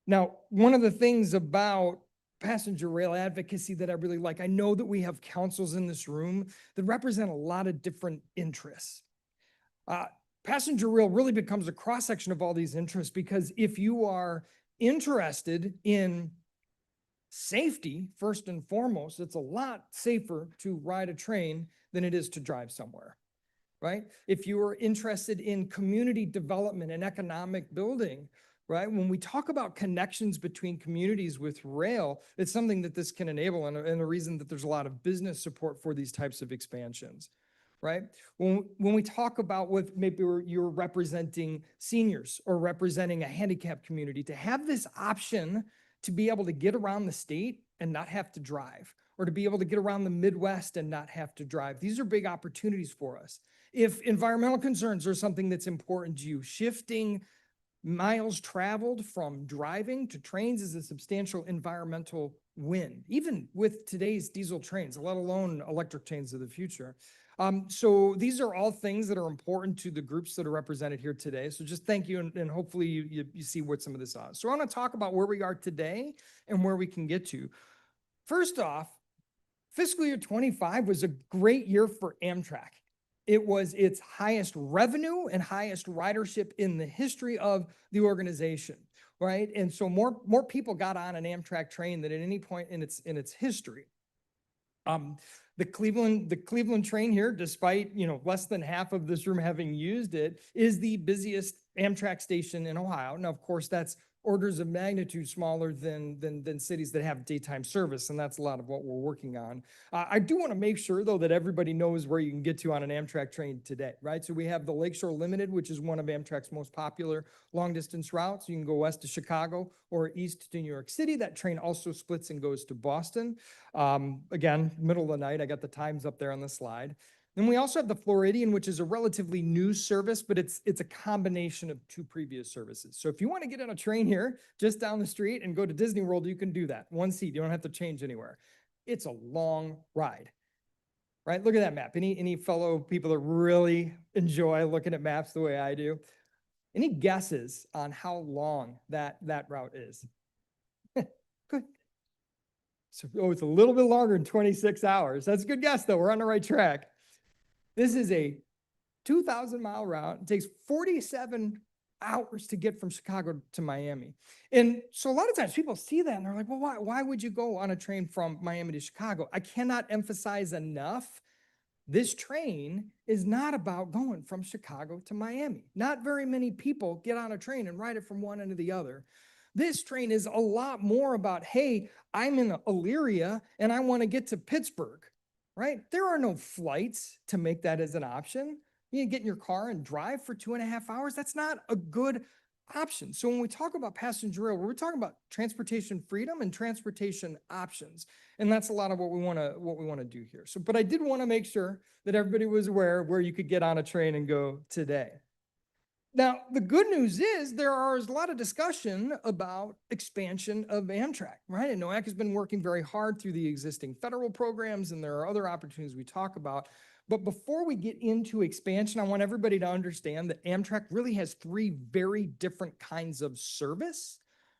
Now, one of the things about passenger rail advocacy that I really like, I know that we have councils in this room that represent a lot of different interests. Passenger rail really becomes a cross-section of all these interests, because if you are interested in safety, first and foremost, it's a lot safer to ride a train than it is to drive somewhere. right? If you are interested in community development and economic building, right? When we talk about connections between communities with rail, it's something that this can enable, and a reason that there's a lot of business support for these types of expansions, right? When we talk about what maybe you're representing seniors or representing a handicapped community, to have this option to be able to get around the state and not have to drive, or to be able to get around the Midwest and not have to drive. These are big opportunities for us. If environmental concerns are something that's important to you, shifting miles traveled from driving to trains is a substantial environmental win, even with today's diesel trains, let alone electric trains of the future. So these are all things that are important to the groups that are represented here today. So just thank you, and hopefully you see what some of this is. So I want to talk about where we are today and where we can get to. First off, fiscal year 25 was a great year for Amtrak. It was its highest revenue and highest ridership in the history of the organization, right? And so more people got on an Amtrak train than at any point in its history. The Cleveland train here, despite less than half of this room having used it, is the busiest Amtrak station in Ohio. Now, of course, that's orders of magnitude smaller than cities that have daytime service, and that's a lot of what we're working on. I do want to make sure, though, that everybody knows where you can get to on an Amtrak train today, right? So we have the Lakeshore Limited, which is one of Amtrak's most popular long-distance routes. You can go west to Chicago or east to New York City. That train also splits and goes to Boston. Again, middle of the night, I got the times up there on the slide. Then we also have the Floridian, which is a relatively new service, but it's a combination of two previous services. So if you want to get on a train here just down the street and go to Disney World, you can do that. One seat, you don't have to change anywhere. It's a long ride, right? Look at that map. Any fellow people that really enjoy looking at maps the way I do? Any guesses on how long that route is? Good. So, it's a little bit longer than 26 hours. That's a good guess, though. We're on the right track. This is a 2,000-mile route. It takes 47 hours to get from Chicago to Miami. And so a lot of times people see that and they're like, well, why would you go on a train from Miami to Chicago? I cannot emphasize enough, this train is not about going from Chicago to Miami. Not very many people get on a train and ride it from one end to the other. This train is a lot more about, hey, I'm in Elyria and I want to get to Pittsburgh. Right? There are no flights to make that as an option. You get in your car and drive for 2.5 hours. That's not a good option. So when we talk about passenger rail, we're talking about transportation freedom and transportation options. And that's a lot of what we want to do here. So, but I did want to make sure that everybody was aware of where you could get on a train and go today. Now, the good news is there is a lot of discussion about expansion of Amtrak, right? And NOAC has been working very hard through the existing federal programs, and there are other opportunities we talk about. But before we get into expansion, I want everybody to understand that Amtrak really has three very different kinds of service,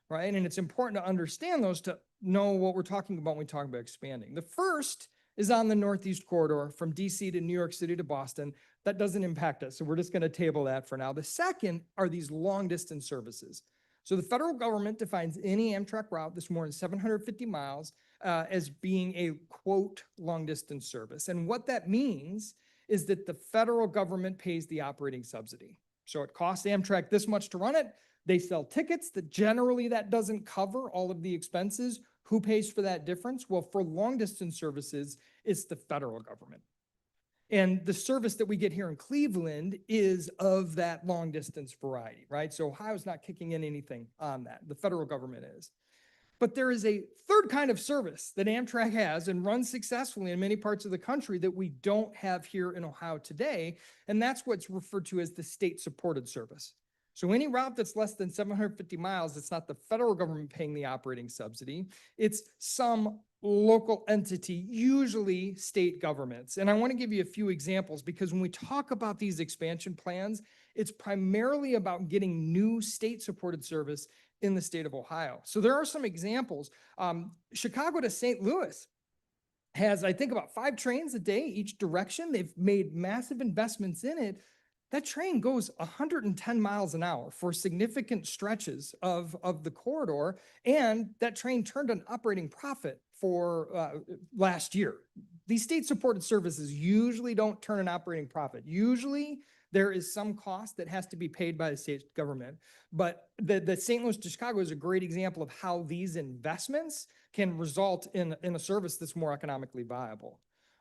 right? And it's important to understand those to know what we're talking about when we talk about expanding. The first is on the Northeast Corridor from DC to New York City to Boston. That doesn't impact us, so we're just going to table that for now. The second are these long distance services. So the federal government defines any Amtrak route that's more than 750 miles as being a, quote, long distance service. And what that means is that the federal government pays the operating subsidy. So it costs Amtrak this much to run it. They sell tickets that generally that doesn't cover all of the expenses. Who pays for that difference? Well, for long distance services, it's the federal government. And the service that we get here in Cleveland is of that long distance variety, right? So Ohio's not kicking in anything on that. The federal government is. But there is a third kind of service that Amtrak has and runs successfully in many parts of the country that we don't have here in Ohio today. And that's what's referred to as the state-supported service. So any route that's less than 750 miles, it's not the federal government paying the operating subsidy. It's some local entity, usually state governments. And I want to give you a few examples because when we talk about these expansion plans, it's primarily about getting new state-supported service in the state of Ohio. So there are some examples. Chicago to St. Louis has, I think, about 5 trains a day each direction. They've made massive investments in it. That train goes 110 miles an hour for significant stretches of the corridor, and that train turned an operating profit for last year. these state-supported services usually don't turn an operating profit. Usually, there is some cost that has to be paid by the state government. But the St. Louis to Chicago is a great example of how these investments can result in a service that's more economically viable.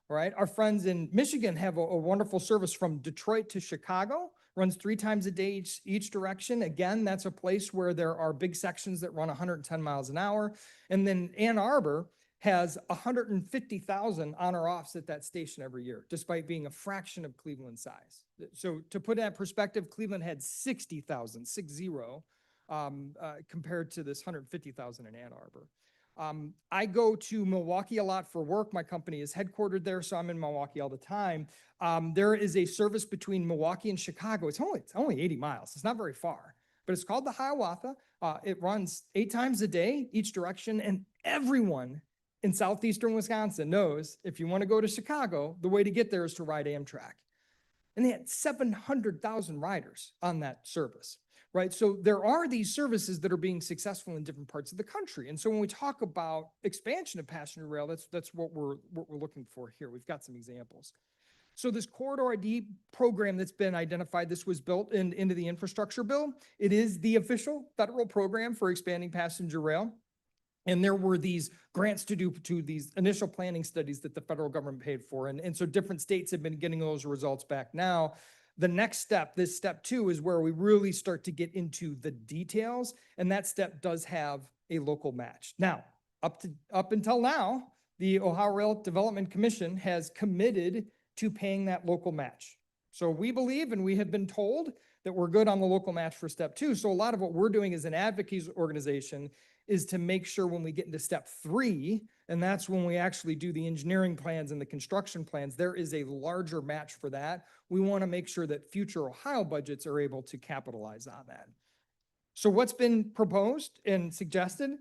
All right, our friends in Michigan have a wonderful service from Detroit to Chicago, runs 3 times a day each direction. Again, that's a place where there are big sections that run 110 miles an hour. And then Ann Arbor has 150,000 on or offs at that station every year, despite being a fraction of Cleveland's size. So to put that in perspective, Cleveland had 60,000, compared to this 150,000 in Ann Arbor. I go to Milwaukee a lot for work. My company is headquartered there, so I'm in Milwaukee all the time. There is a service between Milwaukee and Chicago. It's only 80 miles. It's not very far, but it's called the Hiawatha. It runs 8 times a day, each direction, and everyone in southeastern Wisconsin knows if you want to go to Chicago, the way to get there is to ride Amtrak. And they had 700,000 riders on that service, right? So there are these services that are being successful in different parts of the country. And so when we talk about expansion of passenger rail, that's what we're looking for here. We've got some examples. So this corridor ID program that's been identified, this was built into the infrastructure bill. It is the official federal program for expanding passenger rail. And there were these grants to do to these initial planning studies that the federal government paid for. And so different states have been getting those results back now. The next step, this step 2, is where we really start to get into the details. And that step does have a local match. Now, up until now, the Ohio Rail Development Commission has committed to paying that local match. So we believe, and we have been told, that we're good on the local match for step 2. So a lot of what we're doing as an advocacy organization is to make sure when we get into step 3, and that's when we actually do the engineering plans and the construction plans, there is a larger match for that. We want to make sure that future Ohio budgets are able to capitalize on that. So what's been proposed and suggested?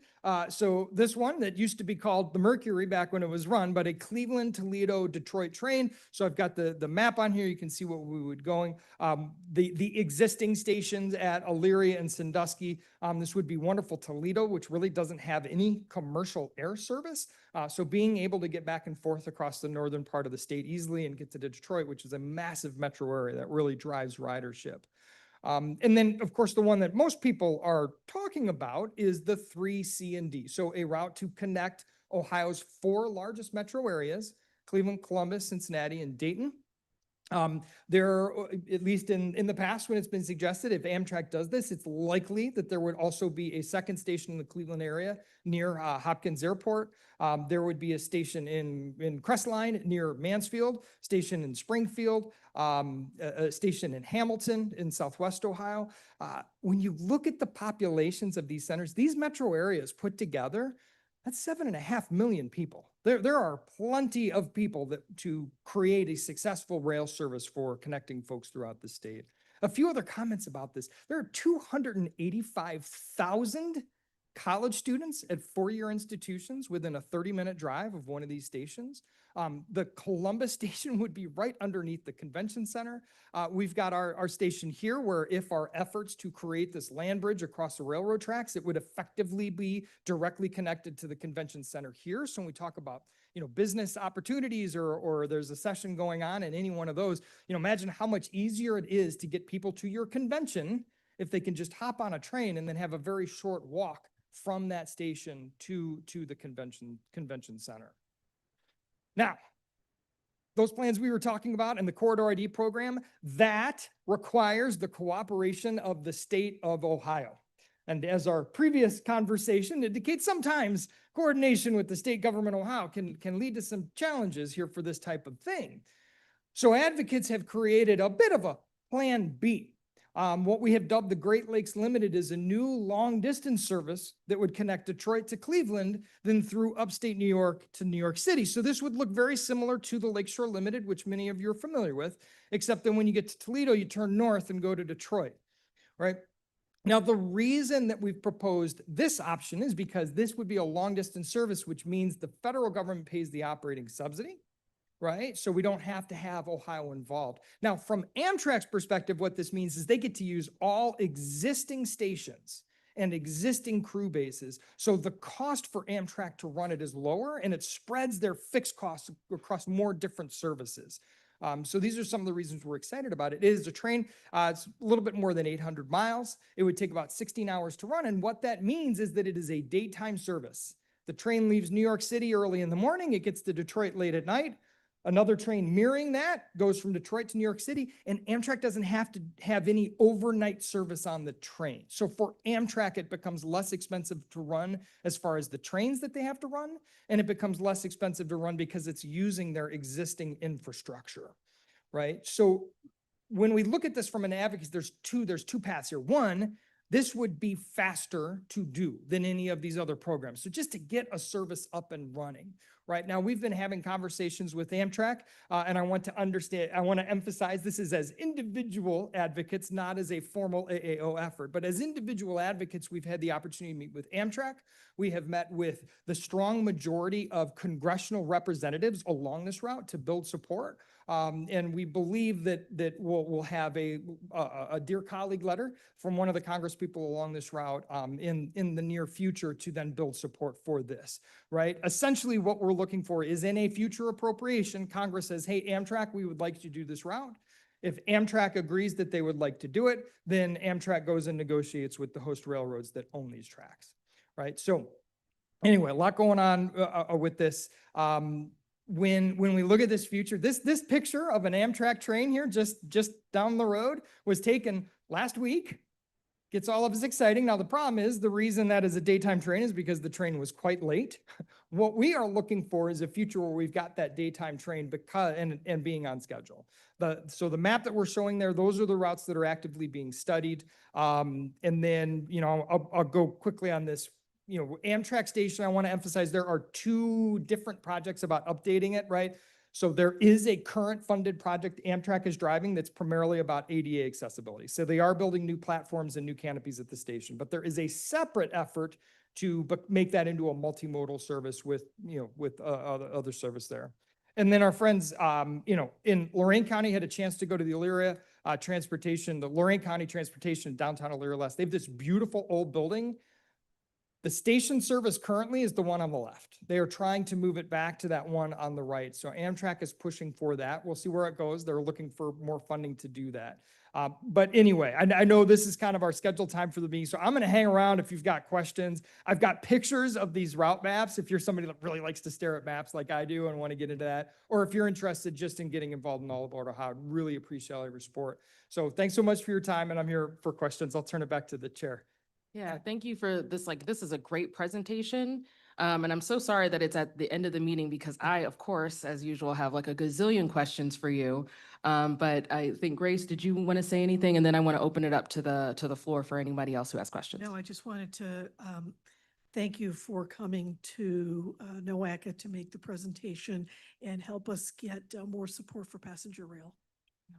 So this one that used to be called the Mercury back when it was run, but a Cleveland, Toledo, Detroit train. So I've got the map on here. You can see what we would going. The existing stations at Elyria and Sandusky. This would be wonderful. Toledo, which really doesn't have any commercial air service. So being able to get back and forth across the northern part of the state easily and get to Detroit, which is a massive metro area that really drives ridership. And then, of course, the one that most people are talking about is the 3C&D. So a route to connect Ohio's 4 largest metro areas, Cleveland, Columbus, Cincinnati, and Dayton. There, at least in the past, when it's been suggested, if Amtrak does this, it's likely that there would also be a second station in the Cleveland area near Hopkins Airport. There would be a station in Crestline near Mansfield, station in Springfield, a station in Hamilton in Southwest Ohio. When you look at the populations of these centers, these metro areas put together, that's 7.5 million people. There are plenty of people to create a successful rail service for connecting folks throughout the state. A few other comments about this. There are 285,000 college students at 4-year institutions within a 30-minute drive of one of these stations. The Columbus station would be right underneath the convention center. We've got our station here where if our efforts to create this land bridge across the railroad tracks, it would effectively be directly connected to the convention center here. So when we talk about, business opportunities or there's a session going on in any one of those, imagine how much easier it is to get people to your convention if they can just hop on a train and then have a very short walk from that station to the convention center. Now, those plans we were talking about in the Corridor ID program, that requires the cooperation of the state of Ohio. And as our previous conversation indicates, sometimes coordination with the state government of Ohio can lead to some challenges here for this type of thing. So advocates have created a bit of a plan B. What we have dubbed the Great Lakes Limited is a new long distance service that would connect Detroit to Cleveland, then through upstate New York to New York City. So this would look very similar to the Lakeshore Limited, which many of you are familiar with, except that when you get to Toledo, you turn north and go to Detroit, right? Now, the reason that we've proposed this option is because this would be a long distance service, which means the federal government pays the operating subsidy, right? So we don't have to have Ohio involved. Now, from Amtrak's perspective, what this means is they get to use all existing stations and existing crew bases. So the cost for Amtrak to run it is lower, and it spreads their fixed costs across more different services. So these are some of the reasons we're excited about it. It is a train, it's a little bit more than 800 miles. It would take about 16 hours to run. And what that means is that it is a daytime service. The train leaves New York City early in the morning. It gets to Detroit late at night. Another train mirroring that goes from Detroit to New York City, and Amtrak doesn't have to have any overnight service on the train. So for Amtrak, it becomes less expensive to run as far as the trains that they have to run, and it becomes less expensive to run because it's using their existing infrastructure, right? So when we look at this from an advocate, there's two paths here. One, this would be faster to do than any of these other programs. So just to get a service up and running. Right now, we've been having conversations with Amtrak, and I want to emphasize this is as individual advocates, not as a formal AAO effort, but as individual advocates, we've had the opportunity to meet with Amtrak. We have met with the strong majority of congressional representatives along this route to build support. And we believe that we'll have a dear colleague letter from one of the Congress people along this route in the near future to then build support for this, right? Essentially, what we're looking for is in a future appropriation, Congress says, hey, Amtrak, we would like you to do this route. If Amtrak agrees that they would like to do it, then Amtrak goes and negotiates with the host railroads that own these tracks, right? So anyway, a lot going on with this. When we look at this future, this picture of an Amtrak train here just down the road was taken last week. Gets all of us exciting. Now, the problem is the reason that is a daytime train is because the train was quite late. What we are looking for is a future where we've got that daytime train and being on schedule. So the map that we're showing there, those are the routes that are actively being studied. And then, I'll go quickly on this. Amtrak station, I want to emphasize there are two different projects about updating it, right? So there is a current funded project Amtrak is driving that's primarily about ADA accessibility. So they are building new platforms and new canopies at the station, but there is a separate effort to make that into a multimodal service with other service there. And then our friends, in Lorain County had a chance to go to the Elyria Transportation, the Lorain County Transportation in downtown Elyria last. They have this beautiful old building. The station service currently is the one on the left. They are trying to move it back to that one on the right. So Amtrak is pushing for that. We'll see where it goes. They're looking for more funding to do that. But anyway, I know this is kind of our scheduled time for the meeting, so I'm going to hang around if you've got questions. I've got pictures of these route maps if you're somebody that really likes to stare at maps like I do and want to get into that, or if you're interested just in getting involved in all about Ohio, I'd really appreciate all your support. So thanks so much for your time, and I'm here for questions. I'll turn it back to the chair. Yeah, thank you for this. This is a great presentation. And I'm so sorry that it's at the end of the meeting because I, of course, as usual, have a gazillion questions for you. But I think, Grace, did you want to say anything? And then I want to open it up to the floor for anybody else who has questions. No, I just wanted to thank you for coming to NOACA to make the presentation and help us get more support for passenger rail.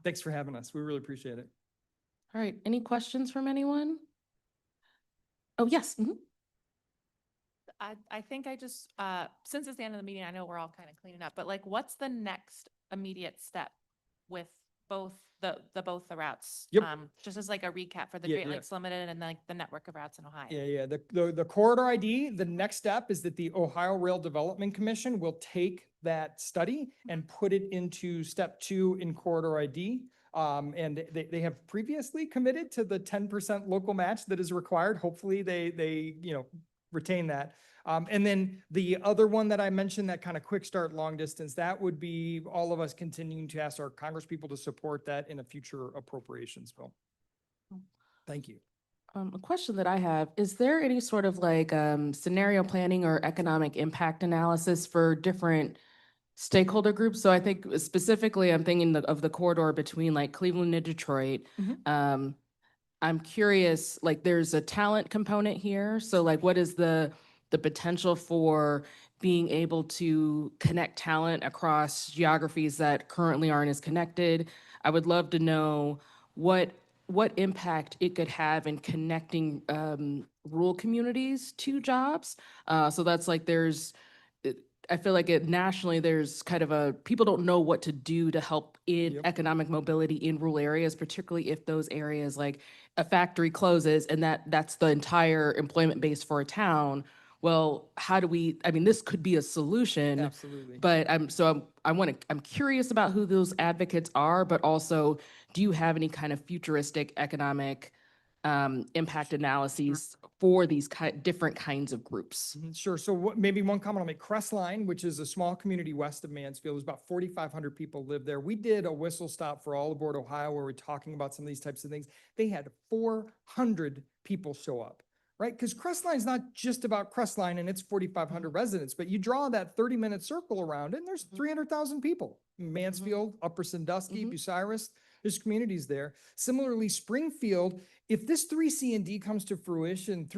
Thanks for having us. We really appreciate it. All right, any questions from anyone? Oh, yes. Mhm. I think since it's the end of the meeting, I know we're all kind of cleaning up, but what's the next immediate step with both the routes? Yep. Just as a recap for the Yeah, Great yeah. Lakes Limited and the network of routes in Ohio. Yeah. The corridor ID, the next step is that the Ohio Rail Development Commission will take that study and put it into step 2 in corridor ID. And they have previously committed to the 10% local match that is required. Hopefully they retain that. And then the other one that I mentioned, that kind of quick start long distance, that would be all of us continuing to ask our Congress people to support that in a future appropriations bill. Thank you. A question that I have, is there any sort of scenario planning or economic impact analysis for different stakeholder groups? So I think specifically, I'm thinking of the corridor between Cleveland and Detroit. Mhm. I'm curious, there's a talent component here. So what is the potential for being able to connect talent across geographies that currently aren't as connected? I would love to know what impact it could have in connecting rural communities to jobs. So that's I feel like nationally, there's kind of people don't know what to do to help in Yep. economic mobility in rural areas, particularly if those areas like a factory closes and that's the entire employment base for a town. Well, how do this could be a solution. Absolutely. But I'm curious about who those advocates are, but also, do you have any kind of futuristic economic impact analyses for these different kinds of groups? Sure. So maybe one comment I'll make, Crestline, which is a small community west of Mansfield, there's about 4,500 people live there. We did a whistle stop for All Aboard Ohio where we're talking about some of these types of things. They had 400 people show up, right? Because Crestline's not just about Crestline and its 4,500 residents, but you draw that 30-minute circle around it and there's 300,000 people. Mansfield, Upper Sandusky, Bucyrus, there's communities there. Similarly, Springfield, if this 3C&D comes to fruition,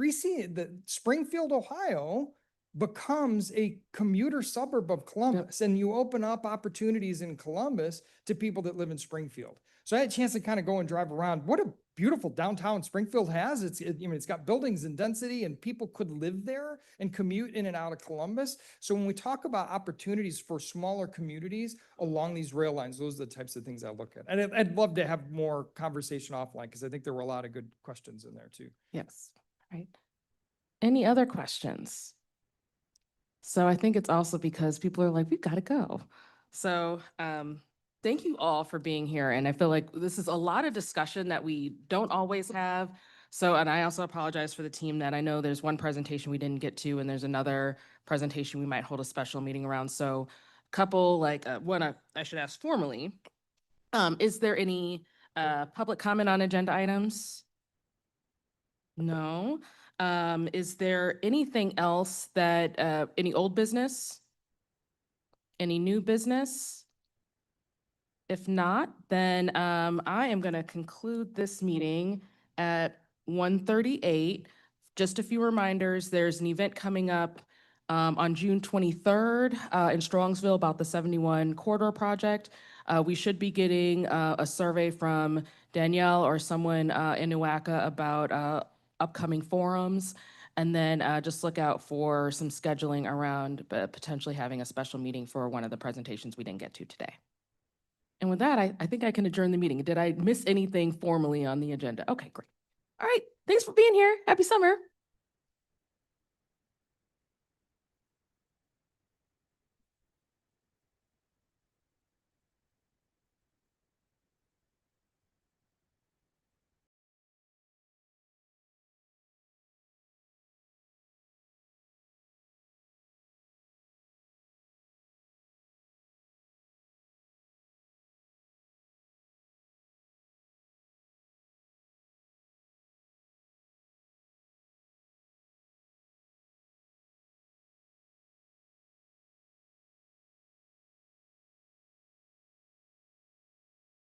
Springfield, Ohio becomes a commuter suburb of Columbus, and you open up opportunities in Columbus to people that live in Springfield. So I had a chance to kind of go and drive around. What a beautiful downtown Springfield has. It's got buildings and density, and people could live there and commute in and out of Columbus. So when we talk about opportunities for smaller communities along these rail lines, those are the types of things I look at. And I'd love to have more conversation offline because I think there were a lot of good questions in there too. Yes. Right. Any other questions? So I think it's also because people are like, we've got to go. So thank you all for being here. And I feel like this is a lot of discussion that we don't always have. So, and I also apologize for the team that I know there's one presentation we didn't get to, and there's another presentation we might hold a special meeting around. So one I should ask formally, is there any public comment on agenda items? No. Is there anything else that, any old business? Any new business? If not, then I am going to conclude this meeting at 1:38. Just a few reminders, there's an event coming up on June 23rd in Strongsville about the 71 corridor project. We should be getting a survey from Danielle or someone in NUACA about upcoming forums. And then just look out for some scheduling around potentially having a special meeting for one of the presentations we didn't get to today. And with that, I think I can adjourn the meeting. Did I miss anything formally on the agenda? Okay, great. All right, thanks for being here. Happy summer.